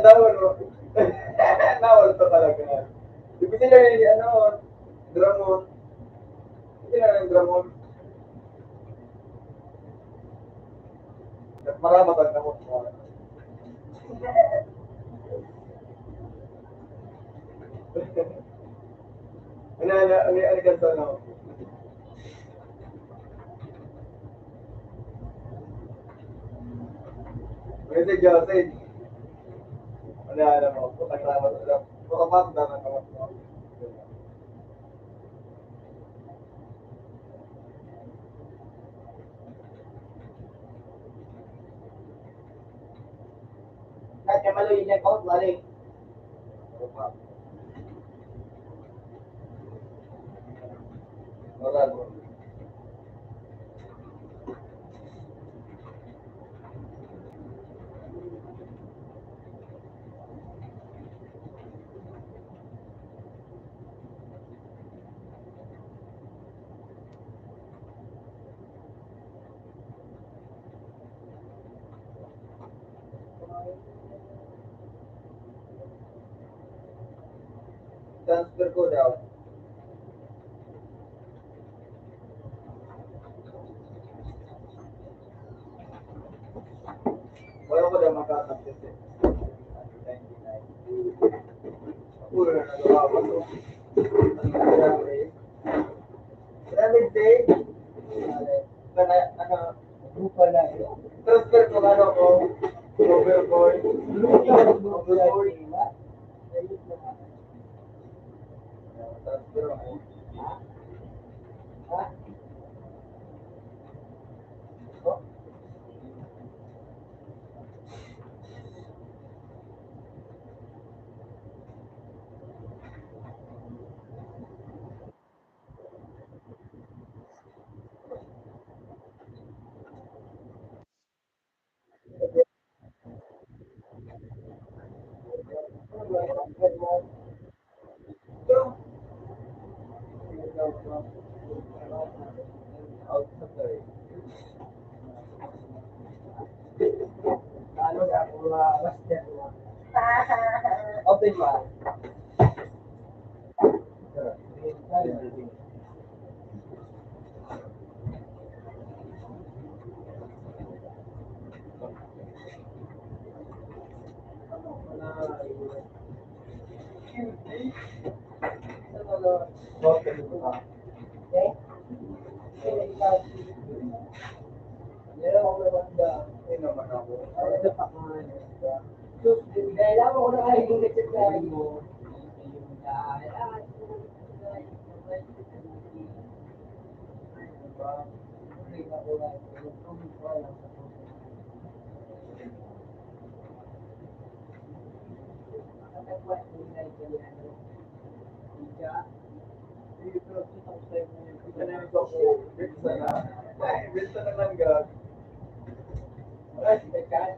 Nawal mo. Nawal to talaga. Ibig sila yung ano, Dramon. Hindi na yung Dramon. Maramat ang kamot mo. Ano ka sa ano? Pwede Joseph. Ano mo? Putang ramat. Putang ramat ang kamot mo. Kahit ka malo yung check out, balik. Wala mo. Transfer ko daw. Wala ko daw makakapit eh. 99. Puro na nagawa ko to. Traffic day. Ano, grupo na yun. transfer ko ano ko. Overboard. Overboard. Transfer ako. Ha? Out sa third. Ano ka, mga basket mo. Open ba? Okay? Meron ako naman ba? Ay naman ako. Ano sa pakaman? Dahil ako ko na kayo yung nagsasabi mo. Bisa naman gag. Ay, si Tekan.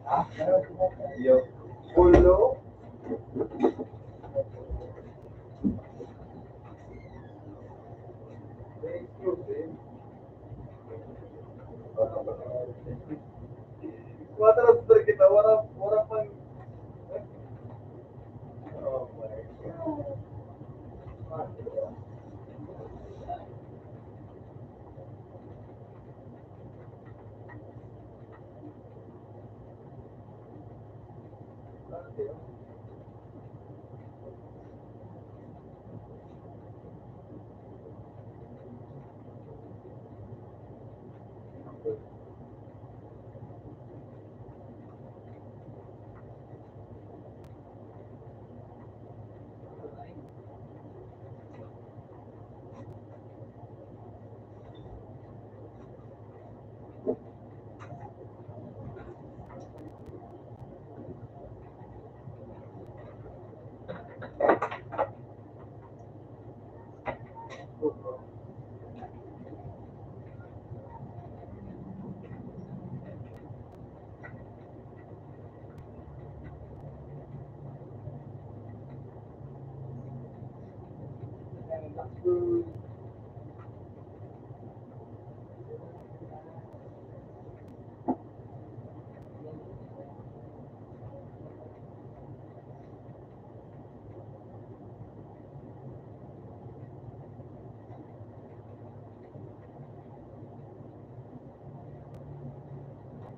Ha? Yo. Pulo. Kuatro kita orang orang pang. Oh my god.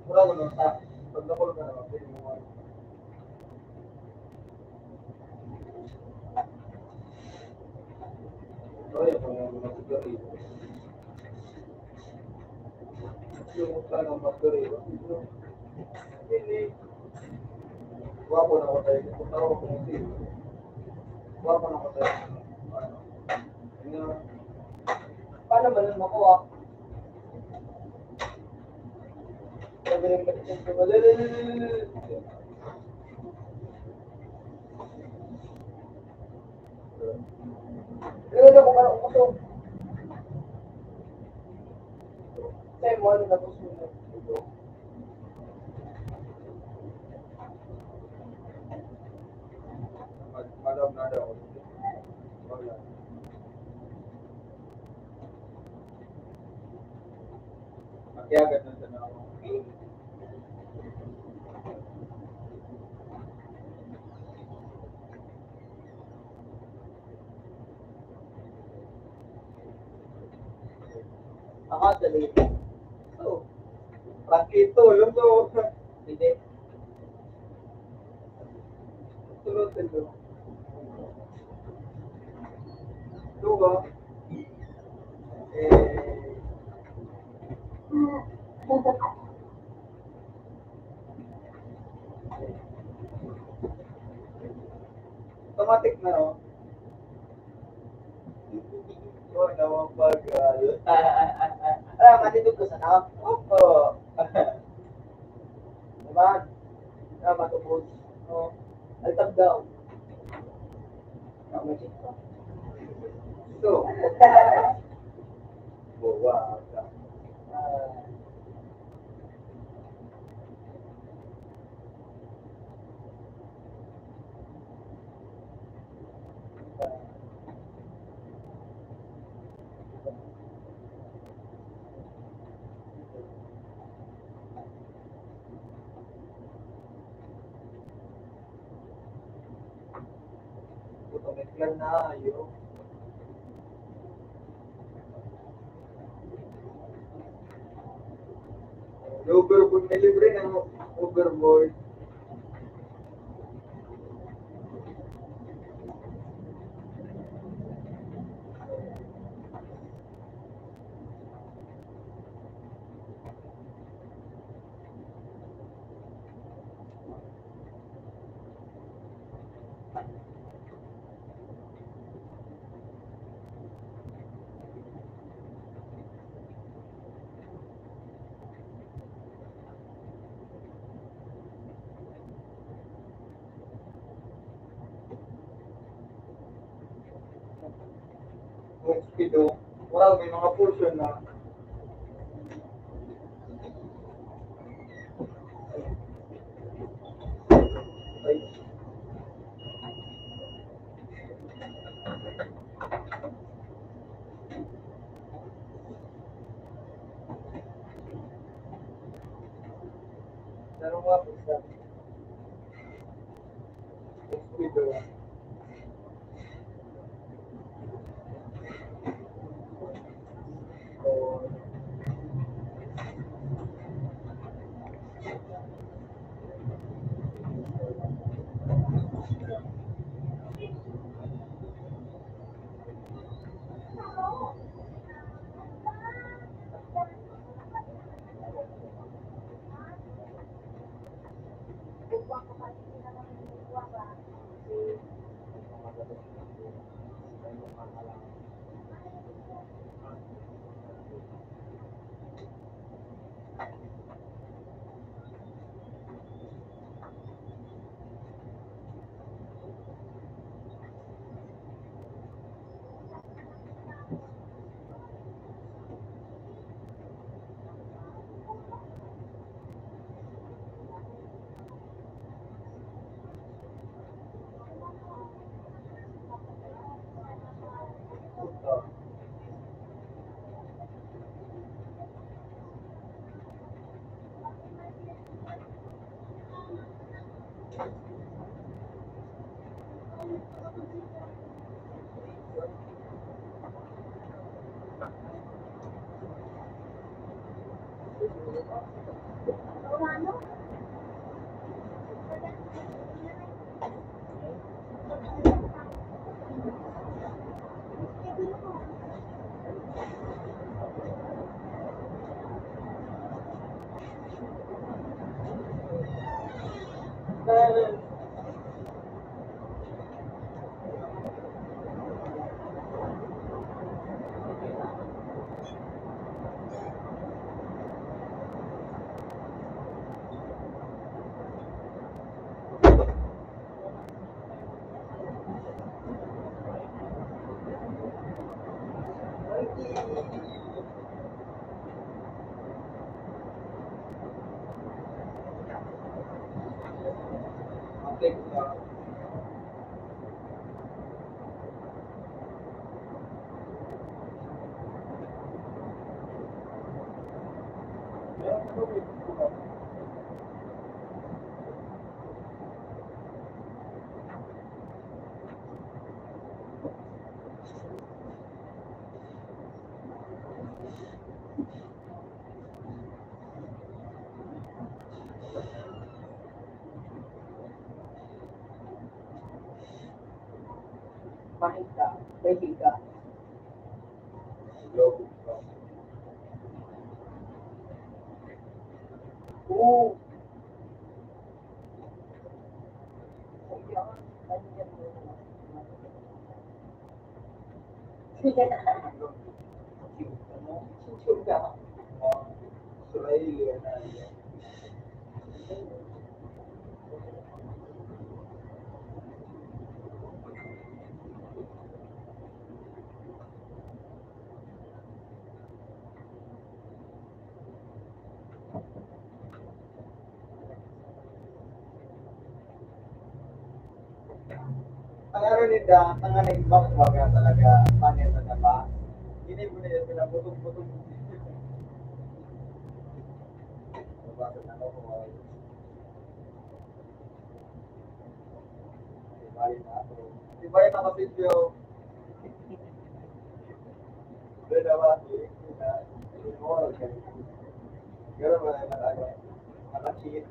Mura ko nung sa pag nakul ka naman, pwede mo ano. Sorry, ako nga mag-sigurito. Yung sana mag-sigurito. Hindi. Wapo na ako tayo. Kung tawag ko ng sino. Wapo na ako tayo. Ano? Ano? Paano ba nun makuha? Sabi ng kapitän ko, Ganun ako parang uso. Sa'yo mo, ano na gusto mo? Madam na daw. Wala. Makiagad na siya na ako. Dali. So, Rakito, yung to. Hindi. Sunod ito. Ito ba? Automatic na, no? Yun, naman pag, yun. Matitog ko sa tao. Opo. Diba? Matubos. Oh. Altag daw. Magic pa. Ito. Bawa. puto may plan na ayo. Overboard, may libre ng overboard. Kung speedo, wala may mga portion na ay pero mga portion speedo. So, take Mahika, Mahika. logo. Oo. Suga. Israeli na ang ano nila, ang anong box baga talaga panel na ba? Hindi mo nila pinaputong-putong. Bakit ano ko ay bali na ako. Di ba yung nakapidyo? Beda ba? Moral kayo. Ganun ba yung naka-cheat?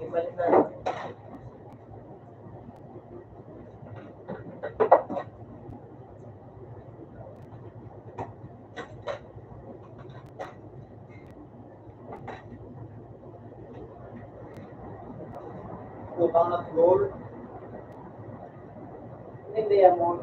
Balik na. Utang na goal. Hindi yan mo.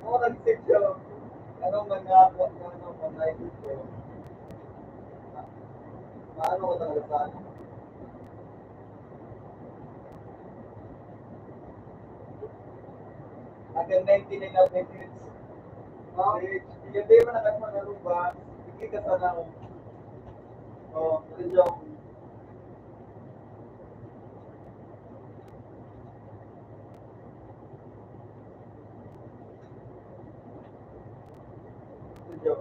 Ako nag-save siya. Anong nangakot na ng online ko? Paano ko talaga sa ano? Hanggang 99 na minutes. Yung day mo nakasmalaro ba? Hindi ka sa lang. Oh, medyo medyo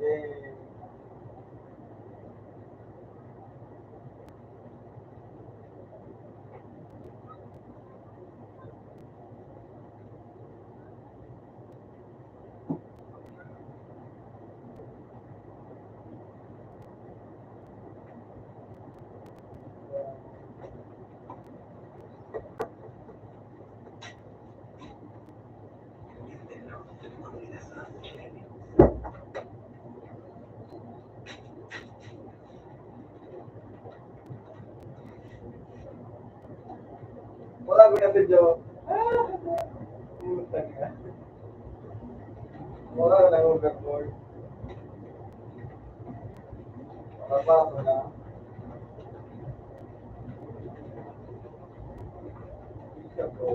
eh, wala ko na video. Putang ina. Wala na akong record. Wala na. Siya po.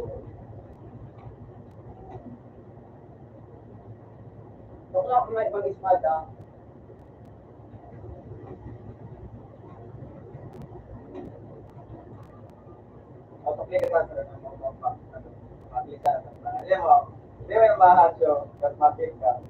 Bakla ako may pag-espada. Autoplay ka sa mga aplikan. Ayan mo, Hindi may mahal siya. Kasmatik ka.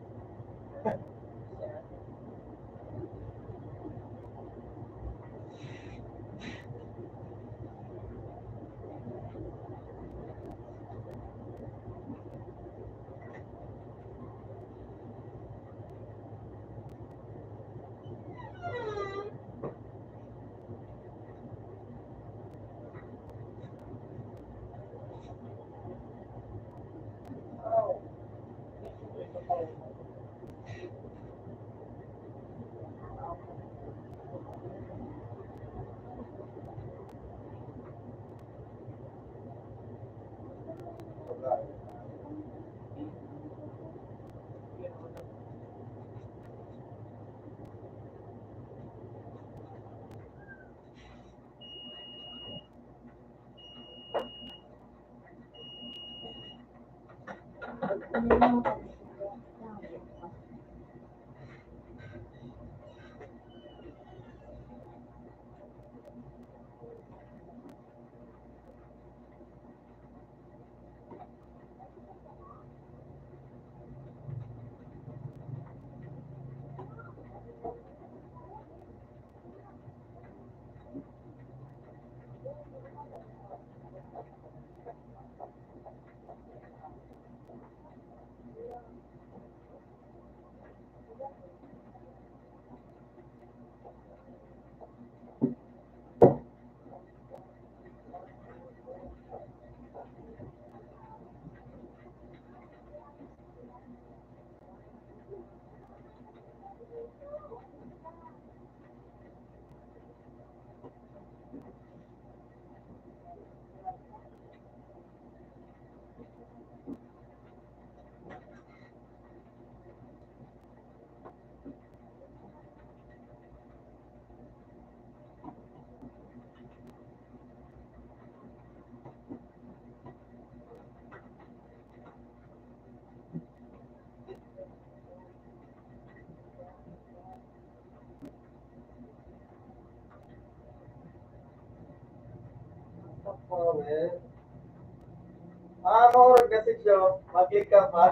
Mau kasi siya, mag-click ka pa.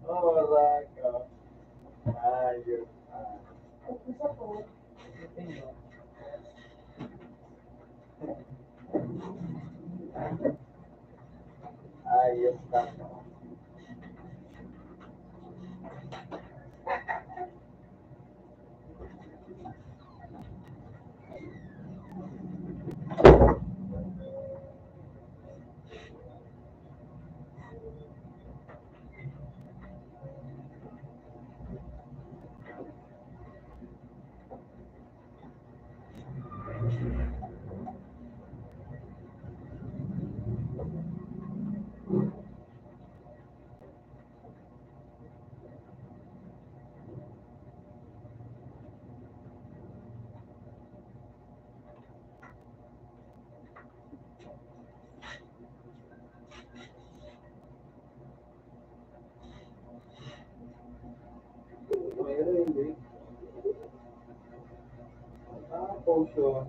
Alright. Ayos. Isa po. Ayos lang. Meron hindi. Potion.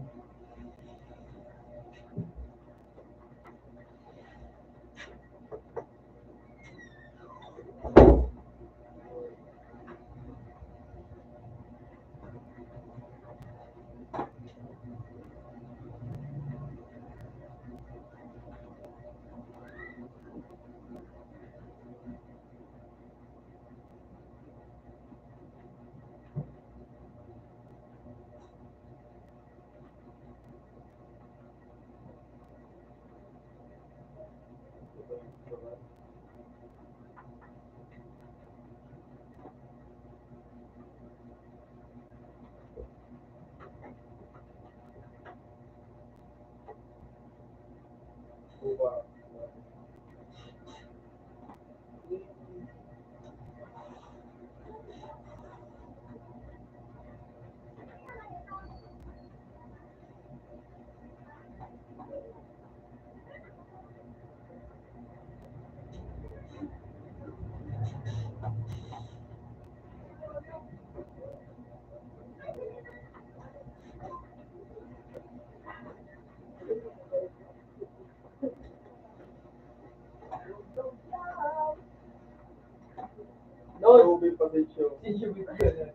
Doon. Ruby pa din siya. Si Jubit yun.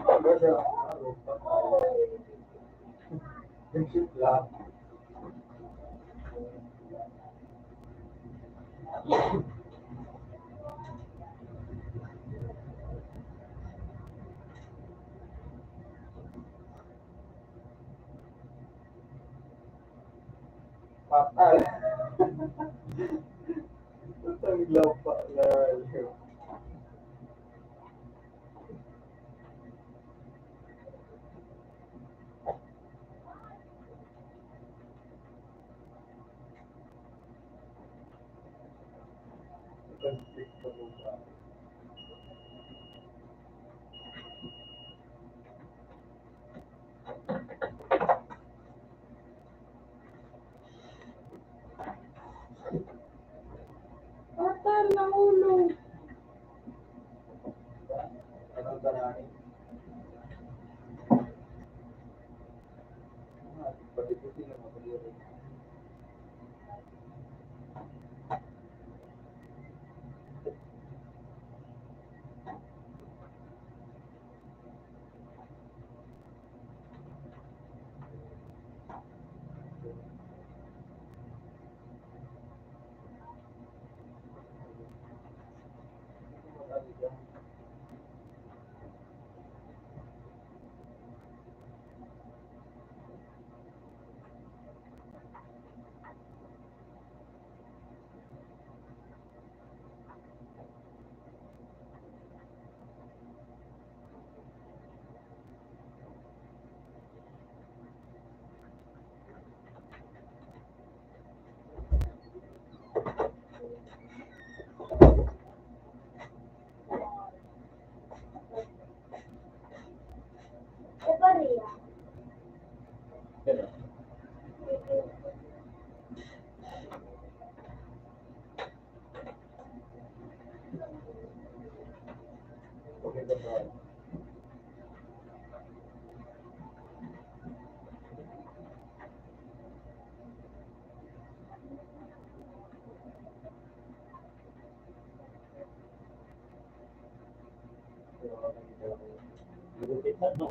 Ano siya? Ano pa? Friendship lang. Fatal. Ang lapa na yun. Conflict sa lupa. Fatal ng ulo. Anong darani? Pati ko sila mapaliri. Eparia. Pero, okay ba ba? Lupit na, no?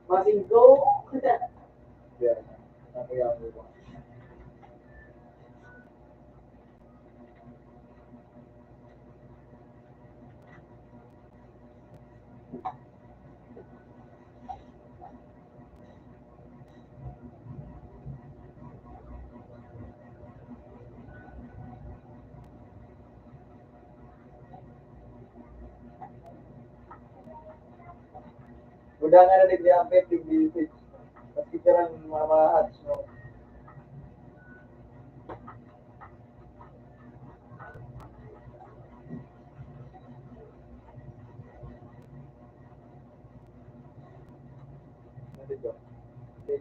Masinggo. Yan. Ako yan mo. Udah nga na nag-diampet, nag-visit. Kasi karang mga hats, no? Nandito. Okay.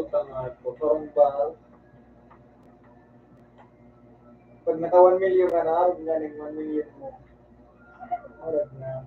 Puta nga, putorong bal. Pag naka 1 million ka na, harap na ng 1 million mo. Harap na.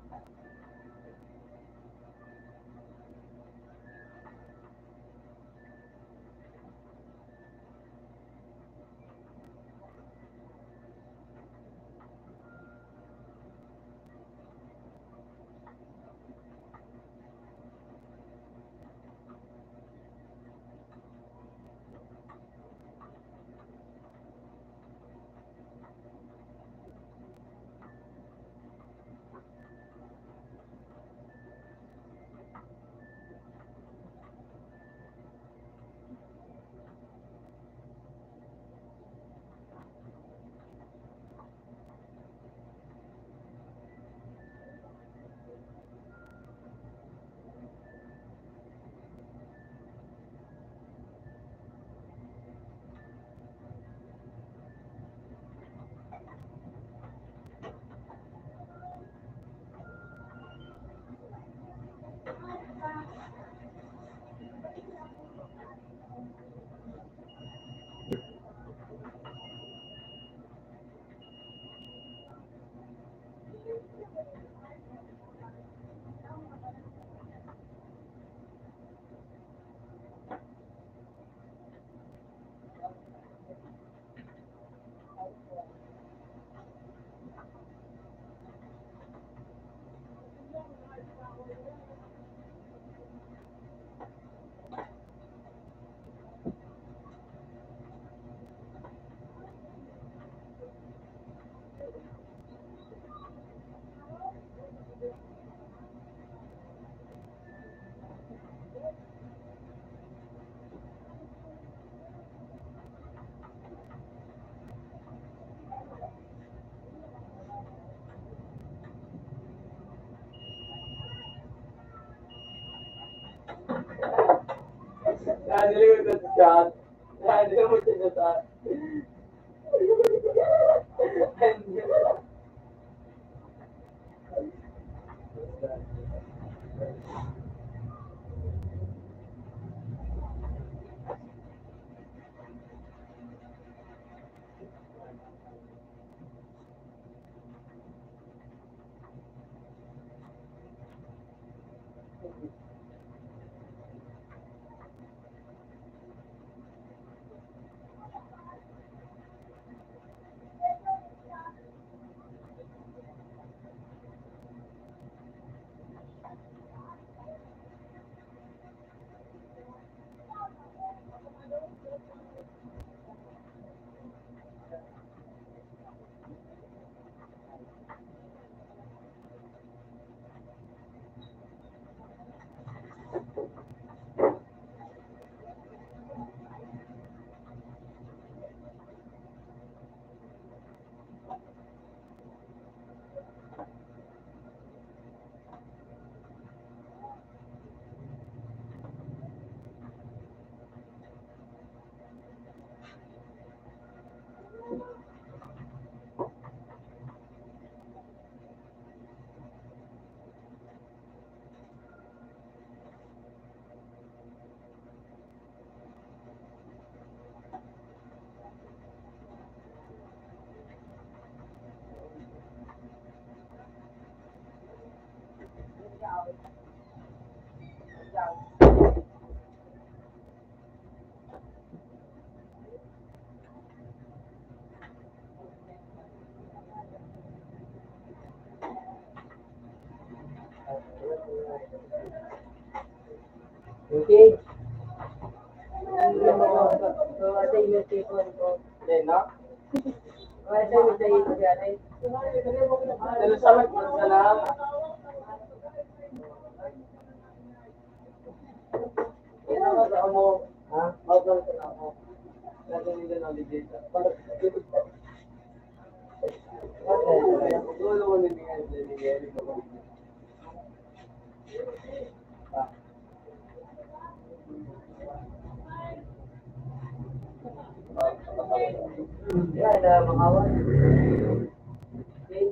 Nakalimutan sa chat. Nakalimutan sa chat. Okay? So, ate, yung tipon ko. Hindi, no? Ate, yung tipon ko, ate. Salamat po, salamat. Kaya naman sa amo, ha? Bawal sa amo. Kasi nila nalilita. Gulo ko nila nga nililita. Yan, mga awan. Okay?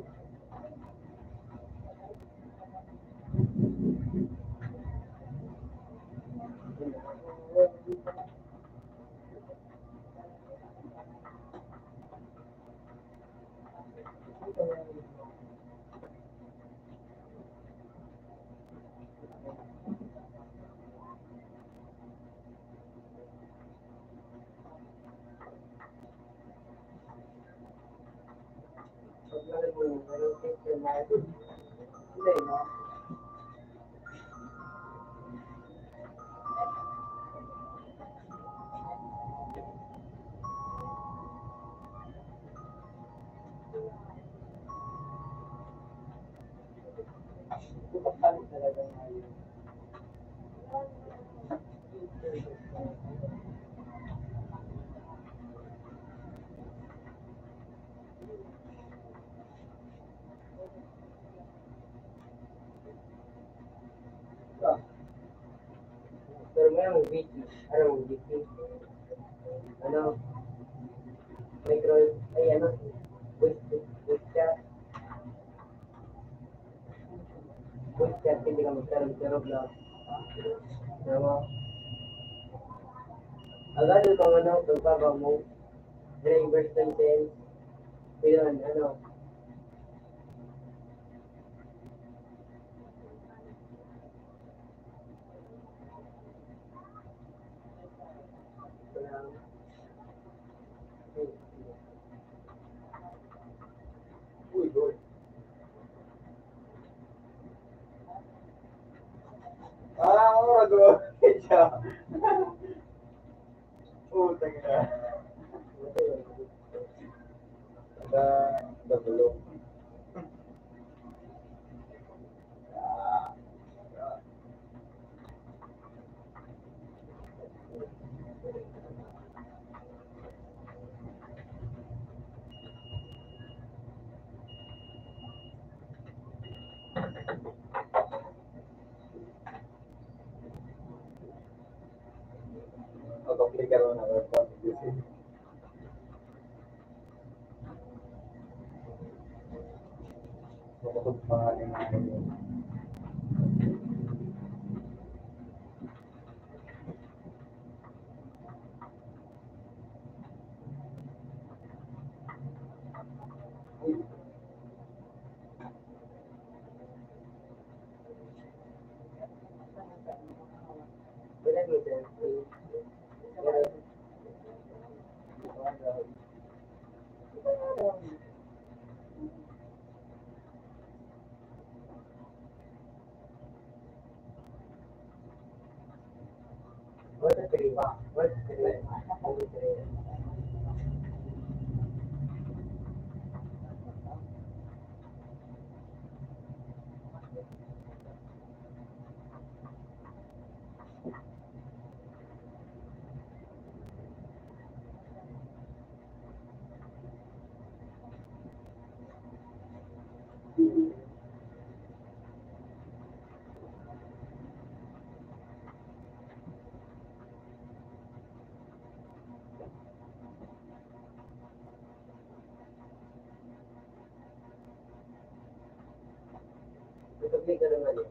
Anong picture na ito? Hindi, no? Kapag talaga ngayon. Pero may ang wiki. Ano, wiki? Ano? Micro, ay ano? Voice chat. Voice chat, hindi ka magkaroon lang. Ano? Agad yung mga ano, pagpapa mo. Driver's license. Yun, ano? Uy, boy. Ako mag-uwi siya. Utang na. Dabulong. Mag-apply ka rin ng responsibility. Bukod pa nga yung mga yun. Wala mo dyan. What's the three? What's the three? Mag-apply ka naman yun.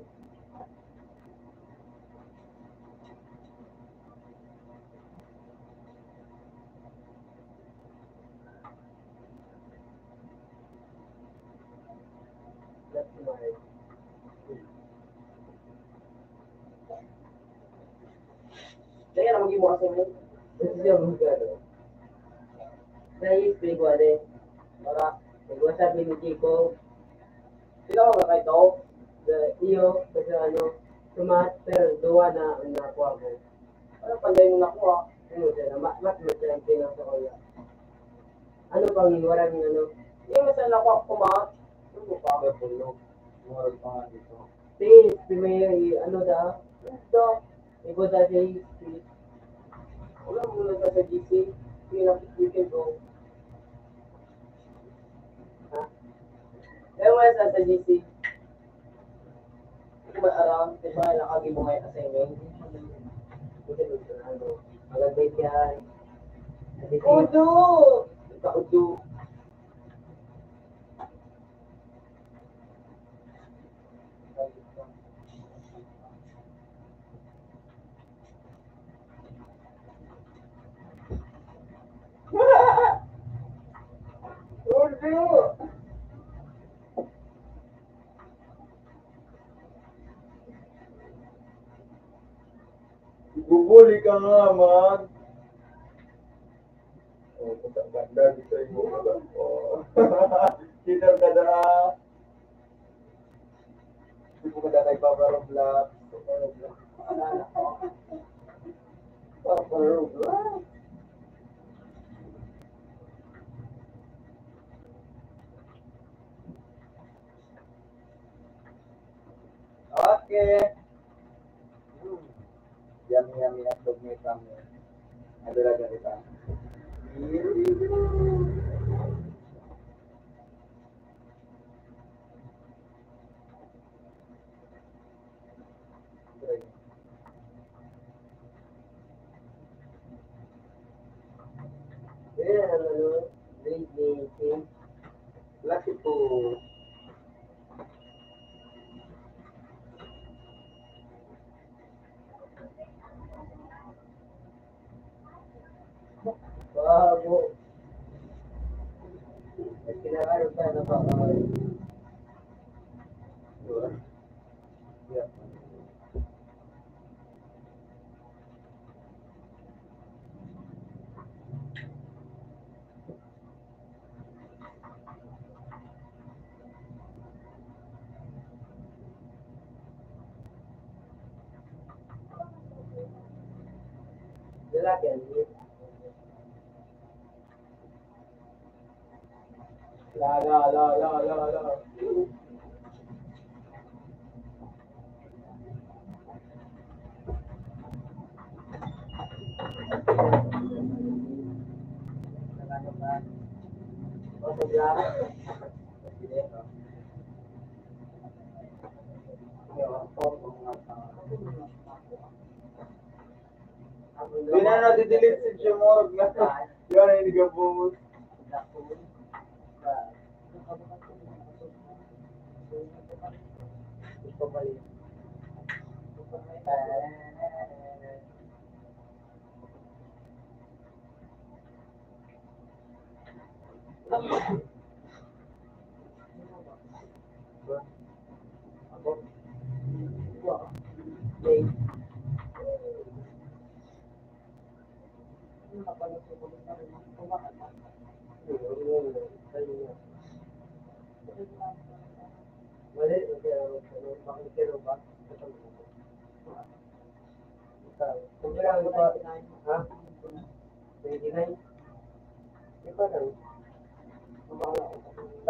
That's smart. Kaya na mag-iwa kasi mo. Kasi siya mag-ano. Na-i-explain ko rin. Para, nag-WhatsApp ni Chico. Sila ko ba kayo to? Iyo, kasi ano, sumat, pero duwa na ang nakuha ko. Ano panday mo nakuha? Ano sila, mat sila ang pinang sa kuya. Ano pang walang ano? Hindi mo sila nakuha kumat. Ano pa? Dabulong. Moral pa nga dito. Please, may ano da? Ito. Ikaw da siya please. Wala mo na sa GC. We can go. Ha? Kaya mo sa GC. Kung may around, di ba nakagi mo ngayon assignment? Buti mo sa ano. Magagay yan. Udo! Ika-udo. Udo! Bubuli ka nga, man. Oh, ganda dito yung mga. Oh. Sino ka na? Hindi ko ka na nagbabarong vlog. Babarong vlog. Okay. Yummy at dog meat kami. Ada lagi kita. Black itu. Bago. Kinakaroon tayo ng pakawal. Diba? Yeah. Lalaki yan. La. Hindi na nadidelete si Chimorg na. Yan ay nagabumot.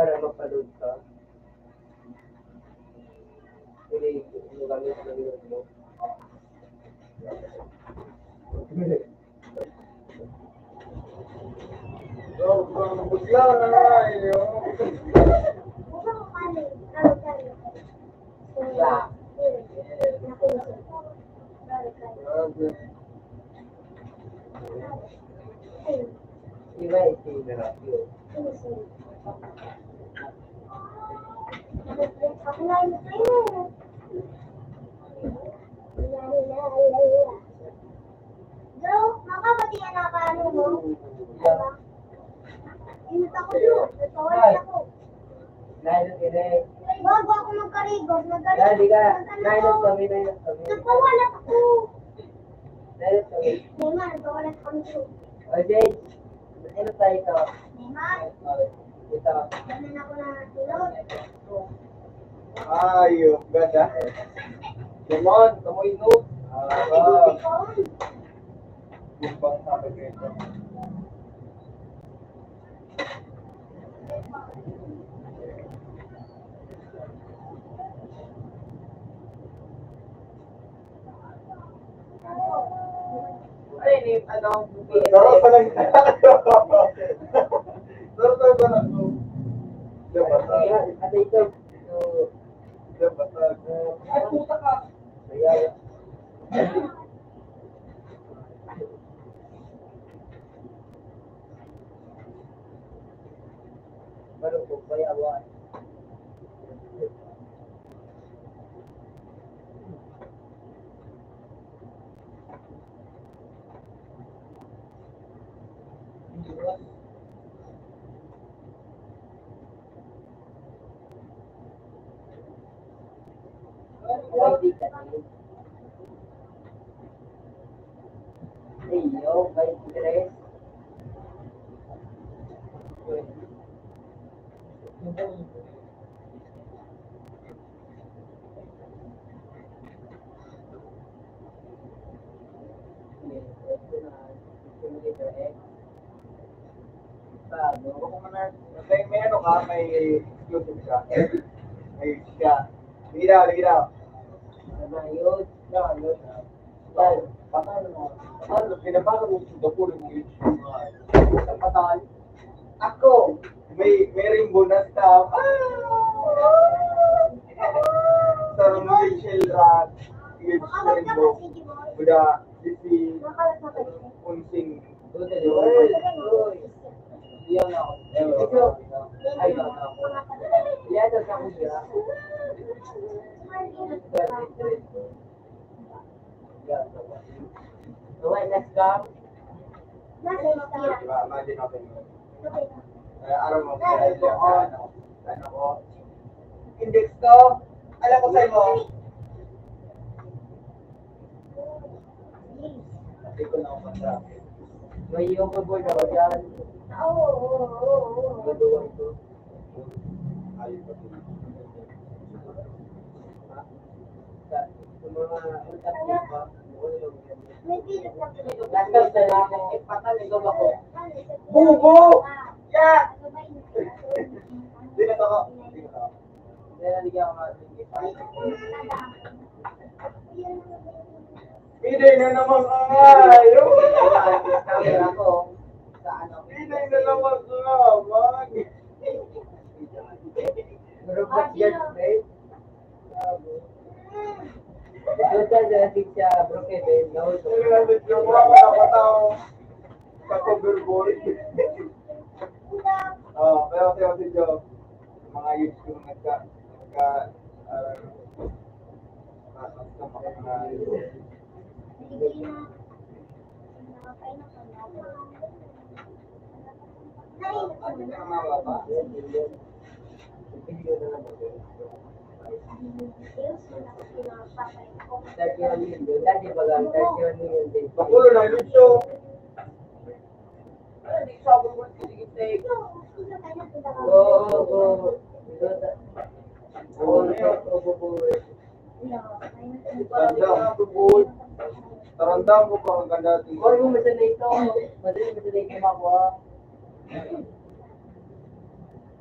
Para mapanood ka. Hindi gamit na yun mo. Butla na nga yun. Mukhang kani. Kani. Wala. Iba ito yun. Ako na yun sa'yo. Bro, makapatiyan na ka ano mo? Init ako bro. Nagpawalan ako. Nainot kini. Bago ako magkarigos, Dali ka. Nainot kami. Nagpawalan ako. Nainot kami. Neymar, nagpawalan kami bro. Okay. Nainot tayo ito. Neymar, Ito. ganun ako na tulog. Ayok, ganda. Lemon, kamoy no. Iguti ko. Gumpang sabi ko ito. Ay, ni ano, Sarap pa lang. Sarap tayo ba na ito? Diba? Ate ito. Diba? Ay, puta ka. Kaya. Baru ko kaya awan. Iyo, 23. May ano ka, may exclusive ka. May siya. Hindi daw, hindi daw. Ayun, ayun. Ano, pinabasa mo sa dapulo mo yun. Sa patal. Ako. May rainbow na staff. Sarang mo yung shell rat. Huge Makalat ka rainbow. pa, sige mo. Buda, sisi, Makalat ka pa. unsing. Doon na yun. Iyan ako. Ito. Ay, doon ako. Iyan ako siya. Okay, next come. Nasa yung tira. Diba, imagine natin yun. Okay. Araw mo, kaya ito, ano ko. Index to, alam ko sa'yo mo. Hindi ko na ako masarap. May yung board ako dyan. Oo, oo, oo, oo. Gaduwa ito. Ayun pa sila. Sa mga utak niya pa. May pilot na pilot. Last time sa lang, pataligaw ako. Bubo! Yan! Hindi na to ko. Hindi na to. Kaya naligyan ako nga. Hindi na naman ayaw. Camera ko. Sa ano. Hindi na naman sumabag. Robot jet, right? Ito sa dati siya, bro, Kevin. Nilabit yung mga matapataw sa cover board. Pero si Joe, mga youths ko Dati pa lang, 31 million din. Bakulo na yun show. Hindi sabi mo, sige, take. Oo. Tarandang ko pa ang ganda dito. Huwag mo masanay ito. Madali masanay ka makuha.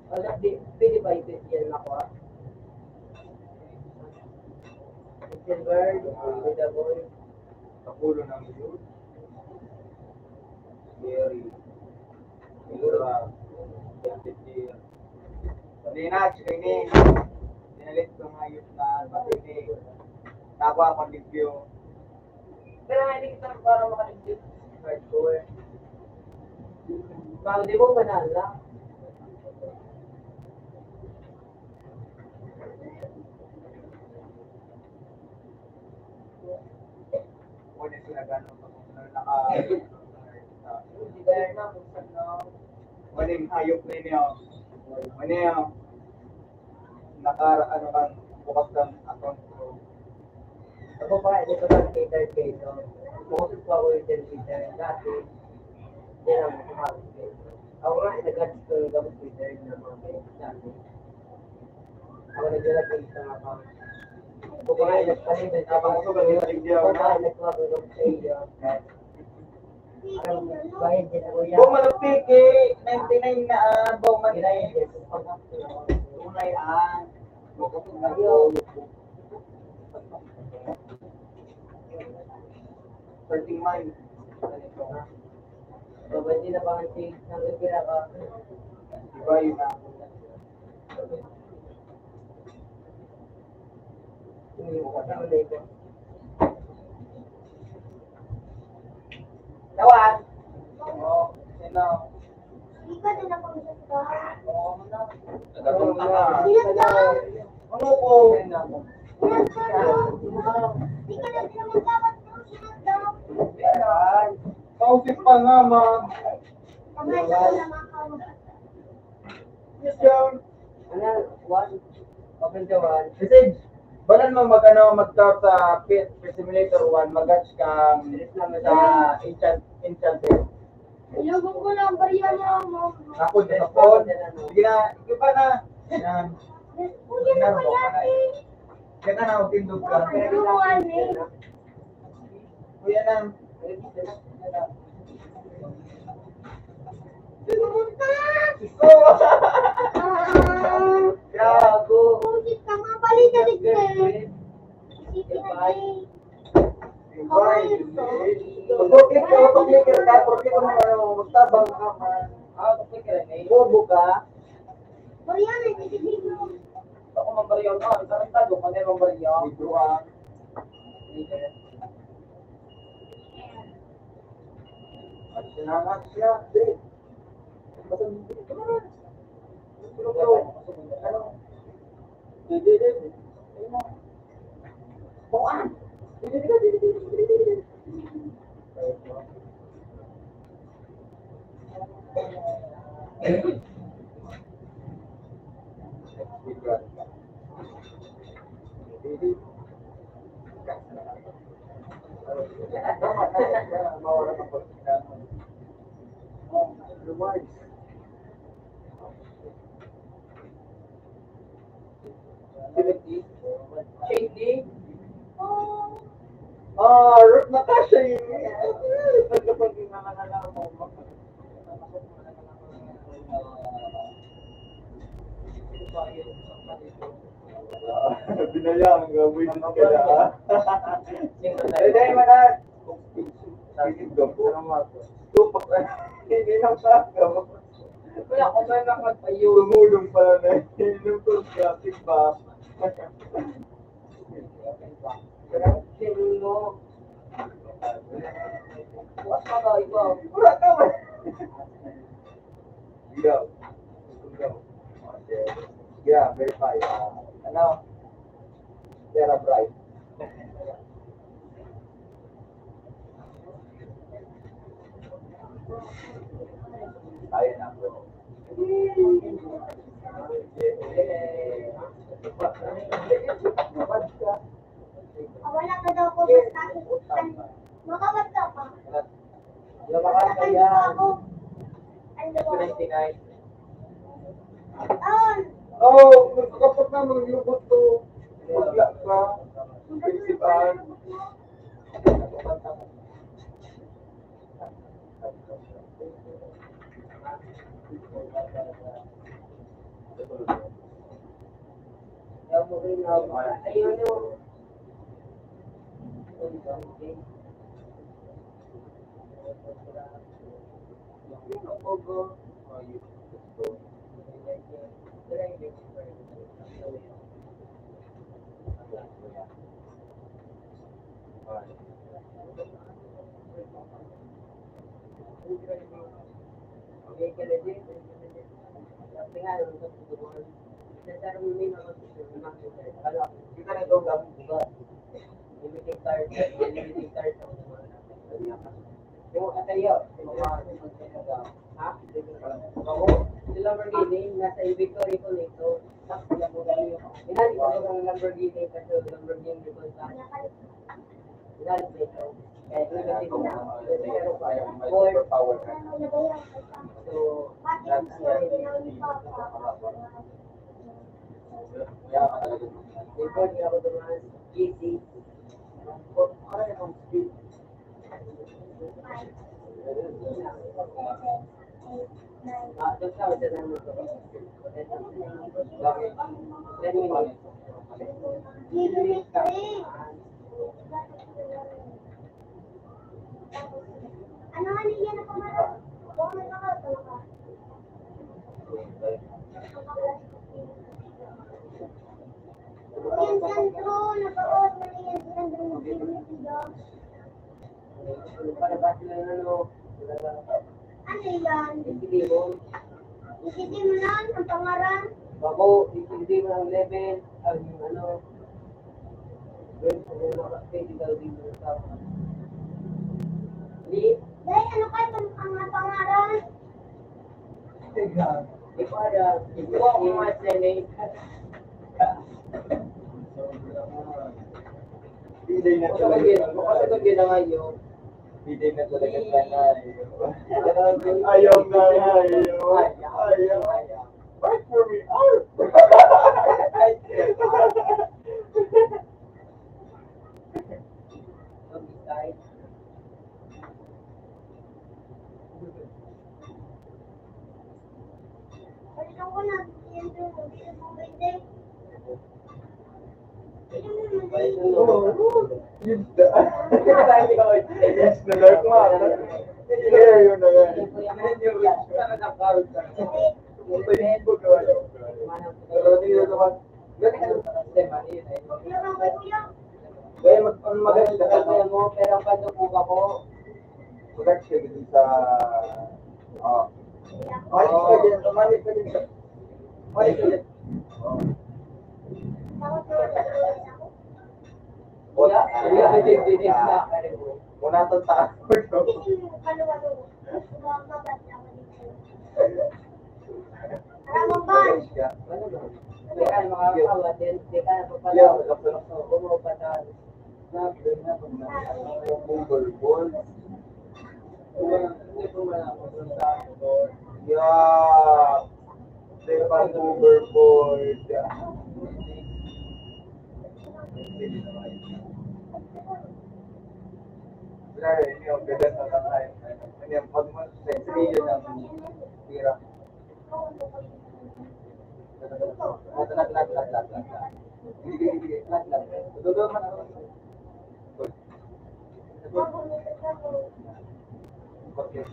Wala, pwede ba ito yan makuha? Silver, with the boy. Bakulo na yun. Very. Mura. Sensitive. Kanina, training. Dinalit ko mga youth na matindi. Nakuha akong review. Pero hindi kita para makaligid. Hardcore. Bago di mo panala. Muna sila gano'n. Naka... Hindi kaya na, buksan na. Muna yung hayop na niyo. Muna yung... Ano kang bukas ng account ko. Ako pa, hindi ko lang cater kayo. Most pa ko yung Twitter. Dati, hindi lang mo kumakalit kayo. Ako nga, nag-ads ko yung gamit Twitter ng mga kayo. Dati. Ako nag-alag sa account. Ako pa, nagpalitin. Habang ako nag-club ng kayo. Bayad din ako yan. Bong malapik eh. 99 na bong malapik. Tunay Ayun. Starting mind. Pwede na ba ang change ng ipira ka? Diba yun na? Tawad! Oo. Sino? Ikaw din ako sa Oo na. Nagatong ka na. Ilan daw? Ano ko? Ilan daw? Di ka na naman dapat ng ilan daw? Kausip pa nga, ma'am. Kamay ka na makaw. Yes, yun. Ano? One? Open to one. Message. Balan mo mag-start sa Pet Simulator 1, mag-catch ka sa Enchanted. Ilugong ko lang bariya mo. Napon, napon. Sige na, iba na. Yan. Kuya na ba yan eh? Kaya ka na, tindog ka. Tulungan eh. Kuya na. Oh! Gago. Kusit ka nga, balik ka dito eh. Isipin na eh. Pag-click ka, pag-click ka, porque ka magtabang ka man. Pag-click ka rin eh. Bobo ka. Bariya na, isipin mo. Ako mambaryaw na. Isang talo ka na mambaryaw. Bidruan. At sinamat siya. Shady. Ruth Natasha yun. Pagkapag nangangalang mo. Binayang gaboy din ka na. Dahil manan. Tupak na. Hindi na sagaw. Kaya ako may nakatayo. Tumulong pala na. Inom ko traffic ba? Parang sino. Bukas pa ba ikaw? Wala ka ba? Ilaw. Yeah, verify. Ano? Sarah Bright. Ayun na bro. Wala ka daw ko sa takitan. Makawat ka pa. Lumakas ka Ano yan. ako? Ano ba? 29. Oh, Kapag na maglubot to, magla ka, principal. Ayun yung Kita na ito, gamit buka. limiting card, yung atayo, ha? Ako, si Lamborghini, nasa Victory ko nito. Inali ko ng Lamborghini kasi Lamborghini ko sa inali ko ito. Kaya limiting na. Pero pa, more. Power ka. ano na ba yan? So, Bakit ang sinabi ng ni Papa? Kaya ka talaga. record niya ako doon, easy. Ano yung speed? Doon sa ako sa naman ko. Bakit? 10 minutes. Ano nga niya na pamaral? Kung may makakal ka. Yan sentro, napaot na yan sentro ng dignity. Para ba sila ano? Ano yan? Hindi mo. Isipin mo lang ang pangaran. Ako, hindi mo ang level, ang ano. Physical dito sa Di, Dahil ano kayo ang pangaran? di para, ito ako mga selling. Pilay na Baka talaga. ko ginawa yun. Pilay na talaga sana. Ayaw na, ayaw. Fight for me, arf! Palitan ko na. Yan doon. Hindi mo pwede. Yun na. Yes, na dark man. Clear yun na yan. Pero dito naman, Huwag lang kay kuya. kaya maganda ka mo, pero ang panubuka ko, Correct siya din sa... Malis ka din, malis ka din sa... Malis ka din. Takot na matulog ako. wala din na. Muna itong taas ko. Hindi mo kaluwa-luwa. Mabat ako dito. Maramang ban. Hindi ka makakawa din, hindi ka napapala. Yeah, laksa. Umupatal. Overboard. Hindi po man ako dun sa board. Yeah. Stefan overboard. Grabe, ini yung ganda sa tatay. Ini yung pag-mas sa exterior ng tira. Lag. Sige. Lag. Dodo man ako. Okay.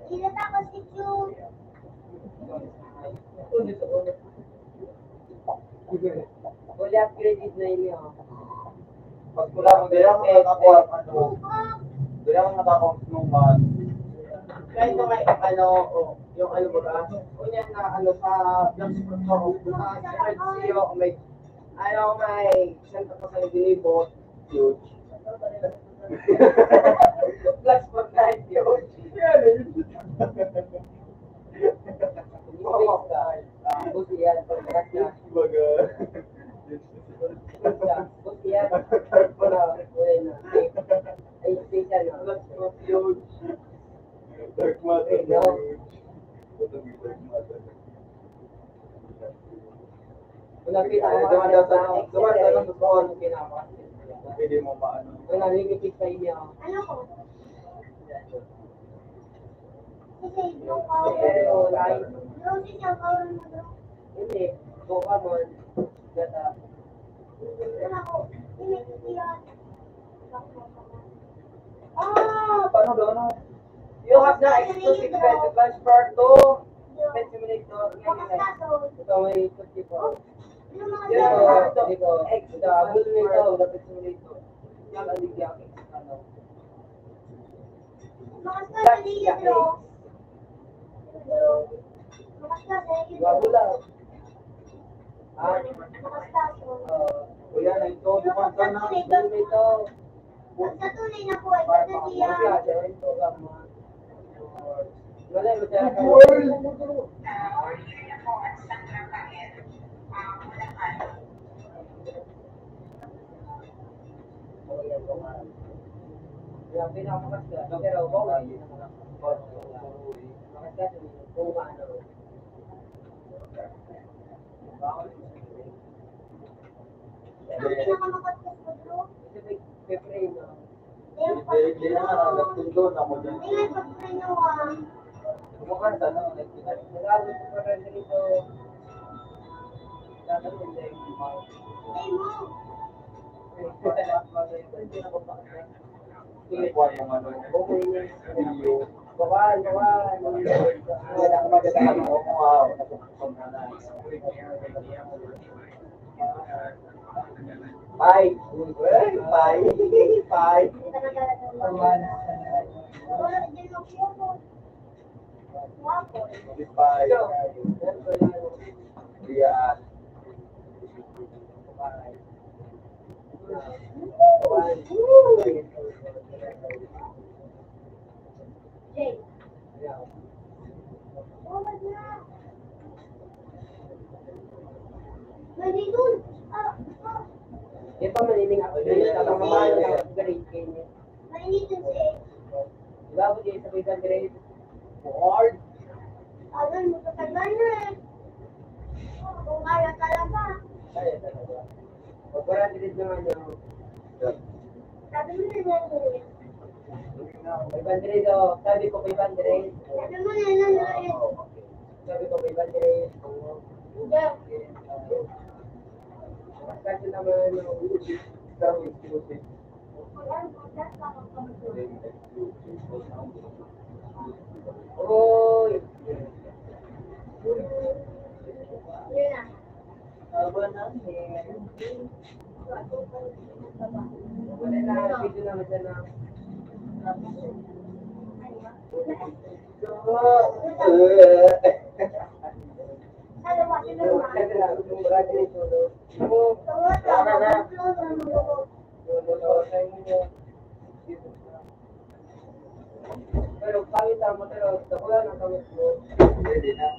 Ilan ako si June. Wala credit na inyo. Pag wala mo din ako nakakuha doon ako nakakuha snowman. Kahit na may yung ano ba ka? Kunya na sa CEO, may Santa Cruz ay binibot. Huge. Plus for night yun. Yan eh. Buti yan, pagkakas na. Baga. Buti yan. Ay, special na. Plus for huge. Dark matter. Huge. Dark matter. Wala Duman daw sa phone. ginawa. Pwede mo maano. Wala limited sa inyo. Ano ko? Kasi yung Pero, like, Yung siya kawan mo doon. hindi. Buka mo. Gata. Yung ako. Hindi yan. Paano daw no? You have the exclusive Flash Part 2. Pet Simulator. Ito may 54. Yung mga Dito, extra. Gusto nito, the Pet Simulator. Yan ang ligyan. Makas ka sa liya bro. Makas ka sa liya Wala bro. lang. Ah, Makas ka sa Kuya, na ito. Duman ka na. gusto nito. Sa tunay na buhay, kasi siya. Wala, wala. Yung pinakamas ka, pero bawal. Makas ka kung ano. Ang pinakamakas mo bro. Kasi pipray na. Yung Hindi na nga. Nagtundo na mo dyan. Hindi nga pag-pray nyo ah. Kumakanta na. Nagagod ko pa rin dito. Tatanong din yung mga. Ay mo. Kuha yung ano. Video. Bawal. Wala ka magkakaroon mo. Wow. Bye. Bye. Bye. Hindi ka naglalagay. Wala ka dyan ng puso. Wapo. Bye. Riyan. Jay. Oh, wag na. Pwede dun. Ito maniling ako dito sa mga mahal na grade kayo. Mainit dun si Ed. Diba ako dito sa ibang grade? Board. Alam mo, katagal na eh. Kung kaya talaga. Kaya talaga. Pagpara grade naman yung Sabi mo na yun. may bandre do. Sabi ko may bandre. Sabi mo na yun. Sabi ko may bandre. Hindi. Kasi naman yung Isang exclusive. Oy! Yun na. Aba na. Wala na. Video naman dyan na. Ano ba? Sino ba? Pero pangit ang motor, wala na kami po. Pwede na.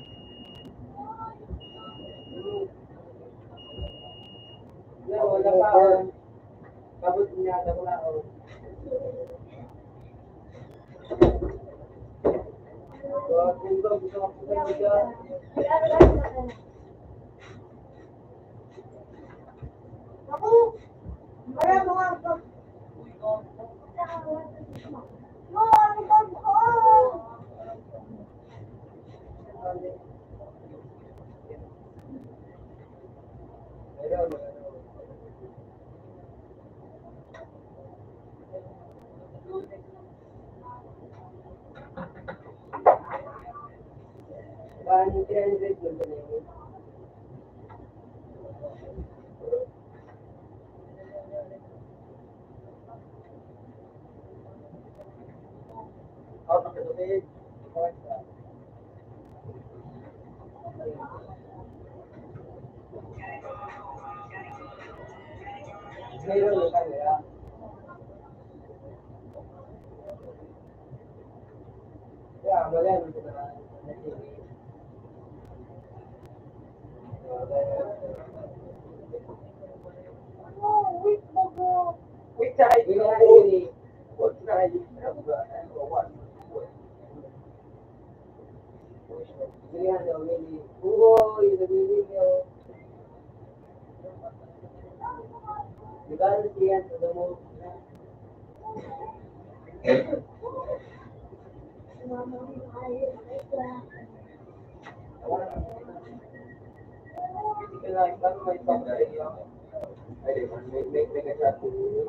Wala pa. Kabut niya, wala ako. Kung gusto ko sa video, Ako, wala mga pag... No, ano ba ko? Parang 300 mo ba yun? Out of the page. Mayroon yung camera. Kaya, wala yung camera. Ano, wait, bago. Wait, tayo. What tayo? What? Ay, may nag-chat.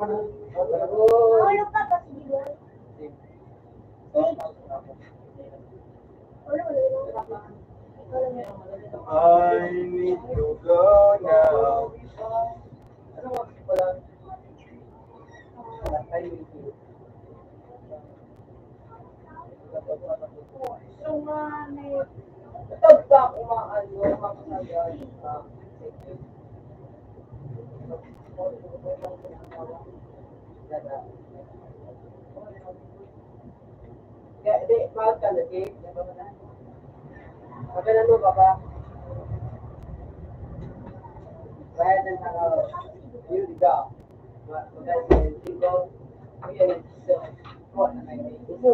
Ano ka ba si Digo? I need to go now. Ano nga pala? I will do. So, may... Ito ba kumaano, mapasagay? Kaya, di, mahal ka na, Jake. Magalan mo, Papa. Bayad ng tao. Yun, ka. Magalan mo, Jiko. Kuya, so, ko, na kayo. Iso.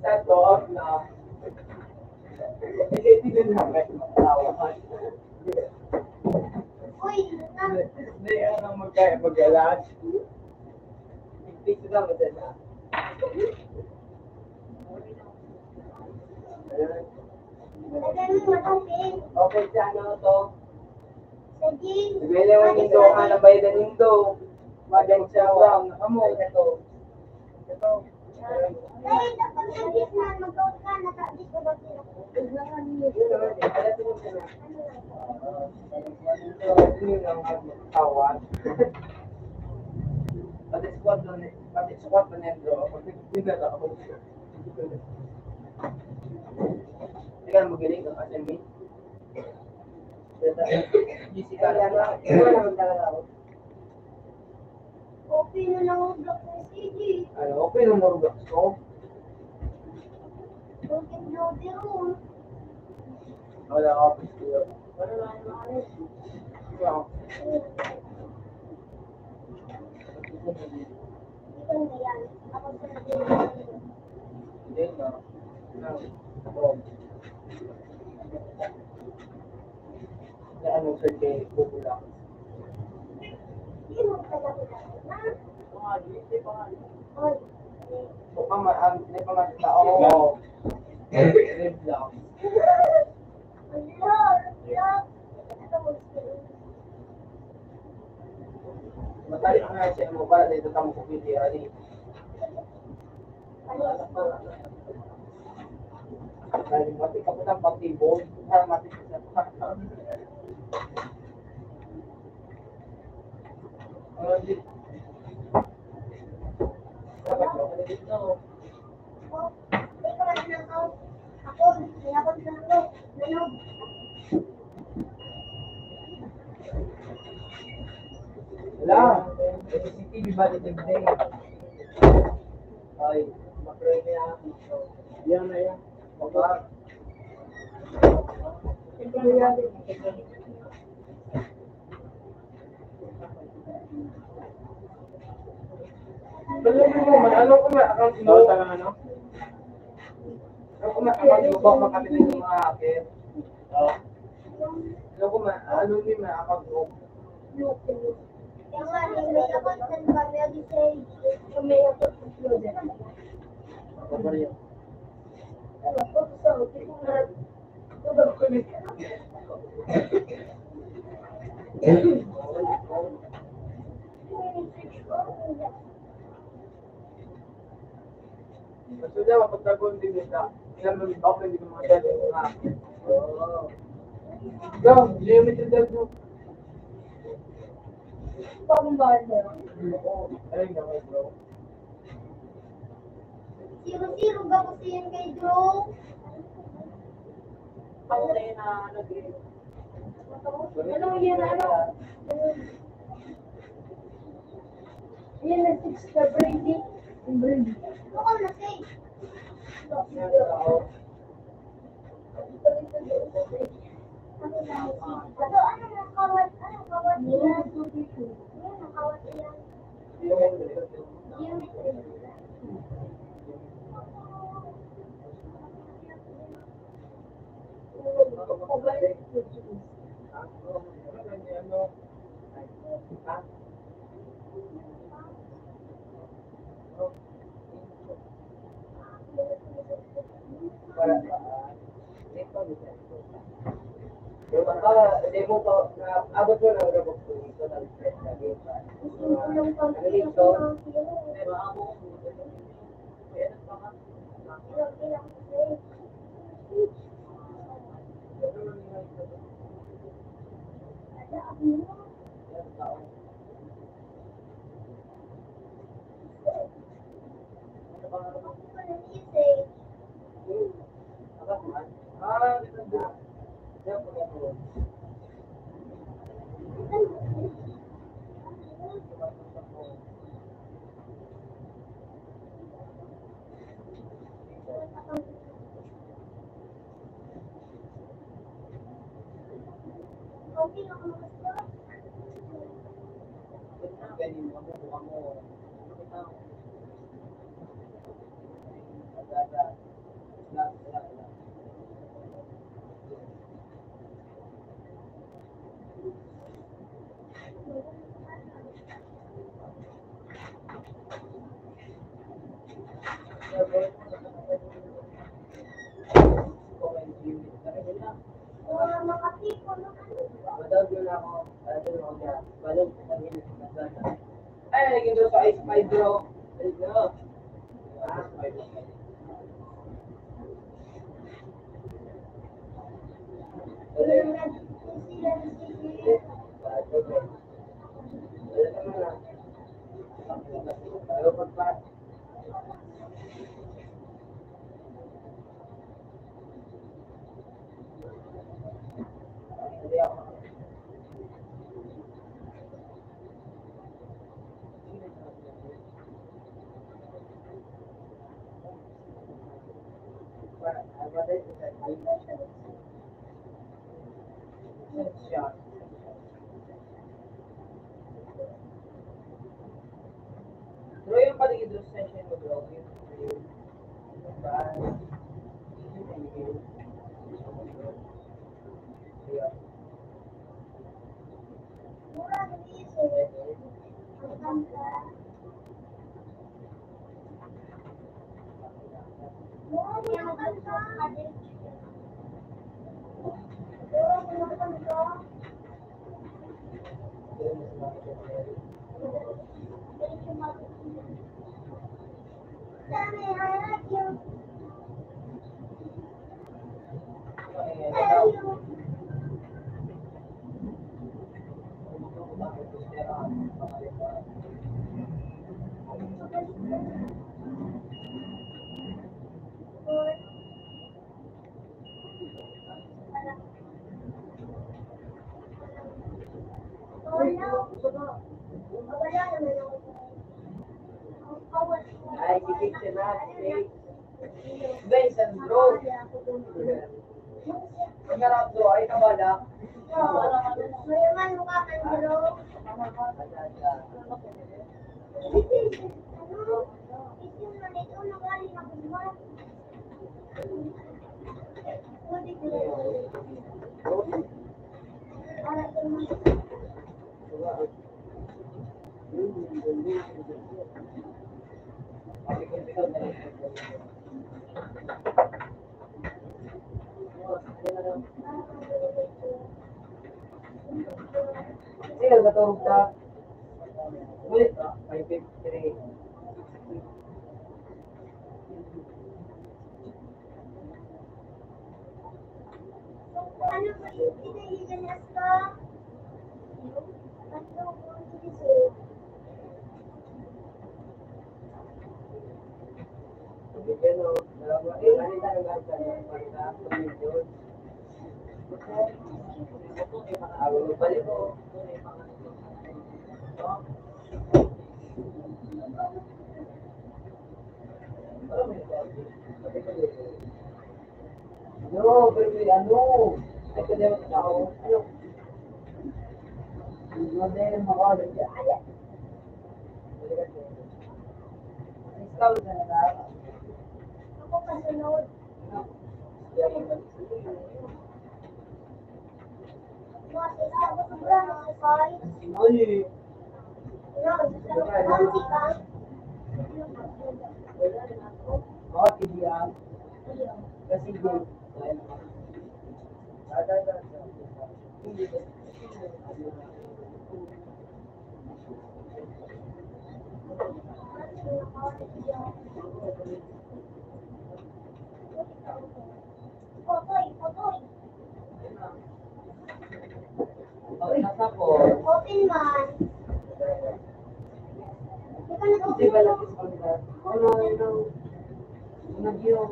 Sato, off na. Hindi din namin matawakan. Uy, Hindi, ano mag-alas? Dito na mo din na. lagyan mo matapin. Okay, sa ano to? Sa jeans. Bili mo nindo, ano ba yung nindo? Magang siya, wow, nakamo, ito. Ito. Dahil kapag sa jeans na mag-out ka, naka-jeans ko ba sila? Yun naman, alam mo siya na. Yun ang tawad. Pati squat na yan, bro. Hindi na ako. Hindi ka na magaling ka kasi me. Easy ka lang. Wala naman talaga ako. Okay na lang ang block ng CD. Ano, okay na marugak ko. Broken Jody room. Wala ka pa siya. Wala na yung maalis. Ikaw. Ikaw na yan. Ako sa nag-iwan. Hindi na. Oo. Na ano sa kay Bubula. Hindi mo talaga na. Hindi pa nga. Oy. Hindi pa nga tao. Oo. Rib lang. Matalik nga siya mo para dito tamo ko video ali. Dahil mati ka putang pagtibol, para mati sa Ano dit? Ano dito? Wala. CCTV ba dito today? Ay, makroy niya. Yan na yan. Baba. Ito na yan. Alam mo man, ano ko man, account mo? Ano ko man, account mo ba makapit ng mga hacker? Oo. Ano ko man, ano ni man, account mo? Kabarya. Maksudnya mapagtagon din nila. Ilan mo yung open din mga dyan yung mga. Oo. Go, geometry dyan mo. Ayun nga, bro. Zero ba kasi yan kay Joe? Ako na yun na nag-game. Ano yan, ano? Yan na 6 na Brady. Brady. Oo, na-say. Ano ang kawat? Ano kawat yan? Ano ang kawat yan? Demo ko, abot mo ng robot ko dito, nag-stress na game pa. Ano dito? Pero ako, kaya nagpaka. Ay, naging doon sa Ice My Bro. There you go. Bro, yung paligid doon sa session mo, bro. Mura na isip. Ang ganda. Mura niya ang ganda. Mura niya ang ganda. Daddy, I like you. Thank you. Ay, kikik siya na. Vincent, bro. Ang harap, bro, ay kabala. Mayaman mukha ka, bro. Isim na nito, nagaling ako naman. Pwede ko na para sa mga Sino katulog sa? Ulit, 553. ano ba yung pinahiliganas ka? Ano ko inisip? Bigyan o. Ano tayo gasa ng pagka? Pag-yun. Balik ko. Ano, pero ano? Ay, kaya naman ako. Ano? Ano din mo ako? Ay, ikaw na na. Ako kasunod. Mas isa ako sobrang nakasay. Ay, Anti ka? oh, tibiyan. Kasi good. Otoy, otoy. Okay, nasa po. Open man. Di ka Di ba lang nag-open? is on that? Ano, nag-yung.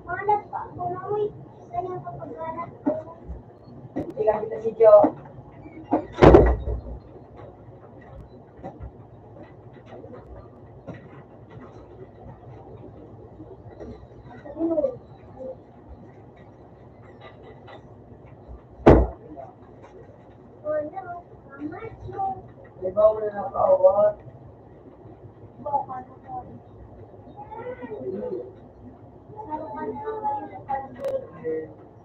Malat pa ako na, uy. Saan yung kapag-alat ko? Hindi lang kita si Joe. Ano? Macho. Di ba mo na nakawat? Baka na ko. Saro ka na lang kayo sa pag-break.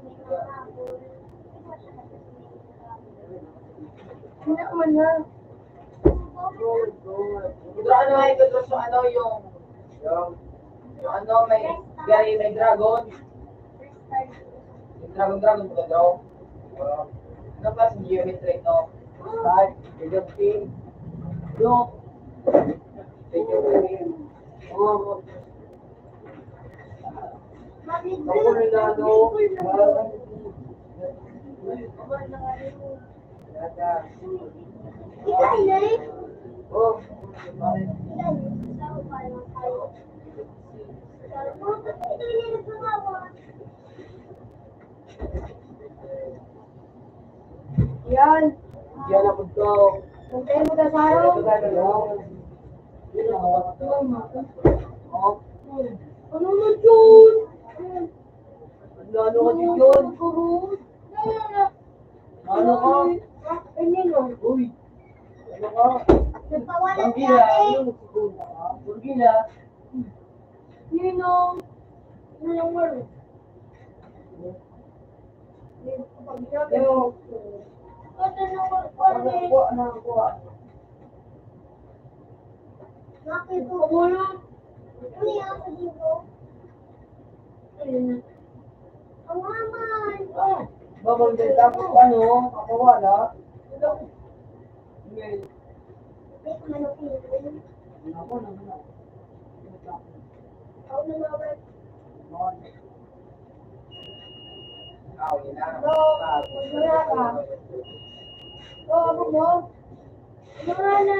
May mga habol. Hindi naman na. Ito ano ay ito so ano yung ano may dragon. Yung dragon ko daw. Ano pa sa geometry ito? Start, deducting, loop, deducting. Oh, ako nila ano, Ikaw na eh. oh, Yan. yan ako to. Puntayin mo na sa araw. Ano Oh, Ano na yun? ano ka din yun? Ano ka? Ano na? Uy, ano ka? Nagpawalan Burgila, dati. ano nagsigunda ka? Burgila. Ninong. Ninong Maro. Ano? Kasi nung Ano ko? Ano ko? Nakita ko. Kabulot. Ano yan sa dito? Ayun na. Ang aman. Babang din tapos ano? Kakawala? Ngayon. Hindi ko manupilin. Ako na. Ako na mawag. Go. Wala ka. Go, ako mo. Wala na.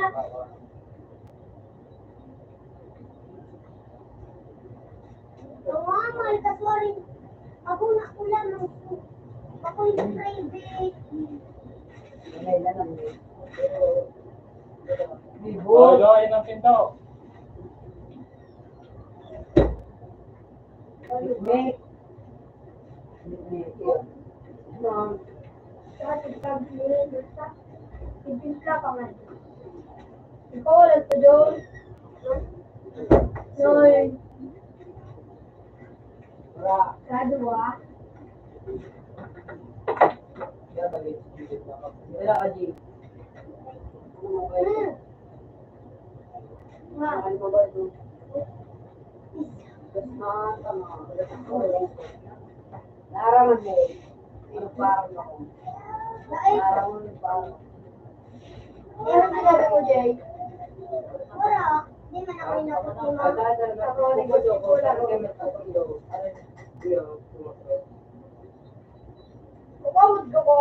Ang aman. Sorry. Ako na ulan. Ako yung private. Oh, ayun ang pinto. Dati sabihin, basta. Ibigla ka man. Ikaw wala sa doon. Noy. Kado ah. Wala ka, G. Ma. Ano ba ba ito? Naraman mo. Parang ako. Dahil. Naraman parang. Ano sinabi mo, Jay? Wala. Hindi man ako inapatulog. Kupamot ko ko.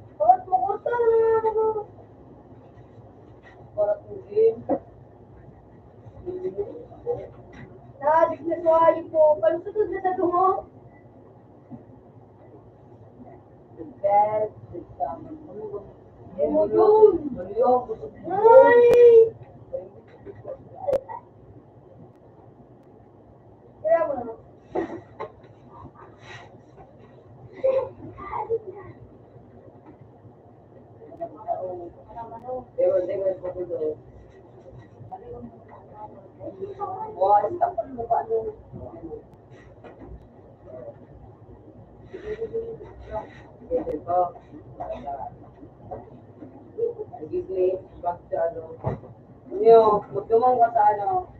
Kupamot mo ko sa Nadik na suwayo po. Palusutod na sa tungo. Ay! Kaya mo naman. Magdumang ka sa ano?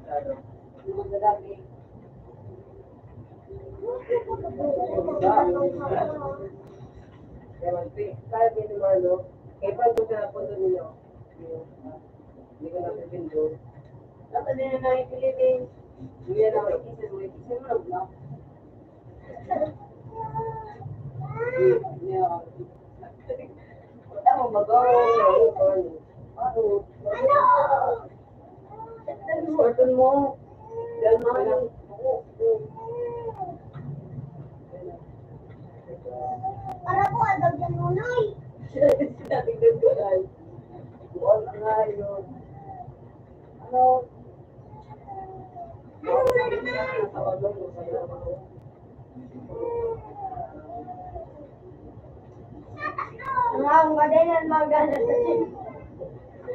Yung sa dati. Kaya pwede Marlo, kaya pag gusto na punto ninyo, hindi ko napipindo. Dapat din na yung Philippines. Hindi yan ang ikisin mo lang, no? Wala mo magawa. Ano? Sorton mo. Dahil mga lang. Para ko agad yan nunay. Sinatignan ko na. Buwan na nga yun. Ano? Ano mo na naman? Tawagan mo sa iyo. Ang madalan magana sa sin.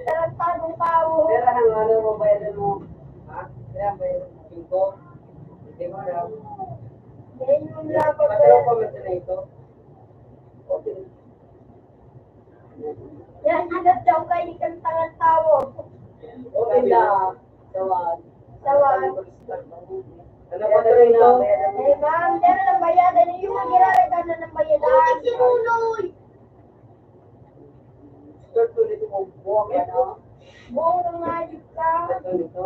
Tarantadong tao. Pero ang ano mo bayaran mo? Ha? Kaya bayaran mo? 5? Hindi mo alam. Dahil yung lapat Matalaw pa man na ito. Okay. yan, agad daw kayo kang tangan tao. Okay na. Tawag. Tawag. Ano pa na rin ito? Eh, ma'am, dahil ng bayadan, yung mga ginagawa na ng bayadan. Si Nunoy. Start ulit mo buwag ano? Buong ng magic ka. Ito nito.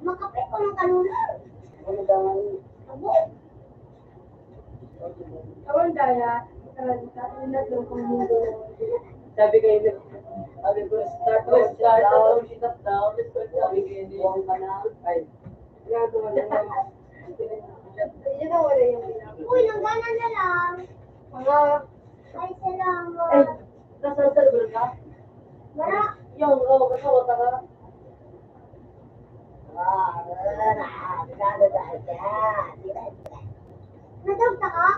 Makape ko ng kanula. Ano daman? Abo. Kawan daya, sa inat ng pumundo. Sabi kayo, sabi ko, start down, sit up down, sabi kayo, buwag ka na. Ay, ginagawa na naman. Hindi na wala yung pinag. Uy, nanggana na lang. Mga, Ay, salamat. eh, kasal ka? Wala. Yung, kasal ka? Nadagta ka?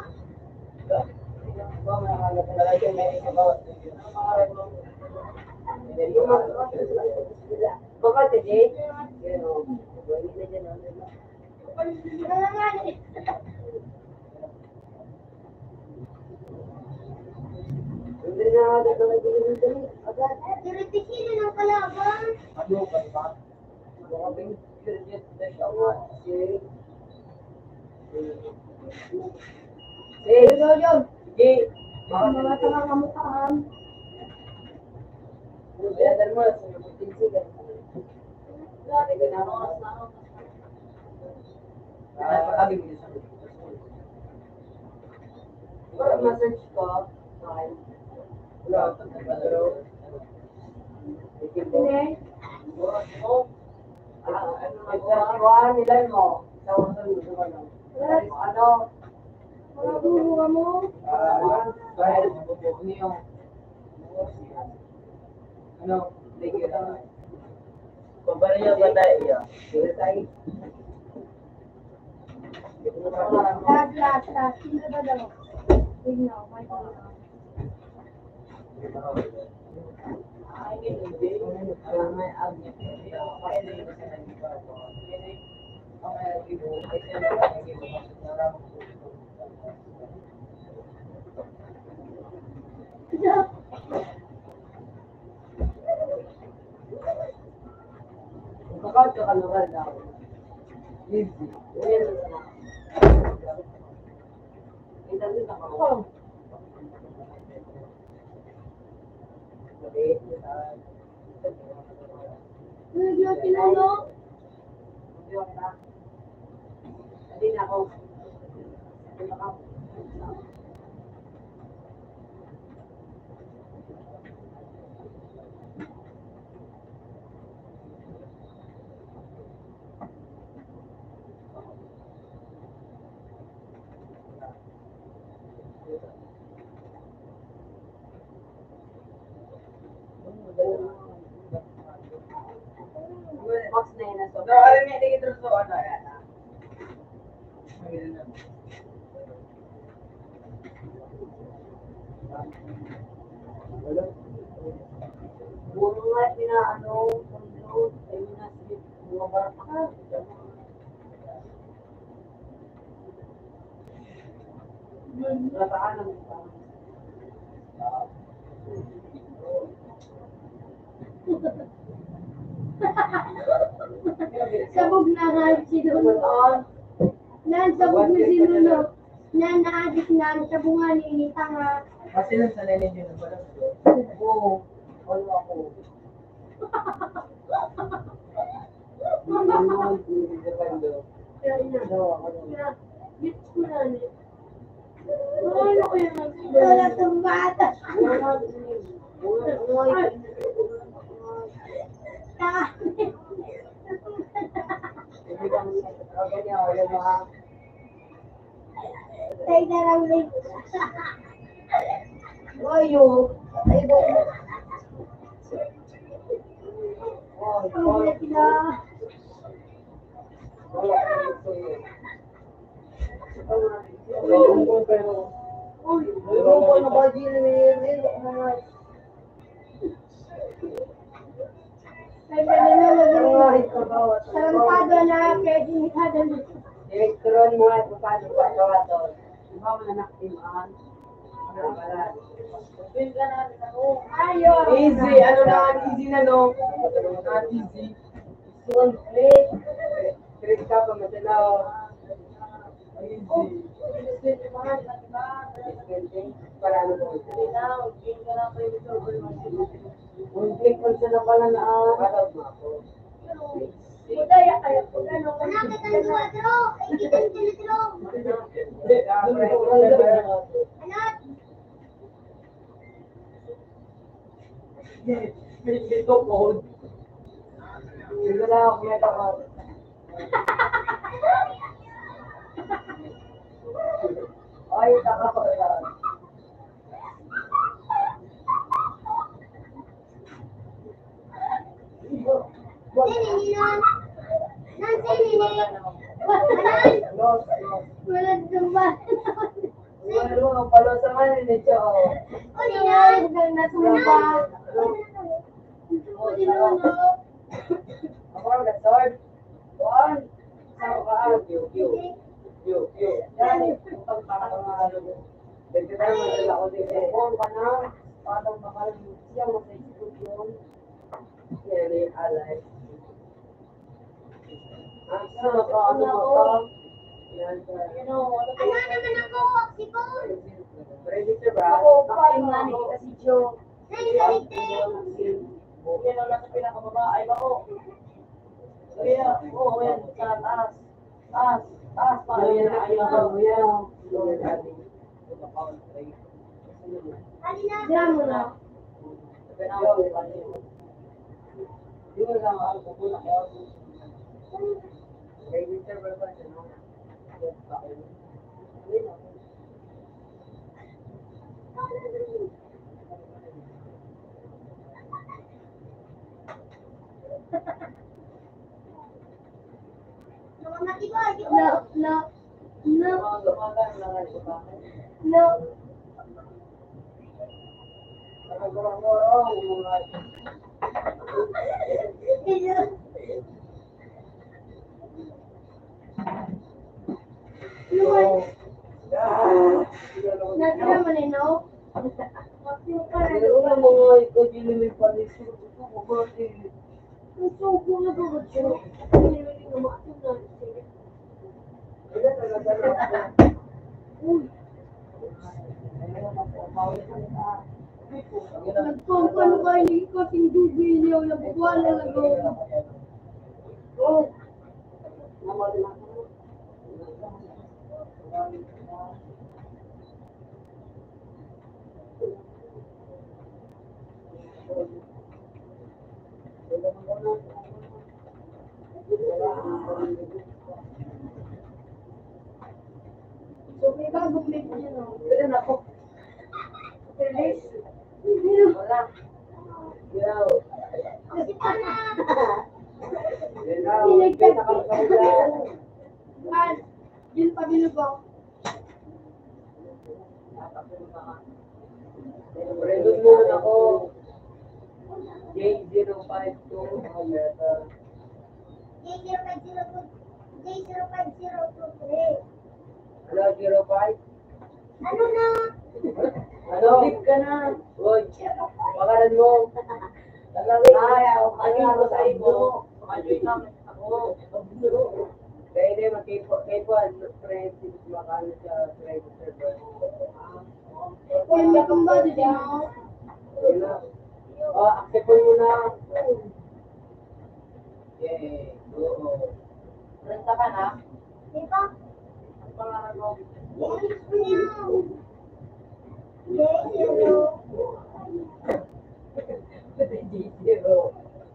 Baka today? Wala nga eh. Diritisili ng kalaban. Ano ba ba? Mga tanga kamukhaan. Message ko. Hindi. Ano? Mga bubuha mo? Ano? Pabariya ba tayo? Lahat. Sino ba daw? Tignan, may pala. Kakao ka lugar daw. Easy. Hindi tinalo. Hindi na ako. Box na yun na so. Alam niya, hindi kita sa ano yan. Buong nga ano, control, ayun na, buong barang pa ka. Lataan lang ito. Sabog na nga si Nuno. Sabog na si Nuno. Naadik na sa bunga ni Tanga. Kasi lang sa nalin yun. Oo, wala ako. Bits ko na ni. Ano ko yung wala itong bata. Tanga. Tay na lang rin. Ayo, ayo. Ang ulit na. Ay, tarantado na pwede ni kada nito. Elektron mo ay paano pa to. Diba mo na nakiman? Ayaw. Easy, ano na, easy na no? Easy. Suon click. Click ka pa matalaw. Easy. Para ano po? Kung click mo siya na pala na para mo ako. Budaya kayo. Ano ka na dro? Ay, kita dro. Anak. Dito po. Hindi na ako may takot. Ay, taka pa yan. Sini nun. Nan, sini ni. Manan. Los. Wala dumba. Ano, palo sa kanila, Cho. O, di na. Nasumba. O, di na, no. Ako ang gasod. Juan. Saan ka? Yo. Yan. Utang ka ng mga ano. Dagdagan mo nila ako din. Juan ka na. Patang bakal. Siya mo sa isip yun. Yan yung alay. Ang sarap ka. Ano ka? Yan. Ano naman ako? Sipon. Register ba? Ako, paano nga ni kasi Joe. Naligaligtin. Yan ang nasa pinakababa. Ay, bako. Kaya, oo, yan. Sa taas. Taas pa. Yan, ayaw. Yan. Halina. Diyan mo na. Yun lang ang kukunak. Register ba ba siya? Namamati ko, di ko. No. Lumagan lang ang kukunak. No. Natira mo na, no? Gusto ko na ba Joe? Nagpapalo ba yung kasing dubiliw na buwan na nag-o? So, may bagong link niya, no? Release. Kasi pa na. At, yun pa binubok. Brandon muna ako. J052. J05023. Ano, 05? Ano na? Ano? Tip ka na. Uy, pakaran mo. Ayaw, ano ko sa iyo. Makajoy namin ako. Kaya hindi, mag-kepo friends, makano sa private server. Yung may kumbado din, no? Yun na. Accept mo na. Yay, oo. Renta ka na? Di ba? Ang pangalan mo?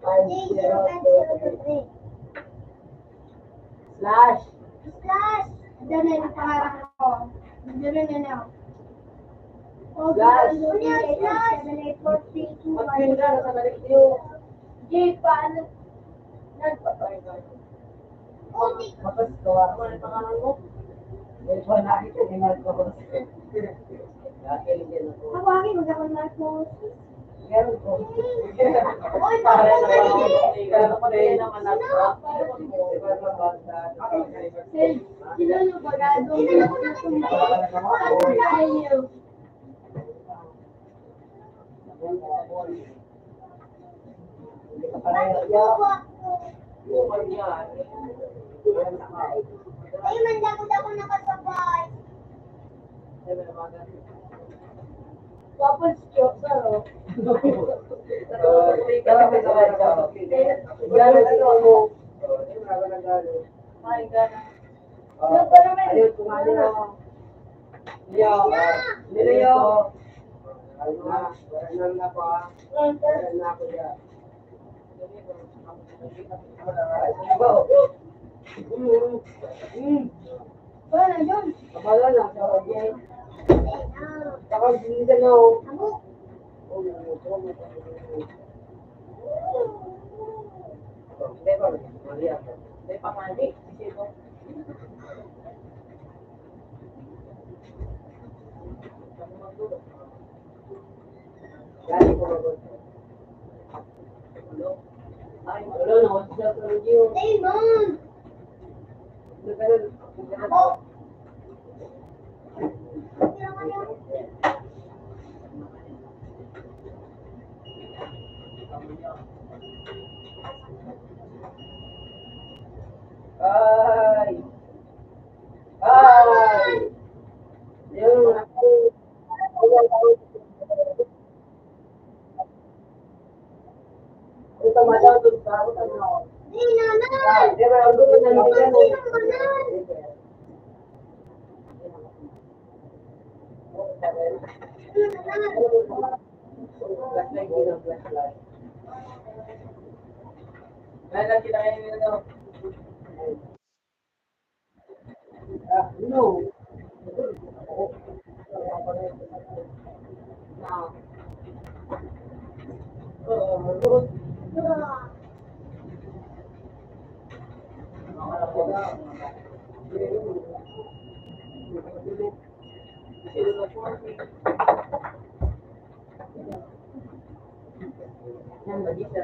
J05023. Slash. Slash. Diyan na yung pangarap ko. Diyan na na. Slash. Mag-pin ka, nasa balik niyo. Jay, paano? Tapos, gawa mo ang pangalan mo. May pa nakita, may nagkakos. Nakilig ako. Ako akin, magkakaroon na ako. Meron ko. Oy, Para bakit naman mo ako. na Kaya naman din naman ako. Iba sa banda. Hey, sino yung bagado? Ano na inyo? Hindi ka pareho. Yung yan. Ay, mandako-dako nakasabay. Waffles chop, saro. Wala yun. Kamala na, sa kanya. Eh, ah. Saka hindi ka na, oh. Ano? Hindi pa, mali ako. Hindi pa mali. Kasi ito. Gani ko ba? Hello? Ay, hello, na-WhatsApp ko rin yun. Damon! Ako! Kaya nga yun. Ay! Ay! Yun, ako. Ito madam, ito sa ako ano. Di naman! Di ba, ang doon na Ano nila ba sinaman? Flashlight din ang flashlight. Kaya lang kita kayo nila daw. No. Yan, lagi siya.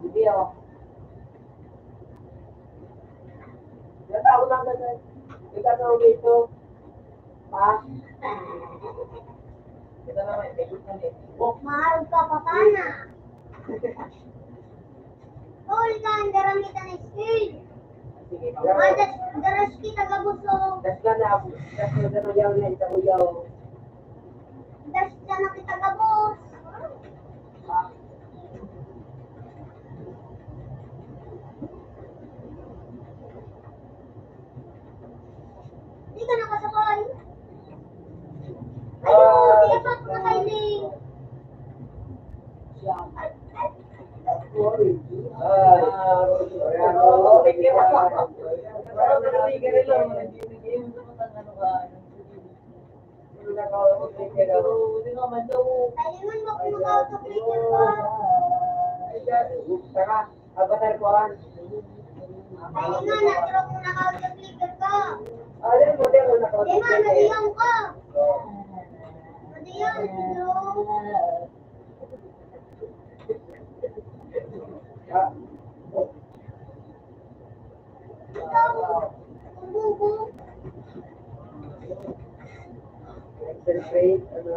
Hindi ako. Natawag lang na dyan. Ikaw dito. Ha? Ito naman, may gusto na eh. Mahal ka pa sana. Tol ka, ang darang kita na skill. Sige, Daras kita gabusong. das ka na. Das ka na yaw na ito yaw. Das ka na kita gabus. Di ka nakasakay. Ayun, di pa nakailing. Kailangan mo kung mag-auto-clicker ka. Avatar ko an. Kailangan na-drop mo naka-auto-clicker ka. Ano mo din mo Di ba, nadiyang ka. Nadiyang, no? Ikaw, bubo. Concentrate, ano.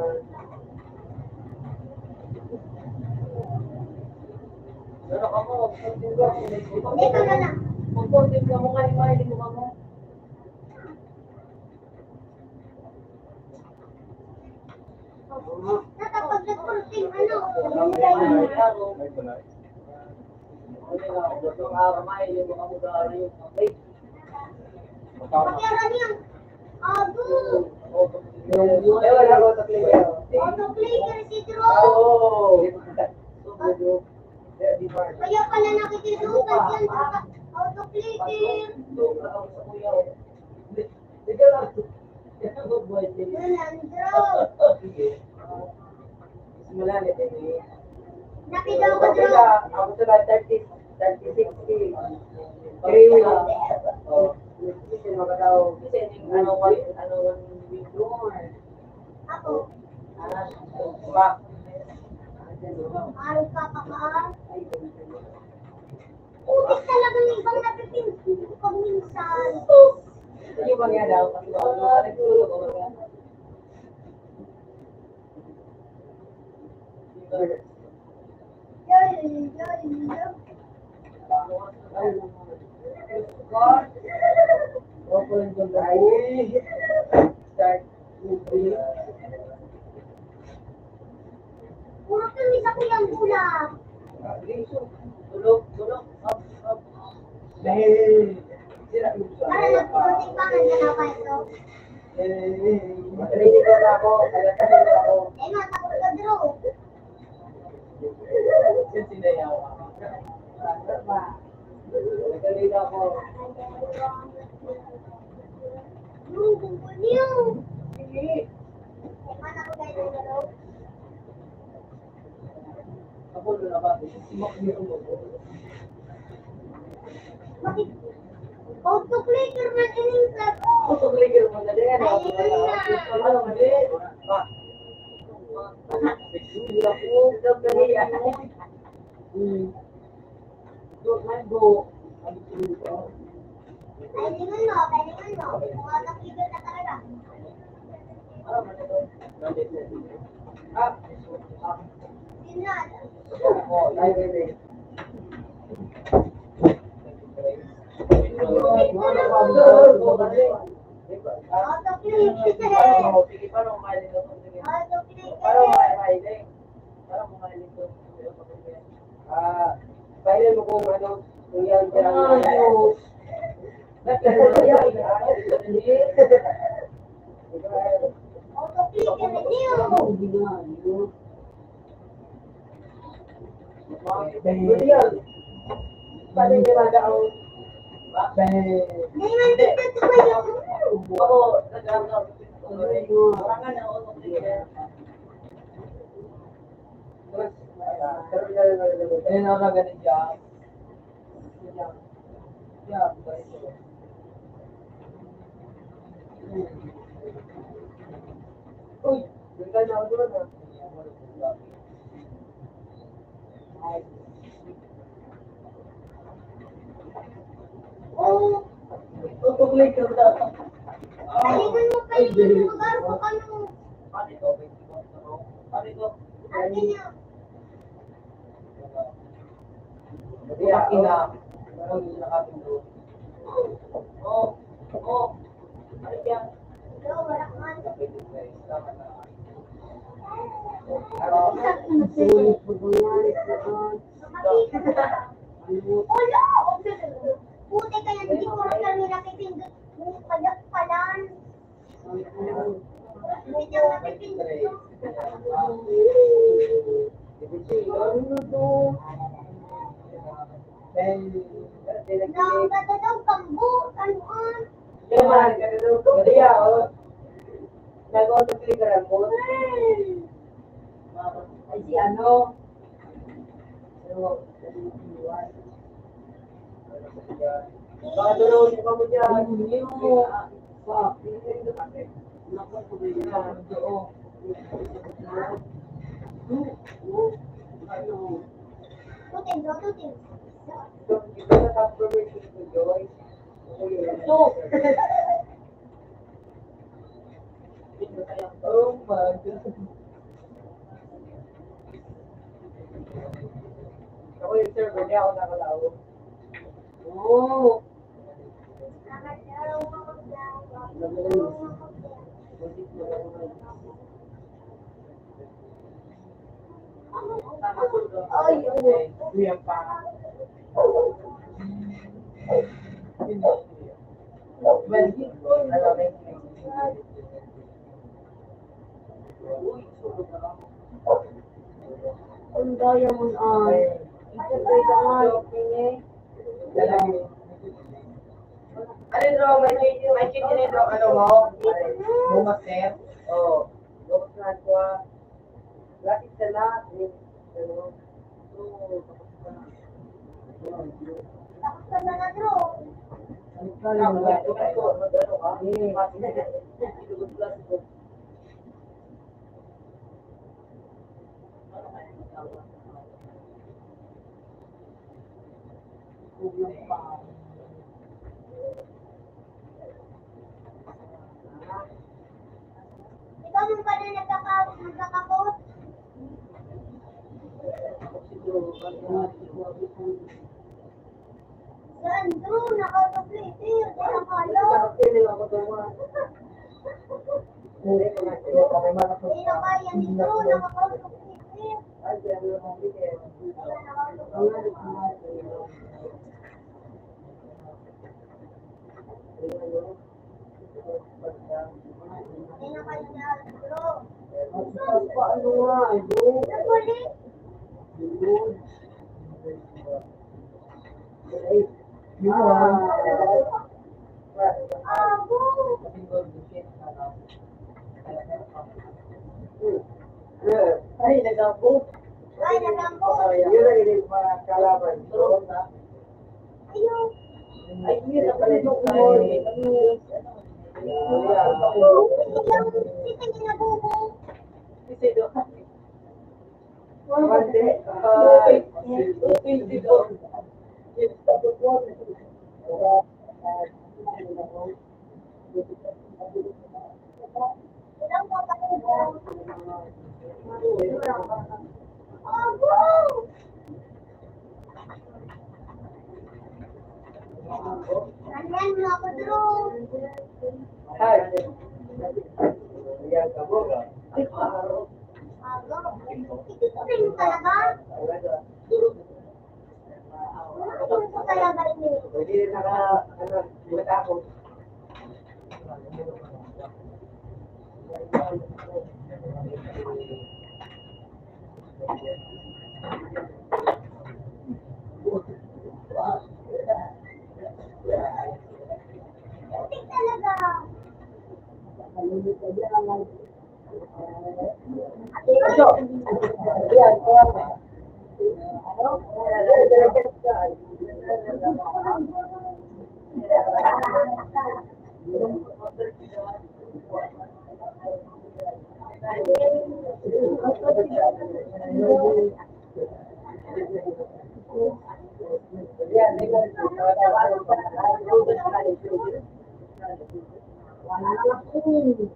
Ano ka mo? Hindi ka na lang. Pag-content ka mo kayo, mahiling mo ka mo. Nakapag nag-content, ano? May tunay. Magkano? Pagyaran niya. Ago. Auto-clicker si Drew. Kaya pala nakikisukat yan sa auto-clicker. Walang Drew. Nakidaw ka, Drew. Ako sa 30, 60. Ano Ako. ba? Mahal ka pa ka. Ulit talaga ng ibang napipinsin ko minsan. Yung mga daw, kasi nagtulog ako mga. Puro kami sa kuyang bula. Tulog, tulog, up. Para nagpunting pa nga nagnanakaw ito. Naliligo na ako. Naliligo ako. Eh, matakot ka, Drew. Sinayaw ako. Naliligo ako. Drew, kumpul niyo. Sige. Eh, mana ko kayo ng Drew? Ako doon na ba? Simak niyo mo. Bakit? Auto-clicker man ining sa ko. Autoclicker mo na din. Ano mo din? Hindi ako. Dali ako. Go. Kailangan mo. Kung auto-clicker na talaga. Sino na? Auto-clicker. Sige, paano kumain ito? Auto-clicker. Paano kumain? Paano kumain ito? Bayan mo kung ano, kung yan siya. Auto-clicker niyo. Paano yung mada ako? Hindi man dito ko kayo. Ako, nag-ano. Parangan ako. Ayun ako na ganun siya. Uy, bigla na ako doon ah. Oo. Tutuloy ka ba? Kailangan mo kayo ng lugar kung ano. Paano ito? Paano ito? Akin niyo. Hindi akin na. Meron yung nakating doon. Oo. Ano yan? Drew, wala man. Wala! Puti ka yan, hindi ko rin kami nakipindot. Pagyak palan. Hindi niya nakipindot. Ang ganda daw, kambo. Anuan. Ay, si ano? Baka doon ka mo dyan. Hindi mo. Tutin, Drew, tutin. Oh my God. Ako yung server niya ako nakalawo. Oo. Nakadalaw ako dyan. Ay, yan pa. Ang diamond ay. Isabay ka nga. Ano bro, may chicken ito, ano mo? Bumas net? Oo. Bumas na ito ah. Lapit sa lahat. Ano? Tapos ka na na, Drew. Ikaw nung pala nagkakapot. Saan, Drew? Naka-auto-clicker. Kaya kala. Hindi na kaya ni Drew. Naka-auto-clicker. ano nga, yung... Naguli. Yun Abo. Ay, nagabo. Ay, nagambo. Yun ang hindi mga kalaban. Ayun. Ay, yun ang pala yung kumol. Kita niya nabubo. Ilang po kalubo. Abo. Nandiyan mo ako doon. Ay, yan ka mo. Ay, paro. Abo. Ito rin talaga. Ito talaga rin. Hindi naka, ano, matakot. Ito talaga. Ito. Yan, kuha ka. Ano? Ito pa rin eh.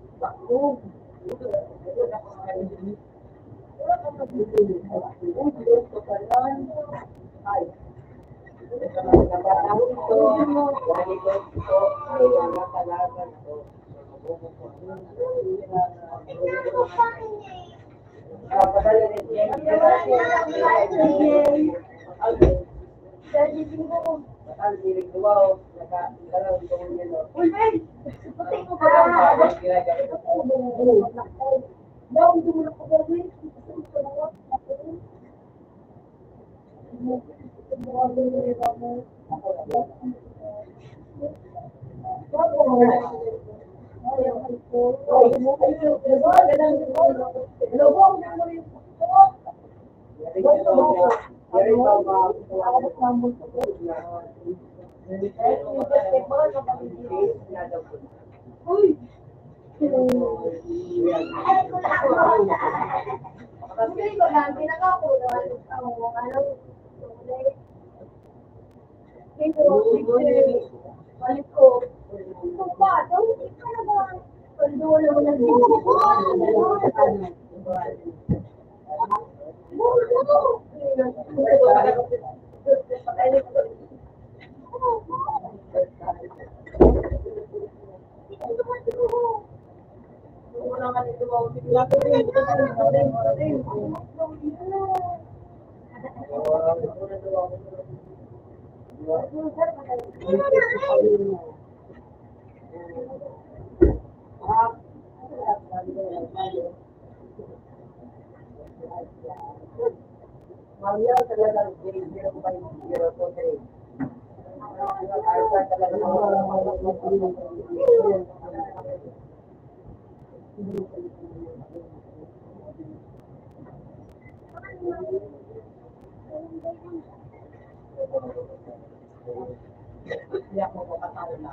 Maria talaga zero by zero to three. Hindi ako makatalo na.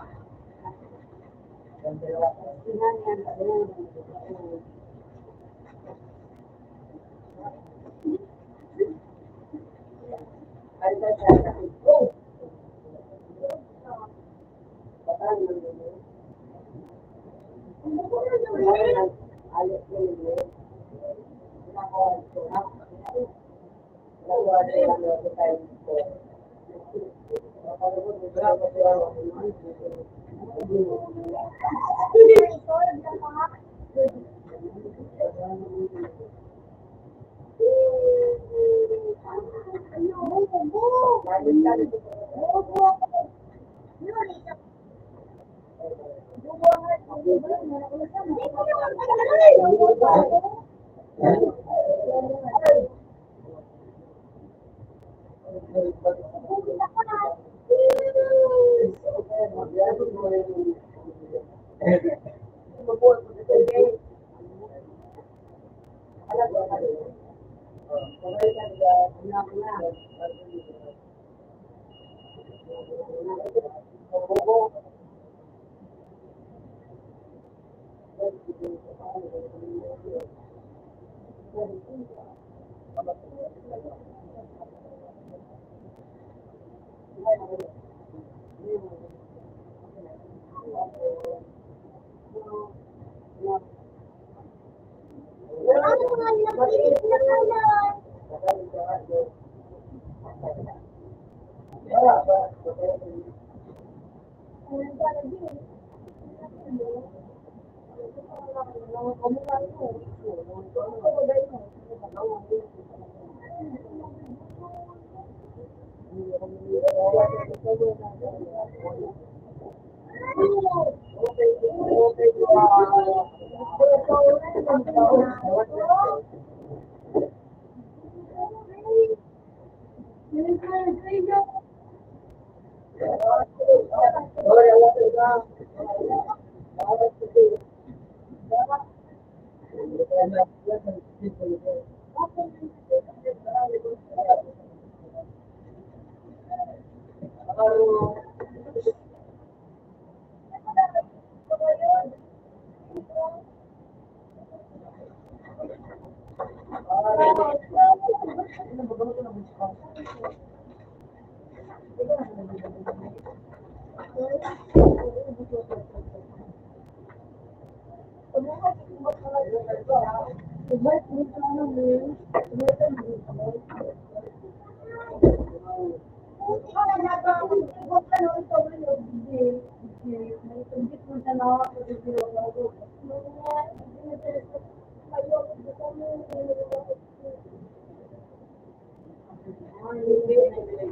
Ano nga nila pilit na kanan?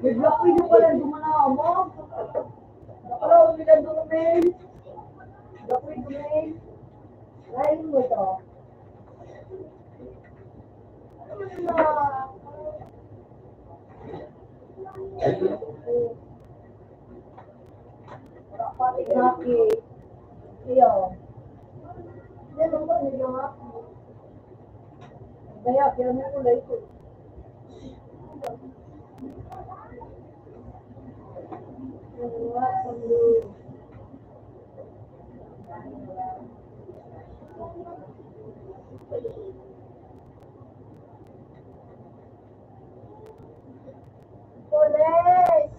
Bigla ko yung pala dumana mo. Nakalaw nila dumain. Bigla ko yung dumain. Lain mo ito. Wala pa rin haki. Iyo. Yan ang ba nila haki? Kaya, kaya mo ko lang ito. Police!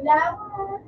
Laman.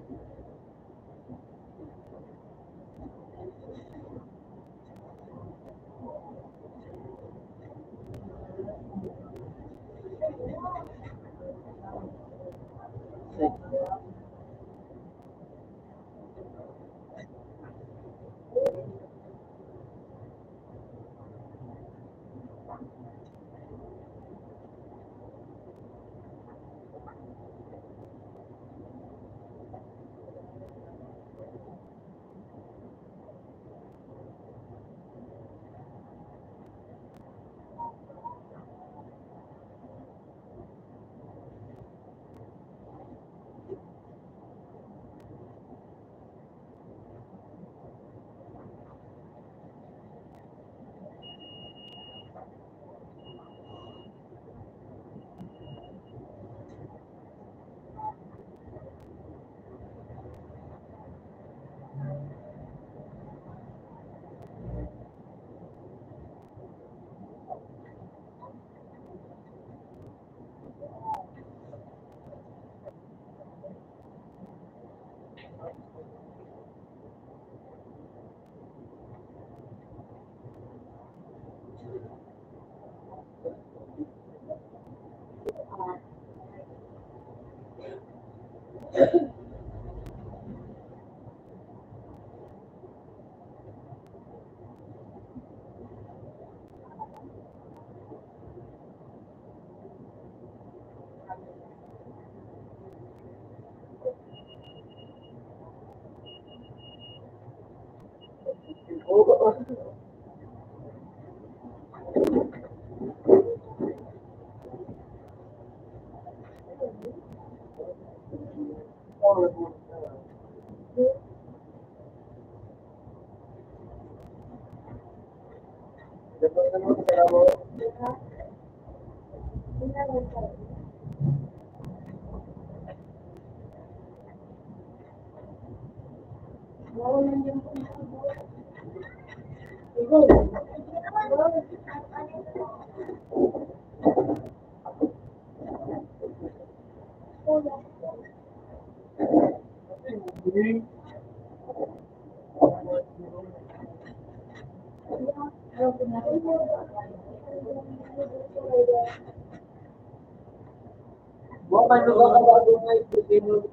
Bukan juga kalau aku may pipino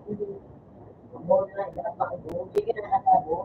mo na napakabo, hindi na nakabo.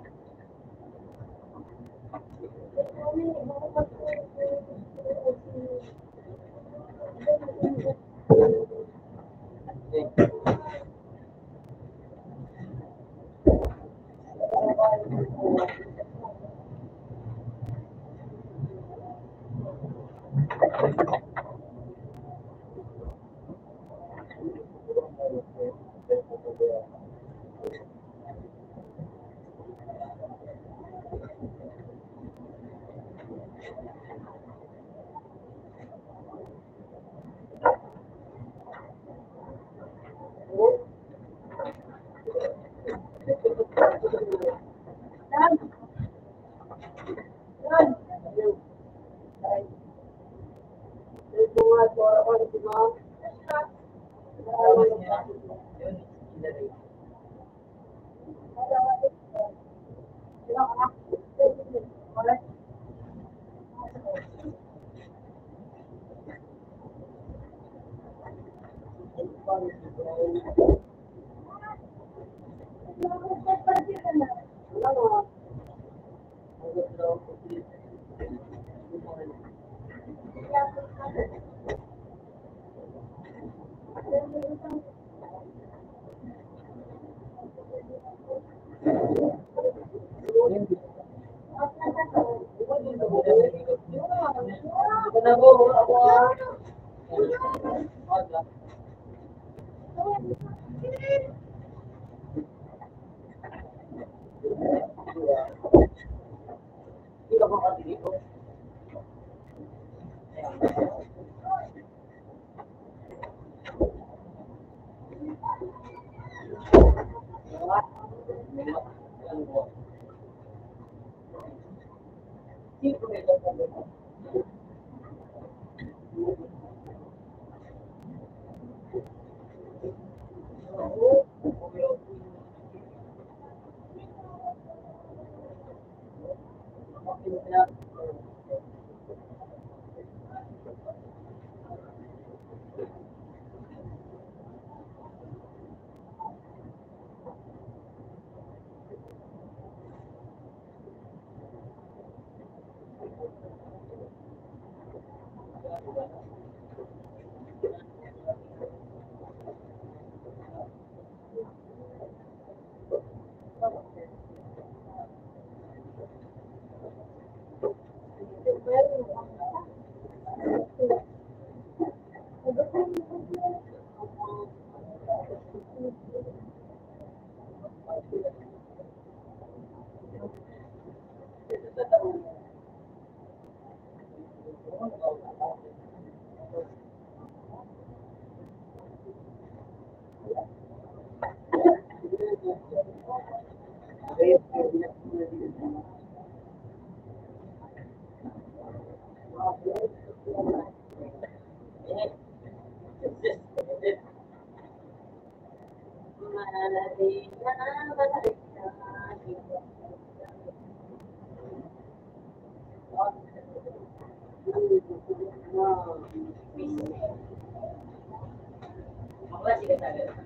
Malay na, malay Makasih ka talaga.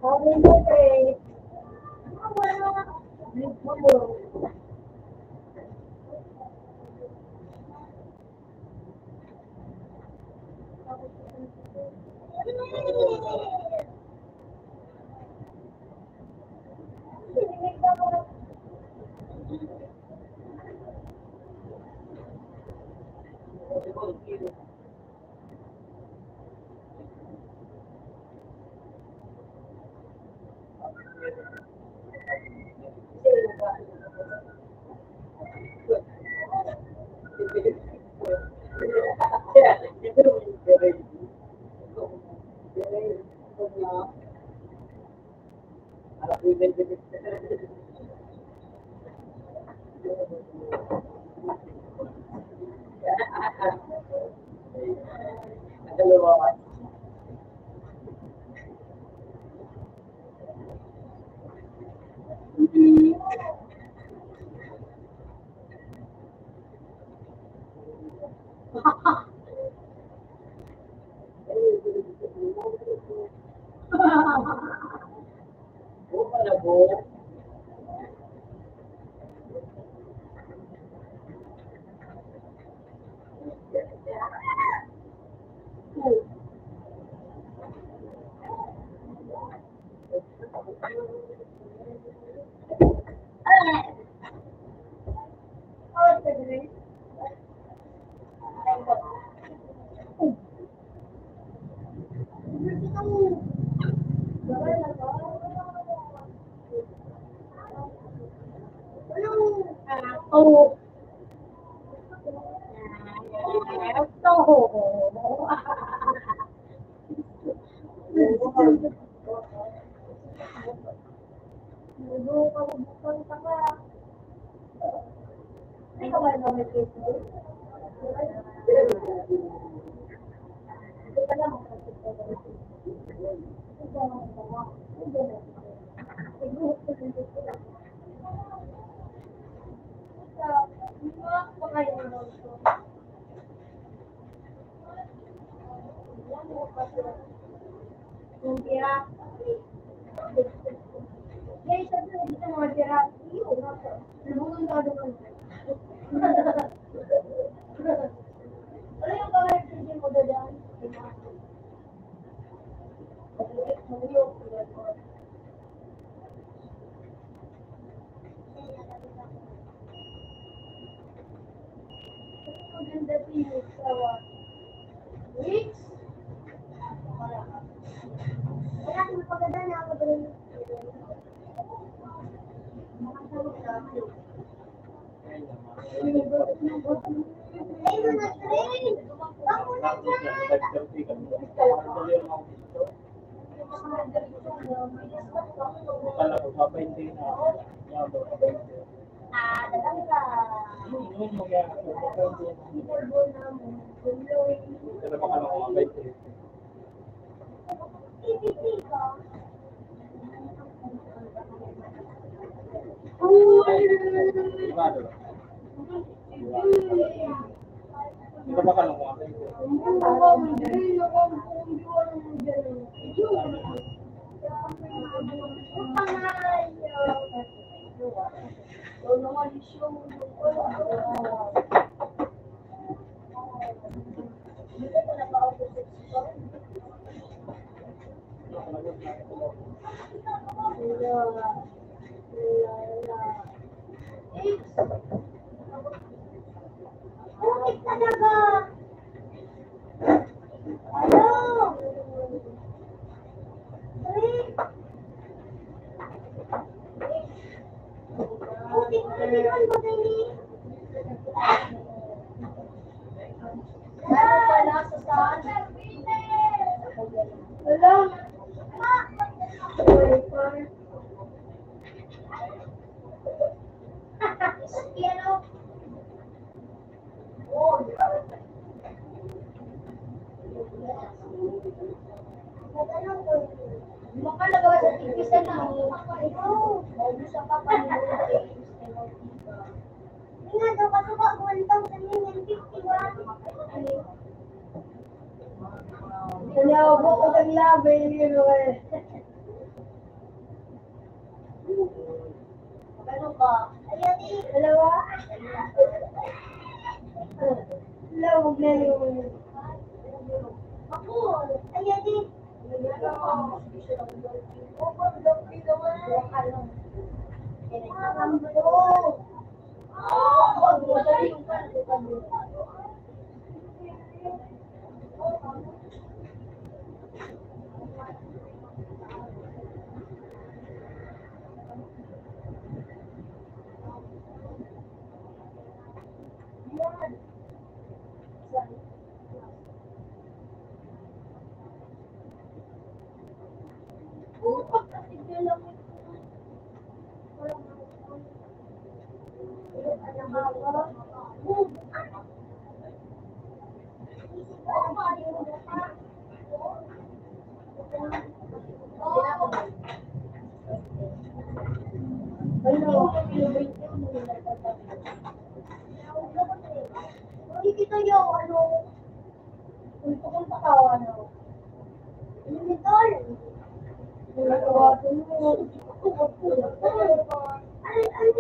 Sabi mo, eh, oh, Guys, sabi ko dito mga tira. Iyo, nabunod ka doon. Ano yung color hindi mo dadaan? Maganda pinis sawa. Weeks? Wala. Wala, magpaganda na ako doon. Ay, mo na train! Bako na dyan! Kala ko, mapainte na. Dadami ka. Yun mo yan. Pero baka lang mapainte. Ipipi ka. Sigurado ba? Pero baka lang mapainte. Bakit talaga? Ano? Putik-putikan mo din eh. Lalo pala sa saan? Wala. Piano. Baka nagawa sa tipisan na ito. Sa papanunod. Hindi nga daw kasi ba 1,051. Kalabo ko ng labi yun eh. Ano ka? Ayan eh. Dalawa? Lawag na yun. Ako. Ayan eh. Kita yung ano, kung pakawan ano. Limitor. Ano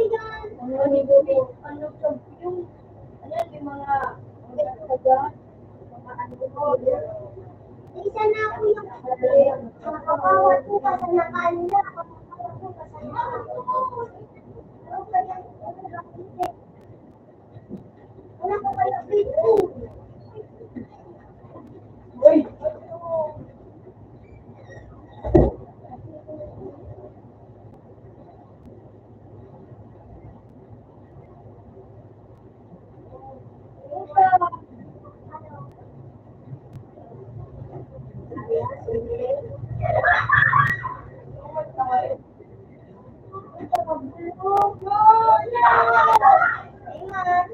yan? Ano yung mga isa na ako yung nakakawat ko pa sa nakanda. Wala ko kayo dito. Uy! Ingat.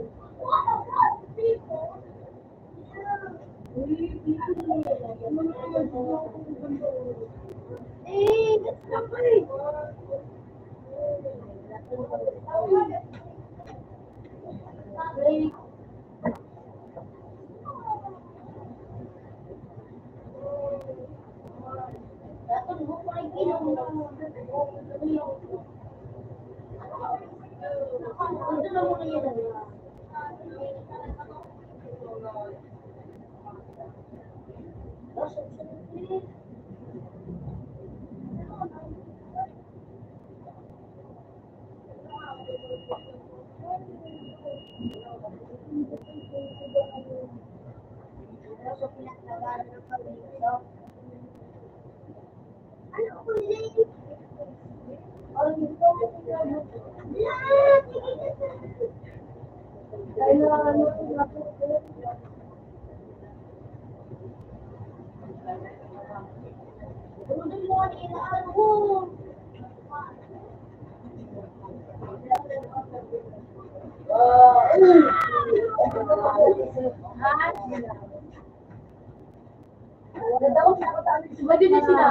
Pwede din sila.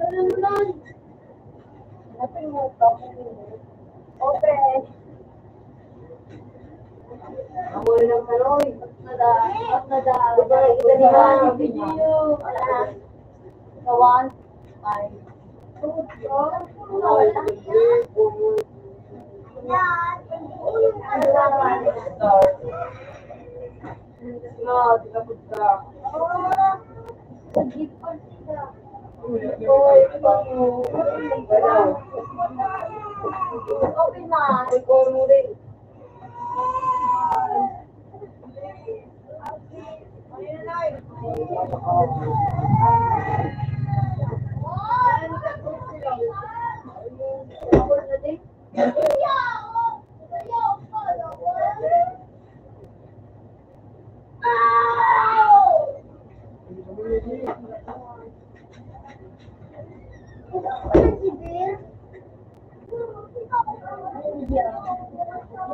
Ano naman? Hanapin mo ito. Open. Ako rin ang kaloy. Nada. Iba video. Kawan. Ay. No, di ka punta. Open na. Ikaw mo rin.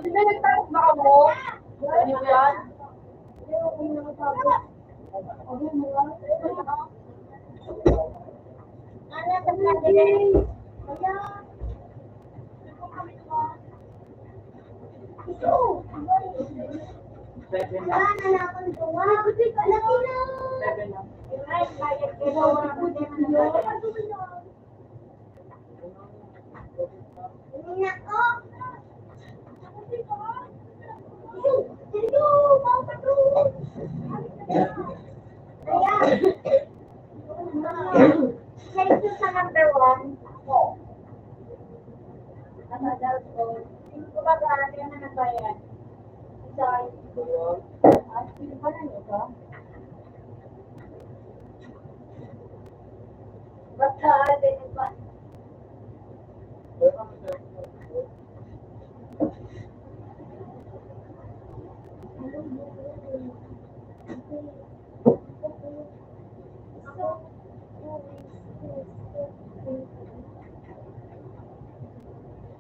Hindi nagtanong ba ako? Ano yan? Seven Wala lang. na na akong tuwa. Laki na. Seven lang. Ay, bayad kayo. Wala ko din na. Hindi na ako. Seryo, bawal pa to. Ayan. Next sa number 1. Ako. Nakadal ko. Hindi ko ba gaano yan na nagbayad? Sorry. Sino ba na nito? Basta, din ba?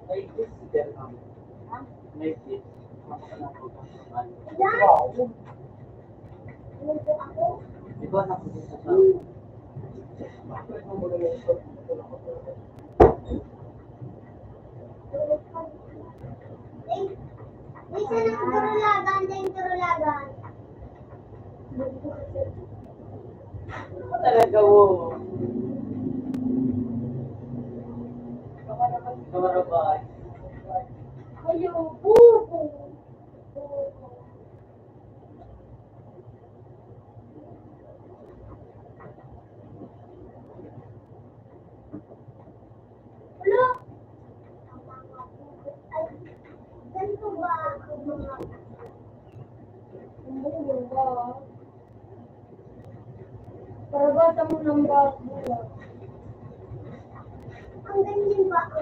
May kiss din lang. May kiss. Yan. Nito ako. Di ba nakuha sa May isa ng turulagan, din turulagan. talaga mo? Kamarabay. Ayaw, buko. Wala. Ay, ganito ba ako mga... Parabata mo ng bago. Ang ganyan ba ako?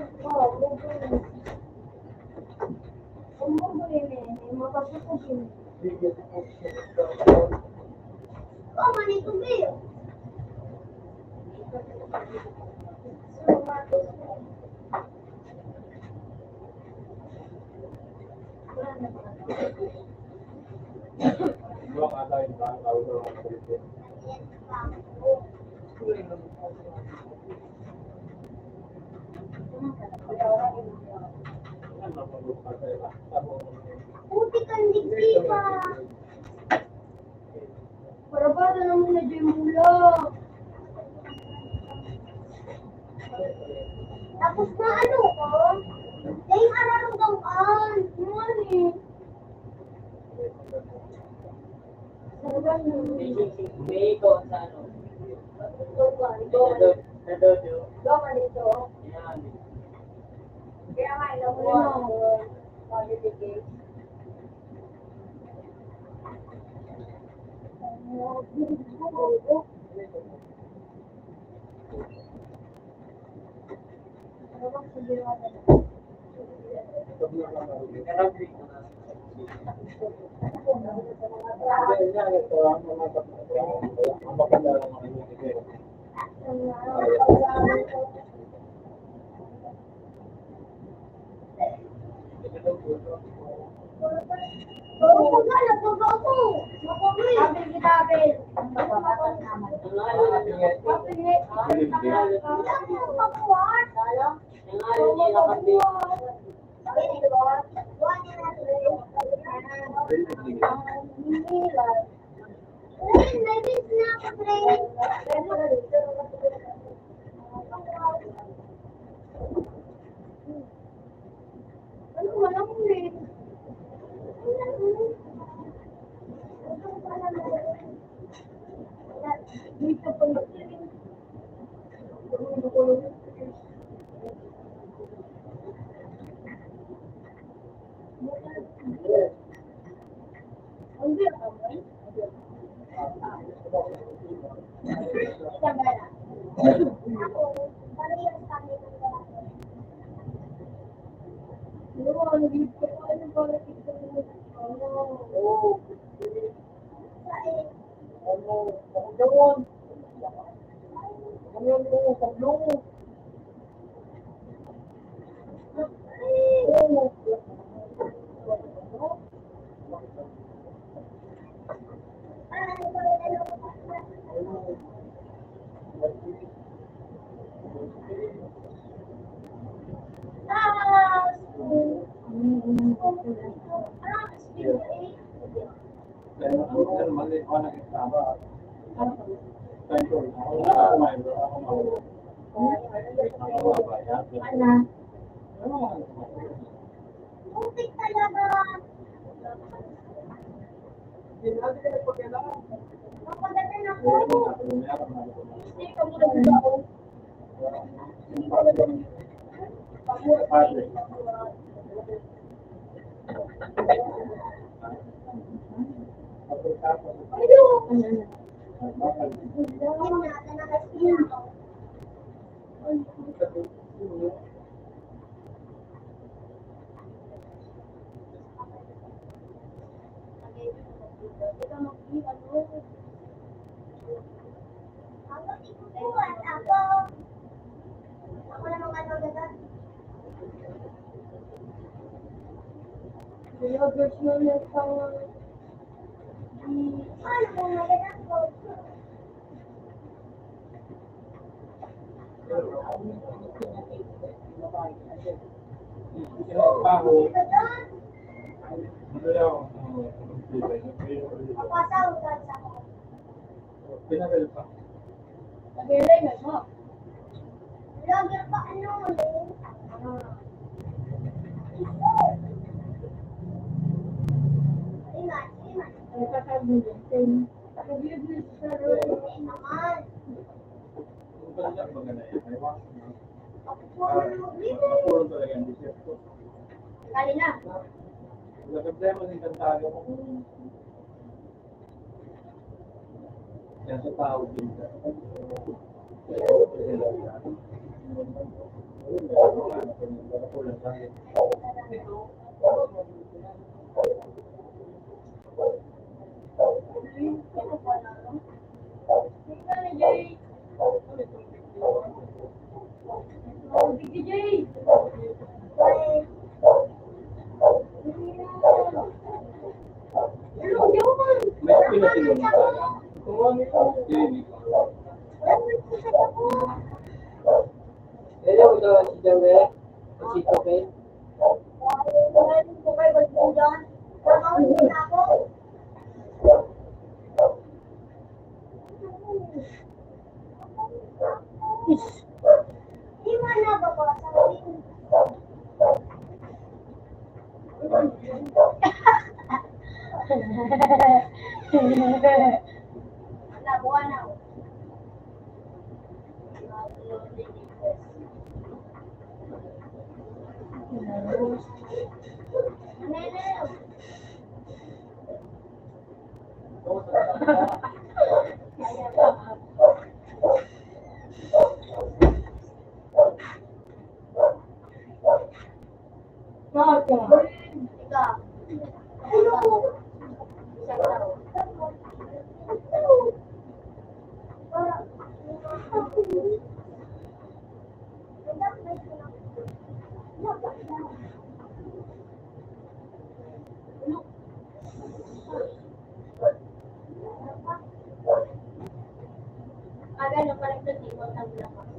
Kung mo ba yun eh, mapapapagin. Oh, manito bill. Buang ata yung tao sa mga Pilipino. Ano ba yung Puti kang digdi pa. Parabata naman na dyan mula. Tapos na ano ko? Dahil ararong gawaan. Mani. Sarban mo. May ikaw sa ano? Nadodo. Gawa nito. Yan. Kaya nga, ilang mo. Pag-ibigay. Ano bang sabihin mo na? Nag-agree ko na. ang maganda lang ang inyong ibig. Oo, nagbago ako. Makulit. Kapil kita, Kapil. Ang babatas naman. Ano? Kapil, Muntik talaga. Mapagatan ako. Hindi ka muna ako. Ako namang ano agad. Ano kung agad ako? Dito doon. Papasawag sa ako. Pinabel pa. Vlogger pa ano ulit? Ingat. Hindi naman. Kung pala siya, maganda yan. May wax. Ako po ang mag-video. Napulong talaga yung disip ko. Kali na. Nagkablema din kantado ko. Yan sa tao din ka. May pinatilong ka. Kumami ko. Hello, ito si Jawe. Si Tope. Agad na parang sa timot ang lakas.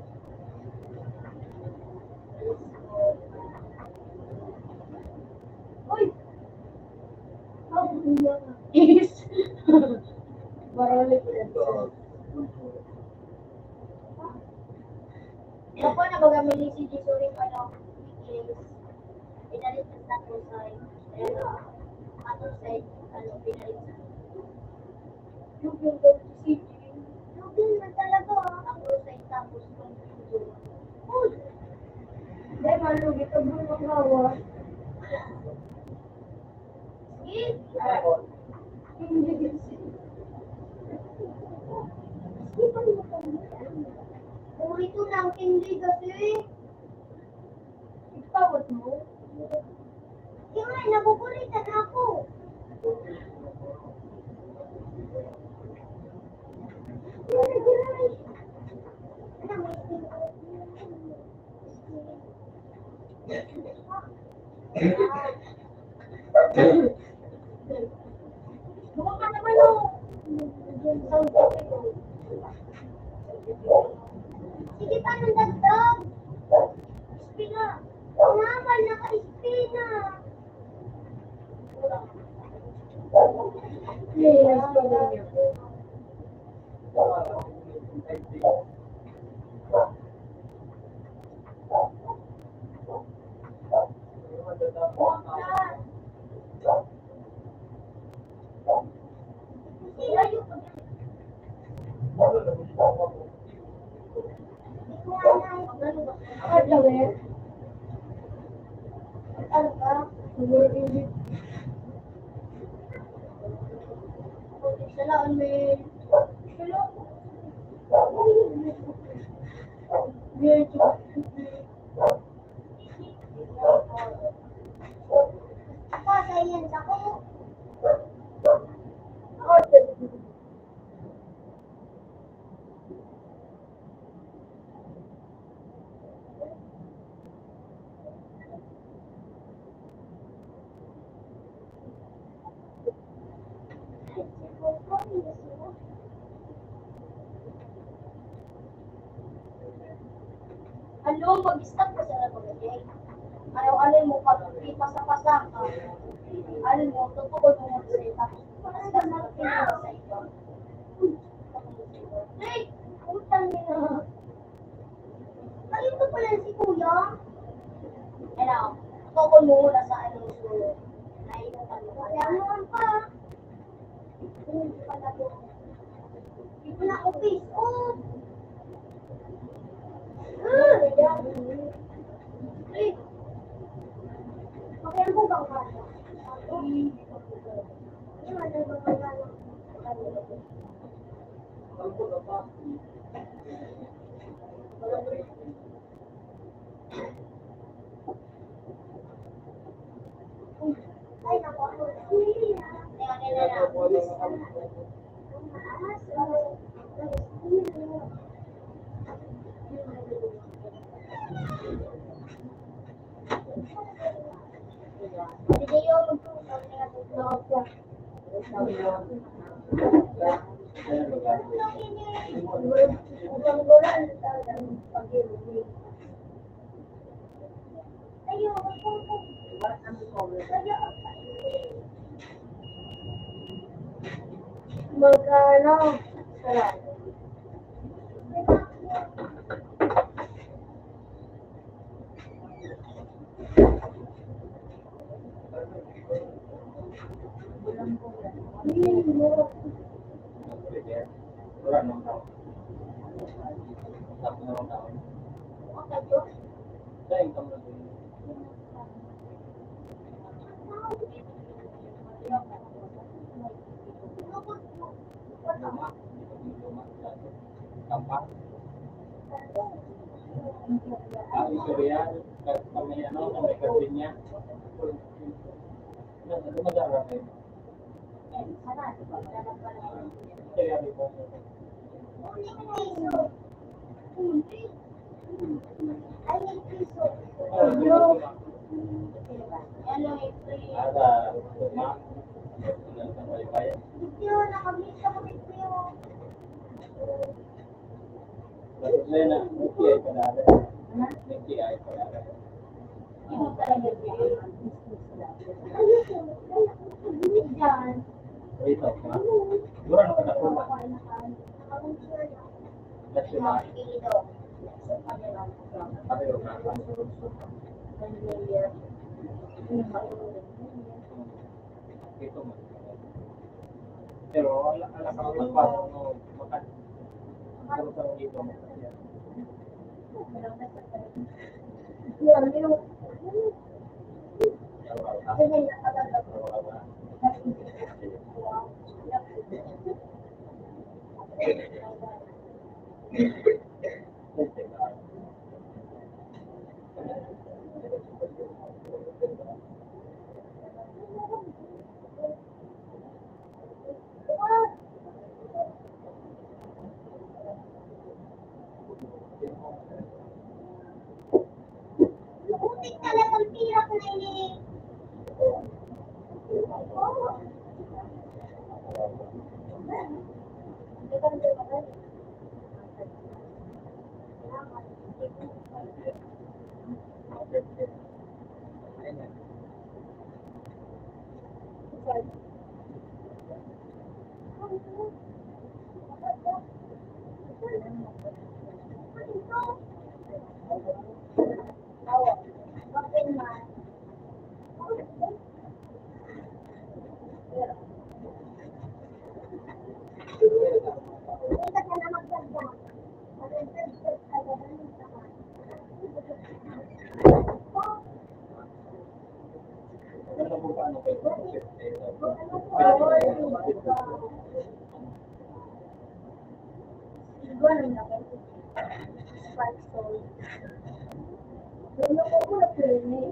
na baga may lisi di suring ano, is pinalit sa status ay ato sa ano pinalit sa yung daw si yung na talaga ang sa tapos kung uy dahil malugi ito bro ng hawa hindi Burrito lang, hindi kasi. Ipawat mo? Yung nga, nabubulitan ako. Buka ka naman o. Sound effect ko. Sige pa ng dagdag. Spina. Naman, naka-spina. Yes, Ano, mag-stop ka sa nabagay. Ayaw-alay mo pag ipasa-pasa ka. Alin mo, totoo mo sa iyo. Tapos, ka sa pinaka sa iyo. Hey! Utang nila. Ayun na pala si Kuya. Ano, totoo mo na sa ano so. Nainom ka mo. Kaya naman pa. Hindi pala to. Hindi pala ako face off. Okay, ang bubang ka. Ay, naku, ako. Hindi yung magtutulog na tutulog. Magkano? Sarap. Pareho na ang solusyon. Ito mo. Pero ala ka magpapasok mo makan. Ano sa dito mo? Butik talagang tira ko na ini. Open man. Kita ka na magdagdag. Magdagdag ka na ng taman. Ano po paano kayo? Siguro na kayo. Spark soul. Ano ko ko na pinili?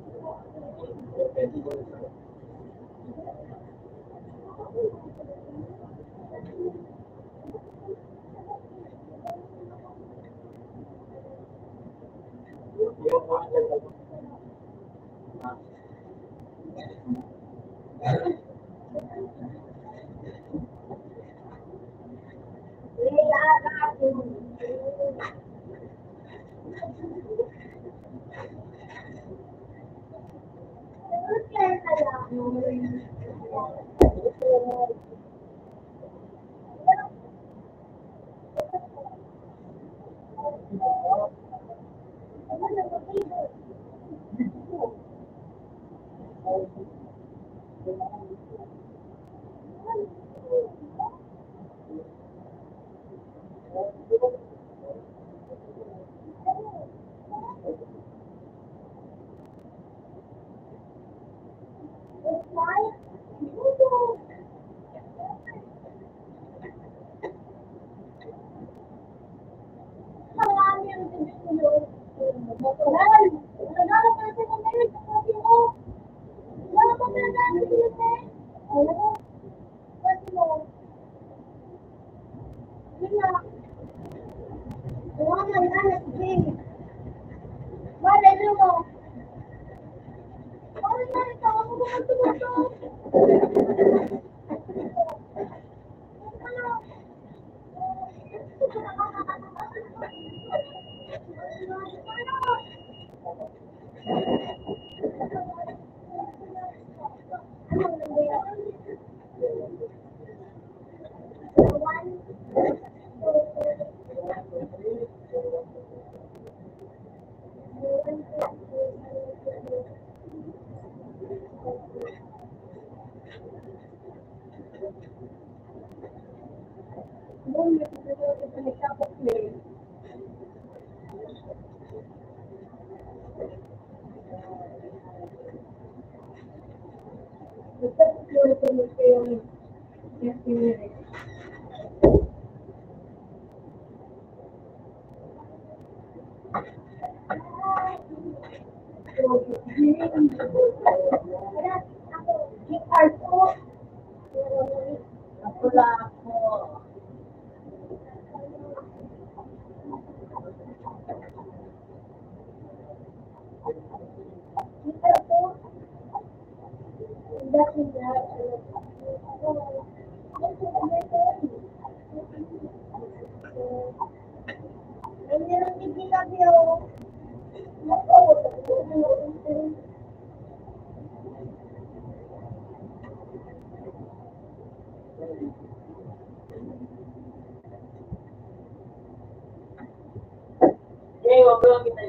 Eh, wag lang kita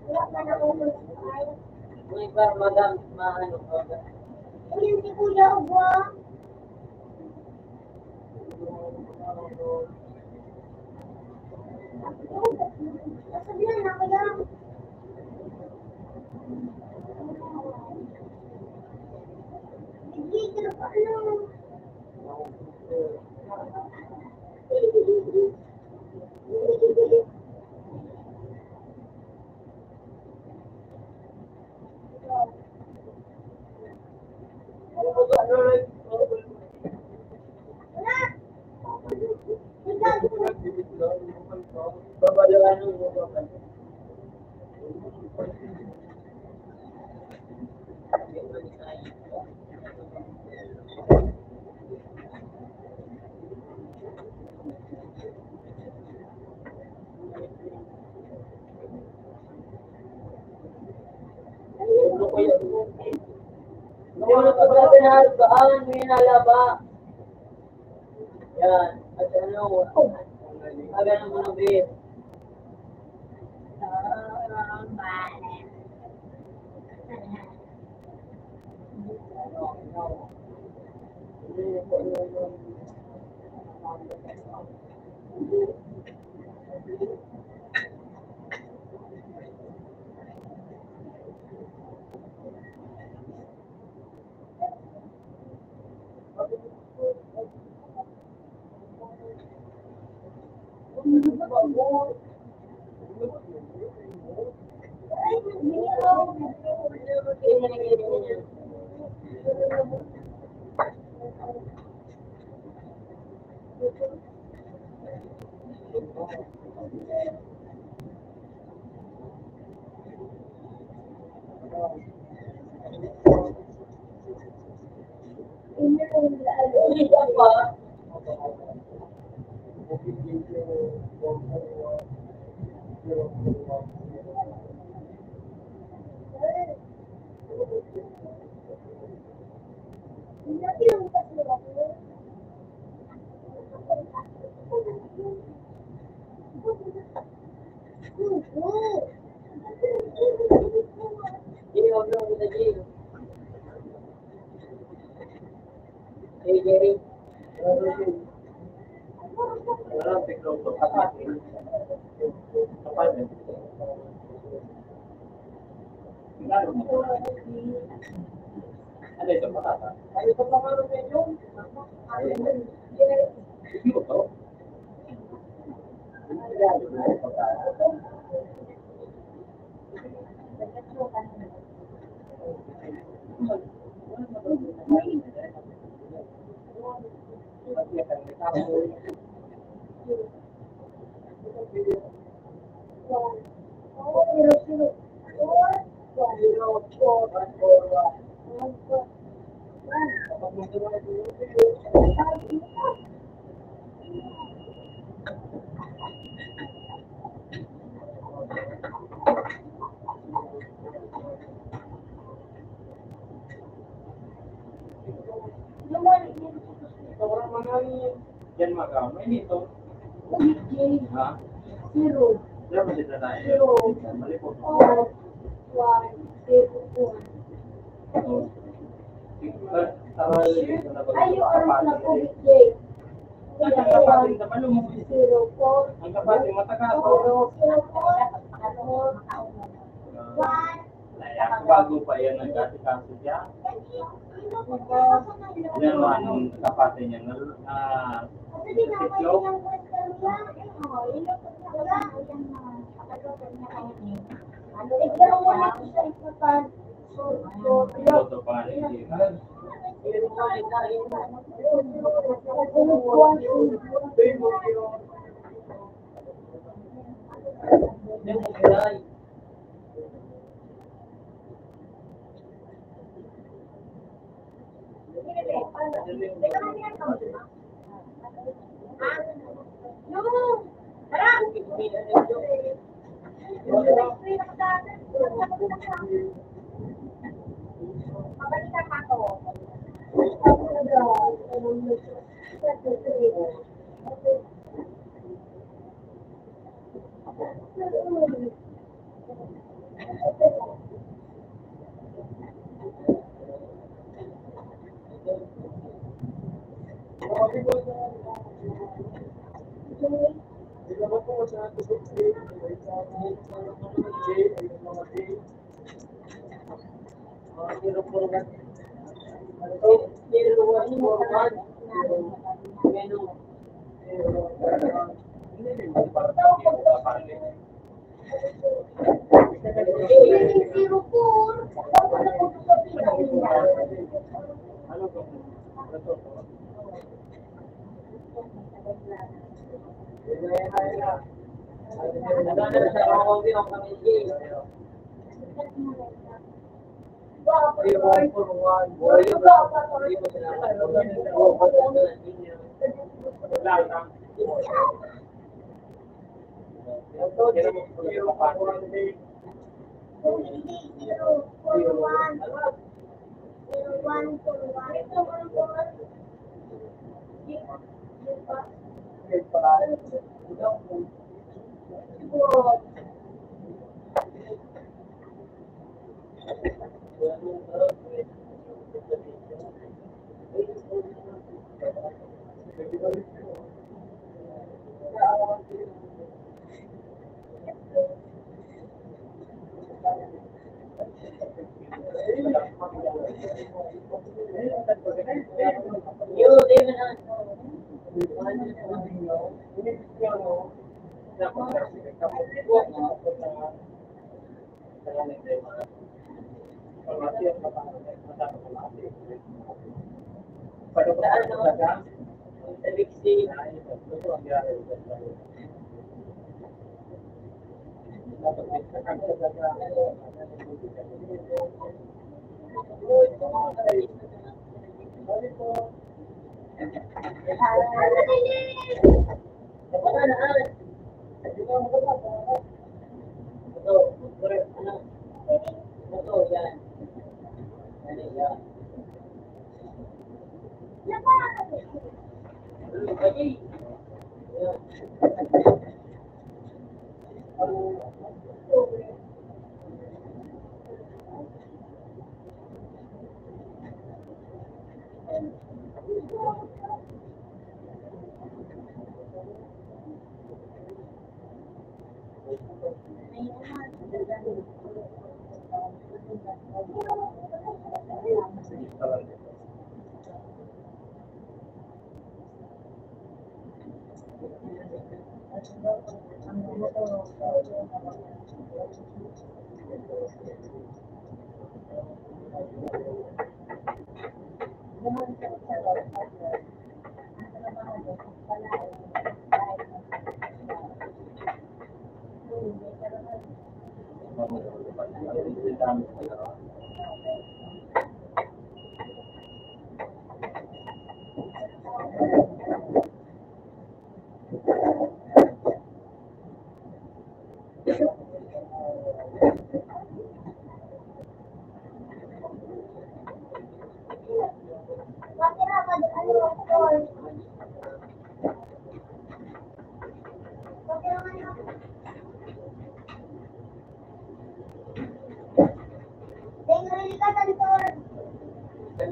Wala man akong hulay. May para madam, maano ka. Uy, yung si Kuya Ugwa. Sabihan na ko lang. Sige, pero paano? Wala. Babalaan mo ba? Hindi mo na pagkakinahalgaan, may nalaba. Yan. At ano, agad mo ng bit. Isa pa. Hindi, huwag lang kita, Jay. Hey, Jerry. Wala, tignan ko. Kapatid. Kapatid. Tingnan mo. Ano ito, patata? Ano sa mga medyo? Hindi ko to. Sobrang manangin. Yan magaw. May nito. Ha? Zero. Diyan mo dito tayo. Zero. Malipot. 1, 0, 1. Ay, yung oras na po, Jay. Ang kapating naman lumubis. 0, 4. Ang kapating matakaso. 0, 4. Kaya bago pa yan nag-atikaso siya. Yan mo anong kapating niya na sityo. Ito pa hindi. Yung 04. Wala ko sa pinakita. Ano ba? Ano to? Wala lang.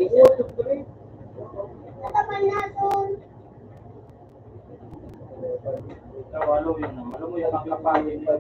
Hindi, 041. 0141. Alam mo yung kakapanin ba?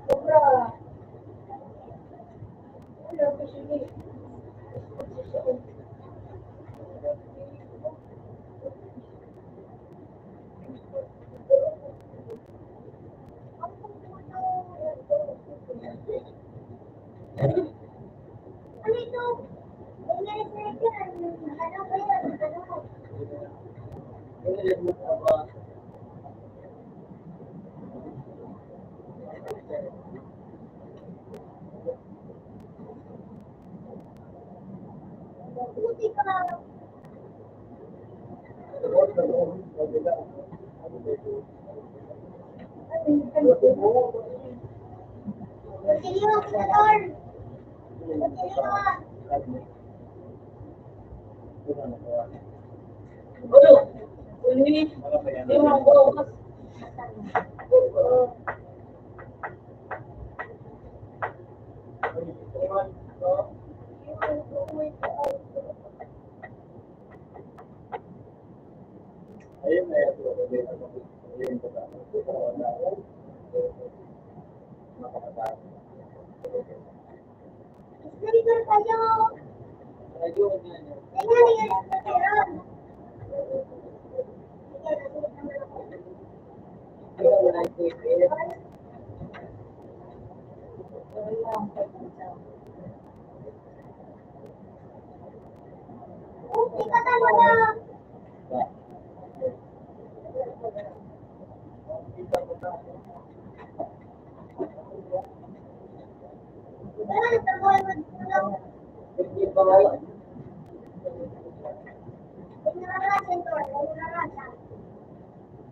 Sobra. Ano ko sige? Ano ito? Ano ba yan? Ano? Buti ka. Pagkiliwag sa door. Pagkiliwag. Ano? Uli. Ewan ko. Ayun na yan. Ayun ko sa Sniper kayo. Ayun yan. Tingnan niyo yung meron. Buti ka talaga. Wala na tabuhay mo dito. Hindi pa wala. Ignarasin to.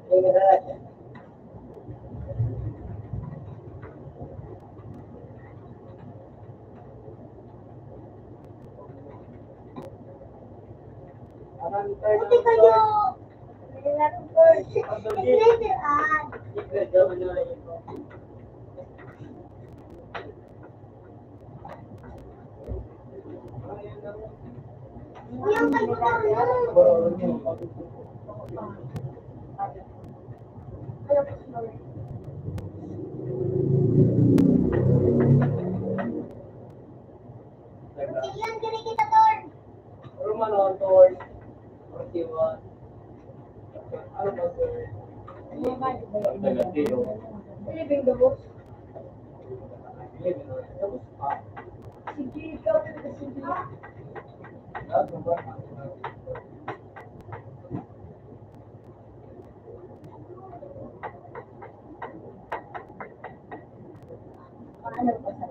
Ignarasin. Buti kayo. Sniper ah. Yung pagkakang Tigyan kini kita Tor. Romano, Tor. Ortiwa. Ano ba, sir? Living the book. Ah. Sige, ikaw na sige. Paano pa sa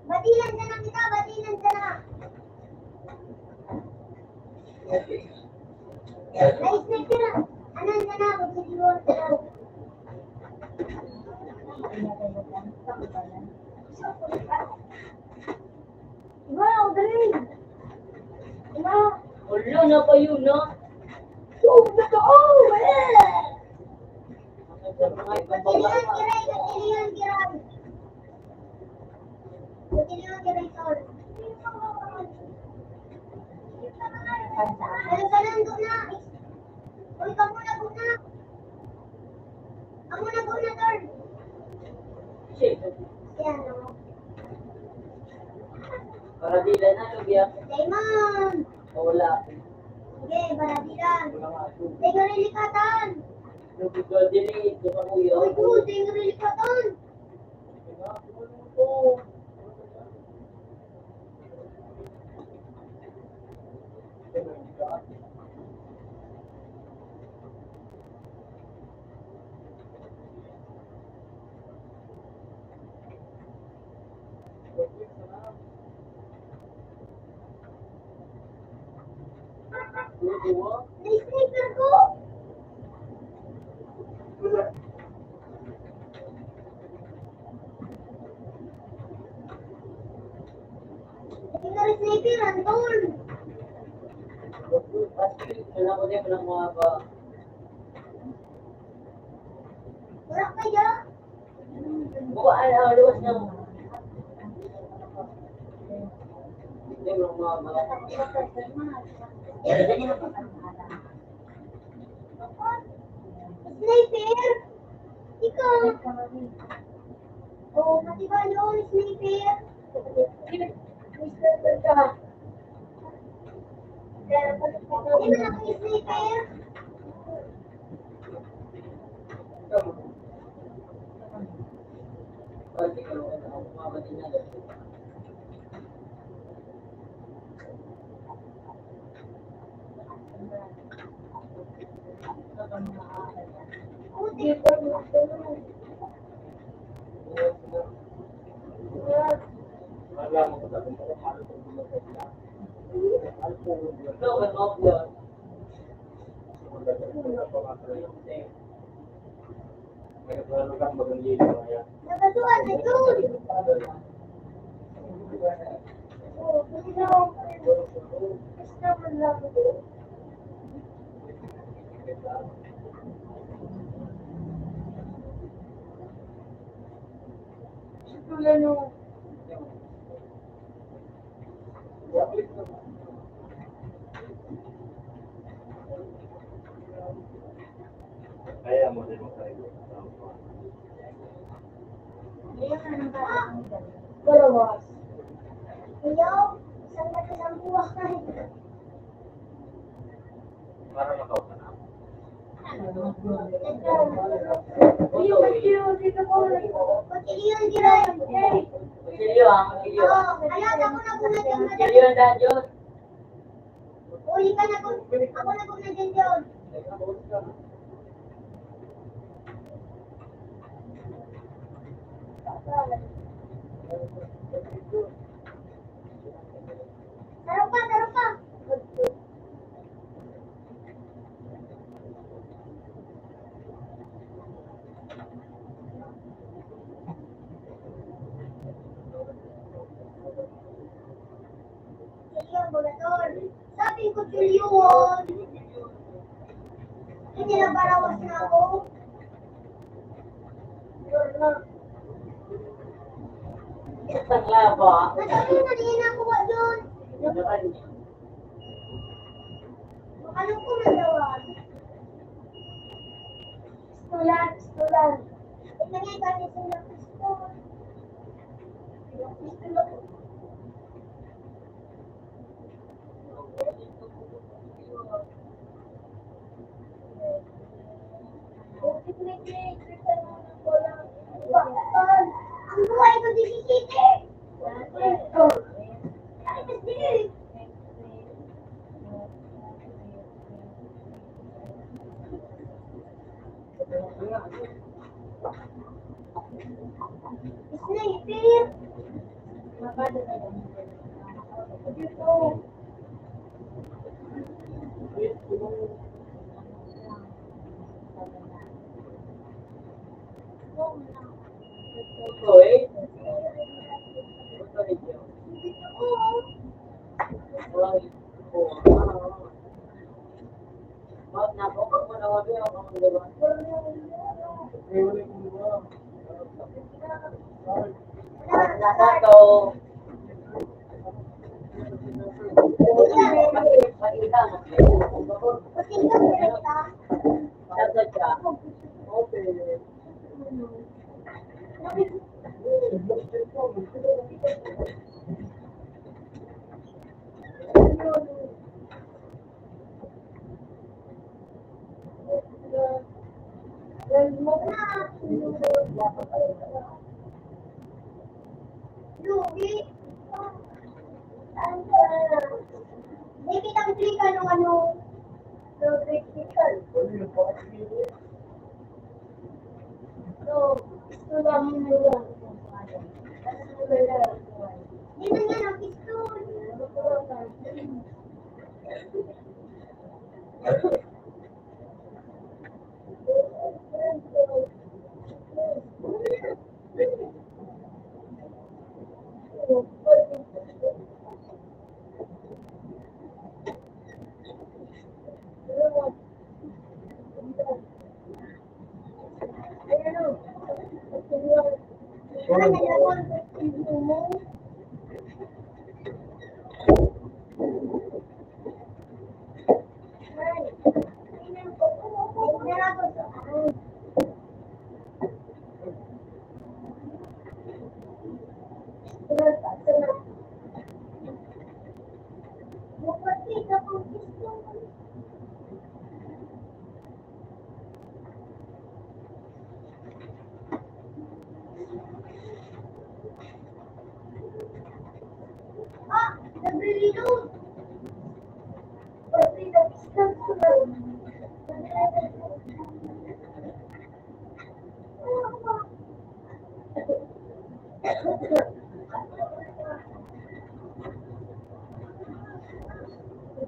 Batilan ka na kita, batilan ka na. Ay, sniper na. Anan ka na, magsisiguro ka na. Wow, dali. Wow. Wala na pa yun, no? Sobrang ka, oh, eh. Pagkiliwan, Pagkiliwan kiray. Pagkiliwan kiray, Tor. Ano ka lang, guna. Uy, ka muna, guna. Ka muna, guna, Tor. Yan, no. para di na lubya. Damon. Wala. Sige, baradilan. Tingnan nilikatan. Lubig ko din eh. Tumakuyo. Uy, good, tingnan nilikatan. Sniper ko! Hindi na rin sniper, Anton! Wala kaya? Sniper! Ikaw! Oh, mati ba yun, sniper? Sniper ka. Hindi mo na kayo sniper? Puti pa mo. Alam mo ko sabi ko, mahal ko yung mga kailangan. Mahal ko yung mga may naglalaro kang magandang kaya. Nagasuhan na yun! Oh, kasi lang. Basta man lang. Tulan yung Kaya mo din mo tayo. dalawas. Ayaw, isang mata ng buhay. Para makaupa na. Iyo, iyo, dito ko. Pag-iliyon giray. Oo, alata ko na kung nandiyan na dyan. Uli ka na kung ako na kung nandiyan dyan. Taro pa, taro pa. Chilyon, Bolatol. Sabi ko chilyon. Hindi na barawas na ako. Madami na rin nakuha doon. Anong kumalawan? Pistolan, pistolan. Ito nga kasi sila pistol. Pistol. Bakal. Ang buhay ko di sisiti. Ay, mas dili. Sniper. Dito. Lugi. Hindi kitang klika nung ano. Electrical. So, gusto lang mo na yan. Ano na yun? Ibu mo? Ay, tingnan ko. Tingnan ko saan. Bupati ka kung gusto mo. Ah, nag-reload. Pati na pistan ko na.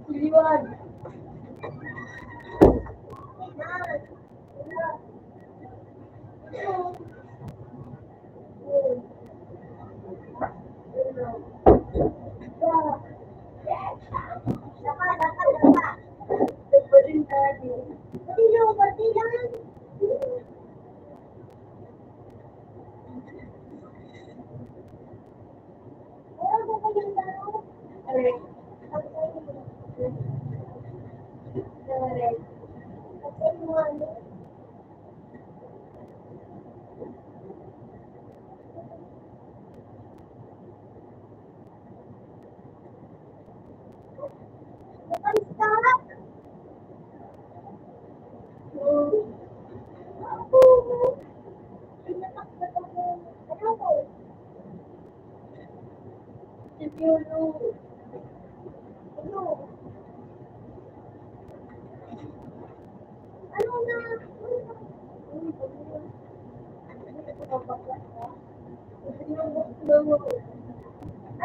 Siliwan.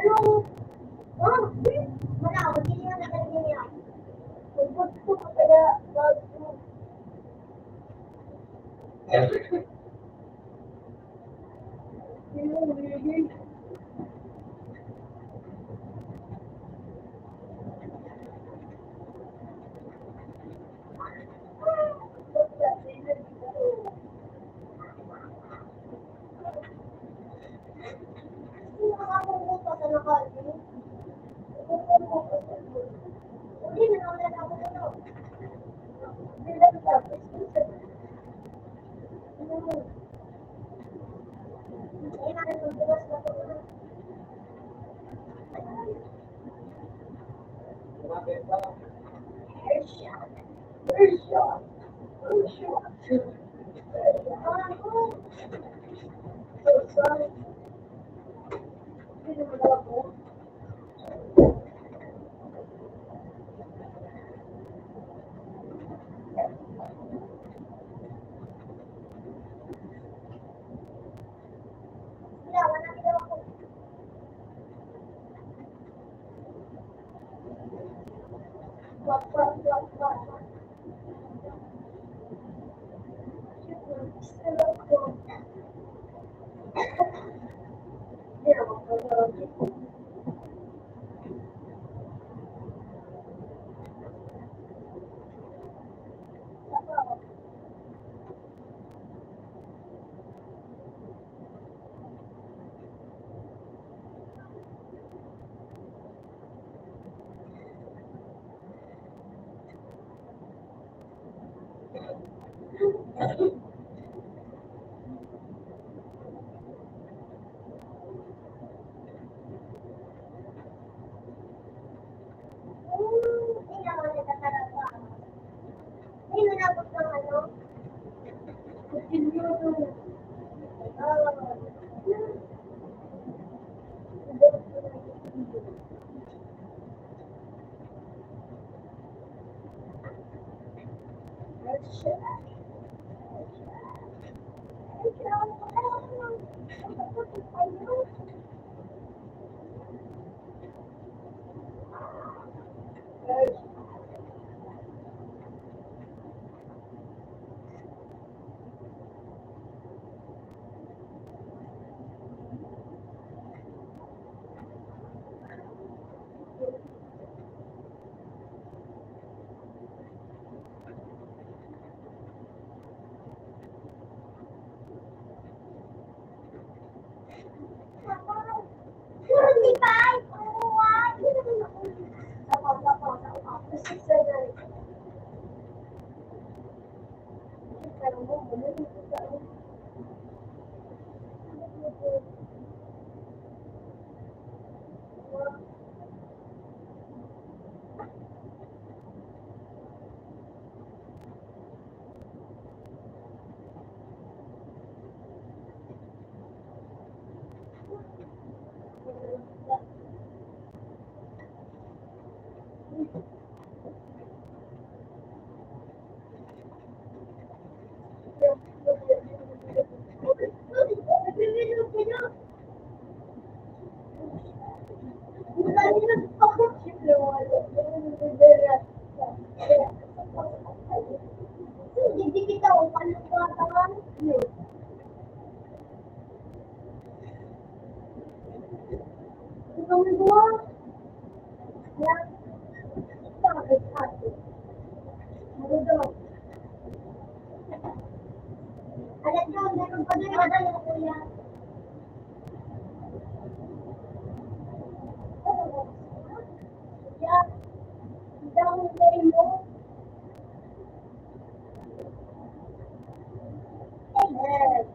Ano? Oh, wala ako. Hindi nga nakalimutan. Gusto ko kaya bago. Hindi pa ay kuwan. Tapos. Sisa na rin. Pero mo, hindi kita upang nagtatangan. Ikaw may buwa. Yan. Bakit ate? Ano daw? Alam nyo, meron pa din ako kuya. Kuya, ang dami kayo mo. Yes.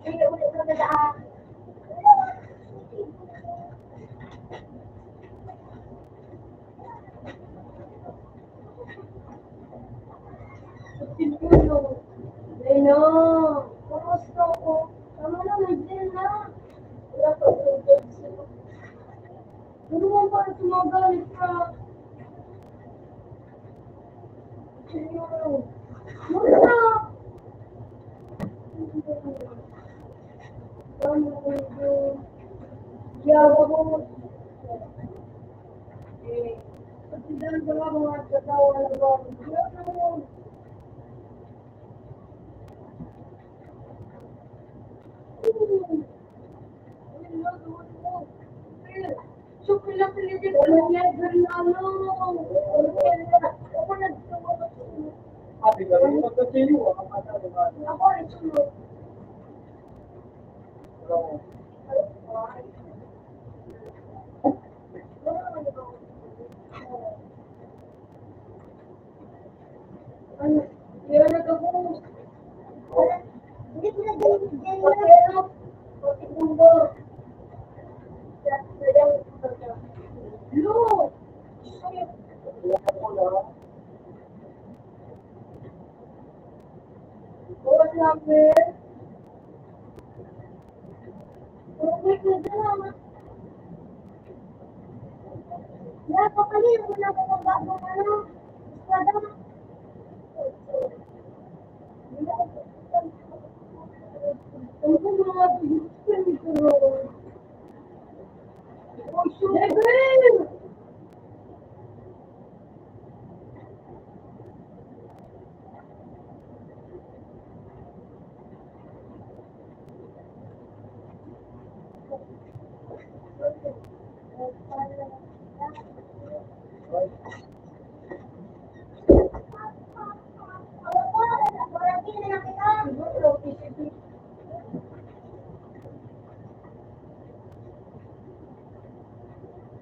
Sige, ulit na dadaan. Ayun, kumusta ko? Tama na, may din na. Wala pa rin sila. Ano mo ba tumagalit ka? Sige, kumusta? Ano mo yun? Yawa ko. Pati dahil sa mga katawa na ba? Yawa mo. Ate, gawin mo ito sa'yo. Ang mata, diba? Ako rin sunod. Ano? Kaya nag-post. Hindi ko na ganyan. Pati mundo. Lo! Wala ko lang. Oras namin. Wait na dyan. Napakalim mo na ako ng bagong ano. Espada. Ang mga gusto nito. Oh, shoot. Devin!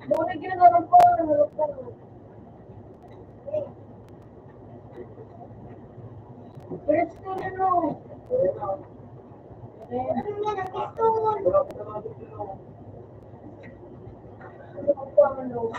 Boleh kita dalam phone, dalam phone. Let's go dulu. Apa dulu?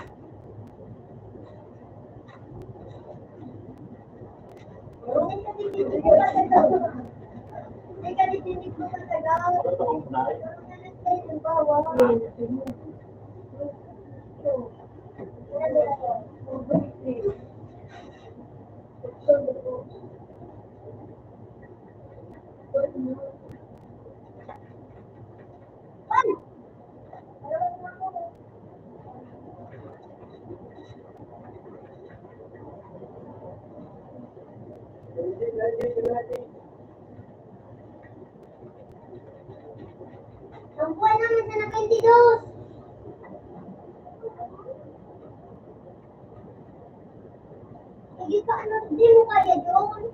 Ang buwan naman sa naka-22. Hindi ka ano, di mo kaya doon.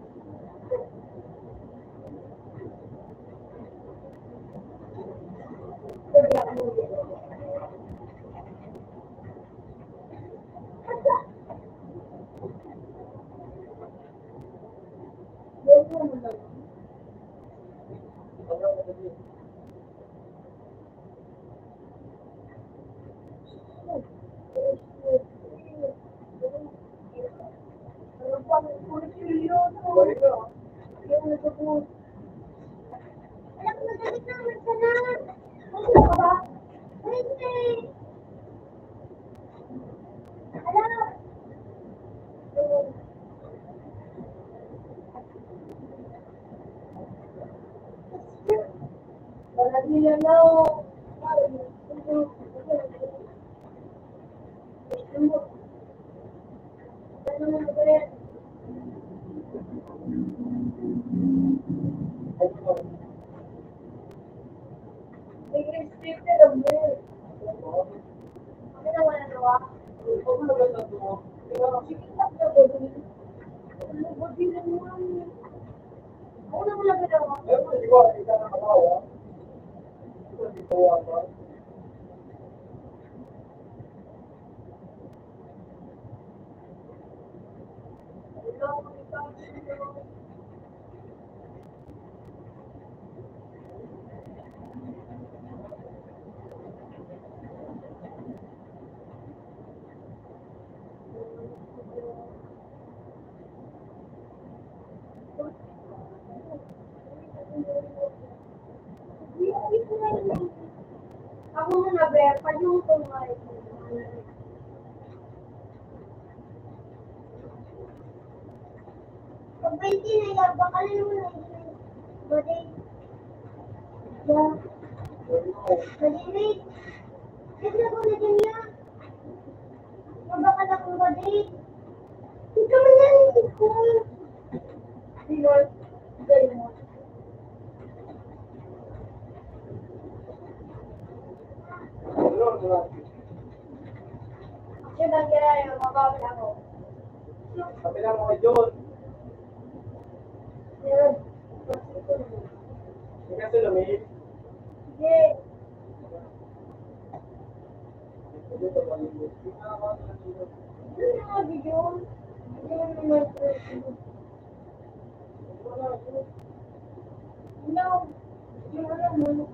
Alam mo, galit naman ka na. Ano ka ba? Hindi. Alam. Wala nila na. Ako muna, Ber, paluto nga ito. Pag 20 na yan, baka na naman na ito. Badi. Yeah. Badi. Kasi ako na din yan. Mabaka na kung badi. Hindi ka man narinig ko. Sino? Gaya mo. Siya bang kaya yung mabawal ako? Sabi lang mo kay John. Yan. Hindi kasi lumihit. Sige. Ano nga video? Hindi mo naman ito. No. Yung alam mo.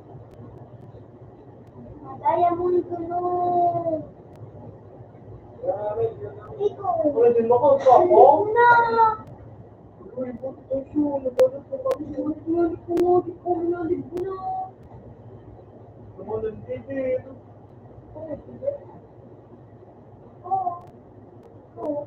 Madaya mo ito no. Ikaw. Wala din mo ko ako. Na. Sumunod dito. Oh. Oh.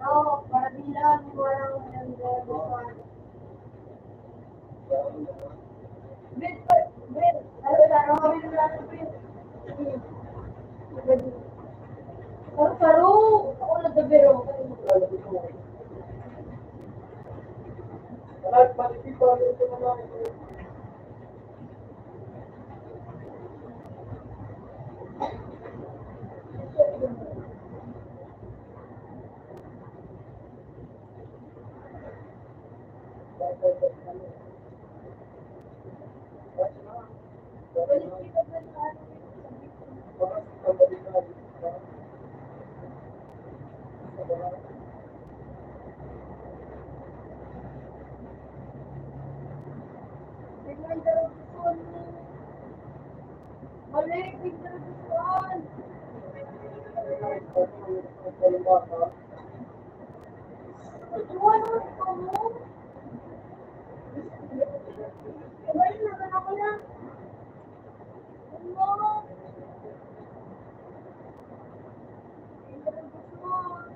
No, para bilang walang nanggawa. Bet, ano taro kami ng lahat bet. Karo, ako nagdabero. Lahat patitipan ito naman. Balik, bigyan ng gustuhan. Gustuhan naman ito mo. Balik na ka na ko lang. Ano? Bigyan ng gustuhan.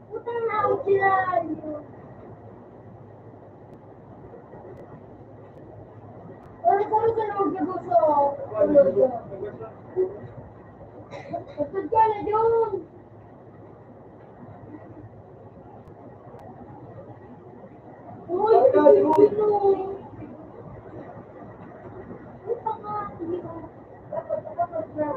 Utang na ako sila. Ano ko sa nagkagusto? Patod ka na yun. Uy, ito. Utang nga. Hindi ko. Dapat na.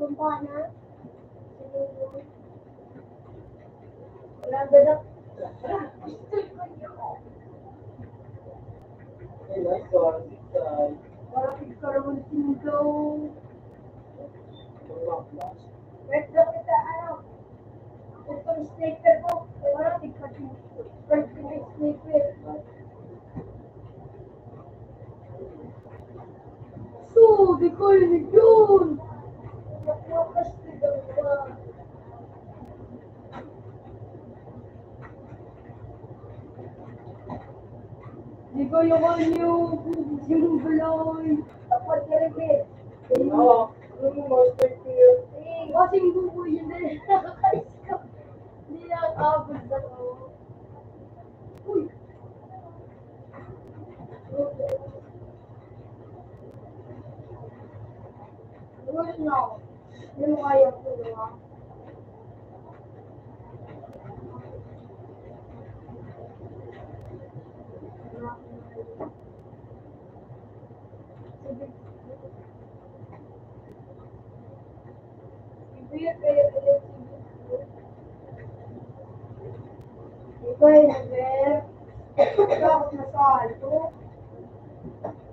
Abang Bana. Wala ganap. Hey, nice one. Side. Wala pagkaroon singaw. Wala, flash. Wait lang kita, ano? Itong sniper ko. Wala pagkaroon. Pagkaroon sniper. So, di ko yun yun. Nakukas na dalawa. Di ko yung buloy. Tapos ka rin, eh. Oo. Mustang here. Eh, kasing bubo yun na nakakais ko. Hindi nakakabot na ako. Uy! Wala na ako. Hindi mo kaya ko, diba? Ikaw ay nag-ver. Ikaw ako na sa alto.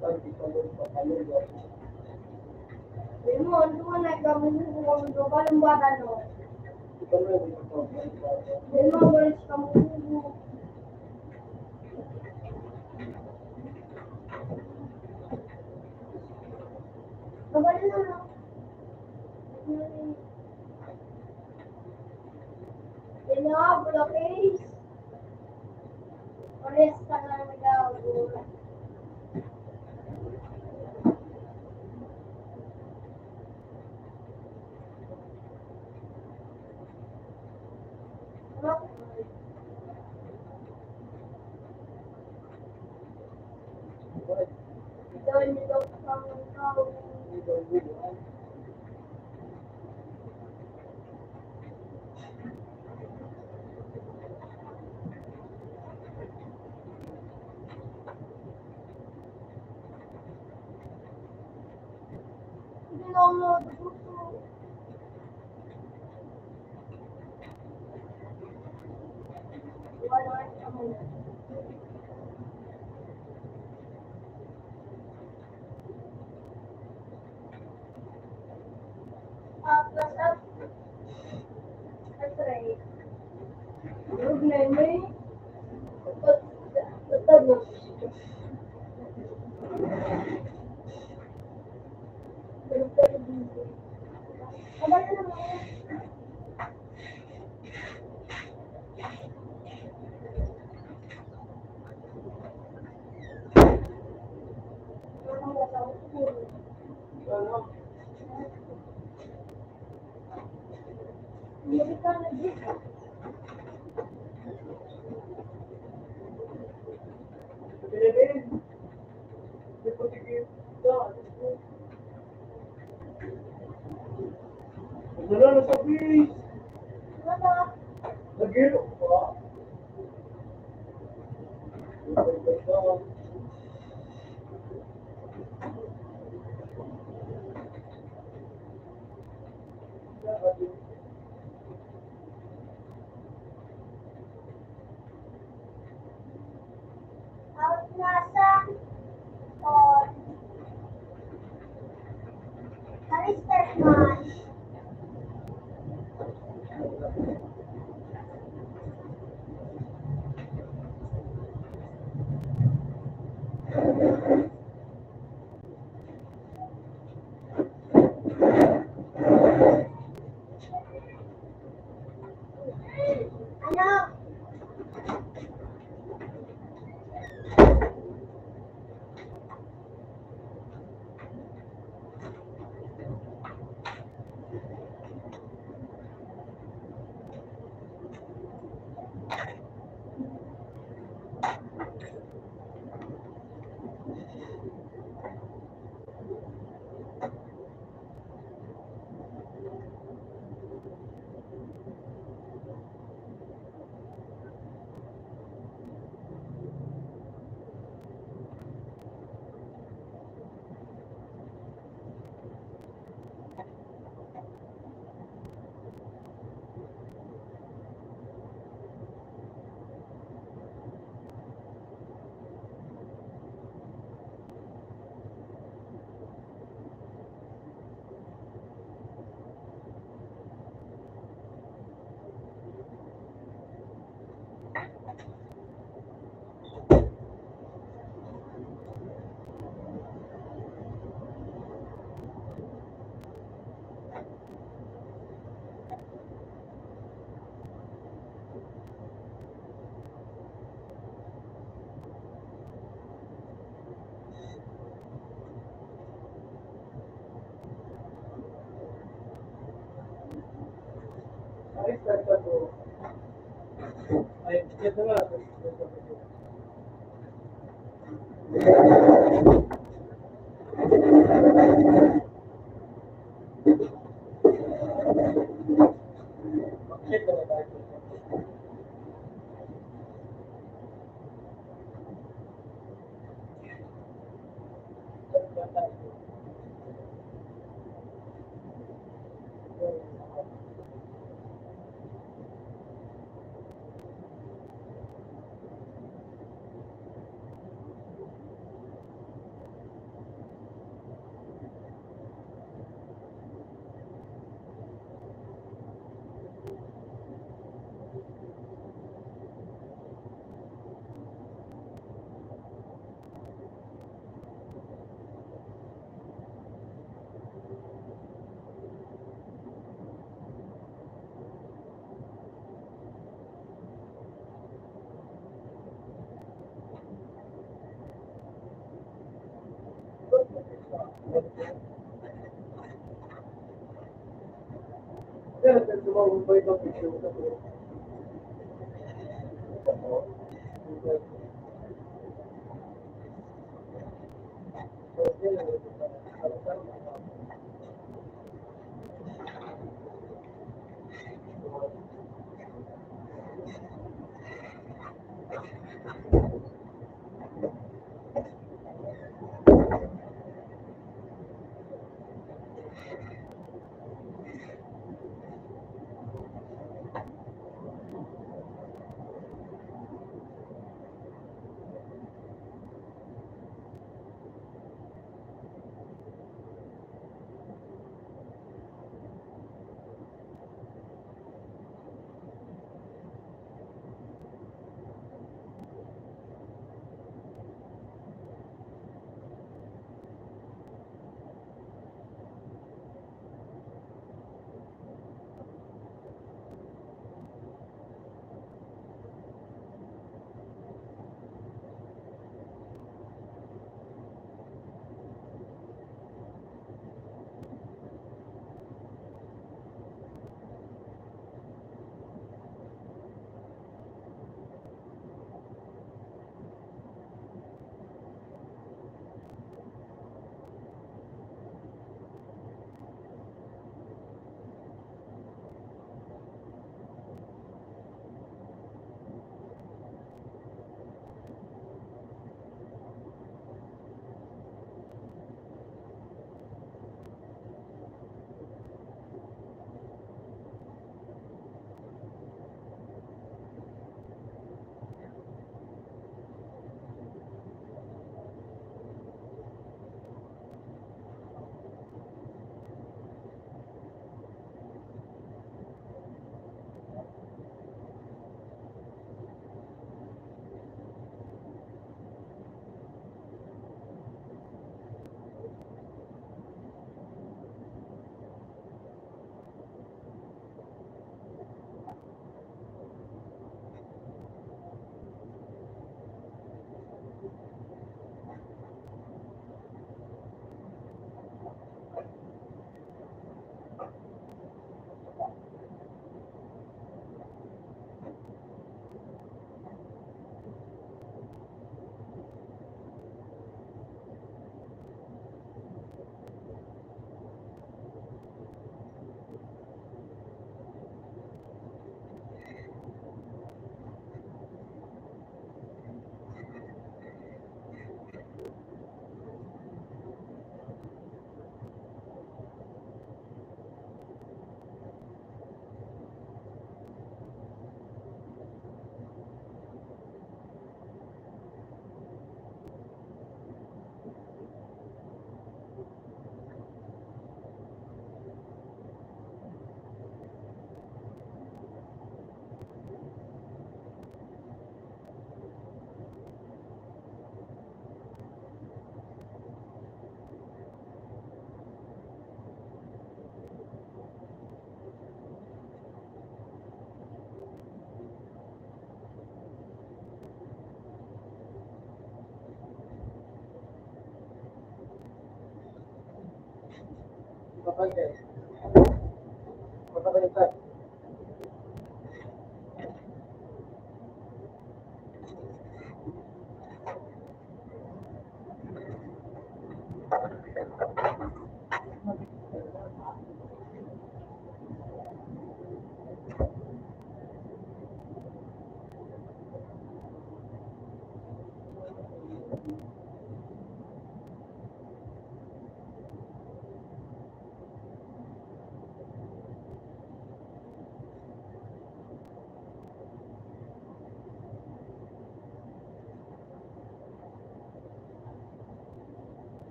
Pag ikaw mo pa kayo. Hindi mo, ano mo nagkamundo ka ng bata, no? Ikaw mo yung ito. Hindi mo, walis ka mundo. Kabali na lang. Hindi na, bula case. Pares ka na nag-aabot. Ikaw nito ang tao. Hindi na ako natututo. Wala ka mo. Plus up. That's right. Huwag na yun eh. Tatad mo. Kabali na lang. Ano? Hindi ka nag-git. Pinipin. Hindi po tigil. Wala na sa base. Wala. Nag-giro pa. Out nasa on Alistair man. Ano? Ay, ito nga. Check na tayo. Pero sa sumawang ba ito picture sa po? Kapag kapag